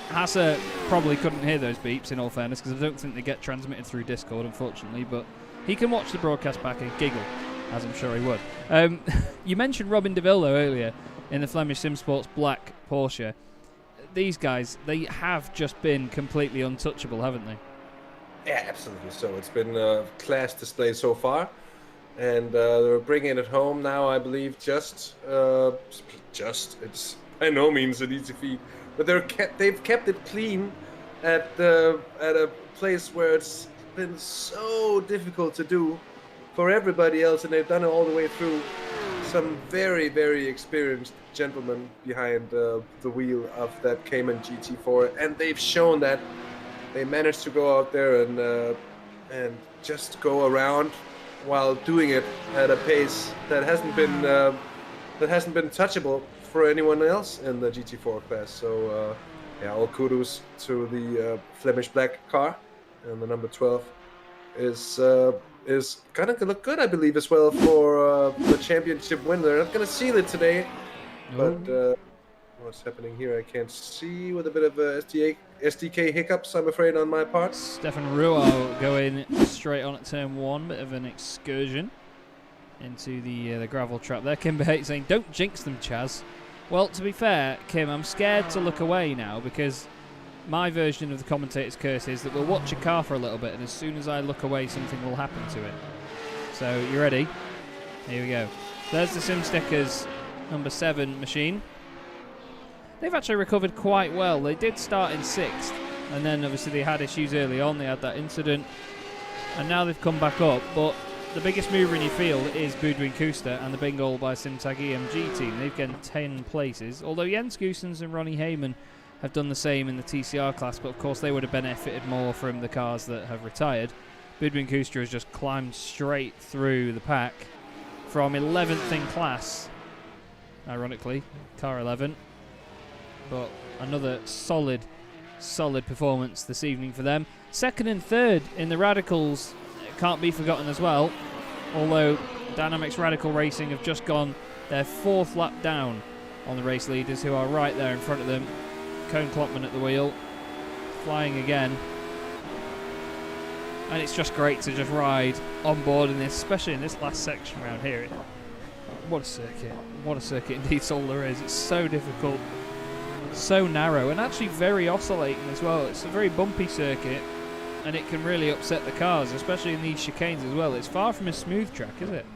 Hasse probably couldn't hear those beeps, in all fairness, because I don't think they get transmitted through Discord, unfortunately. But he can watch the broadcast back and giggle, as I'm sure he would. You mentioned Robin DeVille, though, earlier, in the Flemish Simsports Black Porsche. These guys, they have just been completely untouchable, haven't they? Yeah, absolutely. So it's been a class display so far. And they're bringing it home now, I believe, it's by no means an easy feat. But they've kept it clean at a place where it's been so difficult to do for everybody else, and they've done it all the way through. Some very, very experienced gentlemen behind the wheel of that Cayman GT4, and they've shown that they managed to go out there and just go around while doing it at a pace that hasn't been touchable for anyone else in the GT4 class. So all kudos to the Flemish black car, and the number 12 is gonna look good, I believe, as well for the championship win. They're not gonna seal it today, but what's happening here I can't see, with a bit of SDK hiccups, I'm afraid, on my part. Stefan Ruau going straight on at turn 1, bit of an excursion into the gravel trap there. Kimber Hate saying, don't jinx them, Chaz. Well, to be fair, Kim, I'm scared to look away now, because my version of the commentator's curse is that we'll watch a car for a little bit, and as soon as I look away, something will happen to it. So, you ready? Here we go. There's the Sim Stickers number 7 machine. They've actually recovered quite well. They did start in 6th, and then obviously they had issues early on. They had that incident, and now they've come back up. But the biggest mover in your field is Budwin Kuster and the Bengal by Simtag EMG team. They've gotten 10 places, although Jens Goosens and Ronnie Heyman have done the same in the TCR class, but of course they would have benefited more from the cars that have retired. Budwin Kuster has just climbed straight through the pack from 11th in class, ironically, car 11. But another solid performance this evening for them. 2nd and 3rd in the Radicals can't be forgotten as well, although Dynamics Radical Racing have just gone their 4th lap down on the race leaders, who are right there in front of them. Cone Klopman at the wheel, flying again. And it's just great to just ride on board in this, especially in this last section around here. What a circuit. What a circuit indeed Zolder is. It's so difficult, so narrow, and actually very oscillating as well. It's a very bumpy circuit, and it can really upset the cars, especially in these chicanes as well. It's far from a smooth track, is it?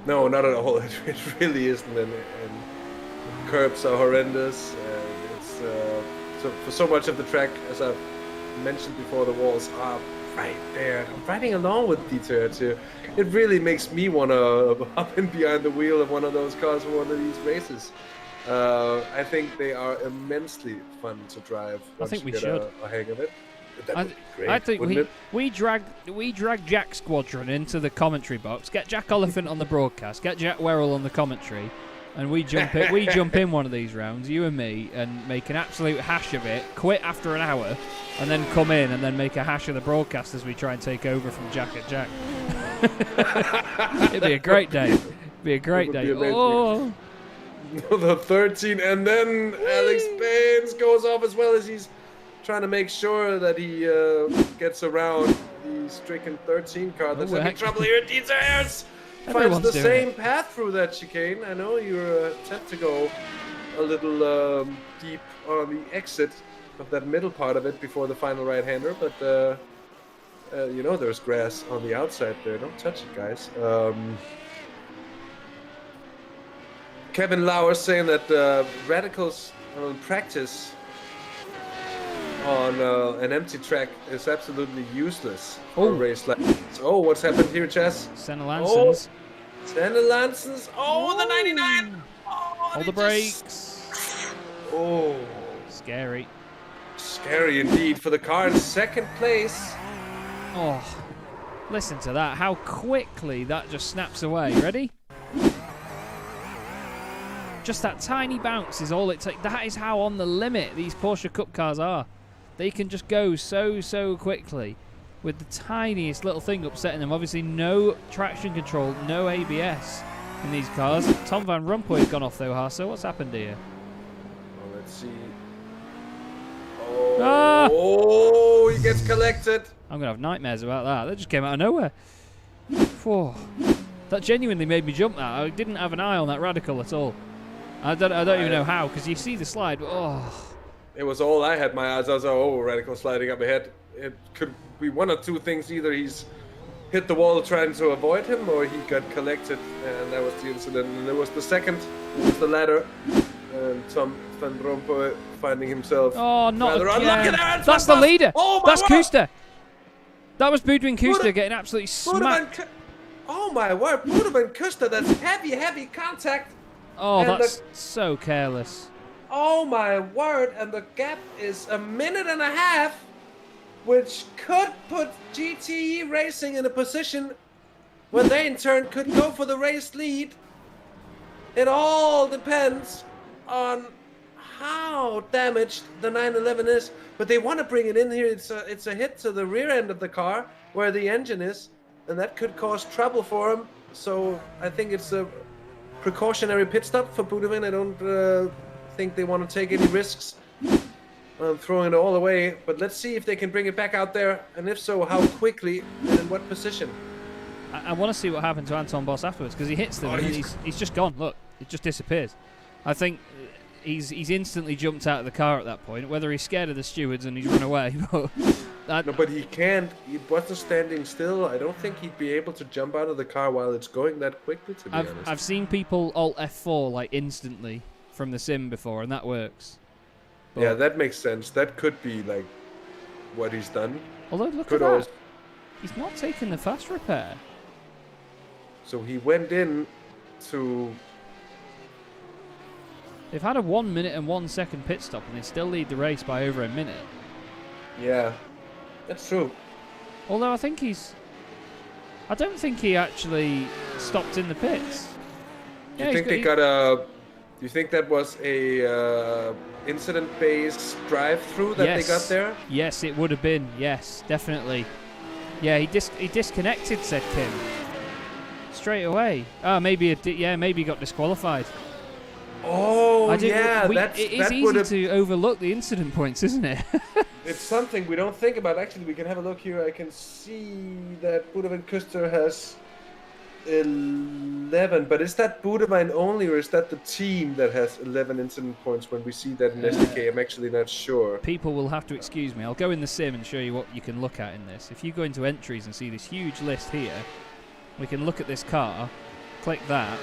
No, not at all. It really isn't. And curbs are horrendous. So for so much of the track, as I've mentioned before, the walls are right there. I'm riding along with Dieter too. It really makes me want to hop in behind the wheel of one of those cars for one of these races. I think they are immensely fun to drive. I think we get should. A hang of it. That would be great, I think wouldn't it? we drag Jack Squadron into the commentary box. Get Jack Oliphant on the broadcast. Get Jack Werrell on the commentary. And we jump in one of these rounds, you and me, and make an absolute hash of it, quit after an hour, and then come in and then make a hash of the broadcast as we try and take over from Jack at Jack. It'd be a great day. It'd be a great day. Oh. The 13, and then Alex Baines goes off as well as he's trying to make sure that he gets around the stricken 13 car. That's having trouble here at Dieter Ayers. Finds the same path through that chicane. I know you're tend to go a little deep on the exit of that middle part of it before the final right-hander, but you know there's grass on the outside there. Don't touch it, guys. Kevin Lauer saying that Radicals practice on an empty track is absolutely useless for a race like this. Oh, what's happened here, Chaz? Senna Lansons. Oh, Senna Lansons. Oh, the 99. Oh, all the brakes. Oh. Scary. Scary indeed for the car in 2nd place. Oh, listen to that. How quickly that just snaps away. Ready? Just that tiny bounce is all it takes. That is how on the limit these Porsche Cup cars are. They can just go so quickly with the tiniest little thing upsetting them. Obviously, no traction control, no ABS in these cars. Tom Van Rompuy gone off though, Hasse. What's happened here? Well, let's see. Oh, he gets collected. I'm going to have nightmares about that. That just came out of nowhere. Whoa. That genuinely made me jump that. I didn't have an eye on that Radical at all. I don't even know how, because you see the slide, but it was all I had my eyes. I was like, oh, Radical sliding up ahead. It could be one of two things. Either he's hit the wall trying to avoid him, or he got collected, and that was the incident. And there was the second, it was the ladder, and Tom Van Rompuy finding himself rather unlucky there. That's the leader. Oh, that's Kuster. That was Budwin Kuster getting absolutely smacked. Oh my word, Budwin Kuster, that's heavy contact. Oh, and that's so careless. Oh my word, and the gap is 1.5 minutes, which could put GTE Racing in a position where they in turn could go for the race lead. It all depends on how damaged the 911 is, but they want to bring it in here. It's a hit to the rear end of the car where the engine is, and that could cause trouble for him. So I think it's a precautionary pit stop for Budwin. I don't think they want to take any risks on throwing it all away, but let's see if they can bring it back out there, and if so, how quickly and in what position. I want to see what happened to Anton Boss afterwards, because he hits them and he's just gone. Look, it just disappears. I think he's instantly jumped out of the car at that point. Whether he's scared of the stewards and he's run away, but No, but he can't. He wasn't standing still. I don't think he'd be able to jump out of the car while it's going that quickly, to be honest. I've seen people Alt F4 like instantly from the sim before, and that works. But yeah, that makes sense. That could be like what he's done. Although look Could at that, also- he's not taking the fast repair. So he went in to. They've had a 1 minute and 1 second pit stop, and they still lead the race by over a minute. Yeah, that's true. Although I don't think he actually stopped in the pits. Do you think that was a incident-based drive-through that they got there? Yes, it would have been. Yes, definitely. Yeah, he disconnected, said Kim. Straight away. Oh, maybe maybe he got disqualified. Oh, It is easy would've- to overlook the incident points, isn't it? It's something we don't think about. Actually, we can have a look here. I can see that Budavan Kuster has 11. But is that Budavan only, or is that the team that has 11 incident points when we see that in SDK? I'm actually not sure. People will have to excuse me. I'll go in the sim and show you what you can look at in this. If you go into entries and see this huge list here, we can look at this car, click that,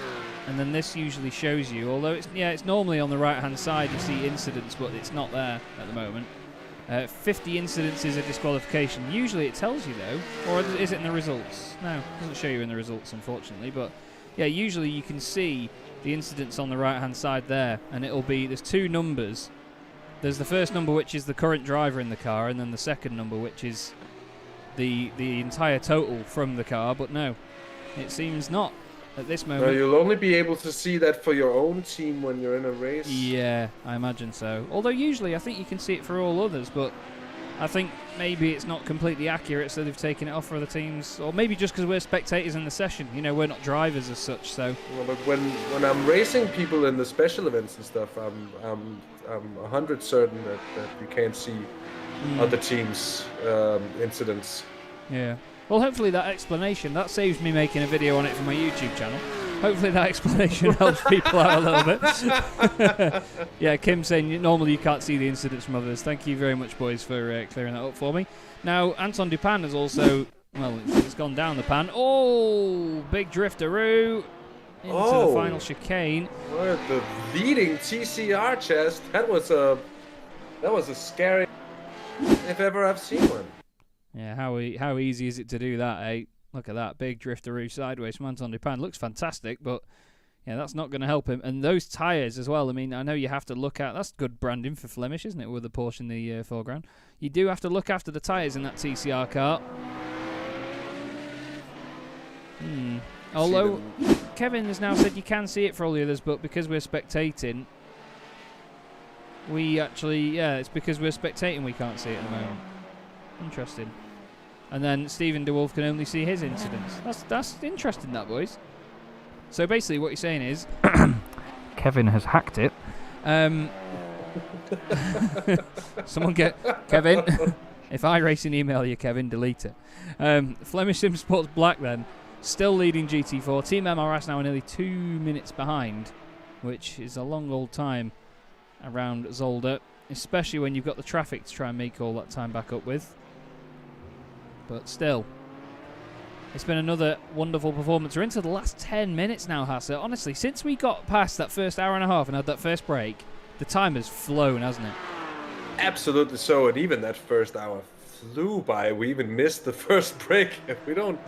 and then this usually shows you, although it's normally on the right-hand side, you see incidents, but it's not there at the moment. 50 incidents is a disqualification. Usually it tells you, though, or is it in the results? No, it doesn't show you in the results, unfortunately, but yeah, usually you can see the incidents on the right-hand side there, and there's two numbers. There's the first number, which is the current driver in the car, and then the second number, which is the entire total from the car, but no, it seems not at this moment. No, you'll only be able to see that for your own team when you're in a race. Yeah, I imagine so. Although usually I think you can see it for all others, but I think maybe it's not completely accurate, so they've taken it off for other teams, or maybe just because we're spectators in the session. You know, we're not drivers as such. So. Well, but when I'm racing people in the special events and stuff, I'm 100 certain that you can't see other teams' incidents. Yeah. Well, hopefully that explanation, that saves me making a video on it for my YouTube channel. Hopefully that explanation helps people out a little bit. Yeah, Kim saying normally you can't see the incidents from others. Thank you very much, boys, for clearing that up for me. Now, Anton Dupin has also, well, it's gone down the pan. Oh, big drifteroo into the final chicane. What the leading TCR chest. That was a scary, if ever I've seen one. Yeah, how easy is it to do that, eh? Look at that, big drifteroo sideways from Anton Dupin. Looks fantastic, but yeah, that's not going to help him. And those tyres as well, I mean, I know you have to look at, that's good branding for Flemish, isn't it, with the Porsche in the foreground. You do have to look after the tyres in that TCR car. Although, Kevin has now said you can see it for all the others, but because we're spectating, we actually, it's because we're spectating we can't see it at the moment. Interesting. And then Stephen DeWolf can only see his incidents. That's interesting, that, boys. So basically what you're saying is Kevin has hacked it. Someone get Kevin. If I race an email you, Kevin, delete it. Flemish Sim Sports Black then, still leading GT4. Team MRS now nearly 2 minutes behind, which is a long old time around Zolder, especially when you've got the traffic to try and make all that time back up with. But still, it's been another wonderful performance. We're into the last 10 minutes now, Hasse. Honestly, since we got past that first hour and a half and had that first break, the time has flown, hasn't it? Absolutely so, and even that first hour flew by. We even missed the first break. We don't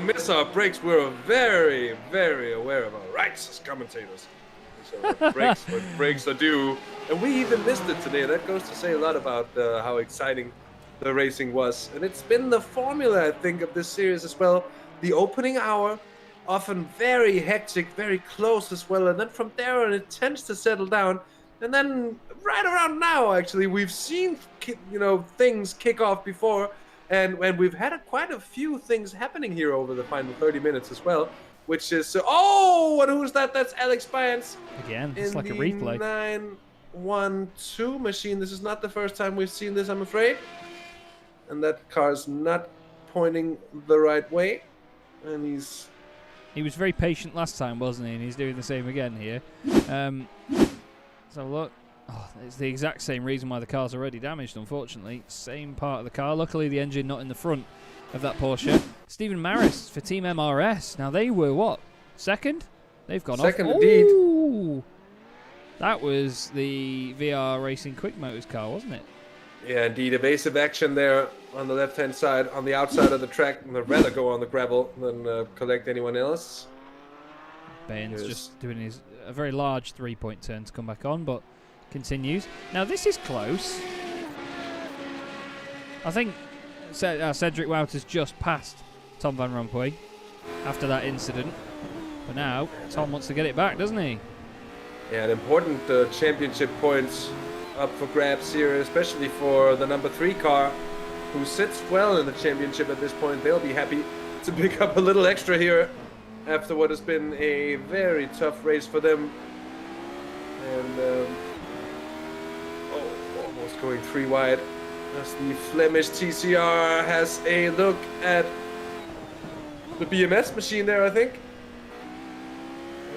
miss our breaks. We're very, very aware of our rights as commentators. So when breaks are due, and we even missed it today. That goes to say a lot about how exciting the racing was, and it's been the formula, I think, of this series as well. The opening hour, often very hectic, very close as well, and then from there on it tends to settle down. And then right around now, actually, we've seen things kick off before, and we've had quite a few things happening here over the final 30 minutes as well, which is and who's that? That's Alex Byans again. It's like a replay. 912 machine. This is not the first time we've seen this, I'm afraid. And that car's not pointing the right way. And he was very patient last time, wasn't he? And he's doing the same again here. Let's have a look. Oh, it's the exact same reason why the car's already damaged, unfortunately. Same part of the car. Luckily, the engine not in the front of that Porsche. Stephen Maris for Team MRS. Now, they were what? Second? They've gone Second, off. indeed. Ooh! That was the VR Racing Quick Motors car, wasn't it? Yeah, indeed. Evasive action there on the left-hand side, on the outside of the track. I'd rather go on the gravel than collect anyone else. Bairn's just doing a very large three-point turn to come back on, but continues. Now, this is close. I think Cedric Wouters just passed Tom Van Rompuy after that incident. But now, Tom wants to get it back, doesn't he? Yeah, an important championship points up for grabs here, especially for the number 3 car, who sits well in the championship at this point. They'll be happy to pick up a little extra here after what has been a very tough race for them. And, almost going 3 wide. As the Flemish TCR has a look at the BMS machine there, I think.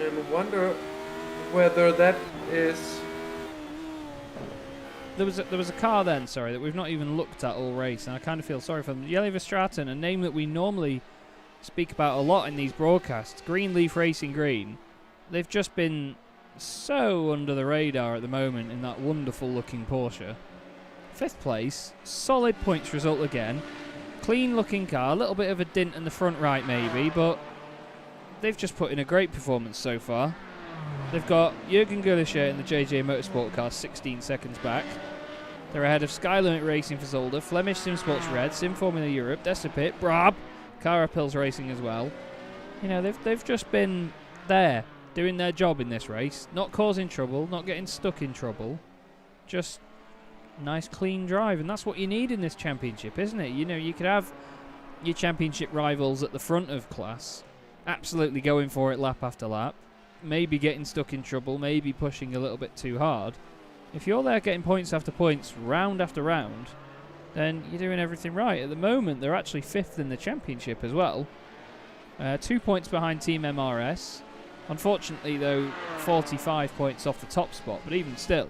And wonder whether that is... There was a car then, sorry, that we've not even looked at all race, and I kind of feel sorry for them. Jelle Verstraeten, a name that we normally speak about a lot in these broadcasts. Greenleaf Racing Green. They've just been so under the radar at the moment in that wonderful looking Porsche. 5th place, solid points result again. Clean looking car, a little bit of a dint in the front right maybe, but they've just put in a great performance so far. They've got Jürgen Güllischer in the JJ Motorsport car 16 seconds back. They're ahead of Sky Limit Racing for Zolder, Flemish Sim Sports Red, Sim Formula Europe, Decipit, Brab, Cara Pils Racing as well. You know, they've just been there, doing their job in this race, not causing trouble, not getting stuck in trouble, just nice clean drive, and that's what you need in this championship, isn't it? You know, you could have your championship rivals at the front of class absolutely going for it lap after lap, maybe getting stuck in trouble, maybe pushing a little bit too hard. If you're there getting points after points, round after round, then you're doing everything right. At the moment, they're actually 5th in the championship as well. 2 points behind Team MRS. Unfortunately, though, 45 points off the top spot, but even still,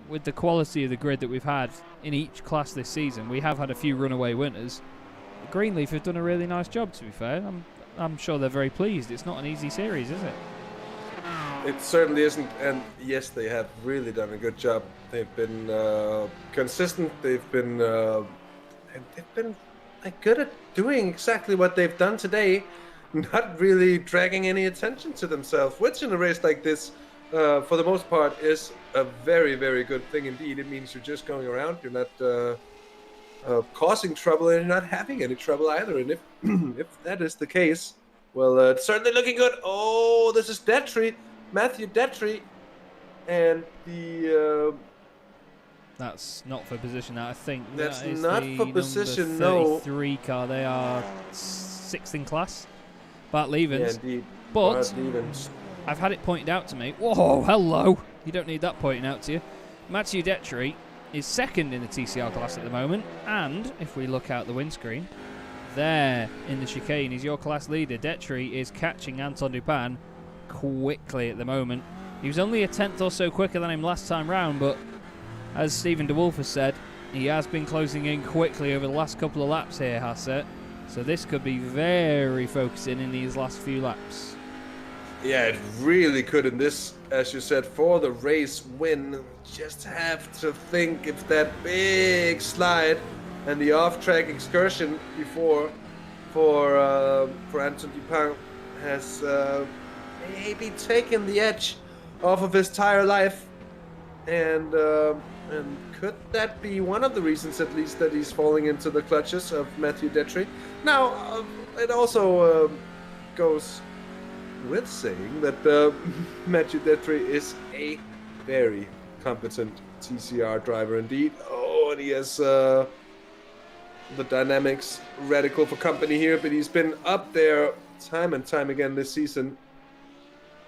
with the quality of the grid that we've had in each class this season, we have had a few runaway winners. Greenleaf have done a really nice job, to be fair. I'm sure they're very pleased. It's not an easy series, is it? It certainly isn't, and yes, they have really done a good job. They've been consistent. They've been like good at doing exactly what they've done today, not really dragging any attention to themselves, which in a race like this, for the most part, is a very, very good thing indeed. It means you're just going around. You're not causing trouble, and you're not having any trouble either. And if that is the case, well, it's certainly looking good. Oh, this is Detry. Matthew Detry, and the that's not for position. I think that's that is not the for position. No, 33 car. They are 6th in class. Bart Levens. Yeah, indeed. But Bart Levens. I've had it pointed out to me. Whoa, hello! You don't need that pointing out to you. Matthew Detry is 2nd in the TCR class at the moment, and if we look out the windscreen, there in the chicane is your class leader. Detry is catching Anton Dupin quickly at the moment. He was only a 10th or so quicker than him last time round, but as Stephen De Wolf has said, he has been closing in quickly over the last couple of laps here, Hasse. So this could be very focusing in these last few laps. Yeah, it really could. In this, as you said, for the race win, just have to think if that big slide and the off-track excursion before for Anton Dupin has maybe taken the edge off of his tire life, and could that be one of the reasons, at least, that he's falling into the clutches of Matthew Detry? Now, it also goes with saying that Matthew Detry is a very competent TCR driver indeed. Oh, and he has the dynamics radical for company here, but he's been up there time and time again this season.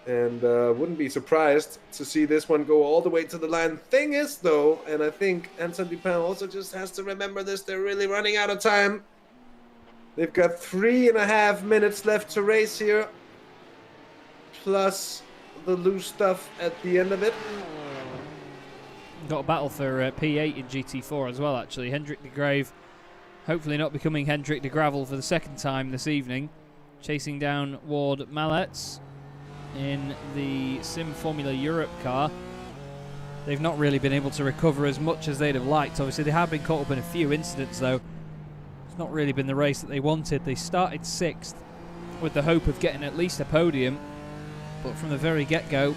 And wouldn't be surprised to see this one go all the way to the line. Thing is, though, and I think Anton Dupin also just has to remember this, they're really running out of time. They've got 3.5 minutes left to race here, plus the loose stuff at the end of it. Got a battle for P8 in GT4 as well, actually. Hendrik de Grave, hopefully not becoming Hendrik de Gravel for the second time this evening. Chasing down Ward Mallets in the Sim Formula Europe car. They've not really been able to recover as much as they'd have liked. Obviously, they have been caught up in a few incidents, though. It's not really been the race that they wanted. They started 6th with the hope of getting at least a podium, but from the very get-go,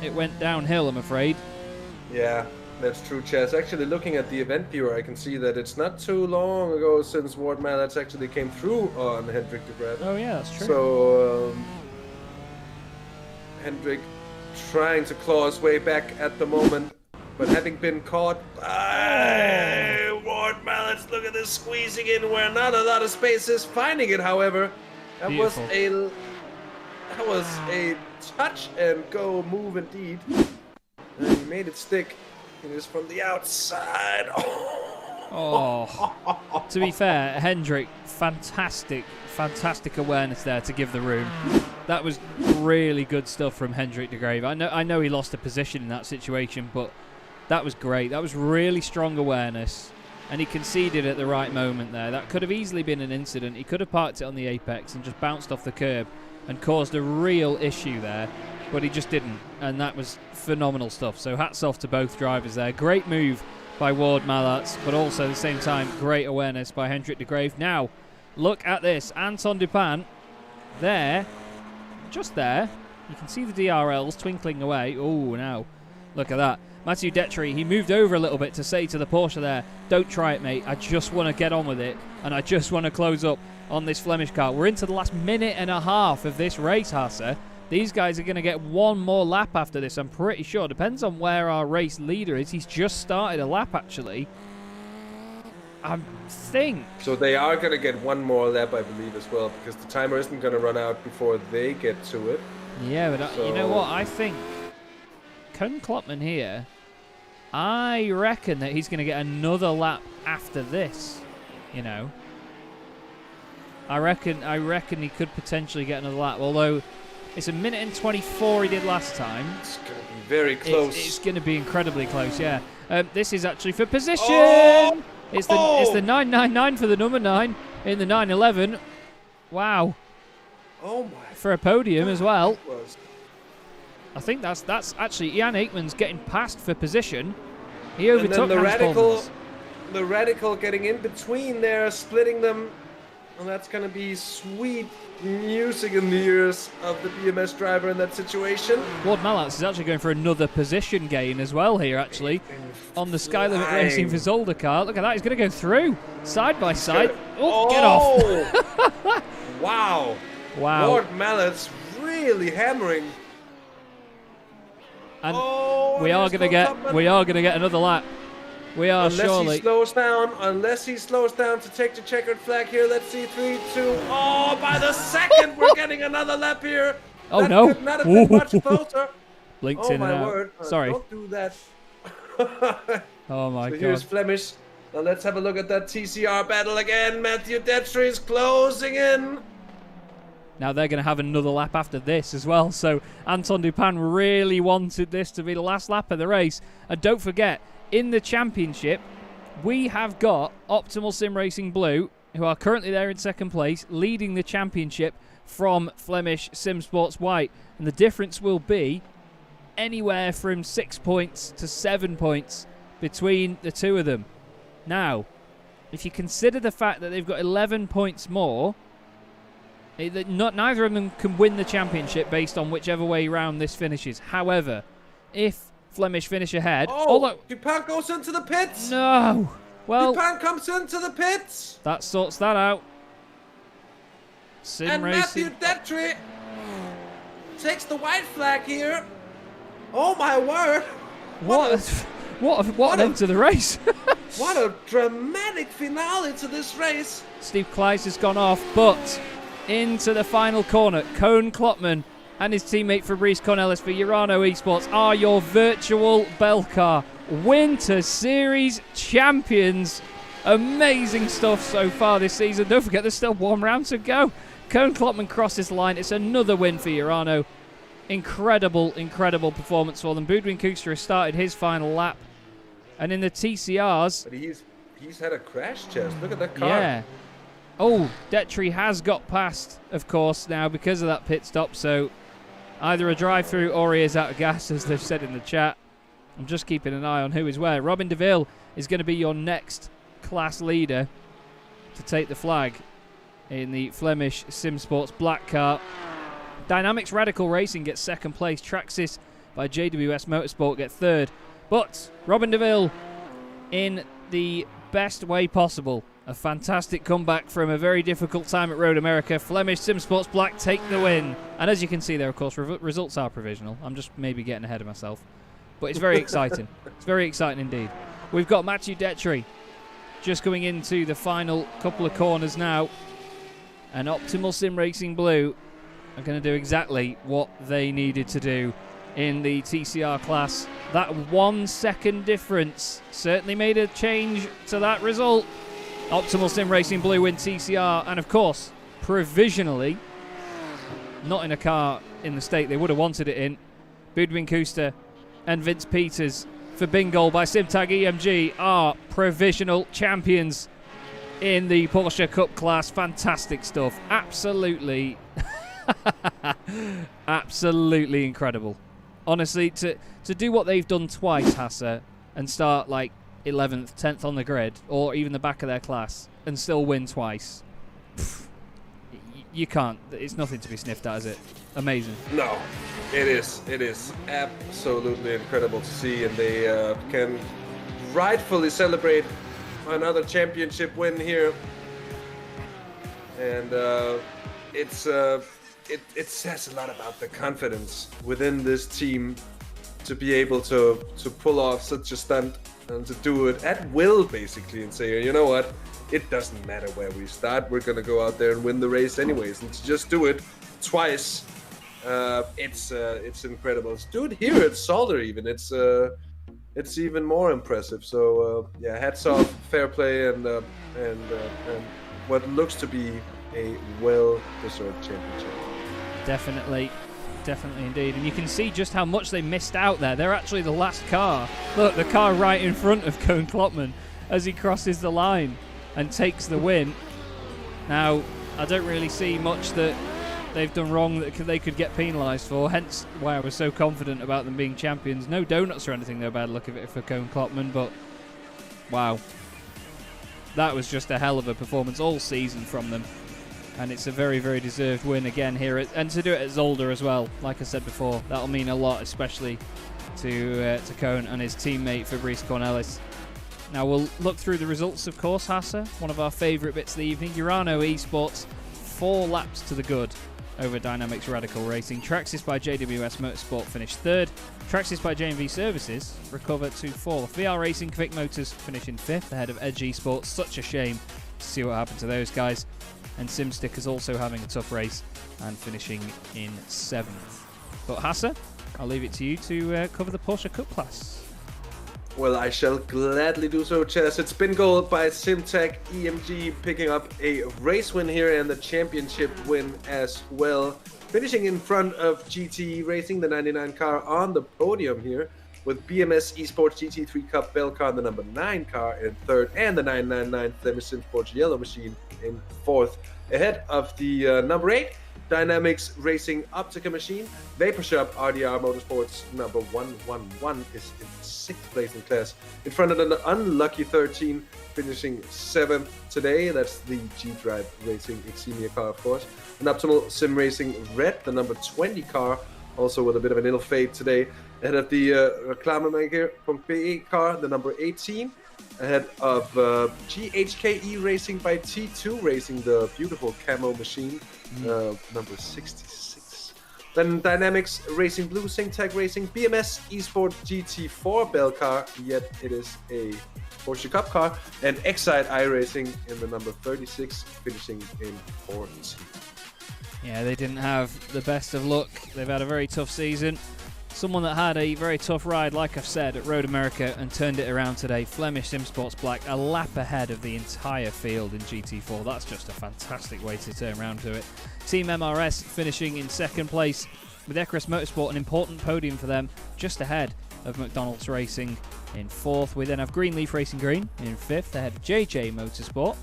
it went downhill, I'm afraid. Yeah, that's true, Chaz. Actually, looking at the event viewer, I can see that it's not too long ago since Ward Mallets actually came through on Hendrik de Grave. Oh, yeah, that's true. So, Hendrik trying to claw his way back at the moment, but having been caught by Ward Mallets. Look at this squeezing in where not a lot of space is. Finding it, however, that was a touch and go move indeed. And he made it stick. It is from the outside. Oh. To be fair, Hendrik, fantastic awareness there to give the room. That was really good stuff from Hendrik de Grave. I know he lost a position in that situation, but that was great. That was really strong awareness, and he conceded at the right moment there. That could have easily been an incident. He could have parked it on the apex and just bounced off the curb and caused a real issue there, but he just didn't, and that was phenomenal stuff. So hats off to both drivers there. Great move by Ward Mallets, but also at the same time, great awareness by Hendrik de Grave. Now, look at this. Anton Dupin there, just there. You can see the DRLs twinkling away. Oh, now, look at that. Mathieu Detry, he moved over a little bit to say to the Porsche there, don't try it, mate. I just want to get on with it, and I just want to close up on this Flemish car. We're into the last minute and a half of this race, Hasse. These guys are going to get one more lap after this, I'm pretty sure. Depends on where our race leader is. He's just started a lap, actually. I think. So they are going to get one more lap, I believe, as well, because the timer isn't going to run out before they get to it. Yeah, but you know what? I think Koen Klopman here, I reckon that he's going to get another lap after this, you know. I reckon he could potentially get another lap, although it's 1 minute and 24 he did last time. It's going to be very close. It's going to be incredibly close, yeah. This is actually for position. Oh! It's the 999 for the number 9 in the 911. Wow. Oh my. For a podium as well. I think that's actually Jan Aikman's getting past for position. He overtook the radical getting in between there, splitting them. And that's going to be sweet music in the ears of the BMS driver in that situation. Ward Mallets is actually going for another position gain as well here, actually, on the Sky Limit Racing for Zolder car. Look at that. He's going to go through side by side. Get off. Wow. Ward Mallets really hammering. And we are going to get another lap. We are surely. Unless he slows down to take the checkered flag here. Let's see, 3, 2. Oh, by the second, we're getting another lap here. Oh, that no. Could not have been much closer. Blinked in and out. Word. Sorry. Don't do that. Oh, my God. Here's Flemish. Now let's have a look at that TCR battle again. Mathieu Detry is closing in. Now they're going to have another lap after this as well. So Anton Dupin really wanted this to be the last lap of the race. And don't forget, in the championship, we have got Optimal Sim Racing Blue, who are currently there in second place, leading the championship from Flemish Sim Sports White. And the difference will be anywhere from 6 points to 7 points between the two of them. Now, if you consider the fact that they've got 11 points more, neither of them can win the championship based on whichever way round this finishes. However, if Flemish finish ahead... Dupin goes into the pits! No! Well, Dupin comes into the pits! That sorts that out. And Mathieu Detry takes the white flag here. Oh my word! What an end to the race! What a dramatic finale to this race! Steve Kleiss has gone off, but into the final corner, Koen Klopman and his teammate Fabrice Cornelis for Urano Esports are your Virtual Belcar Winter Series champions. Amazing stuff so far this season. Don't forget, there's still one round to go. Koen Klopman crosses the line. It's another win for Urano. Incredible performance for them. Boudewijn Koekstra has started his final lap. And in the TCRs... But he's had a crash, Chaz. Look at that car. Yeah. Oh, Detry has got past, of course, now because of that pit stop. So either a drive-through or he is out of gas, as they've said in the chat. I'm just keeping an eye on who is where. Robin DeVille is going to be your next class leader to take the flag in the Flemish SimSports Black car. Dynamics Radical Racing gets second place. Traxxas by JWS Motorsport get third. But Robin DeVille in the best way possible. A fantastic comeback from a very difficult time at Road America. Flemish SimSports Black take the win. And as you can see there, of course, results are provisional. I'm just maybe getting ahead of myself. But it's very exciting. It's very exciting indeed. We've got Matthew Detry just going into the final couple of corners now. And Optimal Sim Racing Blue are going to do exactly what they needed to do in the TCR class. That 1 second difference certainly made a change to that result. Optimal Sim Racing Blue win TCR, and of course, provisionally, not in a car in the state they would have wanted it in, Budwin Kuster and Vince Peters for Bingoal by Simtag EMG are provisional champions in the Porsche Cup class. Fantastic stuff. Absolutely, absolutely incredible. Honestly, to do what they've done twice, Hasse, and start like 11th, 10th on the grid, or even the back of their class, and still win twice. You can't. It's nothing to be sniffed at, is it? Amazing. No, it is. It is absolutely incredible to see, and they can rightfully celebrate another championship win here. And it says a lot about the confidence within this team to be able to pull off such a stunt and to do it at will, basically, and say, you know what, it doesn't matter where we start, we're gonna go out there and win the race anyways, and to just do it twice, it's incredible. To do it here at Zolder, even, it's even more impressive. So yeah, hats off, fair play, and what looks to be a well-deserved championship. Definitely indeed. And you can see just how much they missed out there. They're actually the last car. Look, the car right in front of Koen Klopman as he crosses the line and takes the win. Now, I don't really see much that they've done wrong that they could get penalised for, hence why I was so confident about them being champions. No donuts or anything, though, bad look of it for Koen Klopman, but wow. That was just a hell of a performance all season from them. And it's a very, very deserved win again here. And to do it at Zolder as well, like I said before, that'll mean a lot, especially to Koen and his teammate Fabrice Cornelis. Now we'll look through the results, of course, Hasse. One of our favourite bits of the evening. Urano Esports, 4 laps to the good over Dynamics Radical Racing. Traxxas by JWS Motorsport finished 3rd. Traxxas by JMV Services recovered to 4th. VR Racing Quick Motors finishing 5th ahead of Edge Esports. Such a shame to see what happened to those guys. And SimStick is also having a tough race and finishing in 7th. But Hasse, I'll leave it to you to cover the Porsche Cup class. Well, I shall gladly do so, Chaz. It's been gold by Simtag EMG, picking up a race win here and the championship win as well. Finishing in front of GT Racing, the 99 car on the podium here, with BMS Esports GT3 Cup Belcar, the number 9 car in 3rd, and the 999 Flemish SimSports Yellow Machine in 4th. Ahead of the number 8, Dynamics Racing Optica Machine. Vapor Shop RDR Motorsports number 111 is in 6th place in class. In front of the unlucky 13, finishing 7th today. That's the G-Drive Racing Xenia car, of course. An Optimal Sim Racing Red, the number 20 car, also with a bit of an ill fate today. Ahead of the Reclamemaker.be car, the number 18. Ahead of GHKE Racing by T2 Racing, the beautiful camo machine, number 66. Then Dynamics Racing Blue, Simtag Racing, BMS Esports GT4 Belcar, yet it is a Porsche Cup car, and Excite iRacing in the number 36, finishing in 14th. Yeah, they didn't have the best of luck. They've had a very tough season. Someone that had a very tough ride, like I've said, at Road America and turned it around today. Flemish SimSports Black, a lap ahead of the entire field in GT4. That's just a fantastic way to turn around to it. Team MRS finishing in 2nd place with Equus Motorsport, an important podium for them, just ahead of McDonald's Racing in 4th. We then have Greenleaf Racing Green in 5th, ahead of JJ Motorsport.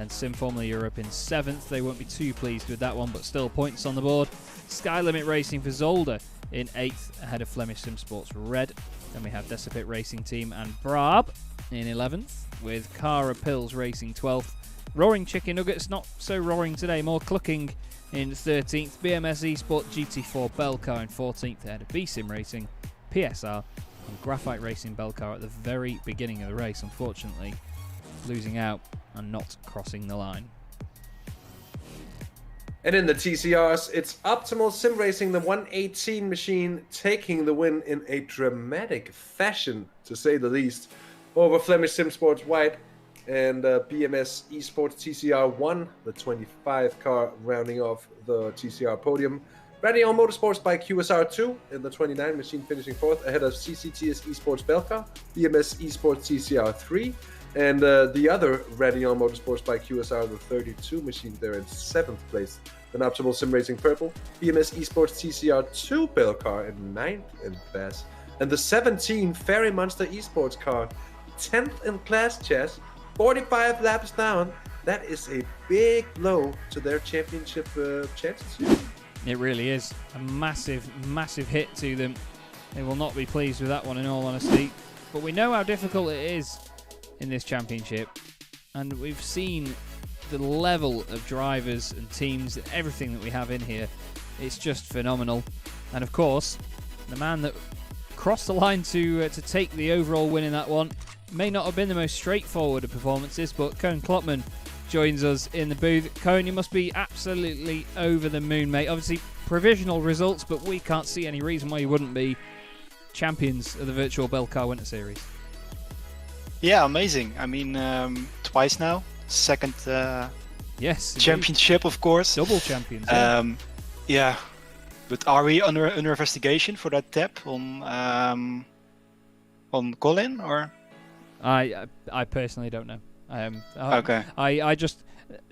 And Sim Formula Europe in 7th. They won't be too pleased with that one, but still points on the board. Sky Limit Racing for Zolder in 8th, ahead of Flemish Sim Sports Red. Then we have Decipit Racing Team and Brab in 11th, with Cara Pills Racing 12th. Roaring Chicken Nuggets, not so roaring today, more clucking in 13th. BMS Esport GT4 Belcar in 14th, ahead of B-Sim Racing, PSR, and Graphite Racing Belcar at the very beginning of the race, unfortunately losing out and not crossing the line. And in the TCRs, it's Optimal Sim Racing, the 118 machine, taking the win in a dramatic fashion, to say the least, over Flemish Sim Sports White and BMS Esports TCR 1, the 25 car rounding off the TCR podium. Radion Motorsports by QSR 2 in the 29 machine, finishing 4th, ahead of CCTS Esports Belcar, BMS Esports TCR 3, and the other Radion Motorsports by QSR, the 32 machine, there in 7th place. Then Optimal Sim Racing Purple, BMS Esports TCR 2 Belcar in 9th in class, and the 17 Fairy Monster Esports car, 10th in class, Chaz, 45 laps down. That is a big blow to their championship chances here. It really is a massive, massive hit to them. They will not be pleased with that one, in all honesty. But we know how difficult it is in this championship, and we've seen the level of drivers and teams and everything that we have in here. It's just phenomenal. And of course, the man that crossed the line to take the overall win in that one may not have been the most straightforward of performances, but Koen Klopman joins us in the booth. Koen, you must be absolutely over the moon, mate. Obviously, provisional results, but we can't see any reason why you wouldn't be champions of the Virtual Belcar Winter Series. Yeah, amazing. I mean, twice now. Second yes, championship, of course. Double champions. Yeah. But are we under investigation for that tap on Colin, or? I personally don't know. Okay. I just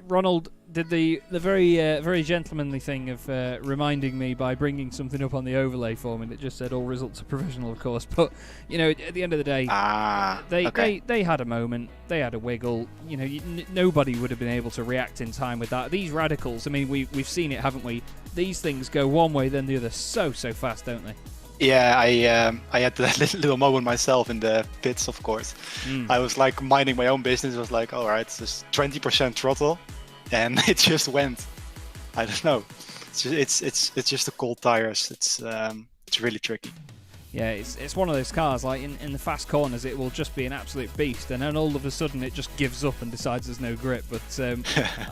Ronald did the very very gentlemanly thing of reminding me by bringing something up on the overlay for me that just said all results are provisional, of course. But you know, at the end of the day, they had a moment, they had a wiggle. You know, nobody would have been able to react in time with that. These radicals, I mean, we've seen it, haven't we? These things go one way then the other so fast, don't they? Yeah, I had that little moment myself in the pits, of course. I was like minding my own business. I was like, all right, it's just 20% throttle, and it just went. I don't know. It's just the cold tires. It's really tricky. Yeah, it's one of those cars, like in the fast corners, it will just be an absolute beast, and then all of a sudden it just gives up and decides there's no grip. But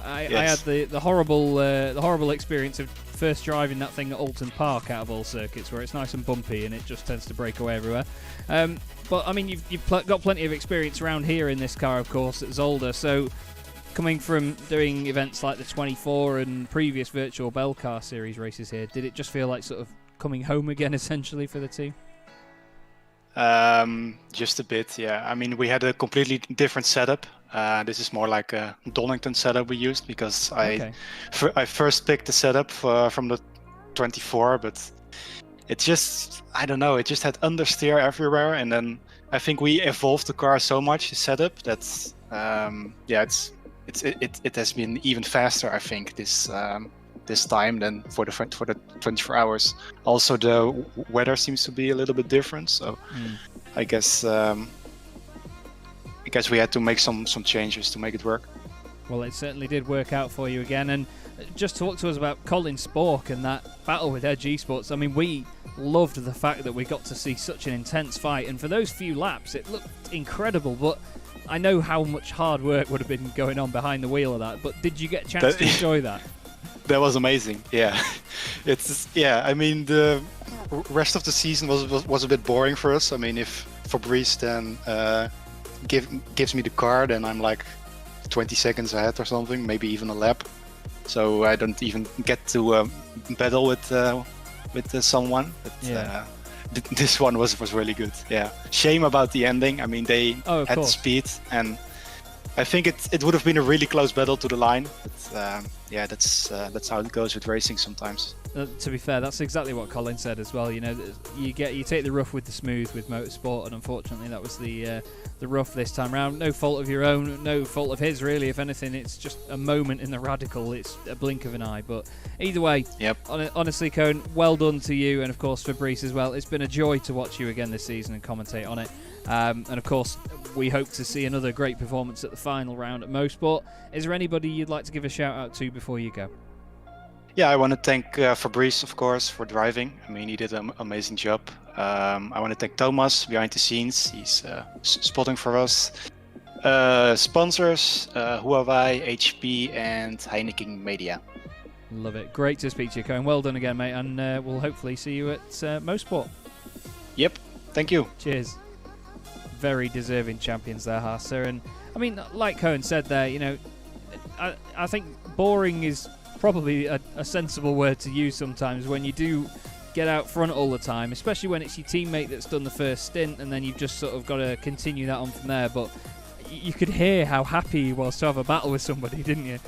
I had the horrible experience of first driving that thing at Alton Park out of all circuits, where it's nice and bumpy and it just tends to break away everywhere. But I mean, you've got plenty of experience around here in this car, of course, at Zolder. So coming from doing events like the 24 and previous Virtual Belcar Series races here, did it just feel like sort of coming home again, essentially, for the team? Just a bit, yeah. I mean, we had a completely different setup. This is more like a Donington setup we used, because I first picked the setup from the 24, but it just, I don't know, it just had understeer everywhere, and then I think we evolved the car so much, the setup, that it has been even faster, I think, this time than for the 24 hours. Also, the weather seems to be a little bit different, so I guess we had to make some changes to make it work. Well, it certainly did work out for you again. And just talk to us about Colin Spork and that battle with Edge Esports. I mean, we loved the fact that we got to see such an intense fight, and for those few laps it looked incredible, but I know how much hard work would have been going on behind the wheel of that. But did you get a chance to enjoy that? That was amazing. Yeah, I mean, the rest of the season was a bit boring for us. I mean, if Fabrice then gives me the car, then I'm like 20 seconds ahead or something, maybe even a lap. So I don't even get to battle with someone. But, this one was really good. Yeah, shame about the ending. I mean, they had the speed, and I think it would have been a really close battle to the line. But yeah, that's how it goes with racing sometimes. To be fair, that's exactly what Colin said as well. You know, you take the rough with the smooth with motorsport, and unfortunately, that was the rough this time round. No fault of your own, no fault of his, really. If anything, it's just a moment in the radical. It's a blink of an eye. But either way, yep. Honestly, Cone, well done to you, and of course Fabrice as well. It's been a joy to watch you again this season and commentate on it. And of course, we hope to see another great performance at the final round at Mosport. Is there anybody you'd like to give a shout out to before you go? Yeah, I want to thank Fabrice, of course, for driving. I mean, he did an amazing job. I want to thank Thomas behind the scenes. He's spotting for us. Sponsors, Huawei, HP, and Heineken Media. Love it. Great to speak to you, Cohen. Well done again, mate. And we'll hopefully see you at Mosport. Yep. Thank you. Cheers. Very deserving champions there, Hasse. And I mean, like Cohen said there, you know, I think boring is probably a sensible word to use sometimes when you do get out front all the time, especially when it's your teammate that's done the first stint and then you've just sort of got to continue that on from there. But you could hear how happy he was to have a battle with somebody, didn't you?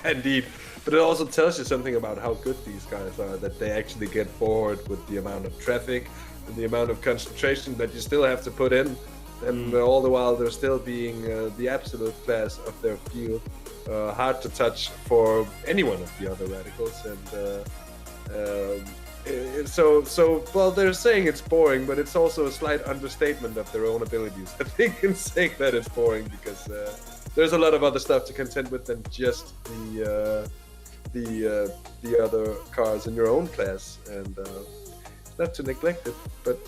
Indeed. But it also tells you something about how good these guys are, that they actually get forward with the amount of traffic and the amount of concentration that you still have to put in. And all the while they're still being the absolute class of their field. Hard to touch for any one of the other radicals, and so well, they're saying it's boring, but it's also a slight understatement of their own abilities, I think, in saying that it's boring, because there's a lot of other stuff to contend with than just the other cars in your own class, and not to neglect it, but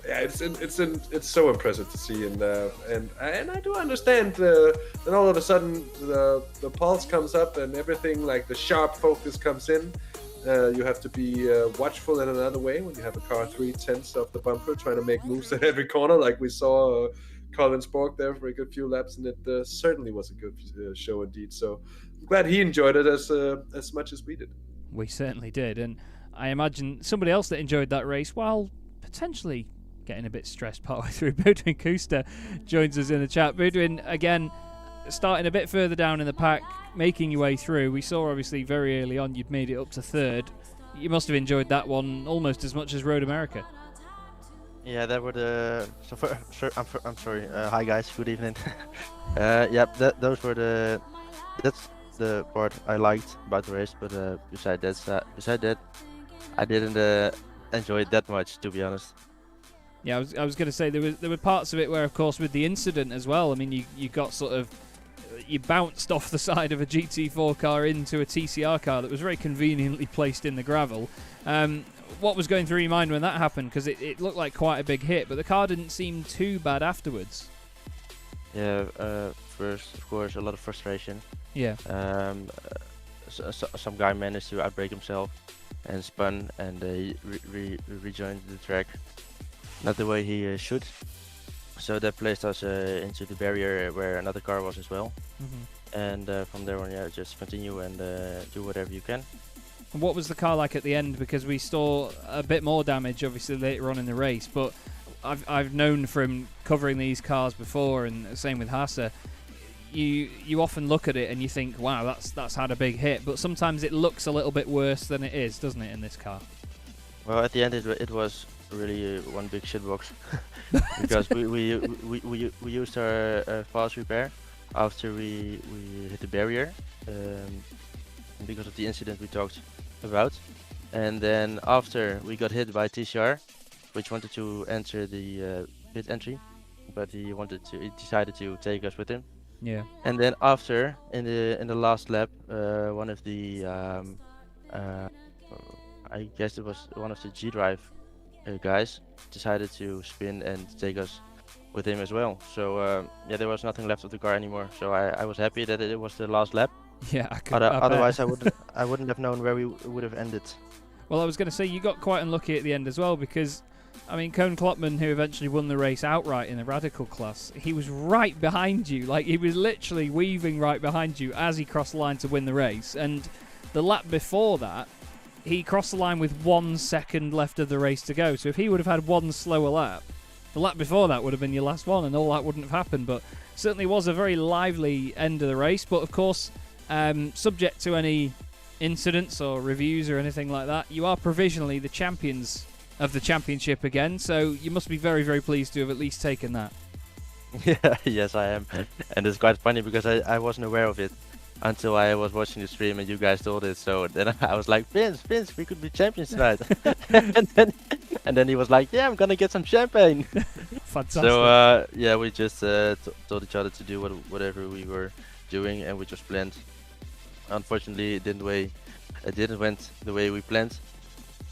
yeah, it's so impressive to see, and I do understand. Then all of a sudden the pulse comes up and everything, like the sharp focus comes in. You have to be watchful in another way when you have a car 3/10 off the bumper trying to make moves at every corner, like we saw Colin Spork there for a good few laps, and it certainly was a good show indeed. So I'm glad he enjoyed it as much as we did. We certainly did, and I imagine somebody else that enjoyed that race, while potentially getting a bit stressed partway through, Boudouin Kuster joins us in the chat. Boudouin, again, starting a bit further down in the pack, making your way through. We saw obviously very early on you'd made it up to third. You must have enjoyed that one almost as much as Road America. Yeah, that were the. I'm sorry. Hi guys, good evening. Yeah, those were the. That's the part I liked about the race, but beside that, I didn't enjoy it that much, to be honest. Yeah, I was going to say there were parts of it where, of course, with the incident as well. I mean, you got sort of you bounced off the side of a GT4 car into a TCR car that was very conveniently placed in the gravel. What was going through your mind when that happened? Because it looked like quite a big hit, but the car didn't seem too bad afterwards. Yeah, first, of course, a lot of frustration. Yeah. Some guy managed to outbrake himself and spun, and he rejoined the track. Not the way he should. So that placed us into the barrier where another car was as well. Mm-hmm. And from there on, yeah, just continue and do whatever you can. And what was the car like at the end? Because we saw a bit more damage, obviously, later on in the race. But I've known from covering these cars before, and the same with Hasse, you often look at it and you think, wow, that's had a big hit. But sometimes it looks a little bit worse than it is, doesn't it, in this car? Well, at the end, it was really one big shitbox. Because we used our fast repair after we hit the barrier, because of the incident we talked about, and then after we got hit by TCR, which wanted to enter the pit entry, but he decided to take us with him. Yeah. And then after, in the last lap, one of the I guess it was one of the G-Drive guys decided to spin and take us with him as well. So yeah, there was nothing left of the car anymore. So I was happy that it was the last lap. Yeah, otherwise I wouldn't have known where we would have ended. Well, I was going to say you got quite unlucky at the end as well, because I mean, Koen Klopman, who eventually won the race outright in the Radical class, he was right behind you. Like, he was literally weaving right behind you as he crossed the line to win the race. And the lap before that, he crossed the line with 1 second left of the race to go. So if he would have had one slower lap, the lap before that would have been your last one, and all that wouldn't have happened. But certainly was a very lively end of the race. But of course, subject to any incidents or reviews or anything like that, you are provisionally the champions of the championship again. So you must be very, very pleased to have at least taken that. Yeah, yes, I am. And it's quite funny because I wasn't aware of it until I was watching the stream and you guys told it. So then I was like, Vince, we could be champions tonight. and then he was like, yeah, I'm gonna get some champagne. Fantastic. So yeah, we just told each other to do whatever we were doing, and we just planned. Unfortunately, it didn't went the way we planned,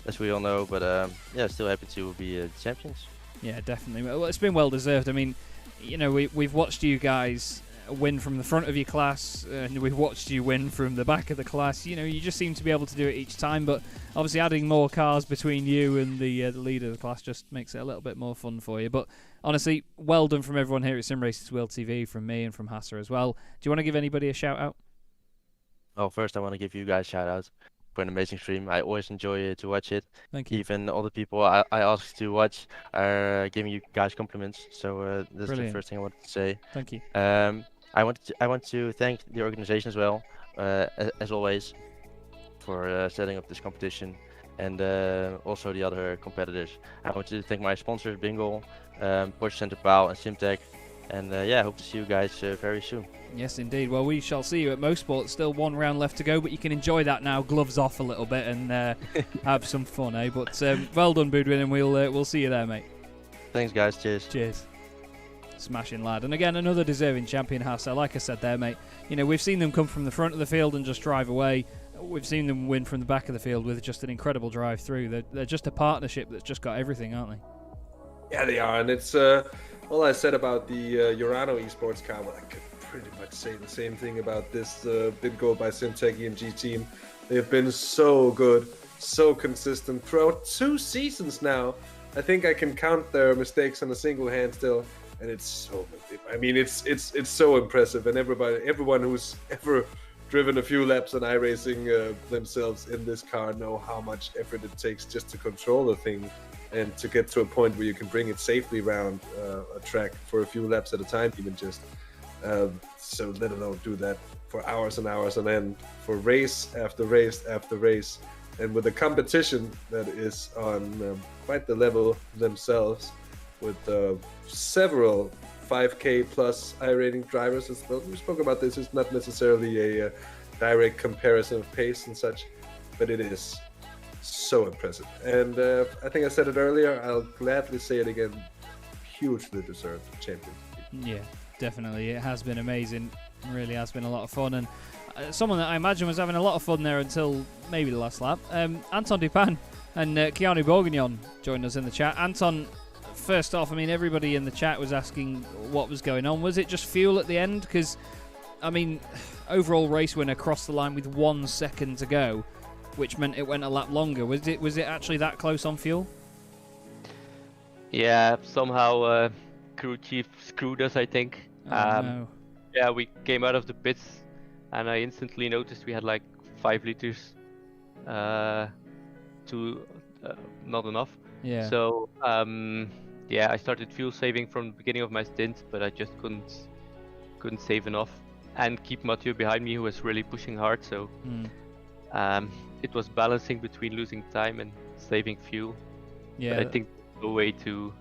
as we all know. But yeah, still happy to be champions. Yeah, definitely. Well, it's been well deserved. I mean, you know, we've watched you guys win from the front of your class, and we've watched you win from the back of the class. You know, you just seem to be able to do it each time, but obviously adding more cars between you and the leader of the class just makes it a little bit more fun for you. But honestly, well done from everyone here at Simracersworld TV, from me and from Hasse as well. Do you want to give anybody a shout out? Oh, first I want to give you guys shout out for an amazing stream. I always enjoy to watch it. Thank you. Even all the people I asked to watch are giving you guys compliments. So that's Brilliant. the first thing I wanted to say. Thank you. I want to thank the organization as well, as always, for setting up this competition, and also the other competitors. I want to thank my sponsors, Bingle, Porsche Center Pal, and Simtag. And yeah, I hope to see you guys very soon. Yes, indeed. Well, we shall see you at Motorsport. Still one round left to go, but you can enjoy that now, gloves off a little bit, and have some fun, eh? But well done, Boudwin, and we'll see you there, mate. Thanks, guys. Cheers. Cheers. Smashing lad. And again, another deserving champion, Hasse. Like I said there, mate, you know, we've seen them come from the front of the field and just drive away. We've seen them win from the back of the field with just an incredible drive through. They're just a partnership that's just got everything, aren't they? Yeah, they are, and it's all I said about the Urano esports car. Well, I could pretty much say the same thing about this Bingo by Simtag EMG team. They've been so good, so consistent throughout 2 seasons now. I think I can count their mistakes on a single hand still, and it's so. I mean, it's so impressive, and everyone who's ever driven a few laps on iRacing themselves in this car know how much effort it takes just to control the thing and to get to a point where you can bring it safely around a track for a few laps at a time, even just. So let alone do that for hours and hours on end, for race after race after race, and with a competition that is on quite the level themselves, with several 5K plus iRating drivers as well. We spoke about this. It's not necessarily a direct comparison of pace and such, but it is so impressive. And I think I said it earlier, I'll gladly say it again, hugely deserved champion. Yeah, definitely. It has been amazing. It really has been a lot of fun. And someone that I imagine was having a lot of fun there until maybe the last lap. Anton Dupin and Keanu Bourguignon joined us in the chat. Anton, first off, I mean, everybody in the chat was asking what was going on. Was it just fuel at the end? Because, I mean, overall race winner crossed the line with 1 second to go, which meant it went a lap longer. Was it actually that close on fuel? Yeah, somehow crew chief screwed us, I think. No. Yeah, we came out of the pits and I instantly noticed we had like 5 liters to not enough. Yeah. So yeah, I started fuel saving from the beginning of my stint, but I just couldn't save enough and keep Mathieu behind me, who was really pushing hard. So it was balancing between losing time and saving fuel. Yeah. But I think the way to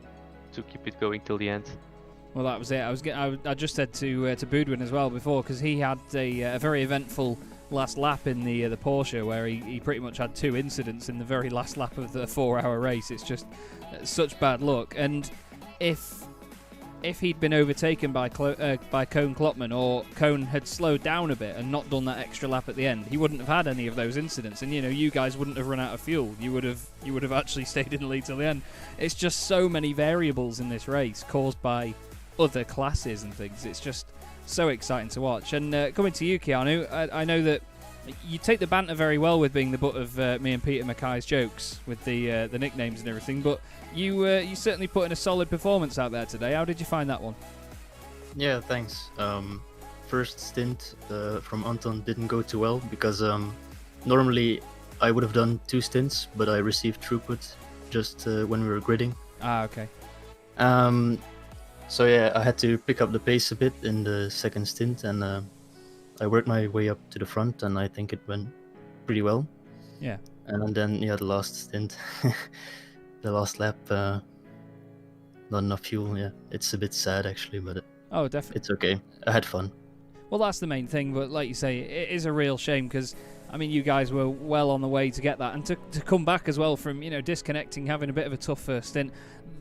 keep it going till the end. Well, that was it. I just said to Boudwin as well before, because he had a very eventful last lap in the Porsche, where he pretty much had 2 incidents in the very last lap of the 4-hour race. It's just such bad luck. And if he'd been overtaken by Koen Klopman, or Koen had slowed down a bit and not done that extra lap at the end, he wouldn't have had any of those incidents. And you know, you guys wouldn't have run out of fuel. You would have actually stayed in the lead till the end. It's just so many variables in this race caused by other classes and things. It's just so exciting to watch. And coming to you, Keanu, I know that you take the banter very well with being the butt of me and Peter Mackay's jokes with the nicknames and everything, but you certainly put in a solid performance out there today. How did you find that one? Yeah, thanks. First stint from Anton didn't go too well because normally I would have done 2 stints, but I received throughput just when we were gridding. Ah, okay. So yeah, I had to pick up the pace a bit in the second stint, and I worked my way up to the front, and I think it went pretty well. Yeah. And then the last stint, the last lap, not enough fuel. Yeah, it's a bit sad actually, but Oh, definitely. it's okay. I had fun. Well, that's the main thing, but like you say, it is a real shame because, I mean, you guys were well on the way to get that, and to come back as well from, disconnecting, having a bit of a tough first stint,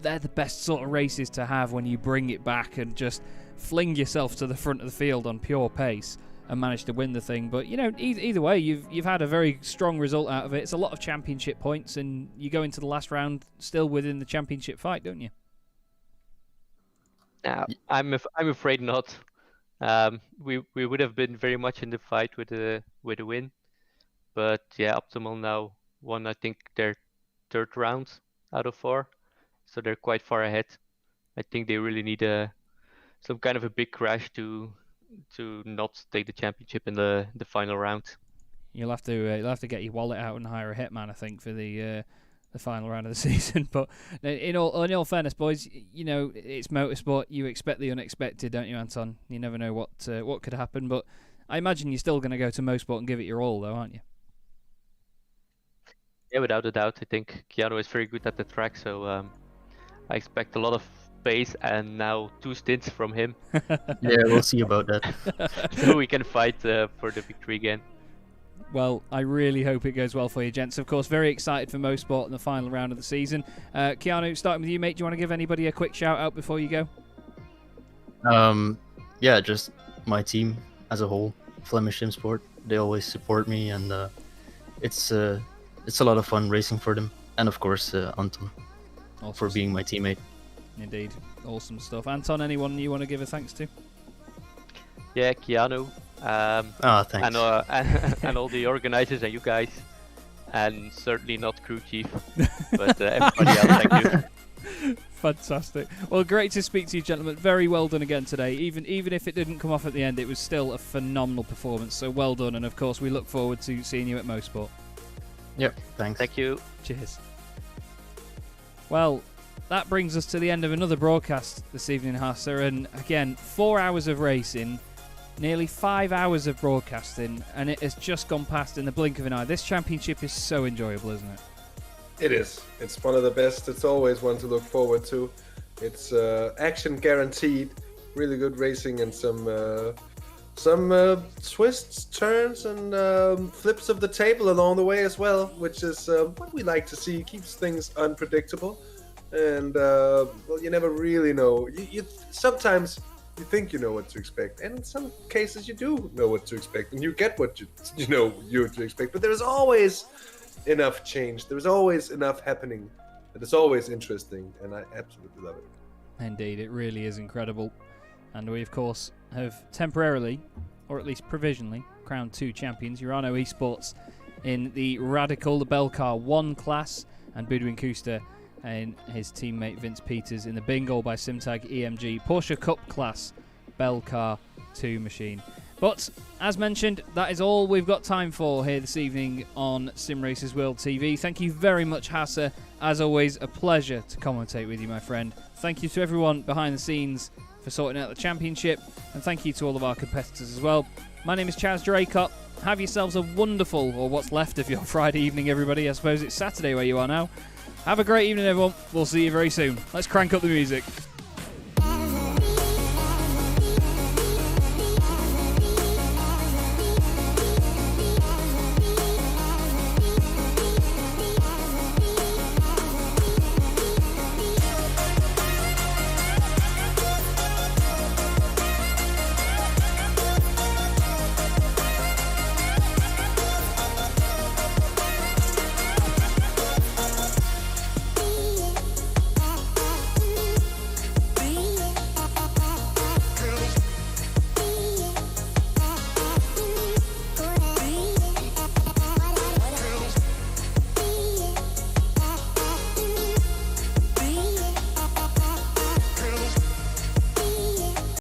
they're the best sort of races to have when you bring it back and just fling yourself to the front of the field on pure pace and manage to win the thing. But, either way, you've had a very strong result out of it. It's a lot of championship points, and you go into the last round still within the championship fight, don't you? I'm afraid not. We would have been very much in the fight with a win, but yeah, Optimal now won, I think, their third round out of 4, so they're quite far ahead. I think they really need some kind of a big crash to not take the championship in the final round. You'll have to get your wallet out and hire a hitman, I think, for the final round of the season. But in all fairness, boys, it's motorsport. You expect the unexpected, don't you, Anton? You never know what could happen. But I imagine you're still going to go to motorsport and give it your all, though, aren't you? Yeah, without a doubt. I think Keanu is very good at the track, so I expect a lot of pace and now 2 stints from him. Yeah, we'll see about that. So we can fight for the victory again. Well, I really hope it goes well for you, gents. Of course, very excited for motorsport in the final round of the season. Keanu, starting with you, mate, do you want to give anybody a quick shout out before you go? Yeah, just my team as a whole, Flemish Sim Sport. They always support me, and it's a lot of fun racing for them. And of course, Anton, Awesome for being my teammate. Indeed, awesome stuff. Anton, anyone you want to give a thanks to? Yeah, Keanu. Thanks. And all the organizers and you guys, and certainly not crew chief, but everybody else. Thank you. Fantastic. Well, great to speak to you, gentlemen. Very well done again today. Even if it didn't come off at the end, it was still a phenomenal performance. So well done, and of course we look forward to seeing you at Mosport. Yep. Thanks. Thank you. Cheers. Well, that brings us to the end of another broadcast this evening, Hasse, and again, 4 hours of racing. Nearly 5 hours of broadcasting, and it has just gone past in the blink of an eye. This championship is so enjoyable, isn't it? It is. It's one of the best. It's always one to look forward to. It's action guaranteed. Really good racing and some twists, turns, and flips of the table along the way as well, which is what we like to see. Keeps things unpredictable, and well, you never really know. You sometimes. You think you know what to expect, and in some cases you do know what to expect, and you get what you know to expect. But there's always enough change. There's always enough happening. It is always interesting, and I absolutely love it. Indeed, it really is incredible. And we, of course, have temporarily, or at least provisionally, crowned 2 champions. Urano Esports in the Radical, the Belcar 1 class, and Budwin Kuster and his teammate Vince Peters in the Bingo by Simtag EMG Porsche Cup class Belcar 2 machine. But as mentioned, that is all we've got time for here this evening on Simracersworld TV. Thank you very much, Hasse. As always, a pleasure to commentate with you, my friend. Thank you to everyone behind the scenes for sorting out the championship, and thank you to all of our competitors as well. My name is Chaz Draycott. Have yourselves a wonderful, or what's left of your Friday evening, everybody. I suppose it's Saturday where you are now. Have a great evening, everyone. We'll see you very soon. Let's crank up the music.